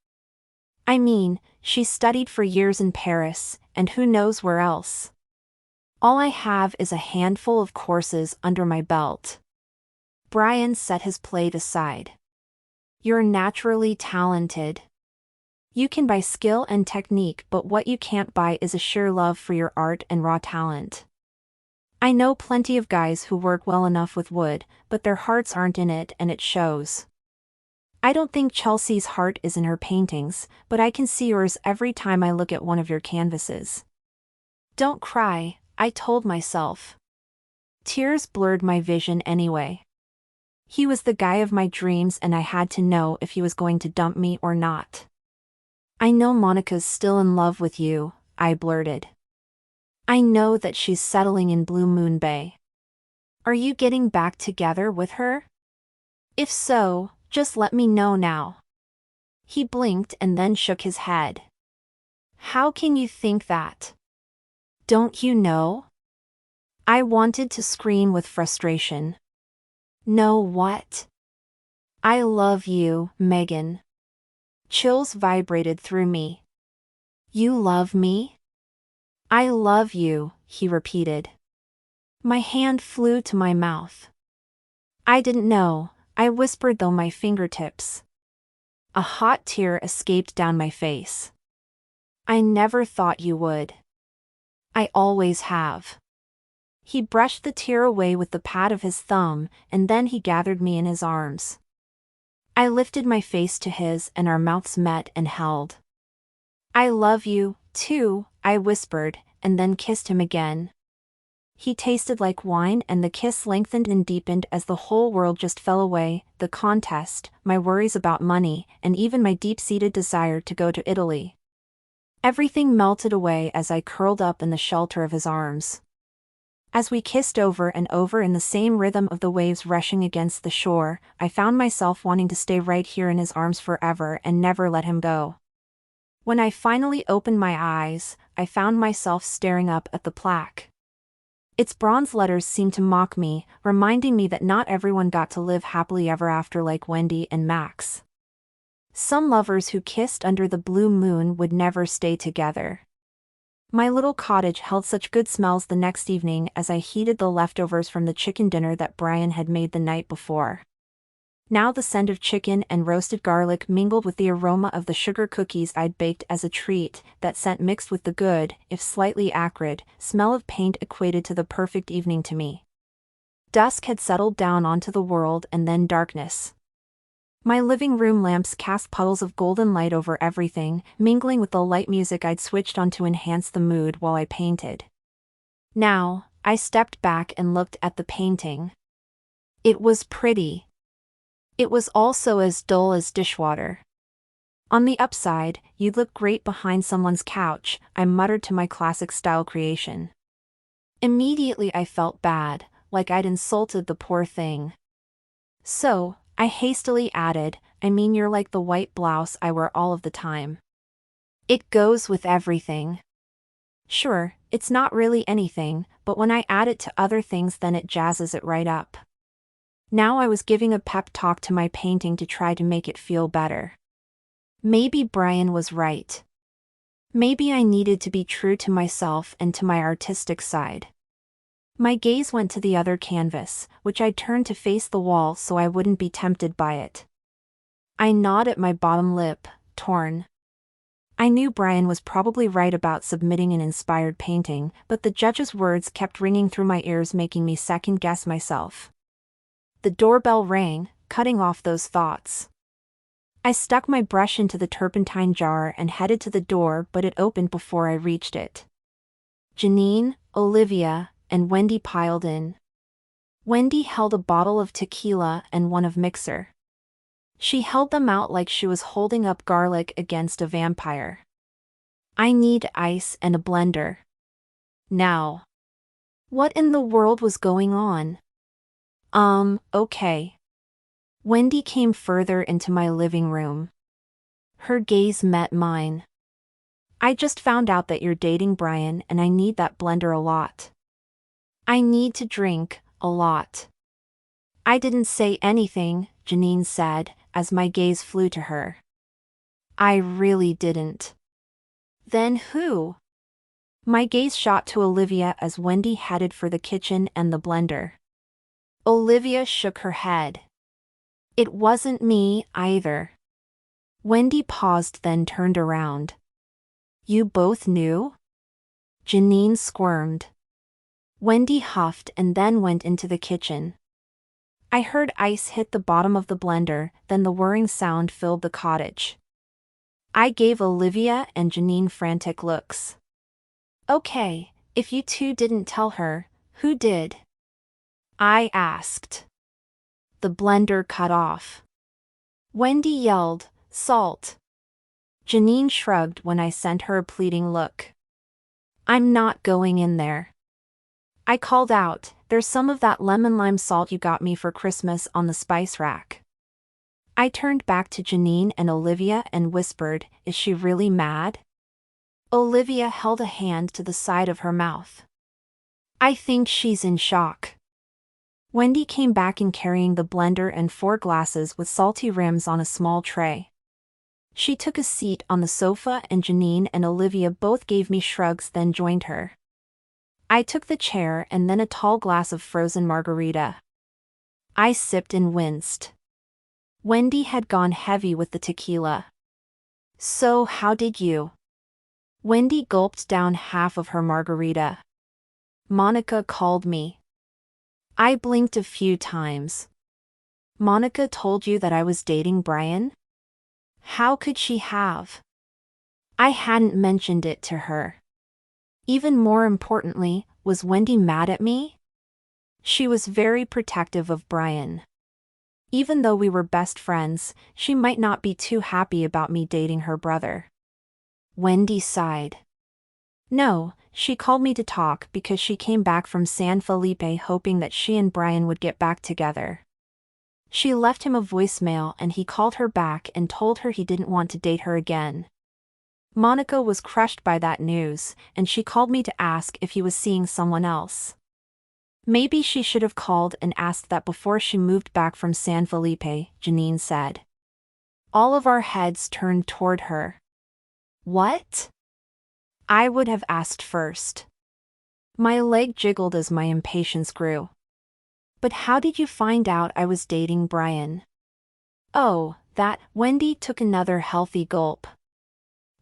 [SPEAKER 1] I mean, she studied for years in Paris, and who knows where else. All I have is a handful of courses under my belt. Brian set his plate aside. You're naturally talented. You can buy skill and technique, but what you can't buy is a sheer love for your art and raw talent. I know plenty of guys who work well enough with wood, but their hearts aren't in it and it shows. I don't think Chelsea's heart is in her paintings, but I can see yours every time I look at one of your canvases. Don't cry, I told myself. Tears blurred my vision anyway. He was the guy of my dreams and I had to know if he was going to dump me or not. I know Monica's still in love with you, I blurted. I know that she's settling in Blue Moon Bay. Are you getting back together with her? If so, just let me know now. He blinked and then shook his head. How can you think that? Don't you know? I wanted to scream with frustration. Know what? I love you, Megan. Chills vibrated through me. You love me? I love you, he repeated. My hand flew to my mouth. I didn't know, I whispered through my fingertips. A hot tear escaped down my face. I never thought you would. I always have. He brushed the tear away with the pad of his thumb, and then he gathered me in his arms. I lifted my face to his and our mouths met and held. I love you, too, I whispered, and then kissed him again. He tasted like wine and the kiss lengthened and deepened as the whole world just fell away, the contest, my worries about money, and even my deep-seated desire to go to Italy. Everything melted away as I curled up in the shelter of his arms. As we kissed over and over in the same rhythm of the waves rushing against the shore, I found myself wanting to stay right here in his arms forever and never let him go. When I finally opened my eyes, I found myself staring up at the plaque. Its bronze letters seemed to mock me, reminding me that not everyone got to live happily ever after like Wendy and Max. Some lovers who kissed under the blue moon would never stay together. My little cottage held such good smells the next evening as I heated the leftovers from the chicken dinner that Brian had made the night before. Now the scent of chicken and roasted garlic mingled with the aroma of the sugar cookies I'd baked as a treat. That scent mixed with the good, if slightly acrid, smell of paint equated to the perfect evening to me. Dusk had settled down onto the world and then darkness. My living room lamps cast puddles of golden light over everything, mingling with the light music I'd switched on to enhance the mood while I painted. Now, I stepped back and looked at the painting. It was pretty. It was also as dull as dishwater. On the upside, you'd look great behind someone's couch, I muttered to my classic-style creation. Immediately I felt bad, like I'd insulted the poor thing. So, I hastily added, I mean you're like the white blouse I wear all of the time. It goes with everything. Sure, it's not really anything, but when I add it to other things then it jazzes it right up. Now I was giving a pep talk to my painting to try to make it feel better. Maybe Brian was right. Maybe I needed to be true to myself and to my artistic side. My gaze went to the other canvas, which I turned to face the wall so I wouldn't be tempted by it. I gnawed at my bottom lip, torn. I knew Brian was probably right about submitting an inspired painting, but the judge's words kept ringing through my ears making me second-guess myself. The doorbell rang, cutting off those thoughts. I stuck my brush into the turpentine jar and headed to the door, but it opened before I reached it. Janine, Olivia, and Wendy piled in. Wendy held a bottle of tequila and one of mixer. She held them out like she was holding up garlic against a vampire. I need ice and a blender. Now. What in the world was going on? Okay. Wendy came further into my living room. Her gaze met mine. I just found out that you're dating Brian and I need that blender a lot. I need to drink a lot. I didn't say anything, Janine said, as my gaze flew to her. I really didn't. Then who? My gaze shot to Olivia as Wendy headed for the kitchen and the blender. Olivia shook her head. It wasn't me either. Wendy paused, then turned around. You both knew? Janine squirmed. Wendy huffed and then went into the kitchen. I heard ice hit the bottom of the blender, then the whirring sound filled the cottage. I gave Olivia and Janine frantic looks. Okay, if you two didn't tell her, who did? I asked. The blender cut off. Wendy yelled, "Salt!" Janine shrugged when I sent her a pleading look. I'm not going in there. I called out, there's some of that lemon lime salt you got me for Christmas on the spice rack. I turned back to Janine and Olivia and whispered, is she really mad? Olivia held a hand to the side of her mouth. I think she's in shock. Wendy came back in carrying the blender and 4 glasses with salty rims on a small tray. She took a seat on the sofa and Janine and Olivia both gave me shrugs, then joined her. I took the chair and then a tall glass of frozen margarita. I sipped and winced. Wendy had gone heavy with the tequila. So how did you? Wendy gulped down half of her margarita. Monica called me. I blinked a few times. Monica told you that I was dating Brian? How could she have? I hadn't mentioned it to her. Even more importantly, was Wendy mad at me? She was very protective of Brian. Even though we were best friends, she might not be too happy about me dating her brother. Wendy sighed. No, she called me to talk because she came back from San Felipe hoping that she and Brian would get back together. She left him a voicemail and he called her back and told her he didn't want to date her again. Monica was crushed by that news, and she called me to ask if he was seeing someone else. Maybe she should have called and asked that before she moved back from San Felipe, Janine said. All of our heads turned toward her. What? I would have asked first. My leg jiggled as my impatience grew. But how did you find out I was dating Brian? Oh, that, Wendy took another healthy gulp.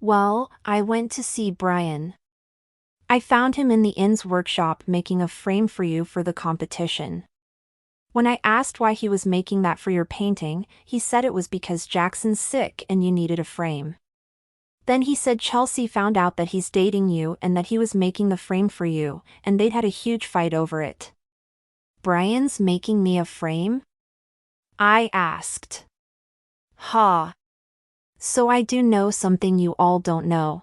[SPEAKER 1] Well, I went to see Brian. I found him in the inn's workshop making a frame for you for the competition. When I asked why he was making that for your painting, he said it was because Jackson's sick and you needed a frame. Then he said Chelsea found out that he's dating you and that he was making the frame for you, and they'd had a huge fight over it. Brian's making me a frame? I asked. Ha. So I do know something you all don't know.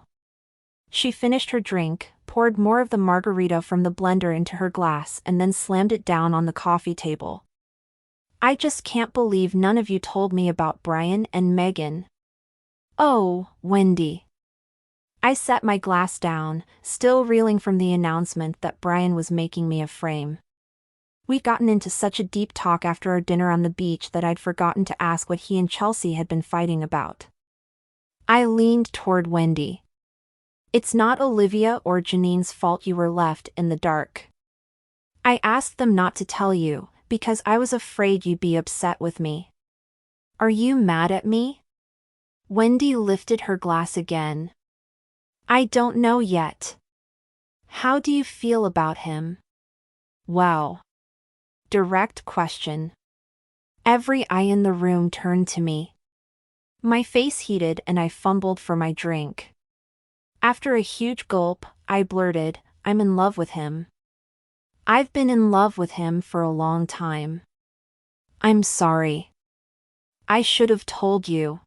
[SPEAKER 1] She finished her drink, poured more of the margarita from the blender into her glass and then slammed it down on the coffee table. I just can't believe none of you told me about Brian and Megan. Oh, Wendy. I set my glass down, still reeling from the announcement that Brian was making me a frame. We'd gotten into such a deep talk after our dinner on the beach that I'd forgotten to ask what he and Chelsea had been fighting about. I leaned toward Wendy. It's not Olivia or Janine's fault you were left in the dark. I asked them not to tell you, because I was afraid you'd be upset with me. Are you mad at me? Wendy lifted her glass again. I don't know yet. How do you feel about him? Wow. Direct question. Every eye in the room turned to me. My face heated and I fumbled for my drink. After a huge gulp, I blurted, I'm in love with him. I've been in love with him for a long time. I'm sorry. I should have told you.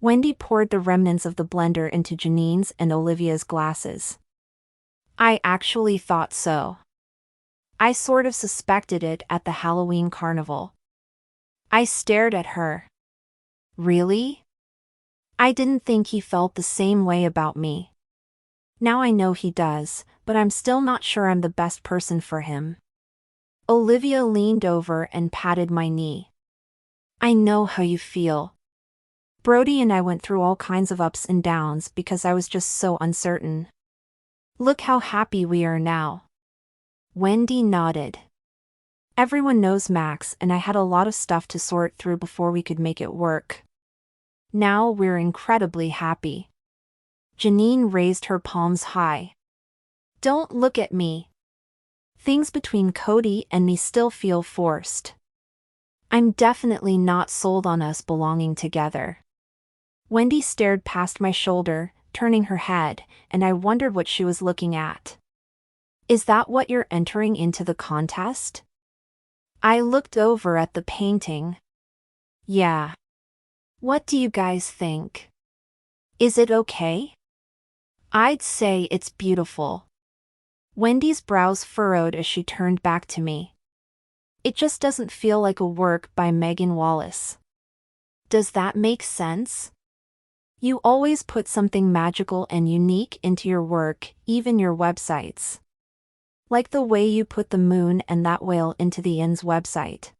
[SPEAKER 1] Wendy poured the remnants of the blender into Janine's and Olivia's glasses. I actually thought so. I sort of suspected it at the Halloween carnival. I stared at her. Really? I didn't think he felt the same way about me. Now I know he does, but I'm still not sure I'm the best person for him. Olivia leaned over and patted my knee. I know how you feel. Brody and I went through all kinds of ups and downs because I was just so uncertain. Look how happy we are now. Wendy nodded. Everyone knows Max, and I had a lot of stuff to sort through before we could make it work. Now we're incredibly happy. Janine raised her palms high. Don't look at me. Things between Cody and me still feel forced. I'm definitely not sold on us belonging together. Wendy stared past my shoulder, turning her head, and I wondered what she was looking at. Is that what you're entering into the contest? I looked over at the painting. Yeah. What do you guys think? Is it okay? I'd say it's beautiful. Wendy's brows furrowed as she turned back to me. It just doesn't feel like a work by Megan Wallace. Does that make sense? You always put something magical and unique into your work, even your websites. Like the way you put the moon and that whale into the inn's website.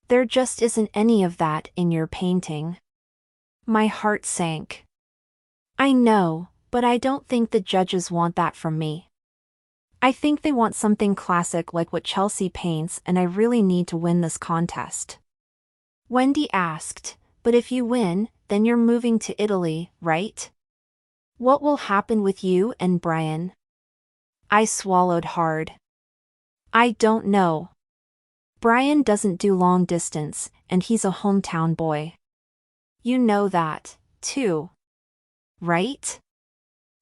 [SPEAKER 1] There just isn't any of that in your painting. My heart sank. I know, but I don't think the judges want that from me. I think they want something classic like what Chelsea paints, and I really need to win this contest. Wendy asked, but if you win, then you're moving to Italy, right? What will happen with you and Brian? I swallowed hard. I don't know. Brian doesn't do long distance, and he's a hometown boy. You know that, too. Right?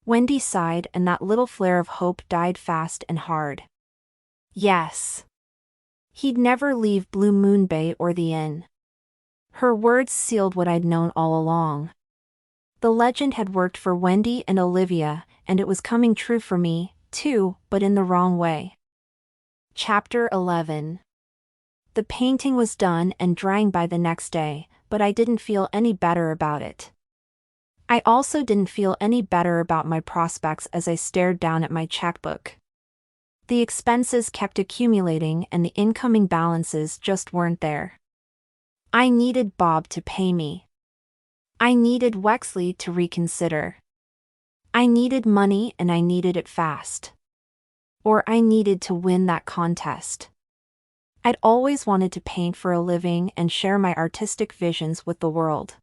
[SPEAKER 1] Wendy sighed, and that little flare of hope died fast and hard. Yes. He'd never leave Blue Moon Bay or the inn. Her words sealed what I'd known all along. The legend had worked for Wendy and Olivia, and it was coming true for me, too, but in the wrong way. Chapter 11. The painting was done and drying by the next day, but I didn't feel any better about it. I also didn't feel any better about my prospects as I stared down at my checkbook. The expenses kept accumulating and the incoming balances just weren't there. I needed Bob to pay me. I needed Wexley to reconsider. I needed money, and I needed it fast. Or I needed to win that contest. I'd always wanted to paint for a living and share my artistic visions with the world.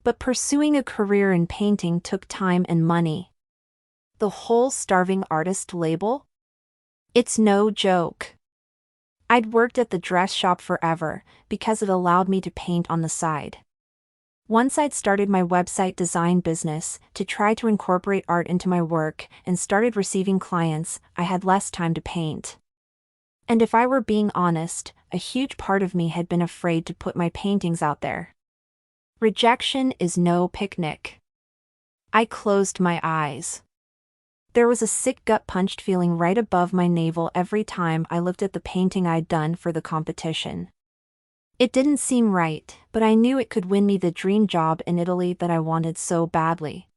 [SPEAKER 1] But pursuing a career in painting took time and money. The whole starving artist label? It's no joke. I'd worked at the dress shop forever because it allowed me to paint on the side. Once I'd started my website design business to try to incorporate art into my work and started receiving clients, I had less time to paint. And if I were being honest, a huge part of me had been afraid to put my paintings out there. Rejection is no picnic. I closed my eyes. There was a sick gut-punched feeling right above my navel every time I looked at the painting I'd done for the competition. It didn't seem right, but I knew it could win me the dream job in Italy that I wanted so badly.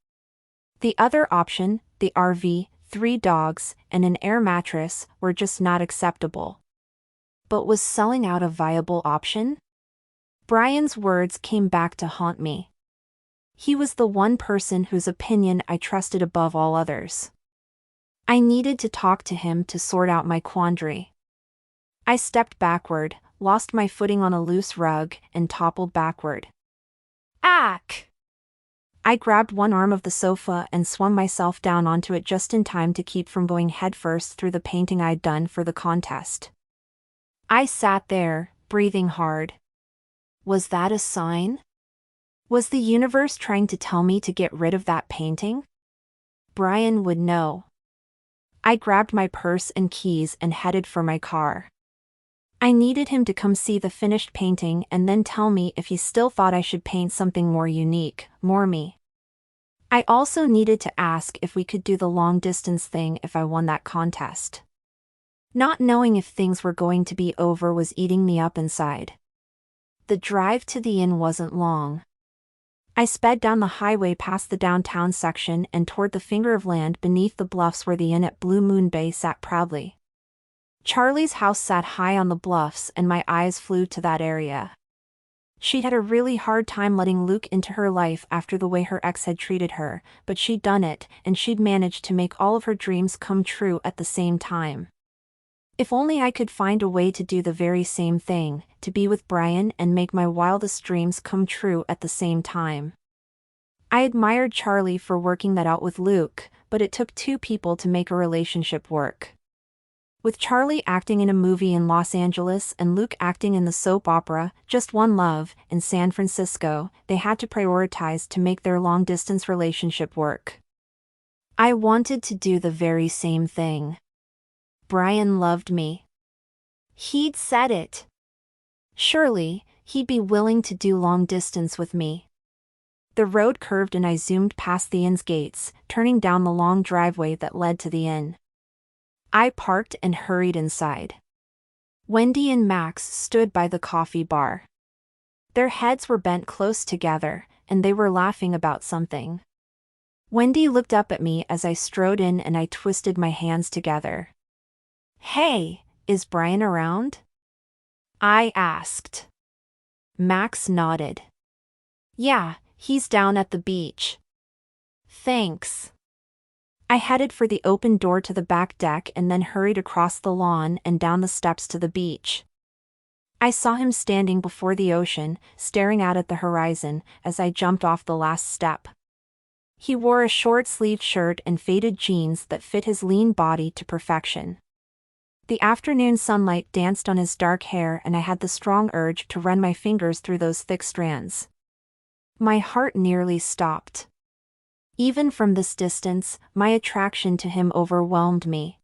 [SPEAKER 1] The other option, the RV, 3 dogs, and an air mattress, were just not acceptable. But was selling out a viable option? Brian's words came back to haunt me. He was the one person whose opinion I trusted above all others. I needed to talk to him to sort out my quandary. I stepped backward, lost my footing on a loose rug, and toppled backward. Ack! I grabbed one arm of the sofa and swung myself down onto it just in time to keep from going headfirst through the painting I'd done for the contest. I sat there, breathing hard. Was that a sign? Was the universe trying to tell me to get rid of that painting? Brian would know. I grabbed my purse and keys and headed for my car. I needed him to come see the finished painting and then tell me if he still thought I should paint something more unique, more me. I also needed to ask if we could do the long-distance thing if I won that contest. Not knowing if things were going to be over was eating me up inside. The drive to the inn wasn't long. I sped down the highway past the downtown section and toward the finger of land beneath the bluffs where the inn at Blue Moon Bay sat proudly. Charlie's house sat high on the bluffs and my eyes flew to that area. She'd had a really hard time letting Luke into her life after the way her ex had treated her, but she'd done it, and she'd managed to make all of her dreams come true at the same time. If only I could find a way to do the very same thing, to be with Brian and make my wildest dreams come true at the same time. I admired Charlie for working that out with Luke, but it took two people to make a relationship work. With Charlie acting in a movie in Los Angeles and Luke acting in the soap opera, Just One Love, in San Francisco, they had to prioritize to make their long-distance relationship work. I wanted to do the very same thing. Brian loved me. He'd said it. Surely, he'd be willing to do long distance with me. The road curved and I zoomed past the inn's gates, turning down the long driveway that led to the inn. I parked and hurried inside. Wendy and Max stood by the coffee bar. Their heads were bent close together, and they were laughing about something. Wendy looked up at me as I strode in and I twisted my hands together. "Hey, is Brian around?" I asked. Max nodded. "Yeah, he's down at the beach." "Thanks." I headed for the open door to the back deck and then hurried across the lawn and down the steps to the beach. I saw him standing before the ocean, staring out at the horizon, as I jumped off the last step. He wore a short-sleeved shirt and faded jeans that fit his lean body to perfection. The afternoon sunlight danced on his dark hair and I had the strong urge to run my fingers through those thick strands. My heart nearly stopped. Even from this distance, my attraction to him overwhelmed me.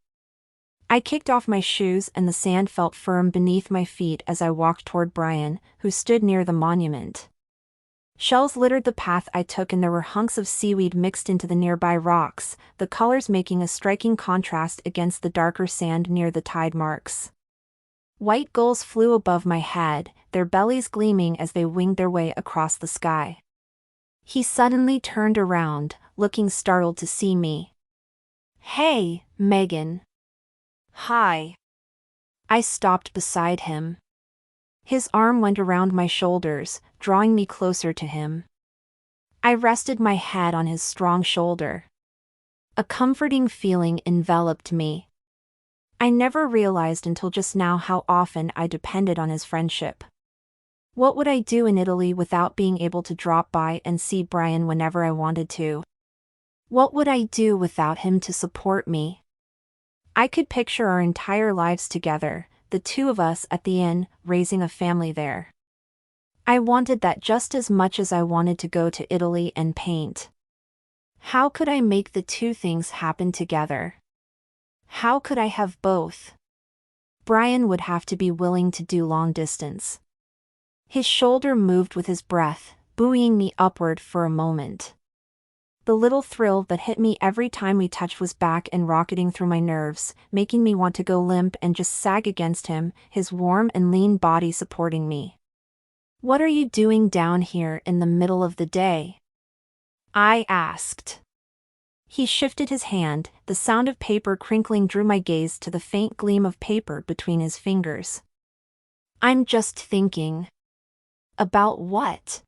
[SPEAKER 1] I kicked off my shoes and the sand felt firm beneath my feet as I walked toward Brian, who stood near the monument. Shells littered the path I took and there were hunks of seaweed mixed into the nearby rocks, the colors making a striking contrast against the darker sand near the tide marks. White gulls flew above my head, their bellies gleaming as they winged their way across the sky. He suddenly turned around, looking startled to see me. "Hey, Megan." "Hi." I stopped beside him. His arm went around my shoulders, drawing me closer to him. I rested my head on his strong shoulder. A comforting feeling enveloped me. I never realized until just now how often I depended on his friendship. What would I do in Italy without being able to drop by and see Brian whenever I wanted to? What would I do without him to support me? I could picture our entire lives together, the two of us at the inn, raising a family there. I wanted that just as much as I wanted to go to Italy and paint. How could I make the two things happen together? How could I have both? Brian would have to be willing to do long distance. His shoulder moved with his breath, buoying me upward for a moment. The little thrill that hit me every time we touched was back and rocketing through my nerves, making me want to go limp and just sag against him, his warm and lean body supporting me. "What are you doing down here in the middle of the day?" I asked. He shifted his hand, the sound of paper crinkling drew my gaze to the faint gleam of paper between his fingers. "I'm just thinking." "About what?"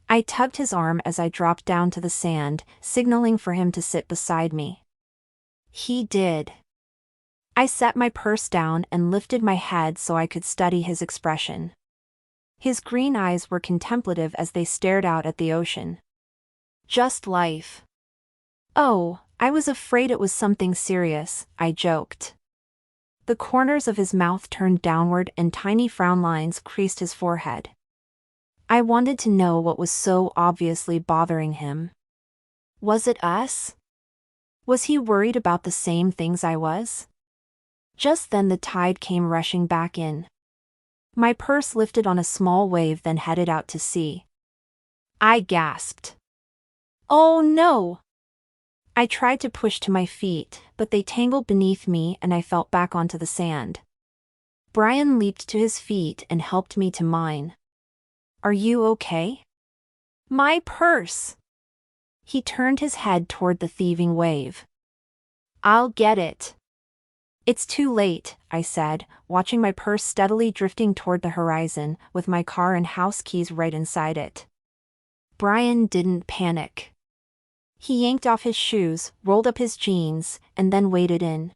[SPEAKER 1] I tugged his arm as I dropped down to the sand, signaling for him to sit beside me. He did. I set my purse down and lifted my head so I could study his expression. His green eyes were contemplative as they stared out at the ocean. "Just life." "Oh, I was afraid it was something serious," I joked. The corners of his mouth turned downward and tiny frown lines creased his forehead. I wanted to know what was so obviously bothering him. Was it us? Was he worried about the same things I was? Just then the tide came rushing back in. My purse lifted on a small wave then headed out to sea. I gasped. "Oh no!" I tried to push to my feet, but they tangled beneath me and I fell back onto the sand. Brian leaped to his feet and helped me to mine. "Are you okay?" "My purse!" He turned his head toward the thieving wave. "I'll get it." "It's too late," I said, watching my purse steadily drifting toward the horizon, with my car and house keys right inside it. Brian didn't panic. He yanked off his shoes, rolled up his jeans, and then waded in.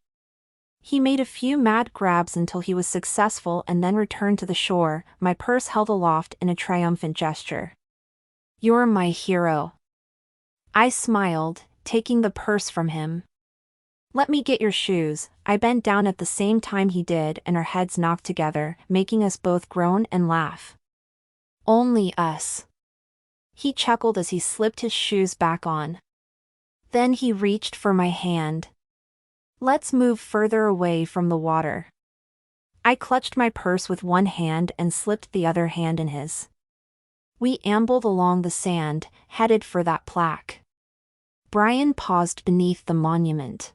[SPEAKER 1] He made a few mad grabs until he was successful and then returned to the shore, my purse held aloft in a triumphant gesture. "You're my hero." I smiled, taking the purse from him. "Let me get your shoes." I bent down at the same time he did and our heads knocked together, making us both groan and laugh. "Only us." He chuckled as he slipped his shoes back on. Then he reached for my hand. "Let's move further away from the water." I clutched my purse with one hand and slipped the other hand in his. We ambled along the sand, headed for that plaque. Brian paused beneath the monument.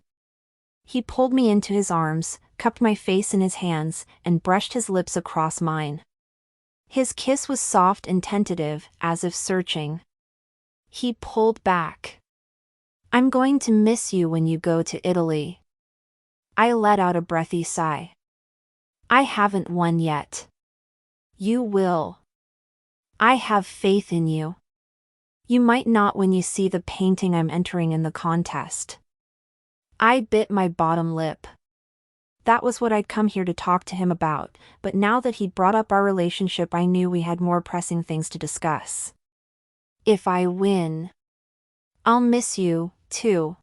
[SPEAKER 1] He pulled me into his arms, cupped my face in his hands, and brushed his lips across mine. His kiss was soft and tentative, as if searching. He pulled back. "I'm going to miss you when you go to Italy." I let out a breathy sigh. "I haven't won yet." "You will." "I have faith in you." "You might not when you see the painting I'm entering in the contest." I bit my bottom lip. That was what I'd come here to talk to him about, but now that he'd brought up our relationship I knew we had more pressing things to discuss. "If I win, I'll miss you, too."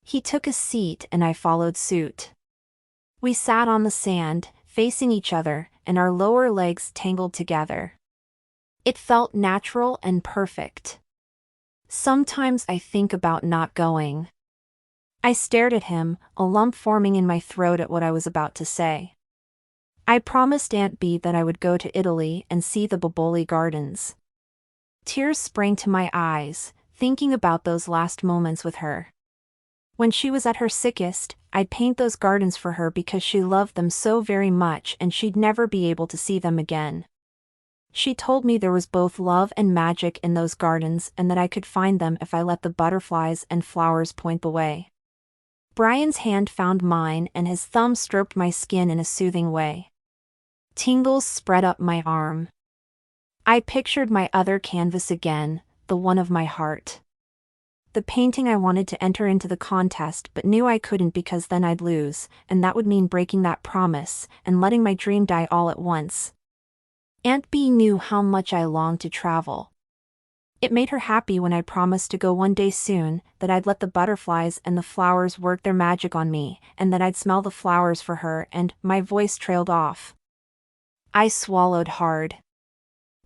[SPEAKER 1] He took a seat and I followed suit. We sat on the sand, facing each other, and our lower legs tangled together. It felt natural and perfect. "Sometimes I think about not going." I stared at him, a lump forming in my throat at what I was about to say. "I promised Aunt Bee that I would go to Italy and see the Boboli Gardens." Tears sprang to my eyes, thinking about those last moments with her. When she was at her sickest, I'd paint those gardens for her because she loved them so very much and she'd never be able to see them again. She told me there was both love and magic in those gardens and that I could find them if I let the butterflies and flowers point the way. Brian's hand found mine and his thumb stroked my skin in a soothing way. Tingles spread up my arm. I pictured my other canvas again, the one of my heart. The painting I wanted to enter into the contest but knew I couldn't because then I'd lose, and that would mean breaking that promise, and letting my dream die all at once. Aunt Bee knew how much I longed to travel. It made her happy when I promised to go one day soon, that I'd let the butterflies and the flowers work their magic on me, and that I'd smell the flowers for her, and my voice trailed off. I swallowed hard.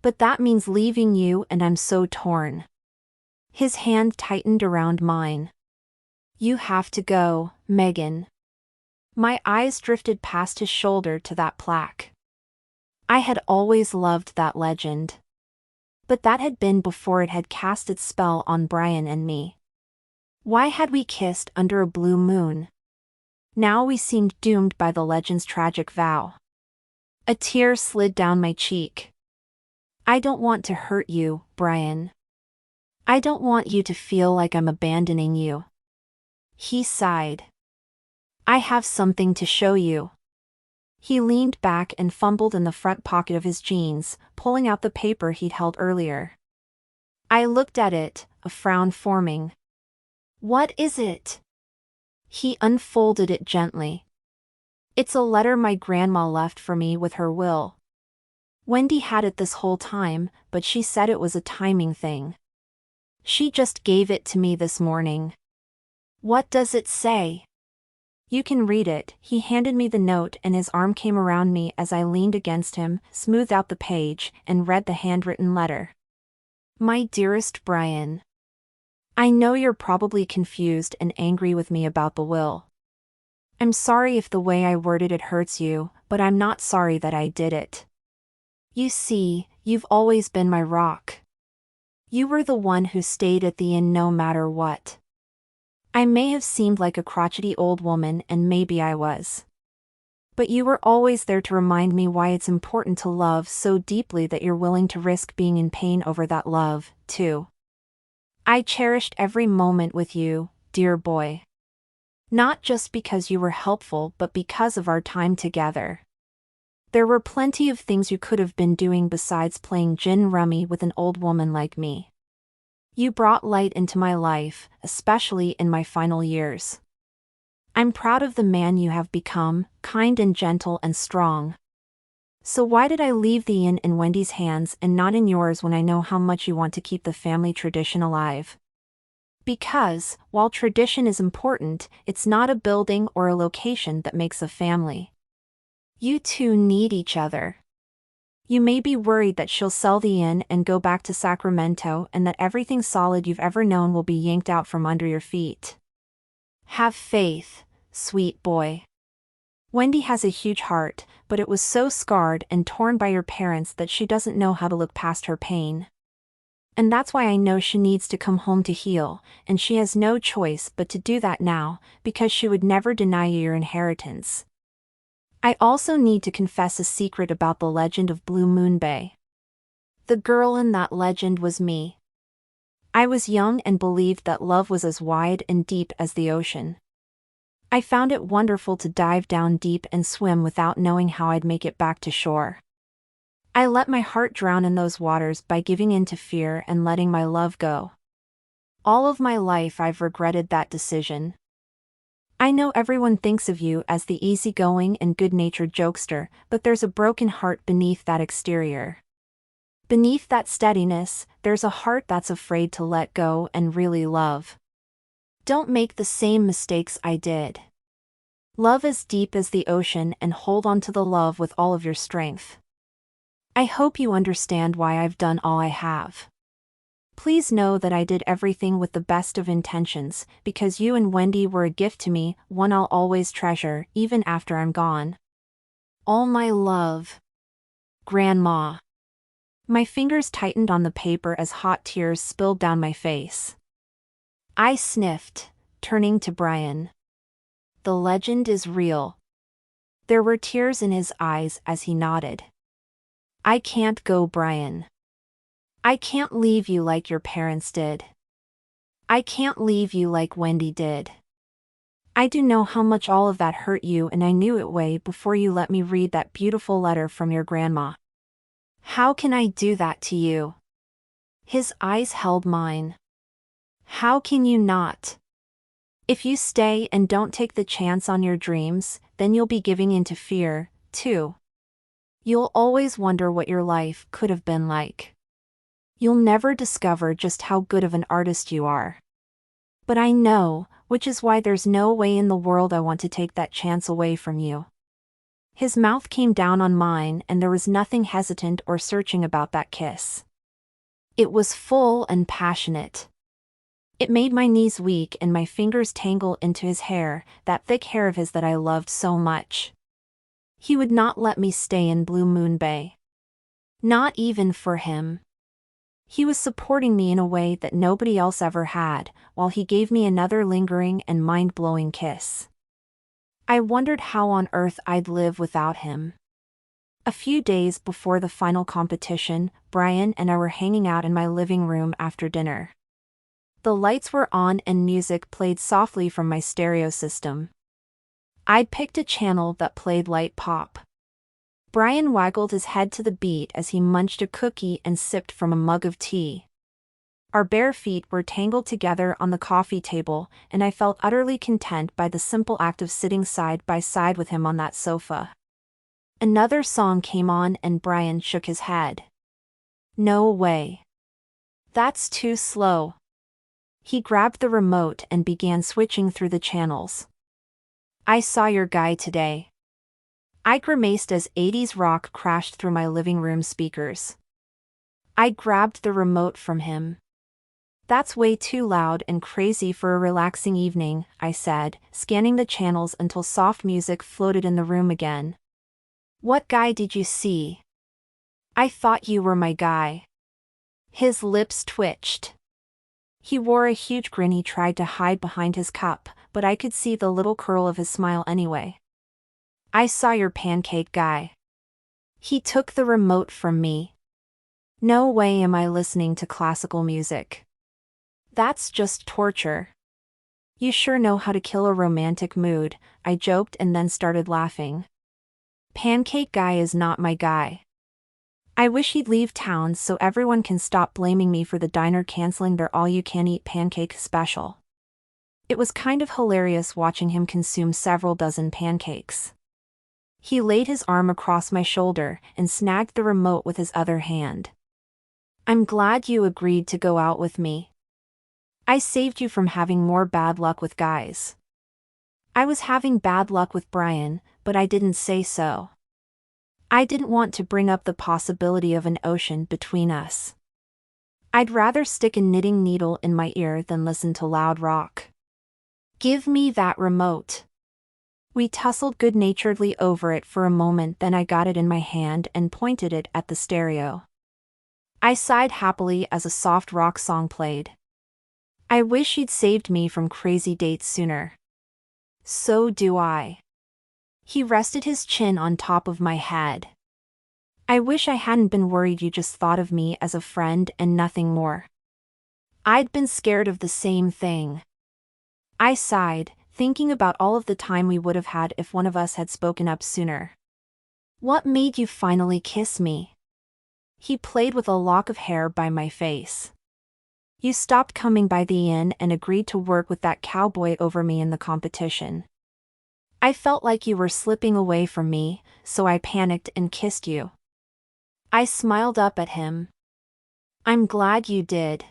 [SPEAKER 1] "But that means leaving you and I'm so torn." His hand tightened around mine. "You have to go, Megan." My eyes drifted past his shoulder to that plaque. I had always loved that legend. But that had been before it had cast its spell on Brian and me. Why had we kissed under a blue moon? Now we seemed doomed by the legend's tragic vow. A tear slid down my cheek. "I don't want to hurt you, Brian. I don't want you to feel like I'm abandoning you." He sighed. "I have something to show you." He leaned back and fumbled in the front pocket of his jeans, pulling out the paper he'd held earlier. I looked at it, a frown forming. "What is it?" He unfolded it gently. "It's a letter my grandma left for me with her will. Wendy had it this whole time, but she said it was a timing thing. She just gave it to me this morning." "What does it say?" "You can read it." He handed me the note and his arm came around me as I leaned against him, smoothed out the page, and read the handwritten letter. "My dearest Brian, I know you're probably confused and angry with me about the will. I'm sorry if the way I worded it hurts you, but I'm not sorry that I did it. You see, you've always been my rock. You were the one who stayed at the inn no matter what. I may have seemed like a crotchety old woman, and maybe I was. But you were always there to remind me why it's important to love so deeply that you're willing to risk being in pain over that love, too. I cherished every moment with you, dear boy. Not just because you were helpful, but because of our time together. There were plenty of things you could have been doing besides playing gin rummy with an old woman like me. You brought light into my life, especially in my final years. I'm proud of the man you have become, kind and gentle and strong. So why did I leave the inn in Wendy's hands and not in yours when I know how much you want to keep the family tradition alive? Because, while tradition is important, it's not a building or a location that makes a family. You two need each other. You may be worried that she'll sell the inn and go back to Sacramento and that everything solid you've ever known will be yanked out from under your feet. Have faith, sweet boy. Wendy has a huge heart, but it was so scarred and torn by your parents that she doesn't know how to look past her pain. And that's why I know she needs to come home to heal, and she has no choice but to do that now, because she would never deny you your inheritance. I also need to confess a secret about the legend of Blue Moon Bay. The girl in that legend was me. I was young and believed that love was as wide and deep as the ocean. I found it wonderful to dive down deep and swim without knowing how I'd make it back to shore. I let my heart drown in those waters by giving in to fear and letting my love go. All of my life I've regretted that decision. I know everyone thinks of you as the easygoing and good-natured jokester, but there's a broken heart beneath that exterior. Beneath that steadiness, there's a heart that's afraid to let go and really love. Don't make the same mistakes I did. Love as deep as the ocean and hold on to the love with all of your strength. I hope you understand why I've done all I have. Please know that I did everything with the best of intentions, because you and Wendy were a gift to me, one I'll always treasure, even after I'm gone. All my love. Grandma. My fingers tightened on the paper as hot tears spilled down my face. I sniffed, turning to Brian. The legend is real. There were tears in his eyes as he nodded. I can't go, Brian. I can't leave you like your parents did. I can't leave you like Wendy did. I do know how much all of that hurt you, and I knew it way before you let me read that beautiful letter from your grandma. How can I do that to you? His eyes held mine. How can you not? If you stay and don't take the chance on your dreams, then you'll be giving in to fear, too. You'll always wonder what your life could have been like. You'll never discover just how good of an artist you are. But I know, which is why there's no way in the world I want to take that chance away from you. His mouth came down on mine, and there was nothing hesitant or searching about that kiss. It was full and passionate. It made my knees weak and my fingers tangle into his hair, that thick hair of his that I loved so much. He would not let me stay in Blue Moon Bay. Not even for him. He was supporting me in a way that nobody else ever had, while he gave me another lingering and mind-blowing kiss. I wondered how on earth I'd live without him. A few days before the final competition, Brian and I were hanging out in my living room after dinner. The lights were on and music played softly from my stereo system. I'd picked a channel that played light pop. Brian waggled his head to the beat as he munched a cookie and sipped from a mug of tea. Our bare feet were tangled together on the coffee table, and I felt utterly content by the simple act of sitting side by side with him on that sofa. Another song came on and Brian shook his head. No way. That's too slow. He grabbed the remote and began switching through the channels. I saw your guy today. I grimaced as 80s rock crashed through my living room speakers. I grabbed the remote from him. That's way too loud and crazy for a relaxing evening, I said, scanning the channels until soft music floated in the room again. What guy did you see? I thought you were my guy. His lips twitched. He wore a huge grin he tried to hide behind his cup, but I could see the little curl of his smile anyway. I saw your pancake guy. He took the remote from me. No way am I listening to classical music. That's just torture. You sure know how to kill a romantic mood, I joked and then started laughing. Pancake guy is not my guy. I wish he'd leave town so everyone can stop blaming me for the diner canceling their all-you-can-eat pancake special. It was kind of hilarious watching him consume several dozen pancakes. He laid his arm across my shoulder and snagged the remote with his other hand. I'm glad you agreed to go out with me. I saved you from having more bad luck with guys. I was having bad luck with Brian, but I didn't say so. I didn't want to bring up the possibility of an ocean between us. I'd rather stick a knitting needle in my ear than listen to loud rock. Give me that remote. We tussled good-naturedly over it for a moment, then I got it in my hand and pointed it at the stereo. I sighed happily as a soft rock song played. I wish you'd saved me from crazy dates sooner. So do I. He rested his chin on top of my head. I wish I hadn't been worried you just thought of me as a friend and nothing more. I'd been scared of the same thing. I sighed, thinking about all of the time we would have had if one of us had spoken up sooner. What made you finally kiss me? He played with a lock of hair by my face. You stopped coming by the inn and agreed to work with that cowboy over me in the competition. I felt like you were slipping away from me, so I panicked and kissed you. I smiled up at him. I'm glad you did.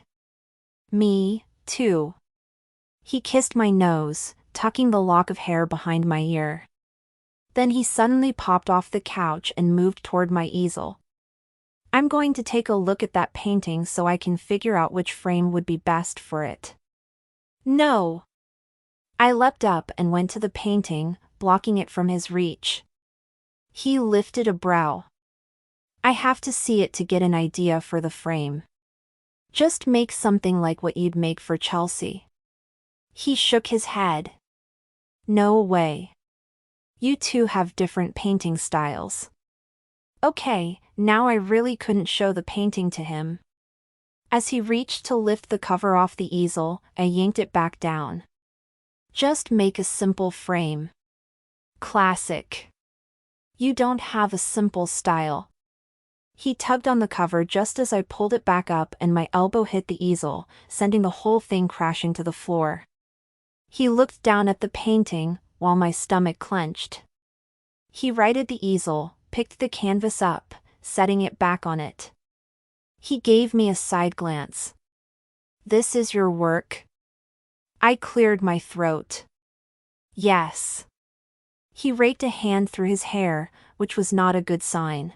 [SPEAKER 1] Me, too. He kissed my nose, tucking the lock of hair behind my ear. Then he suddenly popped off the couch and moved toward my easel. I'm going to take a look at that painting so I can figure out which frame would be best for it. No. I leapt up and went to the painting, blocking it from his reach. He lifted a brow. I have to see it to get an idea for the frame. Just make something like what you'd make for Chelsea. He shook his head. No way. You two have different painting styles. Okay, now I really couldn't show the painting to him. As he reached to lift the cover off the easel, I yanked it back down. Just make a simple frame. Classic. You don't have a simple style. He tugged on the cover just as I pulled it back up and my elbow hit the easel, sending the whole thing crashing to the floor. He looked down at the painting, while my stomach clenched. He righted the easel, picked the canvas up, setting it back on it. He gave me a side glance. This is your work? I cleared my throat. Yes. He raked a hand through his hair, which was not a good sign.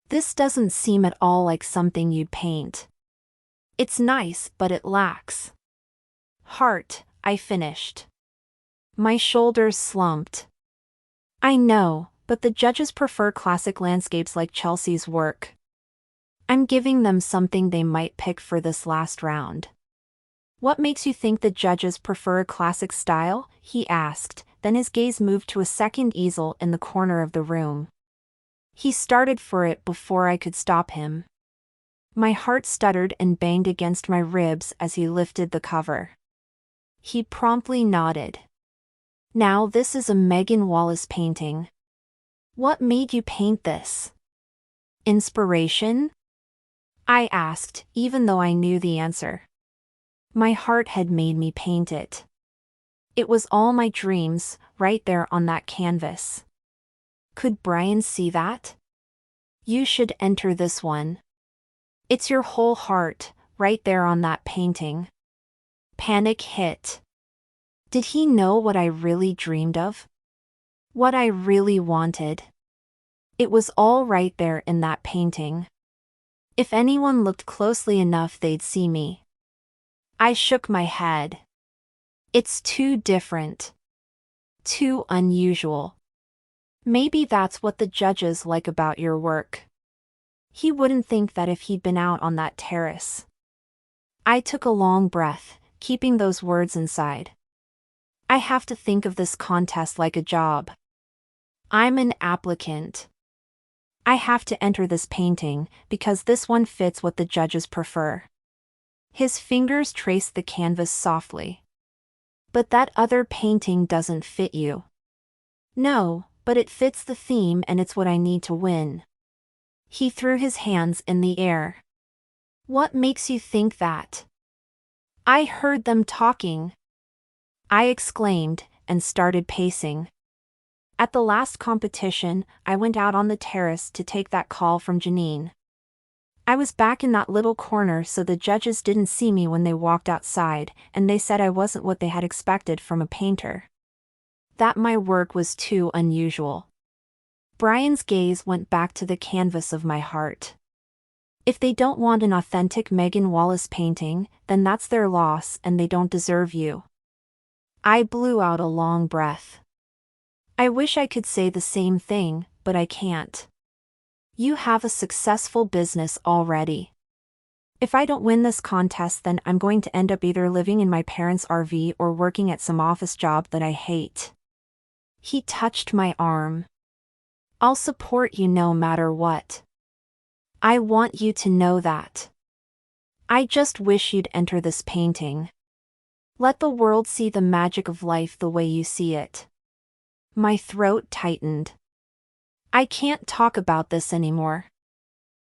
[SPEAKER 1] This doesn't seem at all like something you'd paint. It's nice, but it lacks heart, I finished. My shoulders slumped. I know, but the judges prefer classic landscapes like Chelsea's work. I'm giving them something they might pick for this last round. What makes you think the judges prefer a classic style? He asked, then his gaze moved to a second easel in the corner of the room. He started for it before I could stop him. My heart stuttered and banged against my ribs as he lifted the cover. He promptly nodded. Now this is a Megan Wallace painting. What made you paint this? Inspiration? I asked, even though I knew the answer. My heart had made me paint it. It was all my dreams, right there on that canvas. Could Brian see that? You should enter this one. It's your whole heart, right there on that painting. Panic hit. Did he know what I really dreamed of? What I really wanted? It was all right there in that painting. If anyone looked closely enough, they'd see me. I shook my head. It's too different. Too unusual. Maybe that's what the judges like about your work. He wouldn't think that if he'd been out on that terrace. I took a long breath, keeping those words inside. I have to think of this contest like a job. I'm an applicant. I have to enter this painting, because this one fits what the judges prefer. His fingers traced the canvas softly. But that other painting doesn't fit you. No, but it fits the theme and it's what I need to win. He threw his hands in the air. What makes you think that? I heard them talking, I exclaimed, and started pacing. At the last competition, I went out on the terrace to take that call from Janine. I was back in that little corner so the judges didn't see me when they walked outside, and they said I wasn't what they had expected from a painter. That my work was too unusual. Brian's gaze went back to the canvas of my heart. If they don't want an authentic Megan Wallace painting, then that's their loss and they don't deserve you. I blew out a long breath. I wish I could say the same thing, but I can't. You have a successful business already. If I don't win this contest, then I'm going to end up either living in my parents' RV or working at some office job that I hate. He touched my arm. I'll support you no matter what. I want you to know that. I just wish you'd enter this painting. Let the world see the magic of life the way you see it. My throat tightened. I can't talk about this anymore.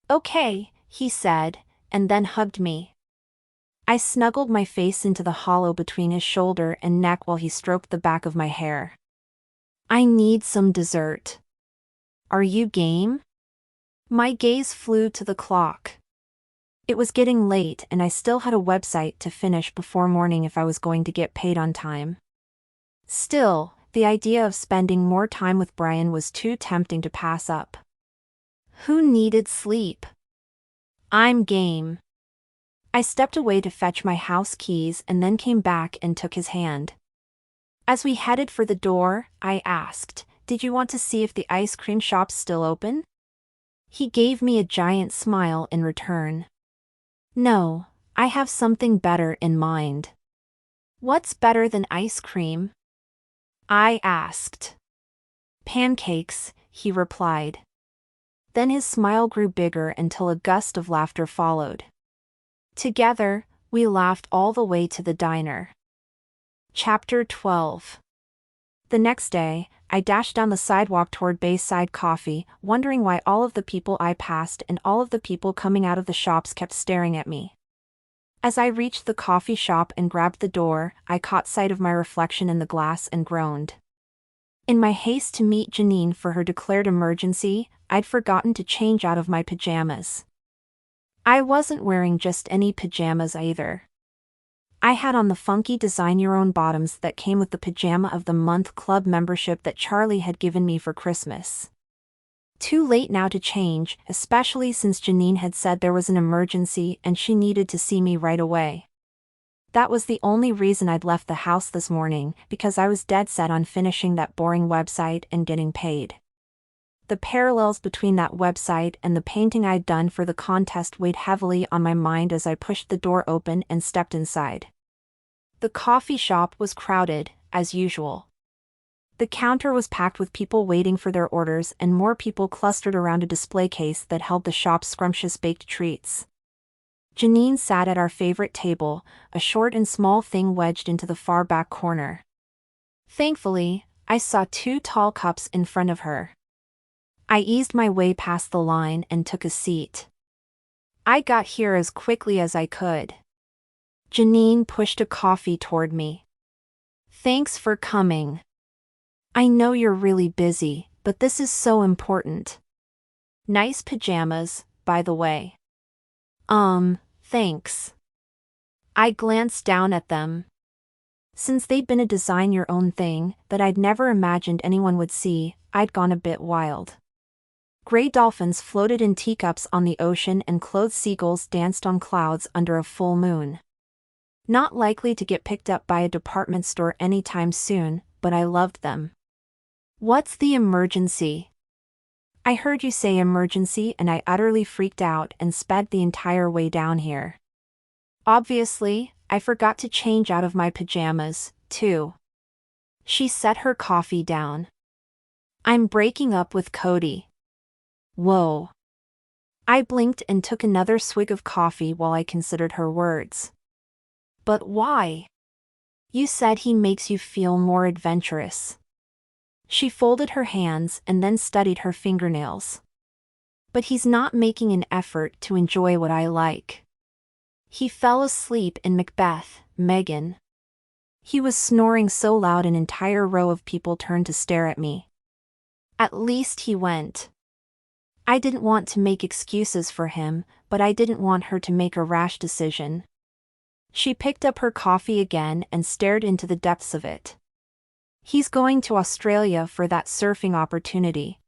[SPEAKER 1] Okay, he said, and then hugged me. I snuggled my face into the hollow between his shoulder and neck while he stroked the back of my hair. I need some dessert. Are you game? My gaze flew to the clock. It was getting late and I still had a website to finish before morning if I was going to get paid on time. Still, the idea of spending more time with Brian was too tempting to pass up. Who needed sleep? I'm game. I stepped away to fetch my house keys and then came back and took his hand. As we headed for the door, I asked, "Did you want to see if the ice cream shop's still open?" He gave me a giant smile in return. No, I have something better in mind. What's better than ice cream? I asked. Pancakes, he replied. Then his smile grew bigger until a gust of laughter followed. Together, we laughed all the way to the diner. Chapter 12. The next day, I dashed down the sidewalk toward Bayside Coffee, wondering why all of the people I passed and all of the people coming out of the shops kept staring at me. As I reached the coffee shop and grabbed the door, I caught sight of my reflection in the glass and groaned. In my haste to meet Janine for her declared emergency, I'd forgotten to change out of my pajamas. I wasn't wearing just any pajamas either. I had on the funky design your own bottoms that came with the Pajama of the Month club membership that Charlie had given me for Christmas. Too late now to change, especially since Janine had said there was an emergency and she needed to see me right away. That was the only reason I'd left the house this morning, because I was dead set on finishing that boring website and getting paid. The parallels between that website and the painting I'd done for the contest weighed heavily on my mind as I pushed the door open and stepped inside. The coffee shop was crowded, as usual. The counter was packed with people waiting for their orders and more people clustered around a display case that held the shop's scrumptious baked treats. Janine sat at our favorite table, a short and small thing wedged into the far back corner. Thankfully, I saw 2 tall cups in front of her. I eased my way past the line and took a seat. I got here as quickly as I could. Janine pushed a coffee toward me. Thanks for coming. I know you're really busy, but this is so important. Nice pajamas, by the way. Thanks. I glanced down at them. Since they'd been a design your own thing that I'd never imagined anyone would see, I'd gone a bit wild. Gray dolphins floated in teacups on the ocean and clothed seagulls danced on clouds under a full moon. Not likely to get picked up by a department store anytime soon, but I loved them. What's the emergency? I heard you say emergency and I utterly freaked out and sped the entire way down here. Obviously, I forgot to change out of my pajamas, too. She set her coffee down. I'm breaking up with Cody. Whoa. I blinked and took another swig of coffee while I considered her words. But why? You said he makes you feel more adventurous. She folded her hands and then studied her fingernails. But he's not making an effort to enjoy what I like. He fell asleep in Macbeth, Megan. He was snoring so loud an entire row of people turned to stare at me. At least he went. I didn't want to make excuses for him, but I didn't want her to make a rash decision. She picked up her coffee again and stared into the depths of it. He's going to Australia for that surfing opportunity.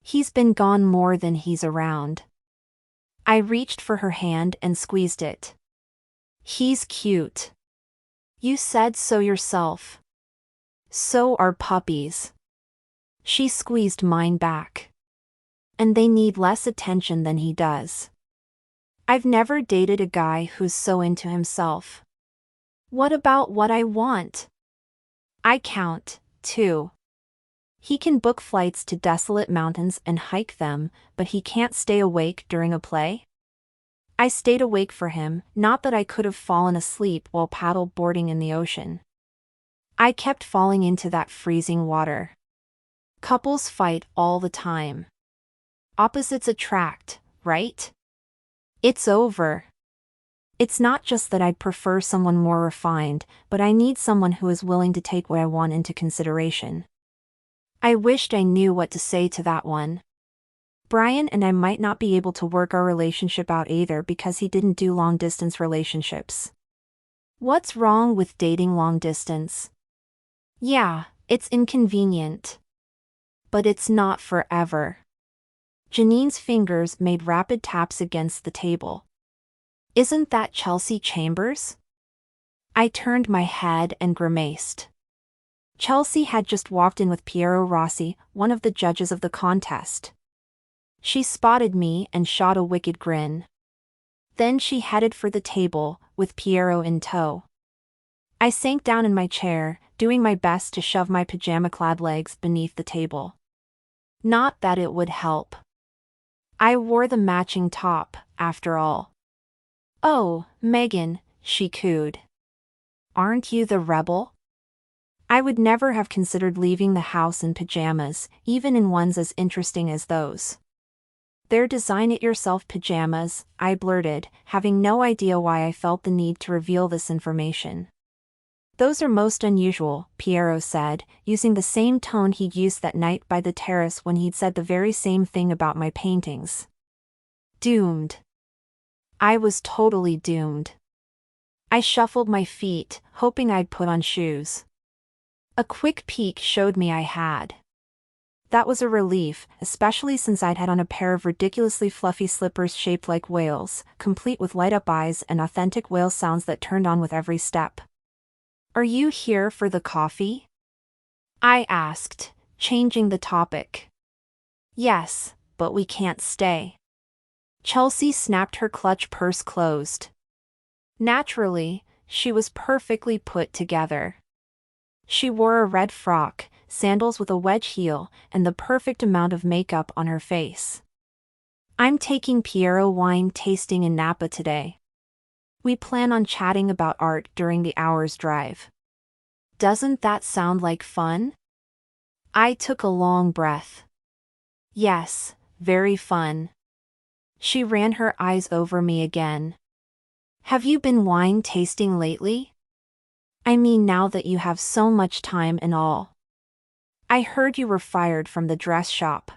[SPEAKER 1] He's been gone more than he's around. I reached for her hand and squeezed it. He's cute. You said so yourself. So are puppies. She squeezed mine back. And they need less attention than he does. I've never dated a guy who's so into himself. What about what I want? I count, too. He can book flights to desolate mountains and hike them, but he can't stay awake during a play? I stayed awake for him, not that I could have fallen asleep while paddle boarding in the ocean. I kept falling into that freezing water. Couples fight all the time. Opposites attract, right? It's over. It's not just that I'd prefer someone more refined, but I need someone who is willing to take what I want into consideration. I wished I knew what to say to that one. Brian and I might not be able to work our relationship out either because he didn't do long-distance relationships. What's wrong with dating long distance? Yeah, it's inconvenient. But it's not forever. Janine's fingers made rapid taps against the table. Isn't that Chelsea Chambers? I turned my head and grimaced. Chelsea had just walked in with Piero Rossi, one of the judges of the contest. She spotted me and shot a wicked grin. Then she headed for the table, with Piero in tow. I sank down in my chair, doing my best to shove my pajama-clad legs beneath the table. Not that it would help. I wore the matching top, after all. Oh, Megan, she cooed. Aren't you the rebel? I would never have considered leaving the house in pajamas, even in ones as interesting as those. They're design-it-yourself pajamas, I blurted, having no idea why I felt the need to reveal this information. Those are most unusual, Piero said, using the same tone he'd used that night by the terrace when he'd said the very same thing about my paintings. Doomed. I was totally doomed. I shuffled my feet, hoping I'd put on shoes. A quick peek showed me I had. That was a relief, especially since I'd had on a pair of ridiculously fluffy slippers shaped like whales, complete with light-up eyes and authentic whale sounds that turned on with every step. Are you here for the coffee? I asked, changing the topic. Yes, but we can't stay. Chelsea snapped her clutch purse closed. Naturally, she was perfectly put together. She wore a red frock, sandals with a wedge heel, and the perfect amount of makeup on her face. I'm taking Piero wine tasting in Napa today. We plan on chatting about art during the hour's drive. Doesn't that sound like fun? I took a long breath. Yes, very fun. She ran her eyes over me again. Have you been wine tasting lately? I mean now that you have so much time and all. I heard you were fired from the dress shop.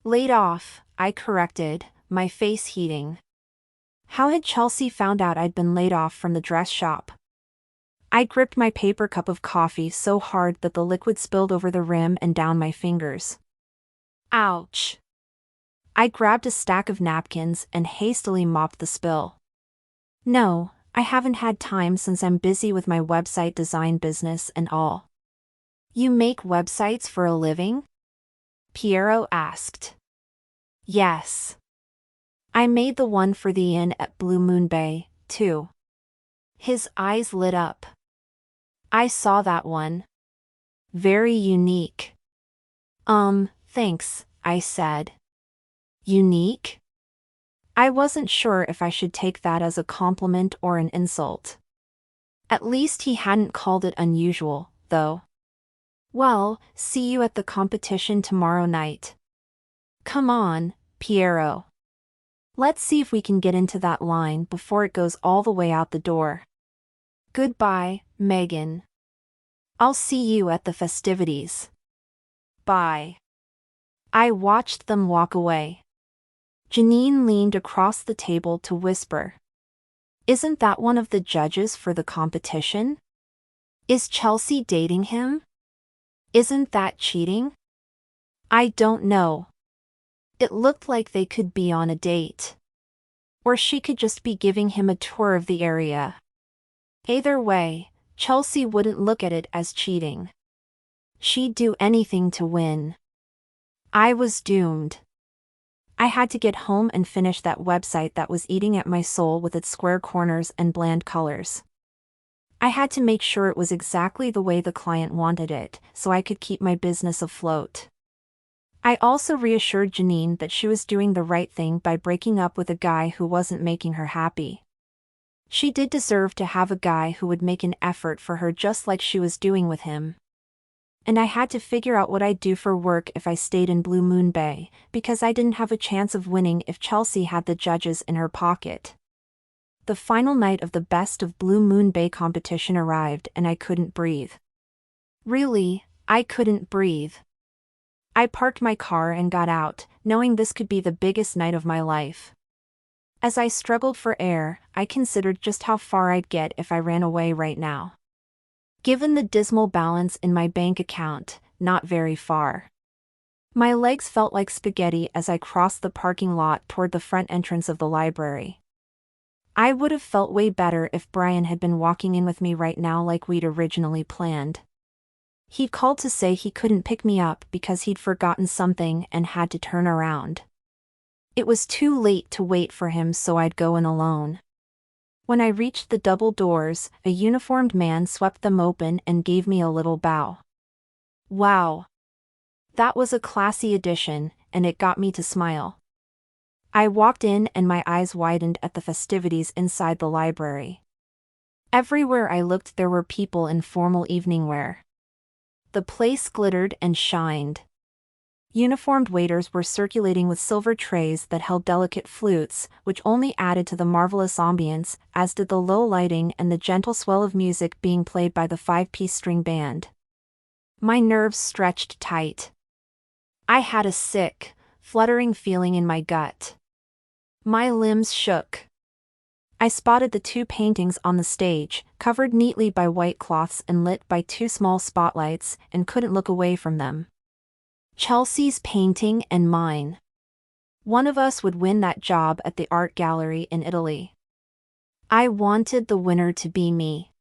[SPEAKER 1] Laid off, I corrected, my face heating. How had Chelsea found out I'd been laid off from the dress shop? I gripped my paper cup of coffee so hard that the liquid spilled over the rim and down my fingers. Ouch. I grabbed a stack of napkins and hastily mopped the spill. No, I haven't had time since I'm busy with my website design business and all. You make websites for a living? Piero asked. Yes. I made the one for the inn at Blue Moon Bay, too. His eyes lit up. I saw that one. Very unique. Thanks, I said. Unique? I wasn't sure if I should take that as a compliment or an insult. At least he hadn't called it unusual, though. Well, see you at the competition tomorrow night. Come on, Piero. Let's see if we can get into that line before it goes all the way out the door. Goodbye, Megan. I'll see you at the festivities. Bye. I watched them walk away. Janine leaned across the table to whisper. Isn't that one of the judges for the competition? Is Chelsea dating him? Isn't that cheating? I don't know. It looked like they could be on a date. Or she could just be giving him a tour of the area. Either way, Chelsea wouldn't look at it as cheating. She'd do anything to win. I was doomed. I had to get home and finish that website that was eating at my soul with its square corners and bland colors. I had to make sure it was exactly the way the client wanted it, so I could keep my business afloat. I also reassured Janine that she was doing the right thing by breaking up with a guy who wasn't making her happy. She did deserve to have a guy who would make an effort for her just like she was doing with him. And I had to figure out what I'd do for work if I stayed in Blue Moon Bay, because I didn't have a chance of winning if Chelsea had the judges in her pocket. The final night of the Best of Blue Moon Bay competition arrived and I couldn't breathe. Really, I couldn't breathe. I parked my car and got out, knowing this could be the biggest night of my life. As I struggled for air, I considered just how far I'd get if I ran away right now. Given the dismal balance in my bank account, not very far. My legs felt like spaghetti as I crossed the parking lot toward the front entrance of the library. I would have felt way better if Brian had been walking in with me right now like we'd originally planned. He'd called to say he couldn't pick me up because he'd forgotten something and had to turn around. It was too late to wait for him, so I'd go in alone. When I reached the double doors, a uniformed man swept them open and gave me a little bow. Wow. That was a classy addition, and it got me to smile. I walked in and my eyes widened at the festivities inside the library. Everywhere I looked there were people in formal evening wear. The place glittered and shined. Uniformed waiters were circulating with silver trays that held delicate flutes, which only added to the marvelous ambience, as did the low lighting and the gentle swell of music being played by the 5-piece string band. My nerves stretched tight. I had a sick, fluttering feeling in my gut. My limbs shook. I spotted the 2 paintings on the stage, covered neatly by white cloths and lit by 2 small spotlights, and couldn't look away from them. Chelsea's painting and mine. One of us would win that job at the art gallery in Italy. I wanted the winner to be me.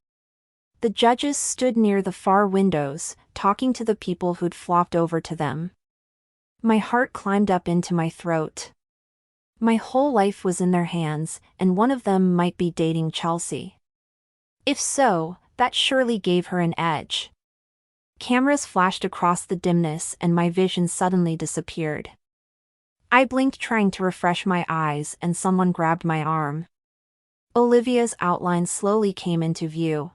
[SPEAKER 1] The judges stood near the far windows, talking to the people who'd flocked over to them. My heart climbed up into my throat. My whole life was in their hands, and one of them might be dating Chelsea. If so, that surely gave her an edge. Cameras flashed across the dimness and my vision suddenly disappeared. I blinked trying to refresh my eyes and someone grabbed my arm. Olivia's outline slowly came into view.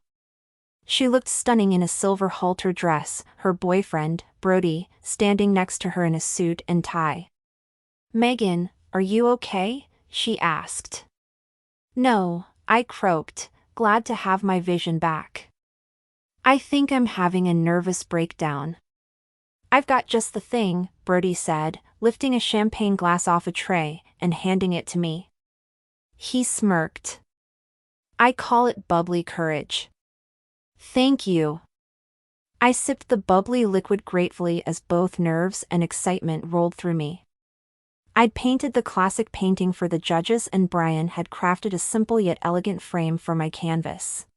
[SPEAKER 1] She looked stunning in a silver halter dress, her boyfriend, Brody, standing next to her in a suit and tie. "Megan, are you okay?" she asked. "No," I croaked, glad to have my vision back. "I think I'm having a nervous breakdown." "I've got just the thing," Brody said, lifting a champagne glass off a tray and handing it to me. He smirked. "I call it bubbly courage." "Thank you." I sipped the bubbly liquid gratefully as both nerves and excitement rolled through me. I'd painted the classic painting for the judges and Brian had crafted a simple yet elegant frame for my canvas.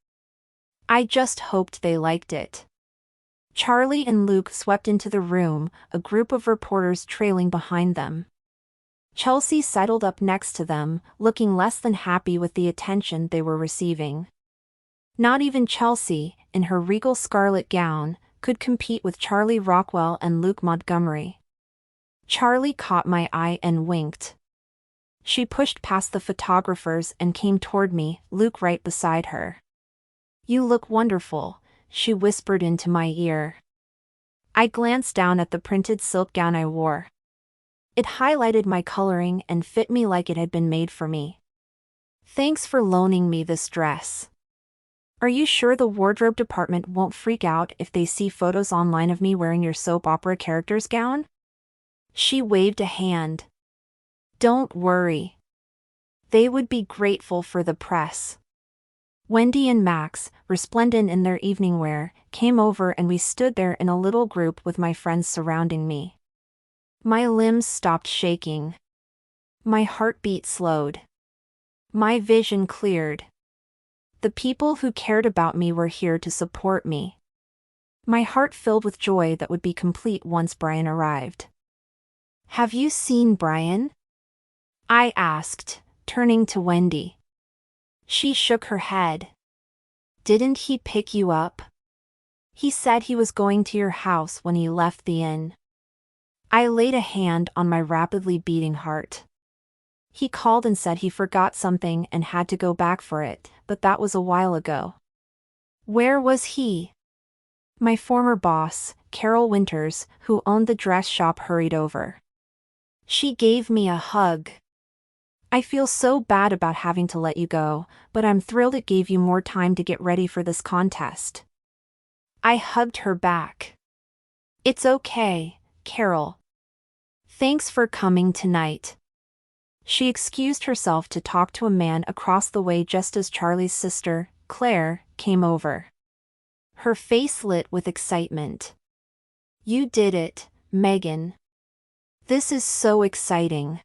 [SPEAKER 1] I just hoped they liked it. Charlie and Luke swept into the room, a group of reporters trailing behind them. Chelsea sidled up next to them, looking less than happy with the attention they were receiving. Not even Chelsea, in her regal scarlet gown, could compete with Charlie Rockwell and Luke Montgomery. Charlie caught my eye and winked. She pushed past the photographers and came toward me, Luke right beside her. "You look wonderful," she whispered into my ear. I glanced down at the printed silk gown I wore. It highlighted my coloring and fit me like it had been made for me. "Thanks for loaning me this dress. Are you sure the wardrobe department won't freak out if they see photos online of me wearing your soap opera character's gown?" She waved a hand. "Don't worry. They would be grateful for the press." Wendy and Max, resplendent in their evening wear, came over and we stood there in a little group with my friends surrounding me. My limbs stopped shaking. My heartbeat slowed. My vision cleared. The people who cared about me were here to support me. My heart filled with joy that would be complete once Brian arrived. "Have you seen Brian?" I asked, turning to Wendy. She shook her head. "Didn't he pick you up? He said he was going to your house when he left the inn." I laid a hand on my rapidly beating heart. "He called and said he forgot something and had to go back for it, but that was a while ago." "Where was he?" My former boss, Carol Winters, who owned the dress shop, hurried over. She gave me a hug. "I feel so bad about having to let you go, but I'm thrilled it gave you more time to get ready for this contest." I hugged her back. "It's okay, Carol. Thanks for coming tonight." She excused herself to talk to a man across the way just as Charlie's sister, Claire, came over. Her face lit with excitement. "You did it, Megan. This is so exciting.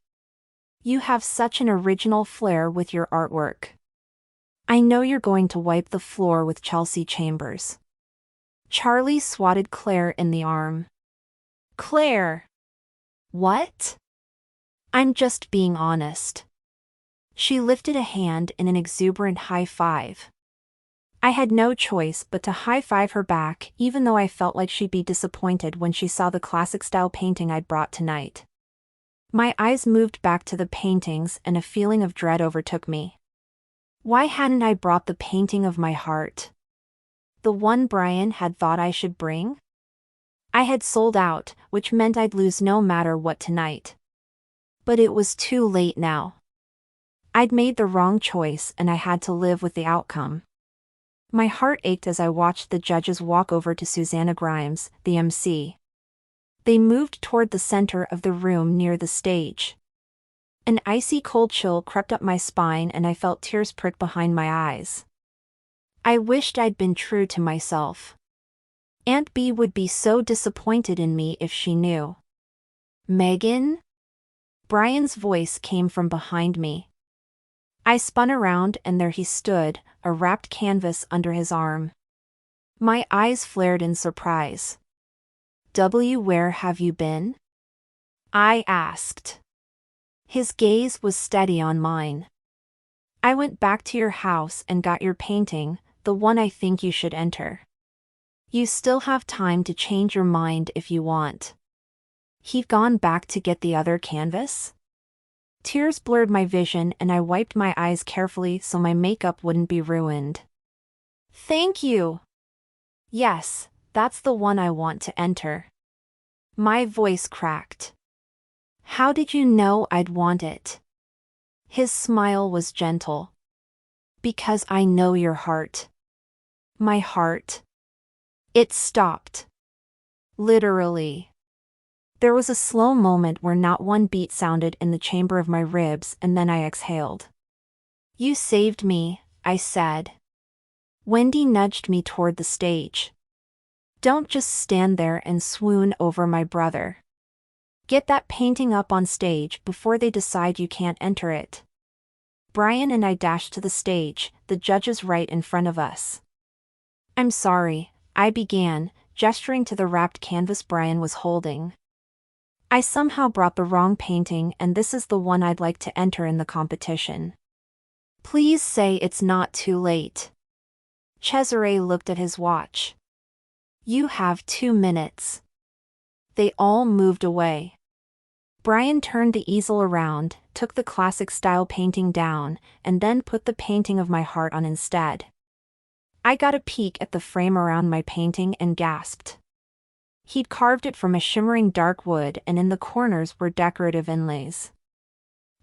[SPEAKER 1] You have such an original flair with your artwork. I know you're going to wipe the floor with Chelsea Chambers." Charlie swatted Claire in the arm. "Claire!" "What?" "I'm just being honest." She lifted a hand in an exuberant high five. I had no choice but to high-five her back, even though I felt like she'd be disappointed when she saw the classic-style painting I'd brought tonight. My eyes moved back to the paintings and a feeling of dread overtook me. Why hadn't I brought the painting of my heart? The one Brian had thought I should bring? I had sold out, which meant I'd lose no matter what tonight. But it was too late now. I'd made the wrong choice and I had to live with the outcome. My heart ached as I watched the judges walk over to Susanna Grimes, the MC. They moved toward the center of the room near the stage. An icy cold chill crept up my spine and I felt tears prick behind my eyes. I wished I'd been true to myself. Aunt B would be so disappointed in me if she knew. "Megan?" Brian's voice came from behind me. I spun around and there he stood, a wrapped canvas under his arm. My eyes flared in surprise. Where have you been?" I asked. His gaze was steady on mine. "I went back to your house and got your painting, the one I think you should enter. You still have time to change your mind if you want." He'd gone back to get the other canvas? Tears blurred my vision and I wiped my eyes carefully so my makeup wouldn't be ruined. "Thank you." "Yes, that's the one I want to enter." My voice cracked. "How did you know I'd want it?" His smile was gentle. "Because I know your heart." My heart. It stopped. Literally. There was a slow moment where not one beat sounded in the chamber of my ribs and then I exhaled. "You saved me," I said. Wendy nudged me toward the stage. "Don't just stand there and swoon over my brother. Get that painting up on stage before they decide you can't enter it." Brian and I dashed to the stage, the judges right in front of us. "I'm sorry," I began, gesturing to the wrapped canvas Brian was holding. I somehow brought the wrong painting and this is the one I'd like to enter in the competition. Please say it's not too late. Cesare looked at his watch. You have 2 minutes. They all moved away. Brian turned the easel around, took the classic-style painting down, and then put the painting of my heart on instead. I got a peek at the frame around my painting and gasped. He'd carved it from a shimmering dark wood and in the corners were decorative inlays.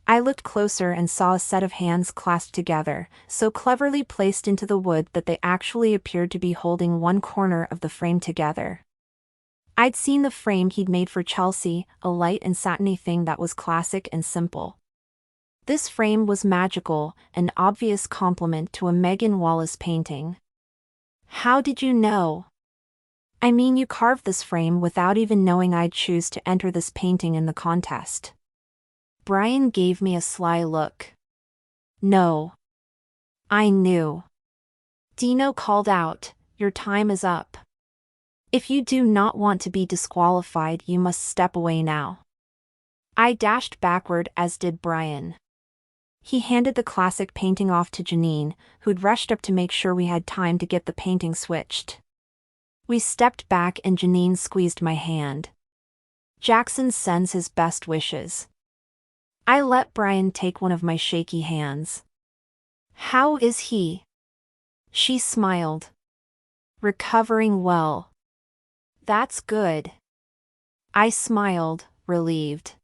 [SPEAKER 1] I looked closer and saw a set of hands clasped together, so cleverly placed into the wood that they actually appeared to be holding one corner of the frame together. I'd seen the frame he'd made for Chelsea, a light and satiny thing that was classic and simple. This frame was magical, an obvious compliment to a Megan Wallace painting. How did you know? I mean, you carved this frame without even knowing I'd choose to enter this painting in the contest. Brian gave me a sly look. No. I knew. Dino called out, "Your time is up. If you do not want to be disqualified, you must step away now." I dashed backward, as did Brian. He handed the classic painting off to Janine, who'd rushed up to make sure we had time to get the painting switched. We stepped back and Janine squeezed my hand. "Jackson sends his best wishes." I let Brian take one of my shaky hands. "How is he?" She smiled. "Recovering well." "That's good." I smiled, relieved.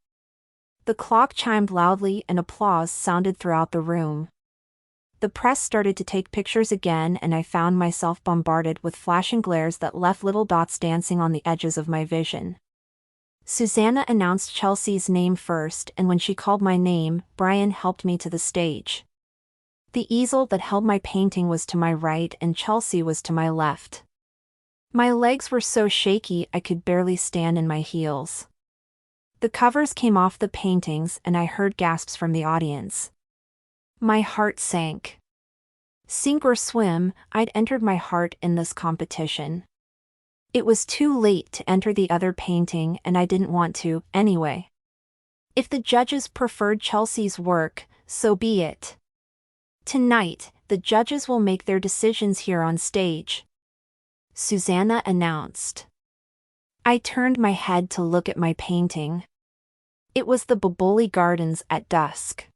[SPEAKER 1] The clock chimed loudly and applause sounded throughout the room. The press started to take pictures again and I found myself bombarded with flashing glares that left little dots dancing on the edges of my vision. Susanna announced Chelsea's name first, and when she called my name, Brian helped me to the stage. The easel that held my painting was to my right and Chelsea was to my left. My legs were so shaky I could barely stand in my heels. The covers came off the paintings and I heard gasps from the audience. My heart sank. Sink or swim, I'd entered my heart in this competition. It was too late to enter the other painting and I didn't want to, anyway. If the judges preferred Chelsea's work, so be it. Tonight, the judges will make their decisions here on stage, Susanna announced. I turned my head to look at my painting. It was the Boboli Gardens at dusk.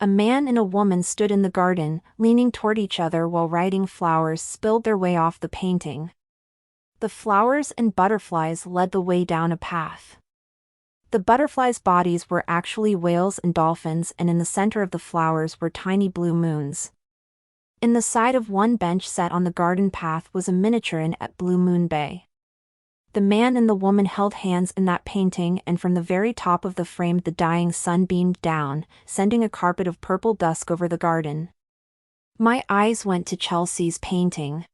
[SPEAKER 1] A man and a woman stood in the garden, leaning toward each other while riding flowers spilled their way off the painting. The flowers and butterflies led the way down a path. The butterflies' bodies were actually whales and dolphins, and in the center of the flowers were tiny blue moons. In the side of one bench set on the garden path was a miniature inn at Blue Moon Bay. The man and the woman held hands in that painting, and from the very top of the frame the dying sun beamed down, sending a carpet of purple dusk over the garden. My eyes went to Chelsea's painting.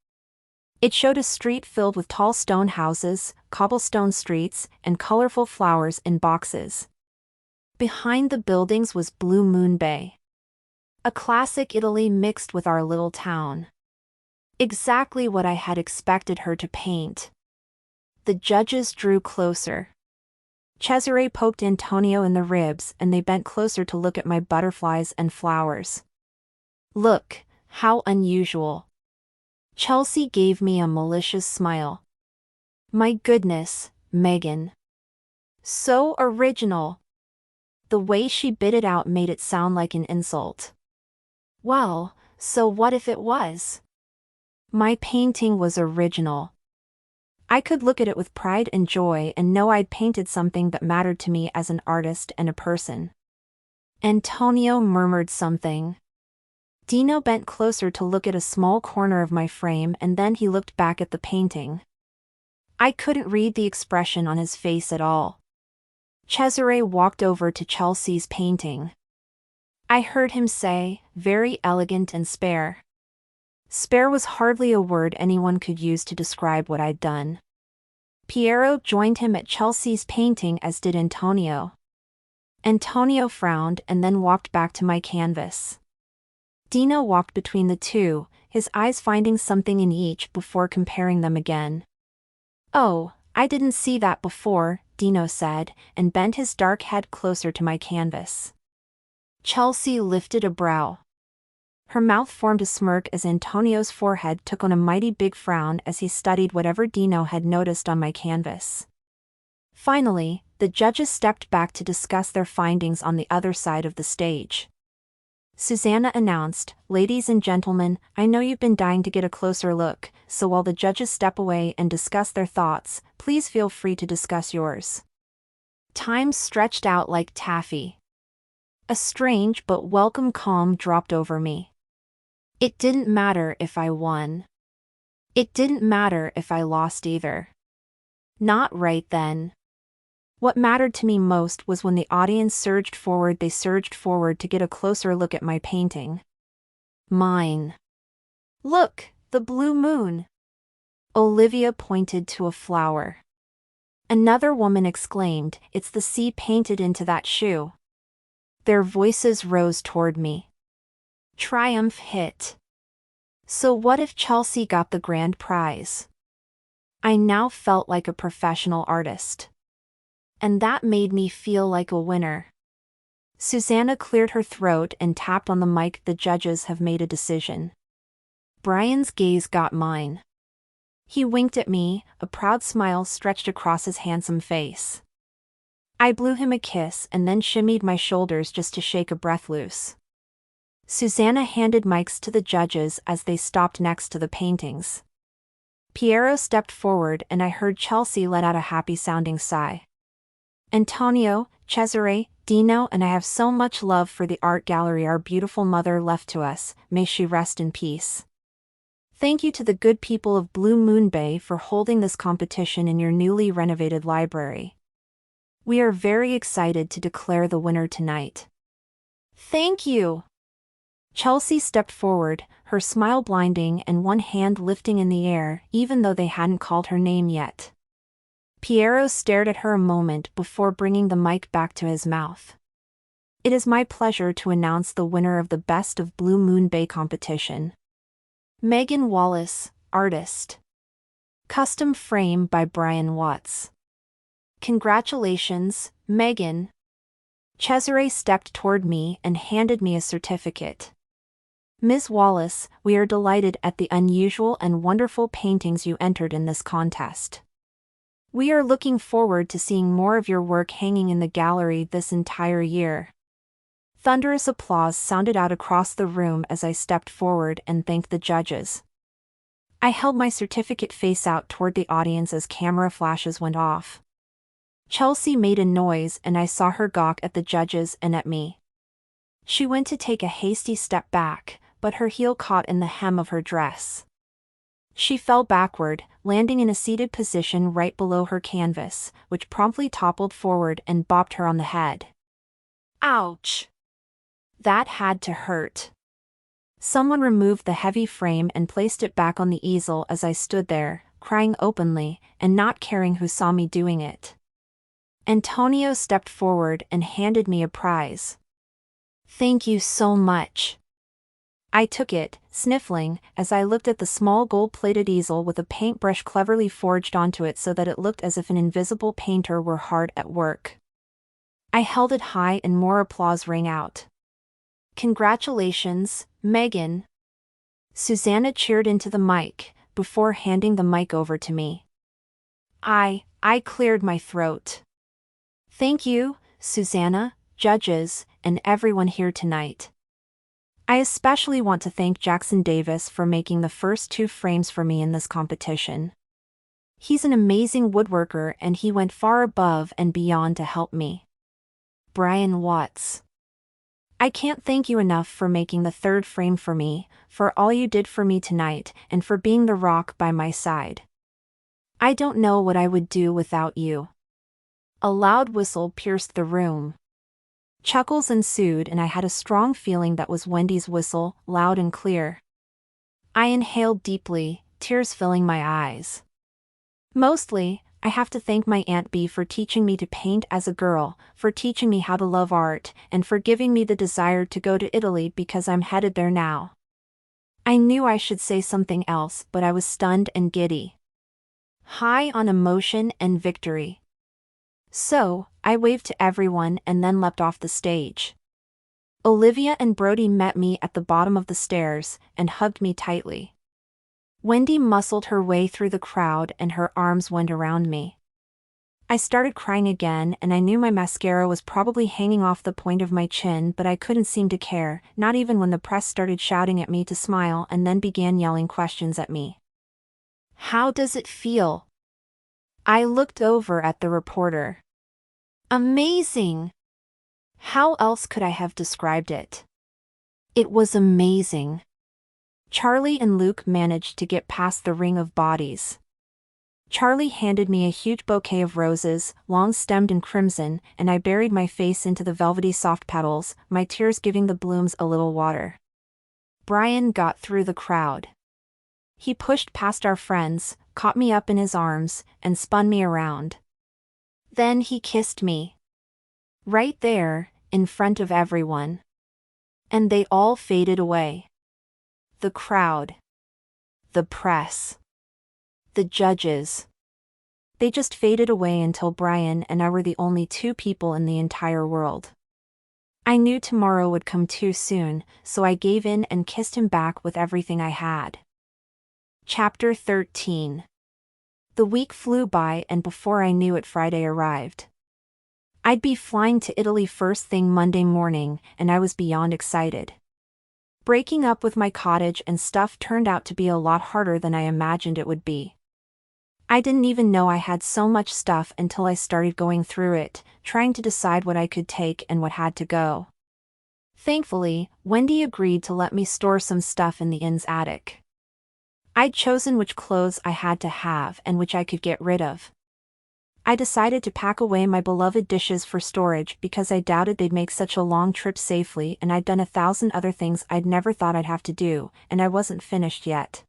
[SPEAKER 1] It showed a street filled with tall stone houses, cobblestone streets, and colorful flowers in boxes. Behind the buildings was Blue Moon Bay. A classic Italy mixed with our little town. Exactly what I had expected her to paint. The judges drew closer. Cesare poked Antonio in the ribs and they bent closer to look at my butterflies and flowers. "Look, how unusual." Chelsea gave me a malicious smile. "My goodness, Megan. So original." The way she bit it out made it sound like an insult. Well, so what if it was? My painting was original. I could look at it with pride and joy and know I'd painted something that mattered to me as an artist and a person. Antonio murmured something. Dino bent closer to look at a small corner of my frame and then he looked back at the painting. I couldn't read the expression on his face at all. Cesare walked over to Chelsea's painting. I heard him say, "Very elegant and spare." Spare was hardly a word anyone could use to describe what I'd done. Piero joined him at Chelsea's painting, as did Antonio. Antonio frowned and then walked back to my canvas. Dino walked between the two, his eyes finding something in each before comparing them again. "Oh, I didn't see that before, Dino said, and bent his dark head closer to my canvas. Chelsea lifted a brow. Her mouth formed a smirk as Antonio's forehead took on a mighty big frown as he studied whatever Dino had noticed on my canvas. Finally, the judges stepped back to discuss their findings on the other side of the stage. Susanna announced, "Ladies and gentlemen, I know you've been dying to get a closer look, so while the judges step away and discuss their thoughts, please feel free to discuss yours." Time stretched out like taffy. A strange but welcome calm dropped over me. It didn't matter if I won. It didn't matter if I lost either. Not right then. What mattered to me most was when the audience surged forward. They surged forward to get a closer look at my painting. Mine. "Look, the blue moon." Olivia pointed to a flower. Another woman exclaimed, "It's the sea painted into that shoe." Their voices rose toward me. Triumph hit. So what if Chelsea got the grand prize? I now felt like a professional artist. And that made me feel like a winner. Susanna cleared her throat and tapped on the mic. "The judges have made a decision." Brian's gaze got mine. He winked at me, a proud smile stretched across his handsome face. I blew him a kiss and then shimmied my shoulders just to shake a breath loose. Susanna handed mics to the judges as they stopped next to the paintings. Piero stepped forward and I heard Chelsea let out a happy-sounding sigh. "Antonio, Cesare, Dino and I have so much love for the art gallery our beautiful mother left to us, may she rest in peace. Thank you to the good people of Blue Moon Bay for holding this competition in your newly renovated library. We are very excited to declare the winner tonight." "Thank you." Chelsea stepped forward, her smile blinding and one hand lifting in the air, even though they hadn't called her name yet. Piero stared at her a moment before bringing the mic back to his mouth. "It is my pleasure to announce the winner of the Best of Blue Moon Bay competition. Megan Wallace, artist. Custom frame by Brian Watts." "Congratulations, Megan." Cesare stepped toward me and handed me a certificate. "Ms. Wallace, we are delighted at the unusual and wonderful paintings you entered in this contest. We are looking forward to seeing more of your work hanging in the gallery this entire year." Thunderous applause sounded out across the room as I stepped forward and thanked the judges. I held my certificate face out toward the audience as camera flashes went off. Chelsea made a noise and I saw her gawk at the judges and at me. She went to take a hasty step back, but her heel caught in the hem of her dress. She fell backward, landing in a seated position right below her canvas, which promptly toppled forward and bopped her on the head. Ouch! That had to hurt. Someone removed the heavy frame and placed it back on the easel as I stood there, crying openly, and not caring who saw me doing it. Antonio stepped forward and handed me a prize. "Thank you so much." I took it, sniffling, as I looked at the small gold-plated easel with a paintbrush cleverly forged onto it so that it looked as if an invisible painter were hard at work. I held it high and more applause rang out. "Congratulations, Megan." Susanna cheered into the mic, before handing the mic over to me. I cleared my throat. "Thank you, Susanna, judges, and everyone here tonight. I especially want to thank Jackson Davis for making the first 2 frames for me in this competition. He's an amazing woodworker and he went far above and beyond to help me. Brian Watts. I can't thank you enough for making the 3rd frame for me, for all you did for me tonight, and for being the rock by my side. I don't know what I would do without you." A loud whistle pierced the room. Chuckles ensued and I had a strong feeling that was Wendy's whistle, loud and clear. I inhaled deeply, tears filling my eyes. Mostly, I have to thank my Aunt Bee for teaching me to paint as a girl, for teaching me how to love art, and for giving me the desire to go to Italy because I'm headed there now. I knew I should say something else, but I was stunned and giddy. High on emotion and victory. So, I waved to everyone and then leapt off the stage. Olivia and Brody met me at the bottom of the stairs and hugged me tightly. Wendy muscled her way through the crowd and her arms went around me. I started crying again and I knew my mascara was probably hanging off the point of my chin, but I couldn't seem to care, not even when the press started shouting at me to smile and then began yelling questions at me. "How does it feel?" I looked over at the reporter. "Amazing!" How else could I have described it? It was amazing. Charlie and Luke managed to get past the ring of bodies. Charlie handed me a huge bouquet of roses, long-stemmed and crimson, and I buried my face into the velvety soft petals, my tears giving the blooms a little water. Brian got through the crowd. He pushed past our friends, caught me up in his arms, and spun me around. Then he kissed me. Right there, in front of everyone. And they all faded away. The crowd. The press. The judges. They just faded away until Brian and I were the only two people in the entire world. I knew tomorrow would come too soon, so I gave in and kissed him back with everything I had. Chapter 13. The week flew by and before I knew it, Friday arrived. I'd be flying to Italy first thing Monday morning, and I was beyond excited. Breaking up with my cottage and stuff turned out to be a lot harder than I imagined it would be. I didn't even know I had so much stuff until I started going through it, trying to decide what I could take and what had to go. Thankfully, Wendy agreed to let me store some stuff in the inn's attic. I'd chosen which clothes I had to have and which I could get rid of. I decided to pack away my beloved dishes for storage because I doubted they'd make such a long trip safely, and I'd done 1,000 other things I'd never thought I'd have to do, and I wasn't finished yet.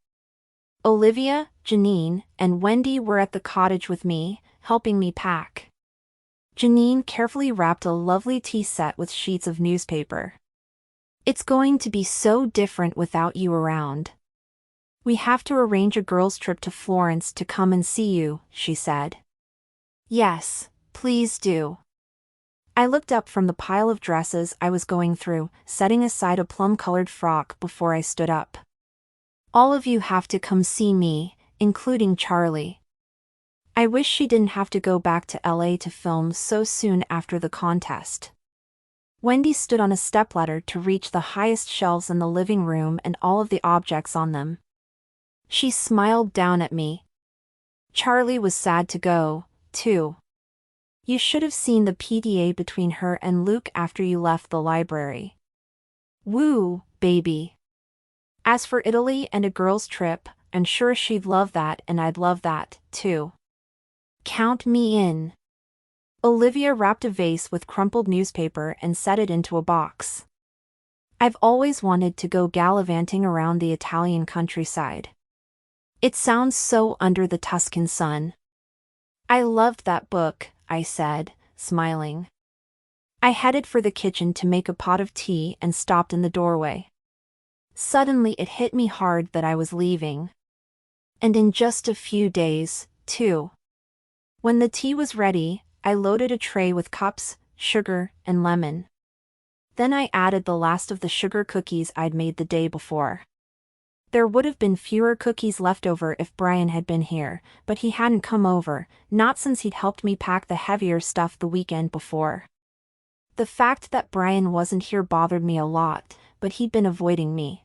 [SPEAKER 1] Olivia, Janine, and Wendy were at the cottage with me, helping me pack. Janine carefully wrapped a lovely tea set with sheets of newspaper. "It's going to be so different without you around. We have to arrange a girls' trip to Florence to come and see you," she said. "Yes, please do." I looked up from the pile of dresses I was going through, setting aside a plum-colored frock before I stood up. "All of you have to come see me, including Charlie." I wish she didn't have to go back to LA to film so soon after the contest. Wendy stood on a stepladder to reach the highest shelves in the living room and all of the objects on them. She smiled down at me. Charlie was sad to go, too. You should have seen the PDA between her and Luke after you left the library. "Woo, baby." As for Italy and a girls' trip, I'm sure she'd love that and I'd love that, too. "Count me in." Olivia wrapped a vase with crumpled newspaper and set it into a box. I've always wanted to go gallivanting around the Italian countryside. It sounds so under the Tuscan sun. "I loved that book," I said, smiling. I headed for the kitchen to make a pot of tea and stopped in the doorway. Suddenly it hit me hard that I was leaving. And in just a few days, too. When the tea was ready, I loaded a tray with cups, sugar, and lemon. Then I added the last of the sugar cookies I'd made the day before. There would have been fewer cookies left over if Brian had been here, but he hadn't come over, not since he'd helped me pack the heavier stuff the weekend before. The fact that Brian wasn't here bothered me a lot, but he'd been avoiding me.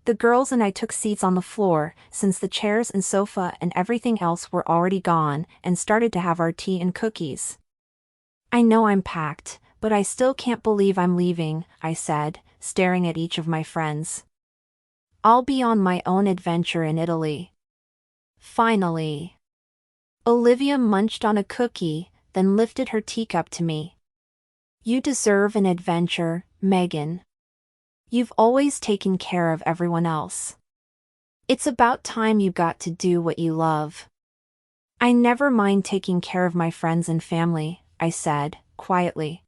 [SPEAKER 1] The girls and I took seats on the floor, since the chairs and sofa and everything else were already gone, and started to have our tea and cookies. "I know I'm packed, but I still can't believe I'm leaving," I said, staring at each of my friends. "I'll be on my own adventure in Italy." Finally. Olivia munched on a cookie, then lifted her teacup to me. "You deserve an adventure, Megan. You've always taken care of everyone else. It's about time you got to do what you love." "I never mind taking care of my friends and family," I said, quietly.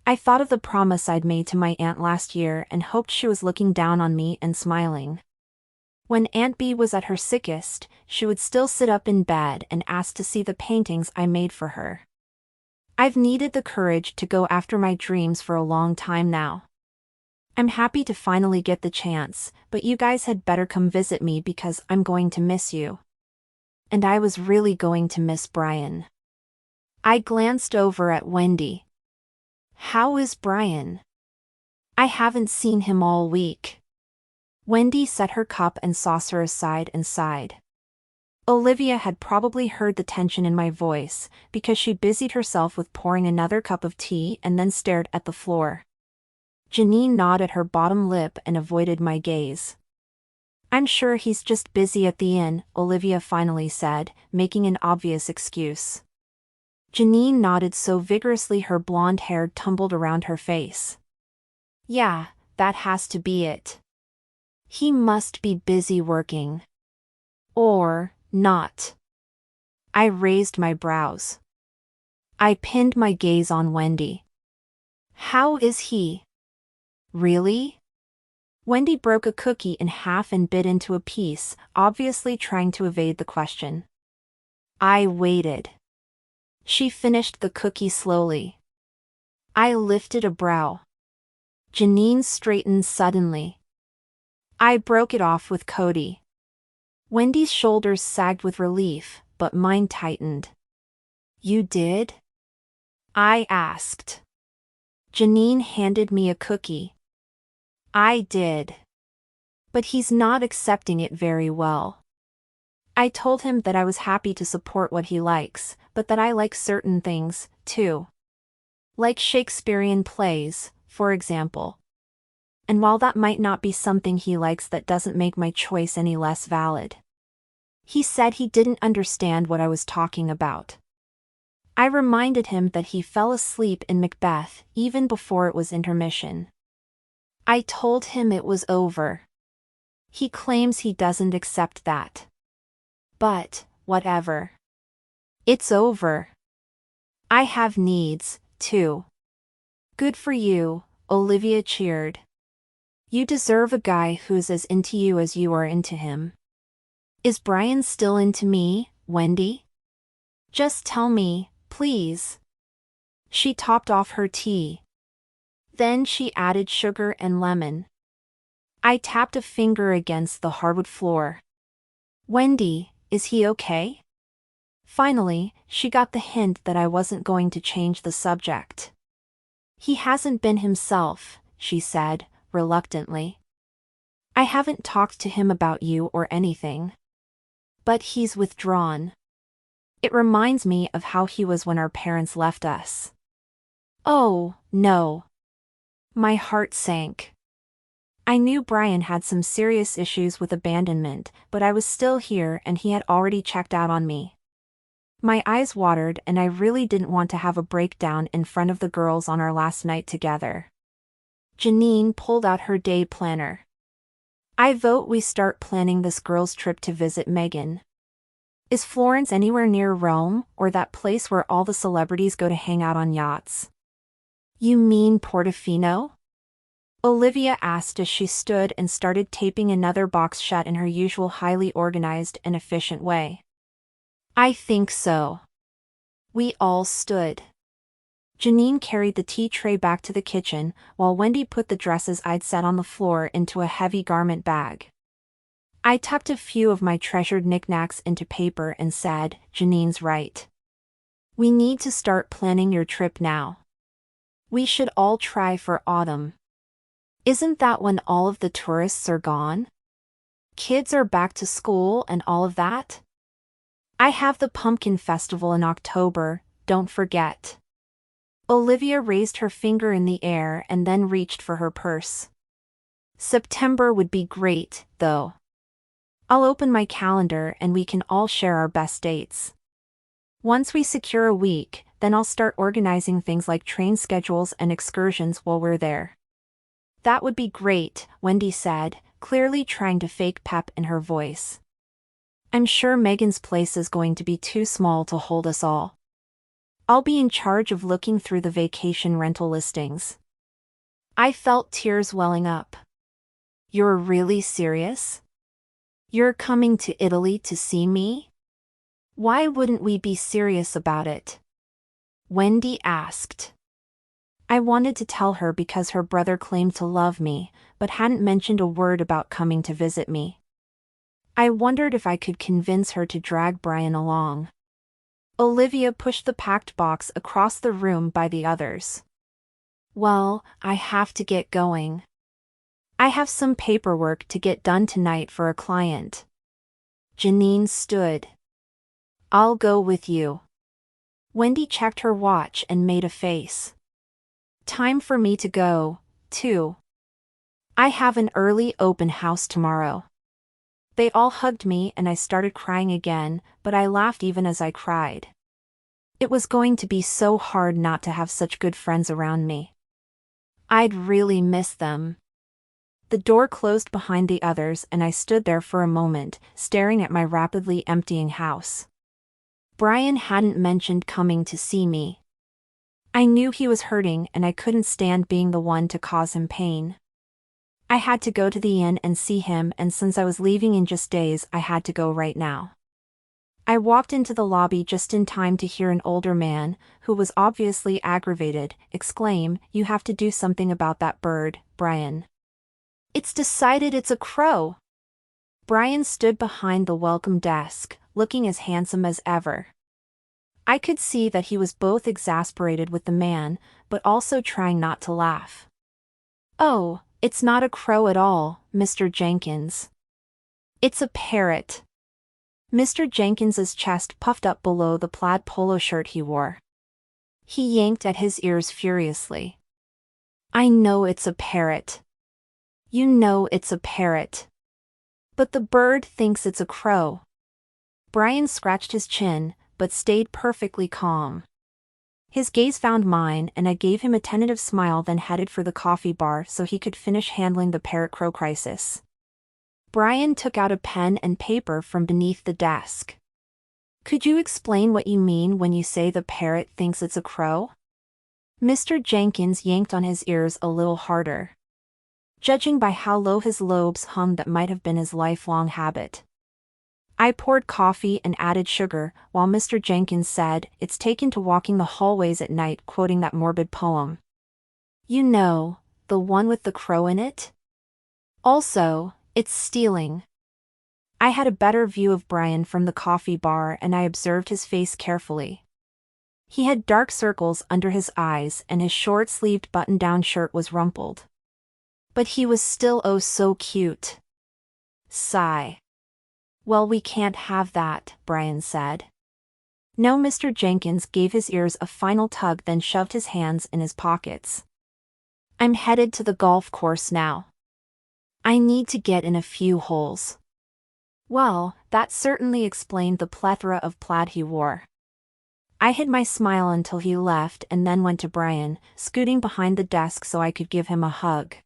[SPEAKER 1] I thought of the promise I'd made to my aunt last year and hoped she was looking down on me and smiling. When Aunt Bee was at her sickest, she would still sit up in bed and ask to see the paintings I made for her. I've needed the courage to go after my dreams for a long time now. I'm happy to finally get the chance, but you guys had better come visit me because I'm going to miss you. And I was really going to miss Brian. I glanced over at Wendy. How is Brian? I haven't seen him all week. Wendy set her cup and saucer aside and sighed. Olivia had probably heard the tension in my voice, because she busied herself with pouring another cup of tea and then stared at the floor. Janine gnawed her bottom lip and avoided my gaze. I'm sure he's just busy at the inn, Olivia finally said, making an obvious excuse. Janine nodded so vigorously her blonde hair tumbled around her face. Yeah, that has to be it. He must be busy working. Or not. I raised my brows. I pinned my gaze on Wendy. How is he? Really? Wendy broke a cookie in half and bit into a piece, obviously trying to evade the question. I waited. She finished the cookie slowly. I lifted a brow. Janine straightened suddenly. I broke it off with Cody. Wendy's shoulders sagged with relief, but mine tightened. You did? I asked. Janine handed me a cookie. I did. But he's not accepting it very well. I told him that I was happy to support what he likes, but that I like certain things, too. Like Shakespearean plays, for example. And while that might not be something he likes, that doesn't make my choice any less valid. He said he didn't understand what I was talking about. I reminded him that he fell asleep in Macbeth even before it was intermission. I told him it was over. He claims he doesn't accept that. But, whatever. It's over. I have needs, too. Good for you, Olivia cheered. You deserve a guy who's as into you as you are into him. Is Brian still into me, Wendy? Just tell me, please. She topped off her tea. Then she added sugar and lemon. I tapped a finger against the hardwood floor. Wendy, is he okay? Finally, she got the hint that I wasn't going to change the subject. He hasn't been himself, she said, reluctantly. I haven't talked to him about you or anything. But he's withdrawn. It reminds me of how he was when our parents left us. Oh, no. My heart sank. I knew Brian had some serious issues with abandonment, but I was still here and he had already checked out on me. My eyes watered and I really didn't want to have a breakdown in front of the girls on our last night together. Janine pulled out her day planner. I vote we start planning this girls' trip to visit Megan. Is Florence anywhere near Rome, or that place where all the celebrities go to hang out on yachts? You mean Portofino? Olivia asked as she stood and started taping another box shut in her usual highly organized and efficient way. I think so. We all stood. Janine carried the tea tray back to the kitchen, while Wendy put the dresses I'd set on the floor into a heavy garment bag. I tucked a few of my treasured knickknacks into paper and said, Janine's right. We need to start planning your trip now. We should all try for autumn. Isn't that when all of the tourists are gone? Kids are back to school and all of that? I have the pumpkin festival in October, don't forget. Olivia raised her finger in the air and then reached for her purse. September would be great, though. I'll open my calendar and we can all share our best dates. Once we secure a week, then I'll start organizing things like train schedules and excursions while we're there. That would be great, Wendy said, clearly trying to fake pep in her voice. I'm sure Megan's place is going to be too small to hold us all. I'll be in charge of looking through the vacation rental listings. I felt tears welling up. You're really serious? You're coming to Italy to see me? Why wouldn't we be serious about it? Wendy asked. I wanted to tell her because her brother claimed to love me, but hadn't mentioned a word about coming to visit me. I wondered if I could convince her to drag Brian along. Olivia pushed the packed box across the room by the others. Well, I have to get going. I have some paperwork to get done tonight for a client. Janine stood. I'll go with you. Wendy checked her watch and made a face. Time for me to go, too. I have an early open house tomorrow. They all hugged me and I started crying again, but I laughed even as I cried. It was going to be so hard not to have such good friends around me. I'd really miss them. The door closed behind the others and I stood there for a moment, staring at my rapidly emptying house. Brian hadn't mentioned coming to see me. I knew he was hurting and I couldn't stand being the one to cause him pain. I had to go to the inn and see him, and since I was leaving in just days, I had to go right now. I walked into the lobby just in time to hear an older man, who was obviously aggravated, exclaim, "You have to do something about that bird, Brian. It's decided it's a crow." Brian stood behind the welcome desk, looking as handsome as ever. I could see that he was both exasperated with the man, but also trying not to laugh. "Oh, it's not a crow at all, Mr. Jenkins. It's a parrot." Mr. Jenkins's chest puffed up below the plaid polo shirt he wore. He yanked at his ears furiously. "I know it's a parrot. You know it's a parrot. But the bird thinks it's a crow." Brian scratched his chin, but stayed perfectly calm. His gaze found mine and I gave him a tentative smile, then headed for the coffee bar so he could finish handling the parrot-crow crisis. Brian took out a pen and paper from beneath the desk. "Could you explain what you mean when you say the parrot thinks it's a crow?" Mr. Jenkins yanked on his ears a little harder. Judging by how low his lobes hung, that might have been his lifelong habit. I poured coffee and added sugar, while Mr. Jenkins said, "It's taken to walking the hallways at night quoting that morbid poem. You know, the one with the crow in it? Also, it's stealing." I had a better view of Brian from the coffee bar and I observed his face carefully. He had dark circles under his eyes and his short-sleeved button-down shirt was rumpled. But he was still oh so cute. Sigh. "Well, we can't have that," Brian said. No, Mr. Jenkins gave his ears a final tug, then shoved his hands in his pockets. "I'm headed to the golf course now. I need to get in a few holes." Well, that certainly explained the plethora of plaid he wore. I hid my smile until he left and then went to Brian, scooting behind the desk so I could give him a hug.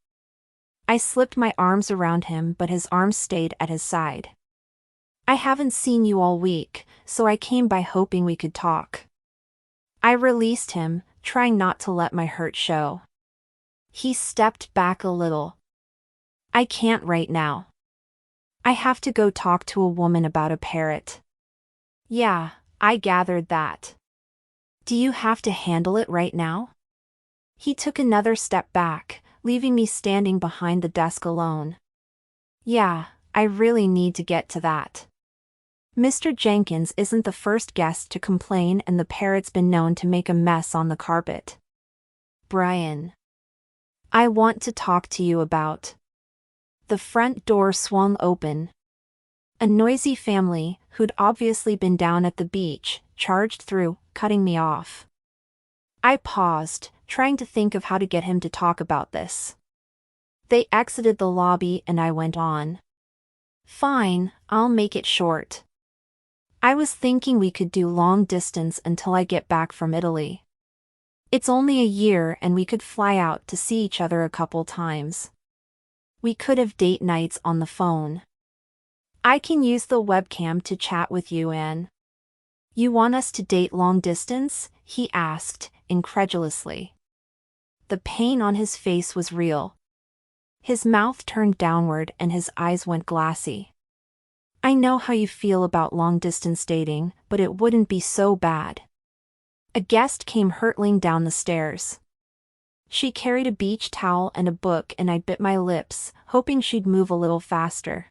[SPEAKER 1] I slipped my arms around him, but his arms stayed at his side. "I haven't seen you all week, so I came by hoping we could talk." I released him, trying not to let my hurt show. He stepped back a little. "I can't right now. I have to go talk to a woman about a parrot." "Yeah, I gathered that. Do you have to handle it right now?" He took another step back, leaving me standing behind the desk alone. "Yeah, I really need to get to that. Mr. Jenkins isn't the first guest to complain and the parrot's been known to make a mess on the carpet." "Brian, I want to talk to you about." The front door swung open. A noisy family, who'd obviously been down at the beach, charged through, cutting me off. I paused, trying to think of how to get him to talk about this. They exited the lobby and I went on. "Fine, I'll make it short. I was thinking we could do long distance until I get back from Italy. It's only a year and we could fly out to see each other a couple times. We could have date nights on the phone. I can use the webcam to chat with you, Anne." "You want us to date long distance?" he asked, incredulously. The pain on his face was real. His mouth turned downward and his eyes went glassy. "I know how you feel about long-distance dating, but it wouldn't be so bad. A guest came hurtling down the stairs. She carried a beach towel and a book, and I bit my lips, hoping she'd move a little faster.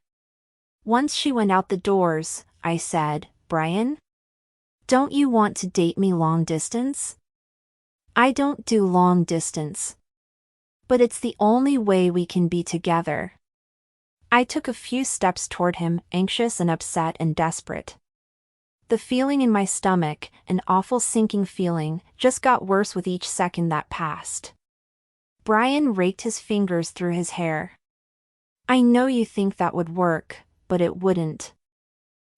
[SPEAKER 1] Once she went out the doors, I said, "Brian? Don't you want to date me long distance?" "I don't do long distance. But it's the only way we can be together." I took a few steps toward him, anxious and upset and desperate. The feeling in my stomach, an awful sinking feeling, just got worse with each second that passed. Brian raked his fingers through his hair. "I know you think that would work, but it wouldn't.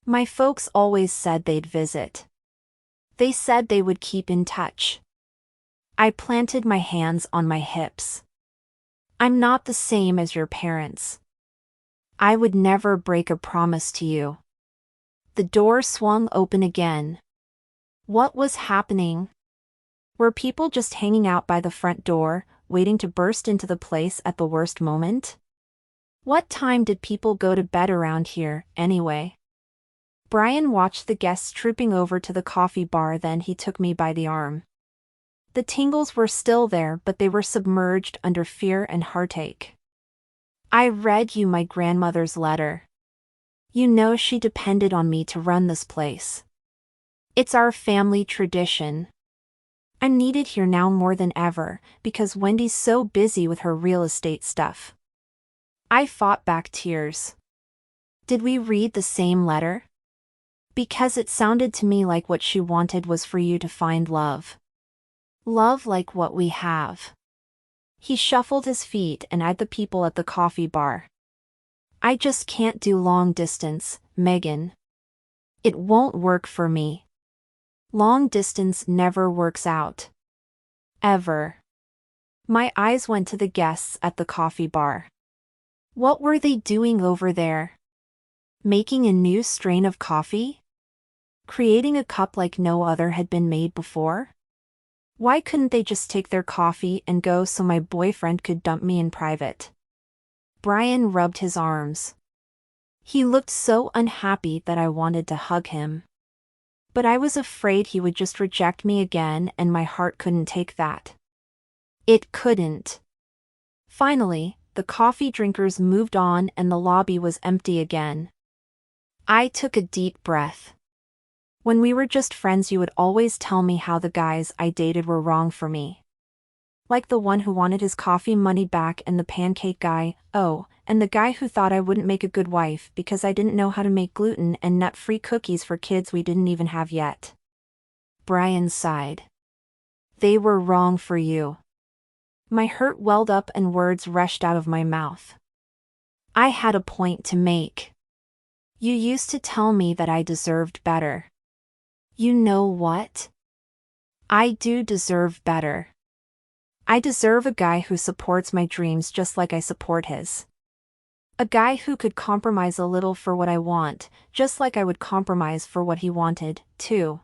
[SPEAKER 1] My folks always said they'd visit. They said they would keep in touch." I planted my hands on my hips. "I'm not the same as your parents. I would never break a promise to you." The door swung open again. What was happening? Were people just hanging out by the front door, waiting to burst into the place at the worst moment? What time did people go to bed around here, anyway? Brian watched the guests trooping over to the coffee bar, then he took me by the arm. The tingles were still there, but they were submerged under fear and heartache. "I read you my grandmother's letter. You know she depended on me to run this place. It's our family tradition. I'm needed here now more than ever, because Wendy's so busy with her real estate stuff." I fought back tears. "Did we read the same letter?" "Because it sounded to me like what she wanted was for you to find love. Love like what we have." He shuffled his feet and eyed the people at the coffee bar. "I just can't do long distance, Megan. It won't work for me. Long distance never works out. Ever." My eyes went to the guests at the coffee bar. What were they doing over there? Making a new strain of coffee? Creating a cup like no other had been made before? Why couldn't they just take their coffee and go so my boyfriend could dump me in private? Brian rubbed his arms. He looked so unhappy that I wanted to hug him. But I was afraid he would just reject me again, and my heart couldn't take that. It couldn't. Finally, the coffee drinkers moved on and the lobby was empty again. I took a deep breath. When we were just friends, you would always tell me how the guys I dated were wrong for me. Like the one who wanted his coffee money back, and the pancake guy, oh, and the guy who thought I wouldn't make a good wife because I didn't know how to make gluten and nut-free cookies for kids we didn't even have yet. Brian sighed. They were wrong for you. My hurt welled up and words rushed out of my mouth. I had a point to make. You used to tell me that I deserved better. You know what? I do deserve better. I deserve a guy who supports my dreams just like I support his. A guy who could compromise a little for what I want, just like I would compromise for what he wanted, too.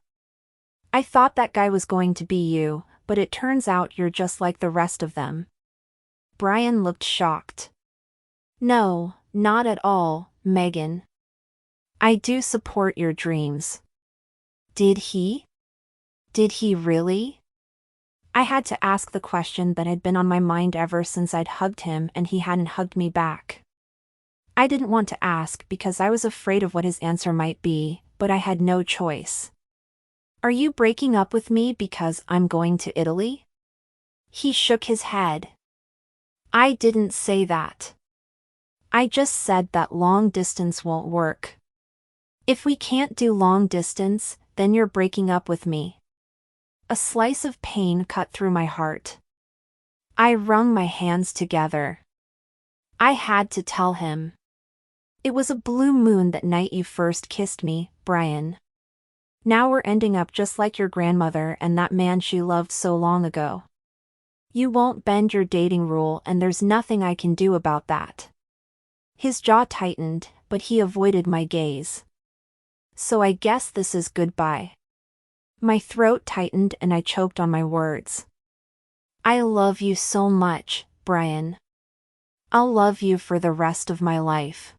[SPEAKER 1] I thought that guy was going to be you, but it turns out you're just like the rest of them. Brian looked shocked. No, not at all, Megan. I do support your dreams. Did he? Did he really? I had to ask the question that had been on my mind ever since I'd hugged him and he hadn't hugged me back. I didn't want to ask because I was afraid of what his answer might be, but I had no choice. Are you breaking up with me because I'm going to Italy? He shook his head. I didn't say that. I just said that long distance won't work. If we can't do long distance, then you're breaking up with me. A slice of pain cut through my heart. I wrung my hands together. I had to tell him. It was a blue moon that night you first kissed me, Brian. Now we're ending up just like your grandmother and that man she loved so long ago. You won't bend your dating rule, and there's nothing I can do about that. His jaw tightened, but he avoided my gaze. So I guess this is goodbye. My throat tightened and I choked on my words. I love you so much, Brian. I'll love you for the rest of my life.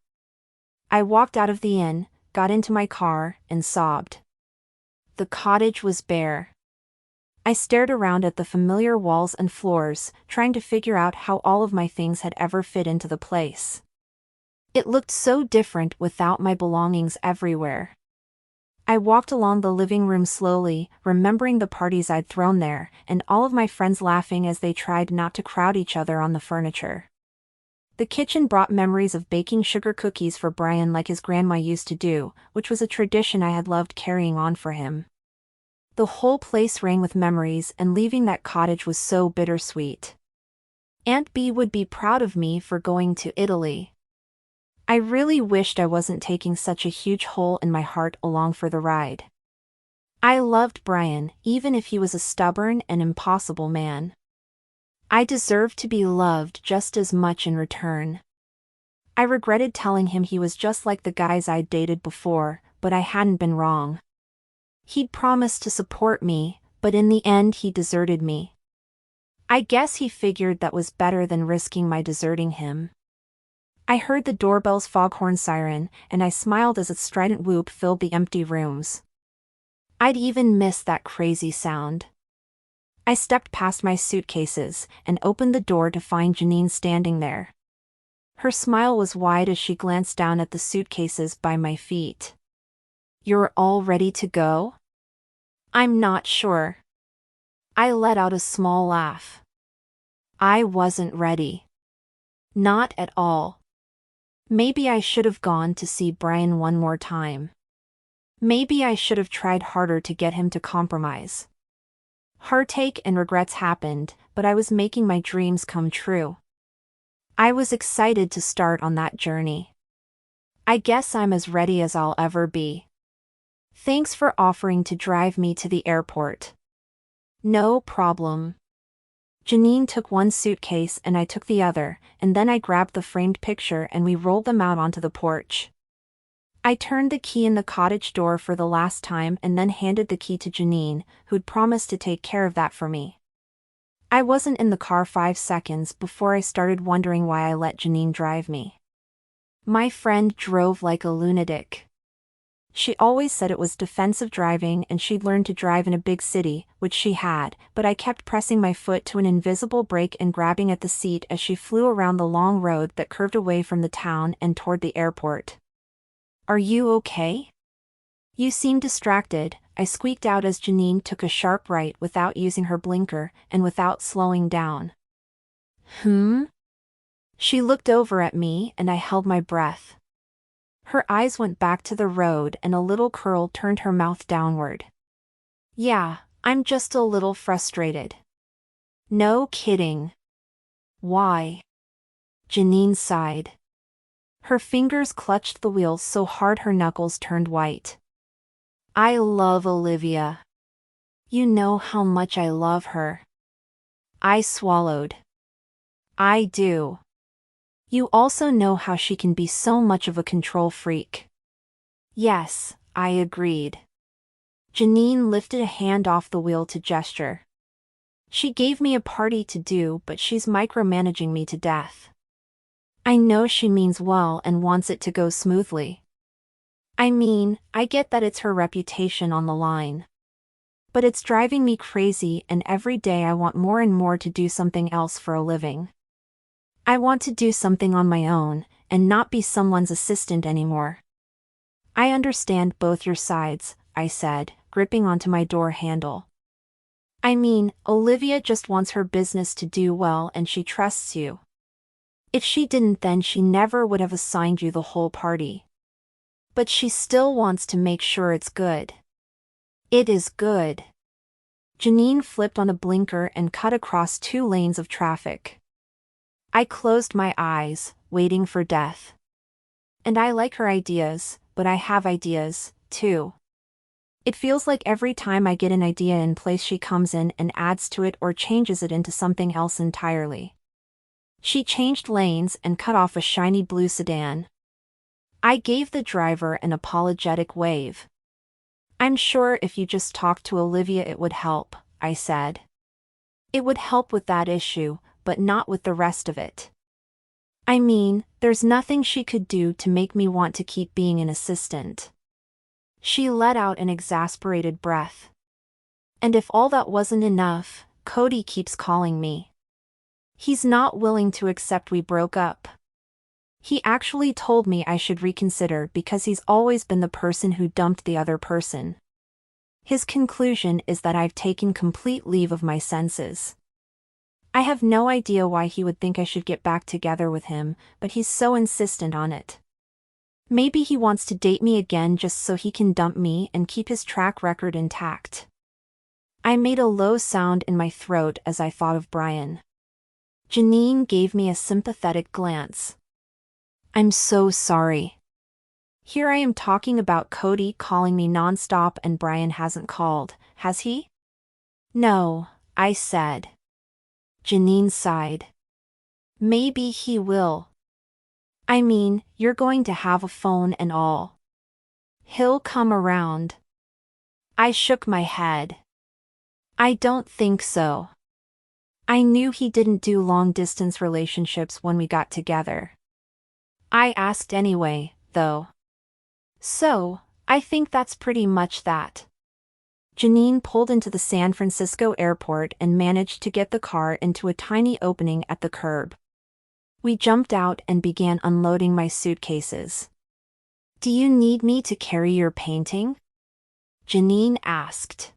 [SPEAKER 1] I walked out of the inn, got into my car, and sobbed. The cottage was bare. I stared around at the familiar walls and floors, trying to figure out how all of my things had ever fit into the place. It looked so different without my belongings everywhere. I walked along the living room slowly, remembering the parties I'd thrown there, and all of my friends laughing as they tried not to crowd each other on the furniture. The kitchen brought memories of baking sugar cookies for Brian like his grandma used to do, which was a tradition I had loved carrying on for him. The whole place rang with memories, and leaving that cottage was so bittersweet. Aunt Bee would be proud of me for going to Italy. I really wished I wasn't taking such a huge hole in my heart along for the ride. I loved Brian, even if he was a stubborn and impossible man. I deserved to be loved just as much in return. I regretted telling him he was just like the guys I'd dated before, but I hadn't been wrong. He'd promised to support me, but in the end he deserted me. I guess he figured that was better than risking my deserting him. I heard the doorbell's foghorn siren, and I smiled as its strident whoop filled the empty rooms. I'd even missed that crazy sound. I stepped past my suitcases and opened the door to find Janine standing there. Her smile was wide as she glanced down at the suitcases by my feet. "You're all ready to go?" "I'm not sure." I let out a small laugh. I wasn't ready. Not at all. Maybe I should have gone to see Brian one more time. Maybe I should have tried harder to get him to compromise. Heartache and regrets happened, but I was making my dreams come true. I was excited to start on that journey. I guess I'm as ready as I'll ever be. Thanks for offering to drive me to the airport. No problem. Janine took one suitcase and I took the other, and then I grabbed the framed picture and we rolled them out onto the porch. I turned the key in the cottage door for the last time and then handed the key to Janine, who'd promised to take care of that for me. I wasn't in the car 5 seconds before I started wondering why I let Janine drive me. My friend drove like a lunatic. She always said it was defensive driving and she'd learned to drive in a big city, which she had, but I kept pressing my foot to an invisible brake and grabbing at the seat as she flew around the long road that curved away from the town and toward the airport. "Are you okay?" "You seem distracted," I squeaked out as Janine took a sharp right without using her blinker and without slowing down. She looked over at me and I held my breath. Her eyes went back to the road and a little curl turned her mouth downward. "Yeah, I'm just a little frustrated." "No kidding." "Why?" Janine sighed. Her fingers clutched the wheels so hard her knuckles turned white. "I love Olivia. You know how much I love her." I swallowed. "I do. You also know how she can be so much of a control freak." "Yes," I agreed. Janine lifted a hand off the wheel to gesture. "She gave me a party to do, but she's micromanaging me to death. I know she means well and wants it to go smoothly. I mean, I get that it's her reputation on the line. But it's driving me crazy, and every day I want more and more to do something else for a living. I want to do something on my own, and not be someone's assistant anymore." "I understand both your sides," I said, gripping onto my door handle. "I mean, Olivia just wants her business to do well and she trusts you. If she didn't, then she never would have assigned you the whole party. But she still wants to make sure it's good." "It is good." Janine flipped on a blinker and cut across 2 lanes of traffic. I closed my eyes, waiting for death. And I like her ideas, but I have ideas, too. It feels like every time I get an idea in place she comes in and adds to it or changes it into something else entirely. She changed lanes and cut off a shiny blue sedan. I gave the driver an apologetic wave. "I'm sure if you just talked to Olivia it would help," I said. "It would help with that issue, but not with the rest of it. I mean, there's nothing she could do to make me want to keep being an assistant." She let out an exasperated breath. And if all that wasn't enough, Cody keeps calling me. He's not willing to accept we broke up. He actually told me I should reconsider because he's always been the person who dumped the other person. His conclusion is that I've taken complete leave of my senses. I have no idea why he would think I should get back together with him, but he's so insistent on it. Maybe he wants to date me again just so he can dump me and keep his track record intact. I made a low sound in my throat as I thought of Brian. Janine gave me a sympathetic glance. I'm so sorry. Here I am talking about Cody calling me nonstop and Brian hasn't called, has he? No, I said. Janine sighed. Maybe he will. I mean, you're going to have a phone and all. He'll come around. I shook my head. I don't think so. I knew he didn't do long-distance relationships when we got together. I asked anyway, though. So, I think that's pretty much that. Janine pulled into the San Francisco airport and managed to get the car into a tiny opening at the curb. We jumped out and began unloading my suitcases. Do you need me to carry your painting? Janine asked.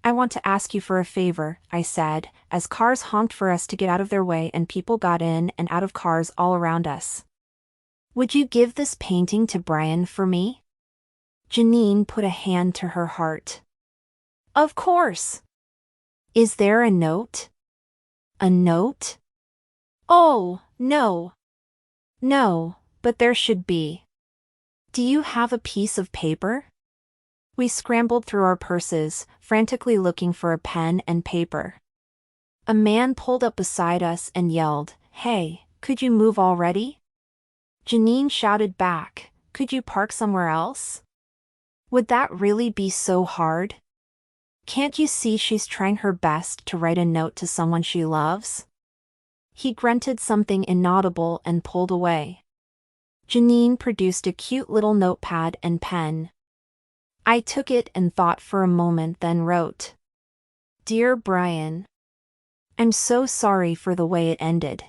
[SPEAKER 1] I want to ask you for a favor, I said, as cars honked for us to get out of their way and people got in and out of cars all around us. Would you give this painting to Brian for me? Janine put a hand to her heart. Of course. Is there a note? A note? Oh, no. No, but there should be. Do you have a piece of paper? We scrambled through our purses, frantically looking for a pen and paper. A man pulled up beside us and yelled, "Hey, could you move already?" Janine shouted back, "Could you park somewhere else?" Would that really be so hard? Can't you see she's trying her best to write a note to someone she loves? He grunted something inaudible and pulled away. Janine produced a cute little notepad and pen. I took it and thought for a moment, then wrote, "Dear Brian, I'm so sorry for the way it ended.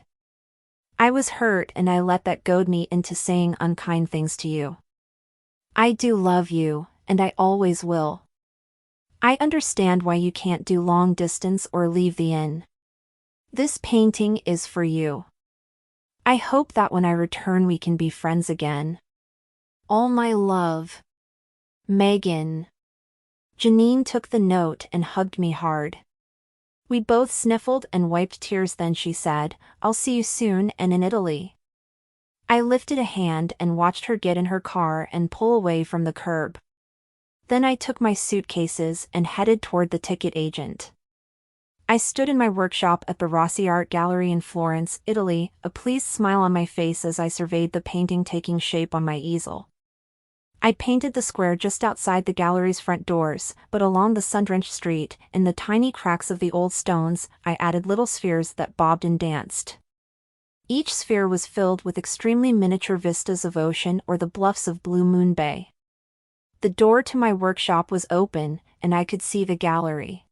[SPEAKER 1] I was hurt and I let that goad me into saying unkind things to you. I do love you, and I always will. I understand why you can't do long distance or leave the inn. This painting is for you. I hope that when I return we can be friends again. All my love. Megan." Janine took the note and hugged me hard. We both sniffled and wiped tears, then she said, "I'll see you soon and in Italy." I lifted a hand and watched her get in her car and pull away from the curb. Then I took my suitcases and headed toward the ticket agent. I stood in my workshop at the Rossi Art Gallery in Florence, Italy, a pleased smile on my face as I surveyed the painting taking shape on my easel. I painted the square just outside the gallery's front doors, but along the sun-drenched street, in the tiny cracks of the old stones, I added little spheres that bobbed and danced. Each sphere was filled with extremely miniature vistas of ocean or the bluffs of Blue Moon Bay. The door to my workshop was open, and I could see the gallery.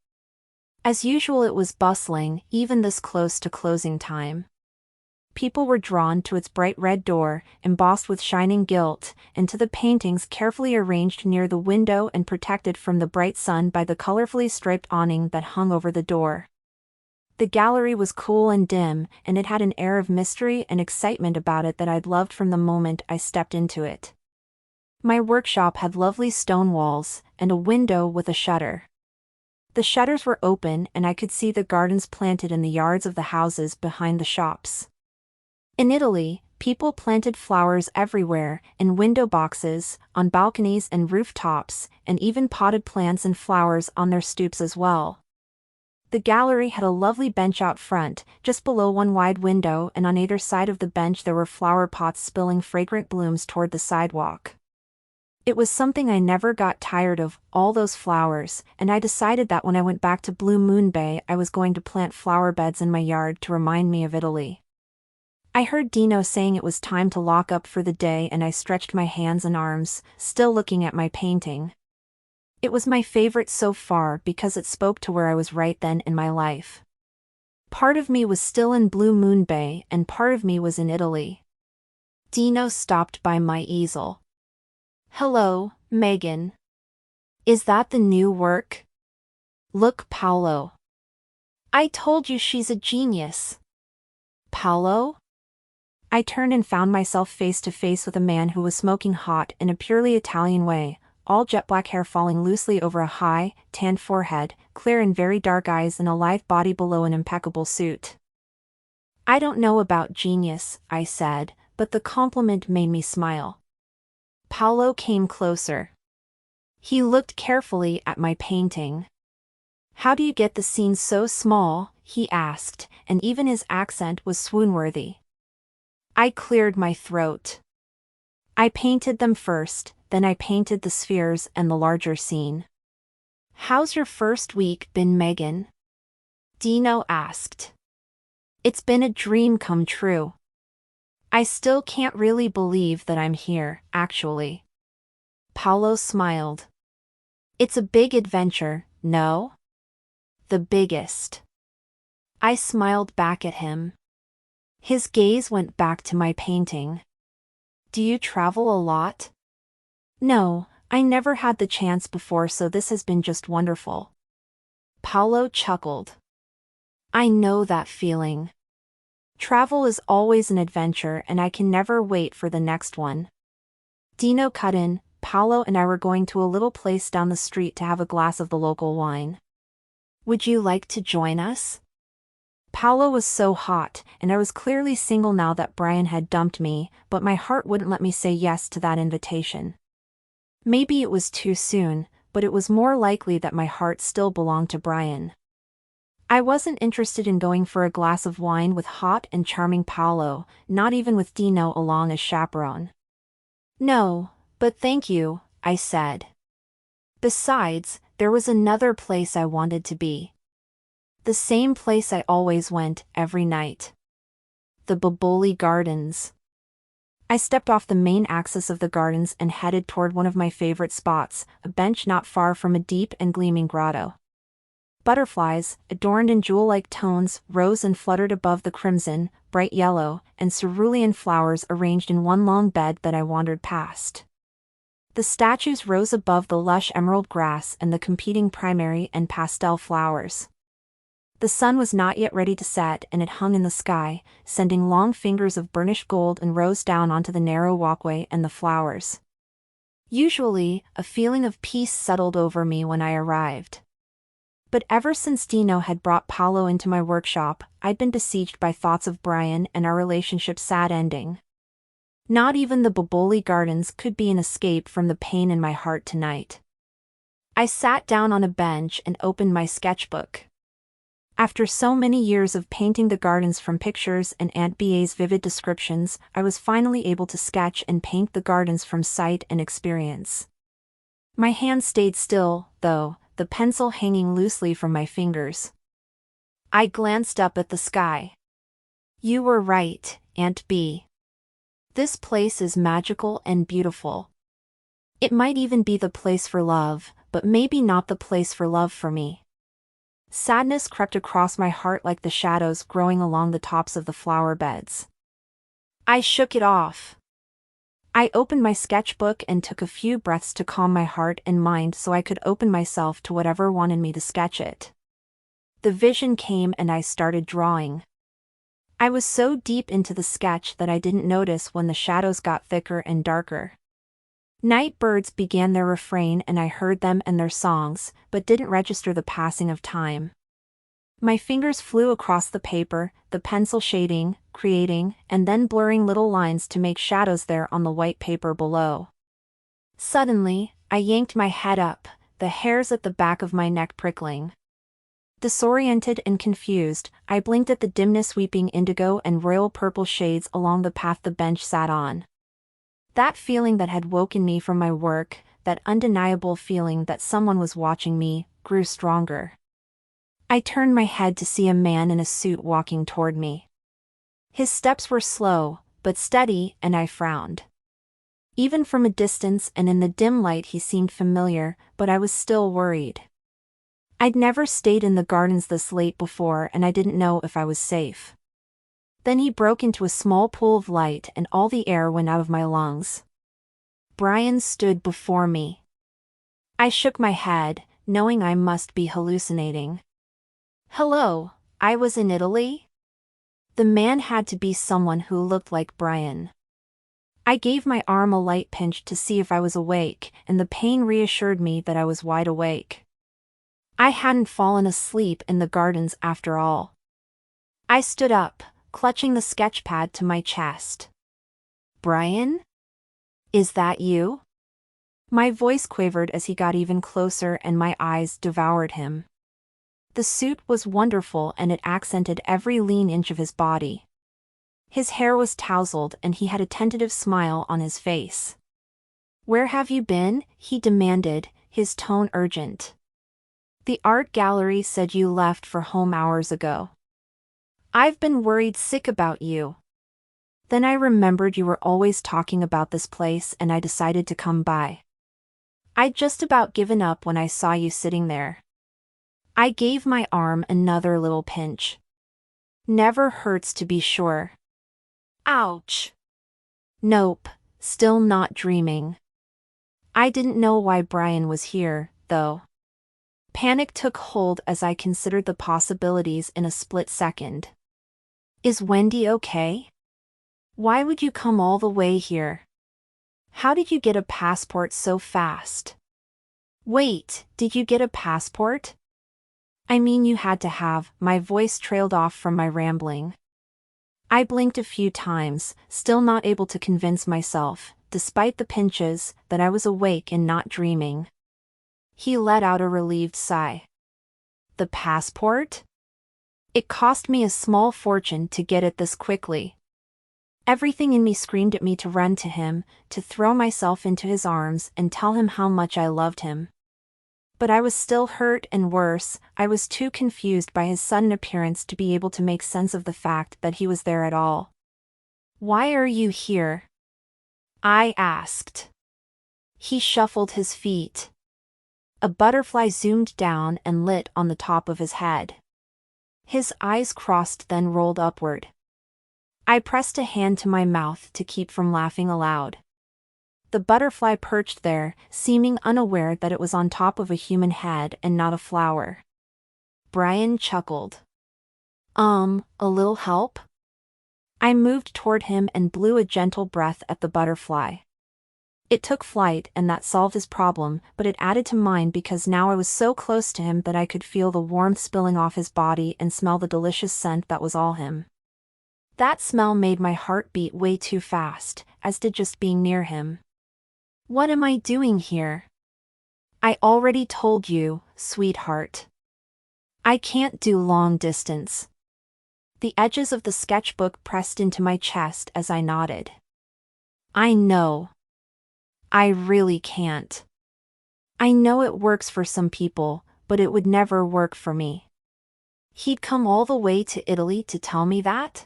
[SPEAKER 1] As usual, it was bustling, even this close to closing time. People were drawn to its bright red door, embossed with shining gilt, and to the paintings carefully arranged near the window and protected from the bright sun by the colorfully striped awning that hung over the door. The gallery was cool and dim, and it had an air of mystery and excitement about it that I'd loved from the moment I stepped into it. My workshop had lovely stone walls, and a window with a shutter. The shutters were open and I could see the gardens planted in the yards of the houses behind the shops. In Italy, people planted flowers everywhere, in window boxes, on balconies and rooftops, and even potted plants and flowers on their stoops as well. The gallery had a lovely bench out front, just below one wide window, and on either side of the bench there were flower pots spilling fragrant blooms toward the sidewalk. It was something I never got tired of, all those flowers, and I decided that when I went back to Blue Moon Bay I was going to plant flower beds in my yard to remind me of Italy. I heard Dino saying it was time to lock up for the day and I stretched my hands and arms, still looking at my painting. It was my favorite so far because it spoke to where I was right then in my life. Part of me was still in Blue Moon Bay and part of me was in Italy. Dino stopped by my easel. "Hello, Megan. Is that the new work? Look, Paolo. I told you she's a genius." "Paolo?" I turned and found myself face to face with a man who was smoking hot in a purely Italian way, all jet black hair falling loosely over a high, tanned forehead, clear and very dark eyes and a lithe body below an impeccable suit. "I don't know about genius," I said, but the compliment made me smile. Paolo came closer. He looked carefully at my painting. "How do you get the scenes so small?" he asked, and even his accent was swoon-worthy. I cleared my throat. "I painted them first, then I painted the spheres and the larger scene." "How's your first week been, Megan?" Dino asked. "It's been a dream come true. I still can't really believe that I'm here, actually." Paolo smiled. "It's a big adventure, no?" "The biggest." I smiled back at him. His gaze went back to my painting. "Do you travel a lot?" "No, I never had the chance before, so this has been just wonderful." Paolo chuckled. "I know that feeling. Travel is always an adventure and I can never wait for the next one." Dino cut in. "Paolo and I were going to a little place down the street to have a glass of the local wine. Would you like to join us?" Paolo was so hot, and I was clearly single now that Brian had dumped me, but my heart wouldn't let me say yes to that invitation. Maybe it was too soon, but it was more likely that my heart still belonged to Brian. I wasn't interested in going for a glass of wine with hot and charming Paolo, not even with Dino along as chaperone. "No, but thank you," I said. Besides, there was another place I wanted to be. The same place I always went, every night. The Boboli Gardens. I stepped off the main axis of the gardens and headed toward one of my favorite spots, a bench not far from a deep and gleaming grotto. Butterflies, adorned in jewel-like tones, rose and fluttered above the crimson, bright yellow, and cerulean flowers arranged in one long bed that I wandered past. The statues rose above the lush emerald grass and the competing primary and pastel flowers. The sun was not yet ready to set and it hung in the sky, sending long fingers of burnished gold and rose down onto the narrow walkway and the flowers. Usually, a feeling of peace settled over me when I arrived. But ever since Dino had brought Paolo into my workshop, I'd been besieged by thoughts of Brian and our relationship's sad ending. Not even the Boboli Gardens could be an escape from the pain in my heart tonight. I sat down on a bench and opened my sketchbook. After so many years of painting the gardens from pictures and Aunt Ba's vivid descriptions, I was finally able to sketch and paint the gardens from sight and experience. My hand stayed still, though, the pencil hanging loosely from my fingers. I glanced up at the sky. "You were right, Aunt B. This place is magical and beautiful. It might even be the place for love, but maybe not the place for love for me." Sadness crept across my heart like the shadows growing along the tops of the flower beds. I shook it off. I opened my sketchbook and took a few breaths to calm my heart and mind so I could open myself to whatever wanted me to sketch it. The vision came and I started drawing. I was so deep into the sketch that I didn't notice when the shadows got thicker and darker. Night birds began their refrain and I heard them and their songs, but didn't register the passing of time. My fingers flew across the paper, the pencil shading, creating, and then blurring little lines to make shadows there on the white paper below. Suddenly, I yanked my head up, the hairs at the back of my neck prickling. Disoriented and confused, I blinked at the dimness sweeping indigo and royal purple shades along the path the bench sat on. That feeling that had woken me from my work, that undeniable feeling that someone was watching me, grew stronger. I turned my head to see a man in a suit walking toward me. His steps were slow, but steady, and I frowned. Even from a distance and in the dim light he seemed familiar, but I was still worried. I'd never stayed in the gardens this late before and I didn't know if I was safe. Then he broke into a small pool of light and all the air went out of my lungs. Brian stood before me. I shook my head, knowing I must be hallucinating. Hello, I was in Italy? The man had to be someone who looked like Brian. I gave my arm a light pinch to see if I was awake, and the pain reassured me that I was wide awake. I hadn't fallen asleep in the gardens after all. I stood up, clutching the sketchpad to my chest. Brian? Is that you? My voice quavered as he got even closer and my eyes devoured him. The suit was wonderful and it accented every lean inch of his body. His hair was tousled and he had a tentative smile on his face. Where have you been? He demanded, his tone urgent. The art gallery said you left for home hours ago. I've been worried sick about you. Then I remembered you were always talking about this place and I decided to come by. I'd just about given up when I saw you sitting there. I gave my arm another little pinch. Never hurts to be sure. Ouch. Nope, still not dreaming. I didn't know why Brian was here, though. Panic took hold as I considered the possibilities in a split second. Is Wendy okay? Why would you come all the way here? How did you get a passport so fast? Wait, did you get a passport? I mean you had to have. My voice trailed off from my rambling. I blinked a few times, still not able to convince myself, despite the pinches, that I was awake and not dreaming. He let out a relieved sigh. The passport? It cost me a small fortune to get it this quickly. Everything in me screamed at me to run to him, to throw myself into his arms and tell him how much I loved him. But I was still hurt and worse, I was too confused by his sudden appearance to be able to make sense of the fact that he was there at all. Why are you here? I asked. He shuffled his feet. A butterfly zoomed down and lit on the top of his head. His eyes crossed then rolled upward. I pressed a hand to my mouth to keep from laughing aloud. The butterfly perched there, seeming unaware that it was on top of a human head and not a flower. Brian chuckled. A little help? I moved toward him and blew a gentle breath at the butterfly. It took flight and that solved his problem, but it added to mine because now I was so close to him that I could feel the warmth spilling off his body and smell the delicious scent that was all him. That smell made my heart beat way too fast, as did just being near him. What am I doing here? I already told you, sweetheart. I can't do long distance. The edges of the sketchbook pressed into my chest as I nodded. I know. I really can't. I know it works for some people, but it would never work for me. He'd come all the way to Italy to tell me that?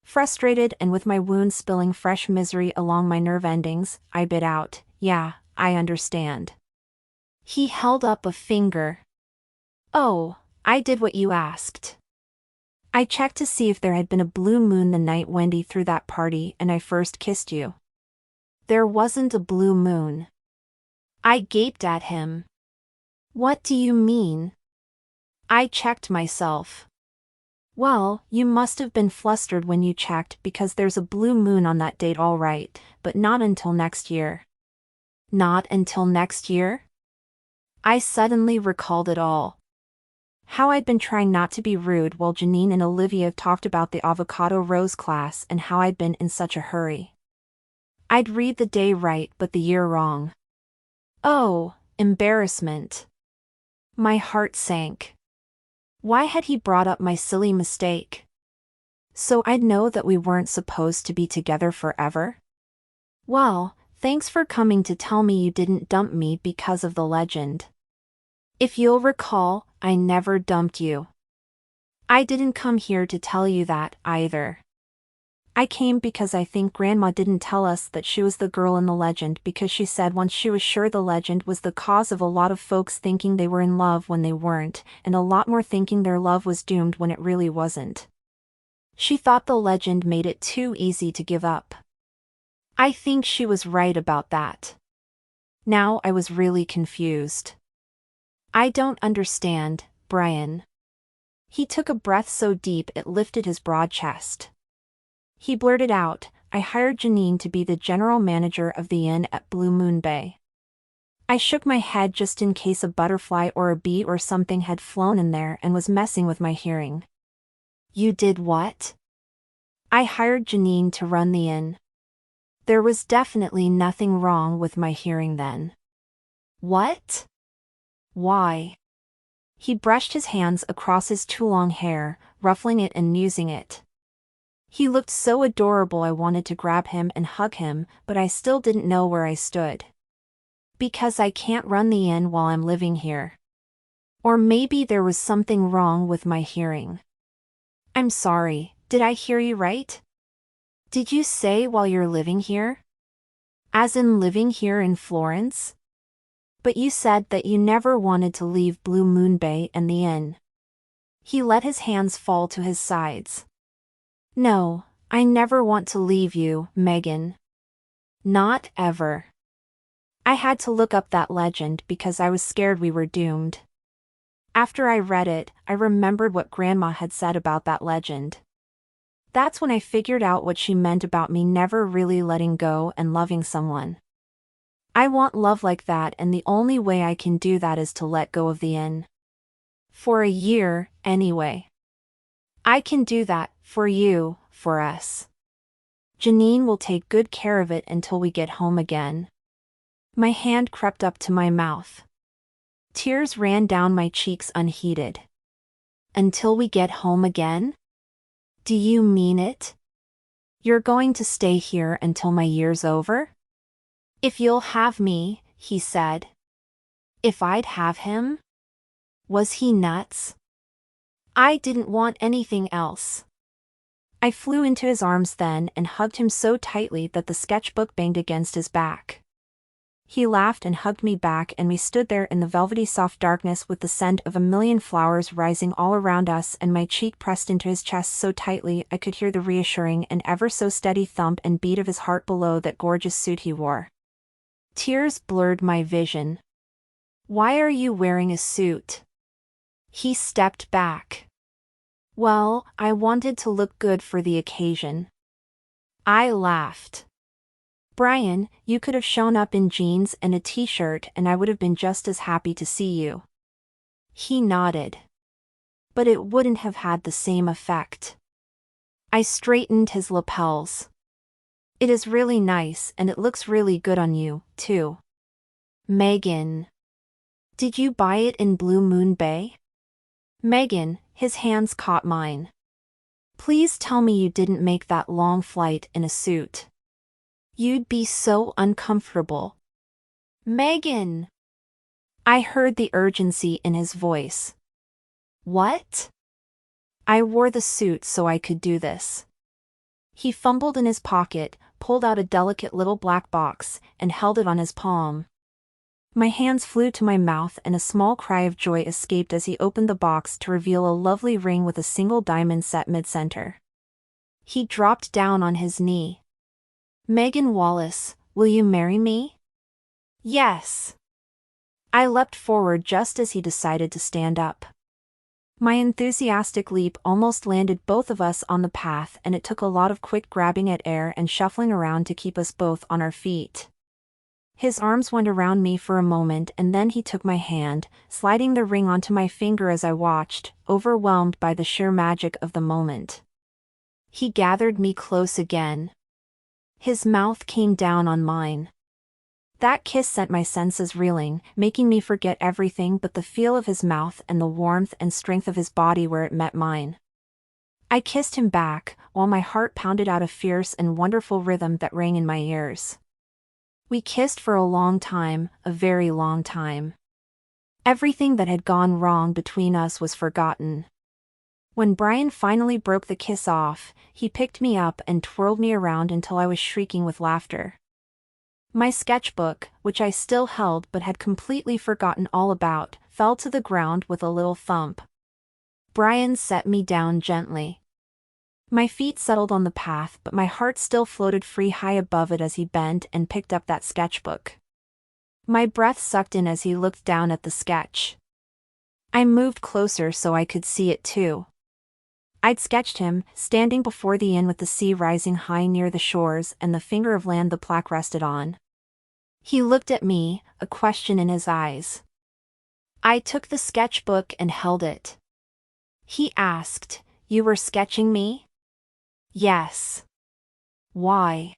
[SPEAKER 1] Frustrated and with my wound spilling fresh misery along my nerve endings, I bit out, yeah, I understand. He held up a finger. Oh, I did what you asked. I checked to see if there had been a blue moon the night Wendy threw that party and I first kissed you. There wasn't a blue moon. I gaped at him. What do you mean? I checked myself. Well, you must have been flustered when you checked because there's a blue moon on that date all right, but not until next year. Not until next year? I suddenly recalled it all. How I'd been trying not to be rude while Janine and Olivia talked about the avocado rose class and how I'd been in such a hurry. I'd read the day right but the year wrong. Oh, embarrassment. My heart sank. Why had he brought up my silly mistake? So I'd know that we weren't supposed to be together forever? Well, thanks for coming to tell me you didn't dump me because of the legend. If you'll recall, I never dumped you. I didn't come here to tell you that, either. I came because I think Grandma didn't tell us that she was the girl in the legend because she said once she was sure the legend was the cause of a lot of folks thinking they were in love when they weren't, and a lot more thinking their love was doomed when it really wasn't. She thought the legend made it too easy to give up. I think she was right about that. Now I was really confused. I don't understand, Brian. He took a breath so deep it lifted his broad chest. He blurted out, I hired Janine to be the general manager of the inn at Blue Moon Bay. I shook my head just in case a butterfly or a bee or something had flown in there and was messing with my hearing. You did what? I hired Janine to run the inn. There was definitely nothing wrong with my hearing then. What? Why? He brushed his hands across his too long hair, ruffling it and musing it. He looked so adorable I wanted to grab him and hug him, but I still didn't know where I stood. Because I can't run the inn while I'm living here. Or maybe there was something wrong with my hearing. I'm sorry, did I hear you right? Did you say while you're living here? As in living here in Florence? But you said that you never wanted to leave Blue Moon Bay and the inn. He let his hands fall to his sides. No, I never want to leave you, Megan. Not ever. I had to look up that legend because I was scared we were doomed. After I read it, I remembered what Grandma had said about that legend. That's when I figured out what she meant about me never really letting go and loving someone. I want love like that, and the only way I can do that is to let go of the inn. For a year, anyway. I can do that, for you, for us. Janine will take good care of it until we get home again. My hand crept up to my mouth. Tears ran down my cheeks unheeded. Until we get home again? Do you mean it? You're going to stay here until my year's over? If you'll have me, he said. If I'd have him? Was he nuts? I didn't want anything else. I flew into his arms then and hugged him so tightly that the sketchbook banged against his back. He laughed and hugged me back, and we stood there in the velvety soft darkness with the scent of a million flowers rising all around us, and my cheek pressed into his chest so tightly I could hear the reassuring and ever so steady thump and beat of his heart below that gorgeous suit he wore. Tears blurred my vision. Why are you wearing a suit? He stepped back. Well, I wanted to look good for the occasion. I laughed. Brian, you could have shown up in jeans and a t-shirt and I would have been just as happy to see you. He nodded. But it wouldn't have had the same effect. I straightened his lapels. It is really nice and it looks really good on you, too. Megan. Did you buy it in Blue Moon Bay? Megan, his hands caught mine. Please tell me you didn't make that long flight in a suit. You'd be so uncomfortable. Megan! I heard the urgency in his voice. What? I wore the suit so I could do this. He fumbled in his pocket, pulled out a delicate little black box, and held it on his palm. My hands flew to my mouth and a small cry of joy escaped as he opened the box to reveal a lovely ring with a single diamond set mid-center. He dropped down on his knee. Megan Wallace, will you marry me? Yes. I leapt forward just as he decided to stand up. My enthusiastic leap almost landed both of us on the path, and it took a lot of quick grabbing at air and shuffling around to keep us both on our feet. His arms went around me for a moment and then he took my hand, sliding the ring onto my finger as I watched, overwhelmed by the sheer magic of the moment. He gathered me close again. His mouth came down on mine. That kiss sent my senses reeling, making me forget everything but the feel of his mouth and the warmth and strength of his body where it met mine. I kissed him back, while my heart pounded out a fierce and wonderful rhythm that rang in my ears. We kissed for a long time, a very long time. Everything that had gone wrong between us was forgotten. When Brian finally broke the kiss off, he picked me up and twirled me around until I was shrieking with laughter. My sketchbook, which I still held but had completely forgotten all about, fell to the ground with a little thump. Brian set me down gently. My feet settled on the path, but my heart still floated free high above it as he bent and picked up that sketchbook. My breath sucked in as he looked down at the sketch. I moved closer so I could see it too. I'd sketched him, standing before the inn with the sea rising high near the shores and the finger of land the plaque rested on. He looked at me, a question in his eyes. I took the sketchbook and held it. He asked, "You were sketching me?" "Yes." "Why?"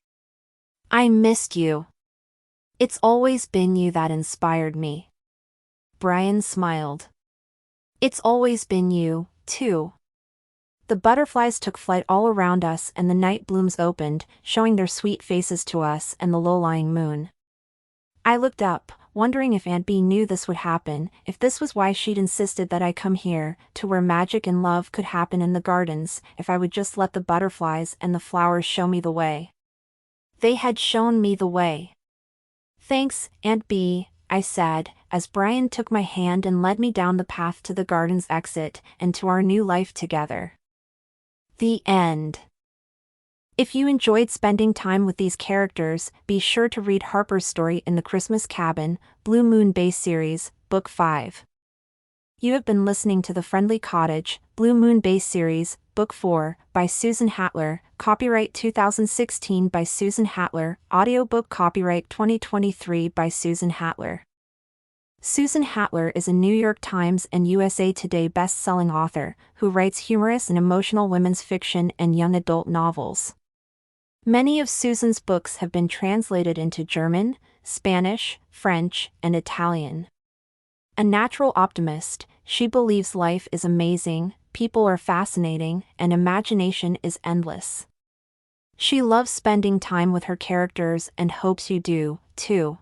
[SPEAKER 1] "I missed you. It's always been you that inspired me." Brian smiled. "It's always been you, too." The butterflies took flight all around us and the night blooms opened, showing their sweet faces to us and the low-lying moon. I looked up, wondering if Aunt Bee knew this would happen, if this was why she'd insisted that I come here, to where magic and love could happen in the gardens, if I would just let the butterflies and the flowers show me the way. They had shown me the way. "Thanks, Aunt Bee," I said, as Brian took my hand and led me down the path to the garden's exit, and to our new life together. The end. If you enjoyed spending time with these characters, be sure to read Harper's story in the Christmas Cabin, Blue Moon Bay series, Book 5. You have been listening to The Friendly Cottage, Blue Moon Bay series, Book 4, by Susan Hatler, copyright 2016 by Susan Hatler, audiobook copyright 2023 by Susan Hatler. Susan Hatler is a New York Times and USA Today best-selling author, who writes humorous and emotional women's fiction and young adult novels. Many of Susan's books have been translated into German, Spanish, French, and Italian. A natural optimist, she believes life is amazing, people are fascinating, and imagination is endless. She loves spending time with her characters and hopes you do, too.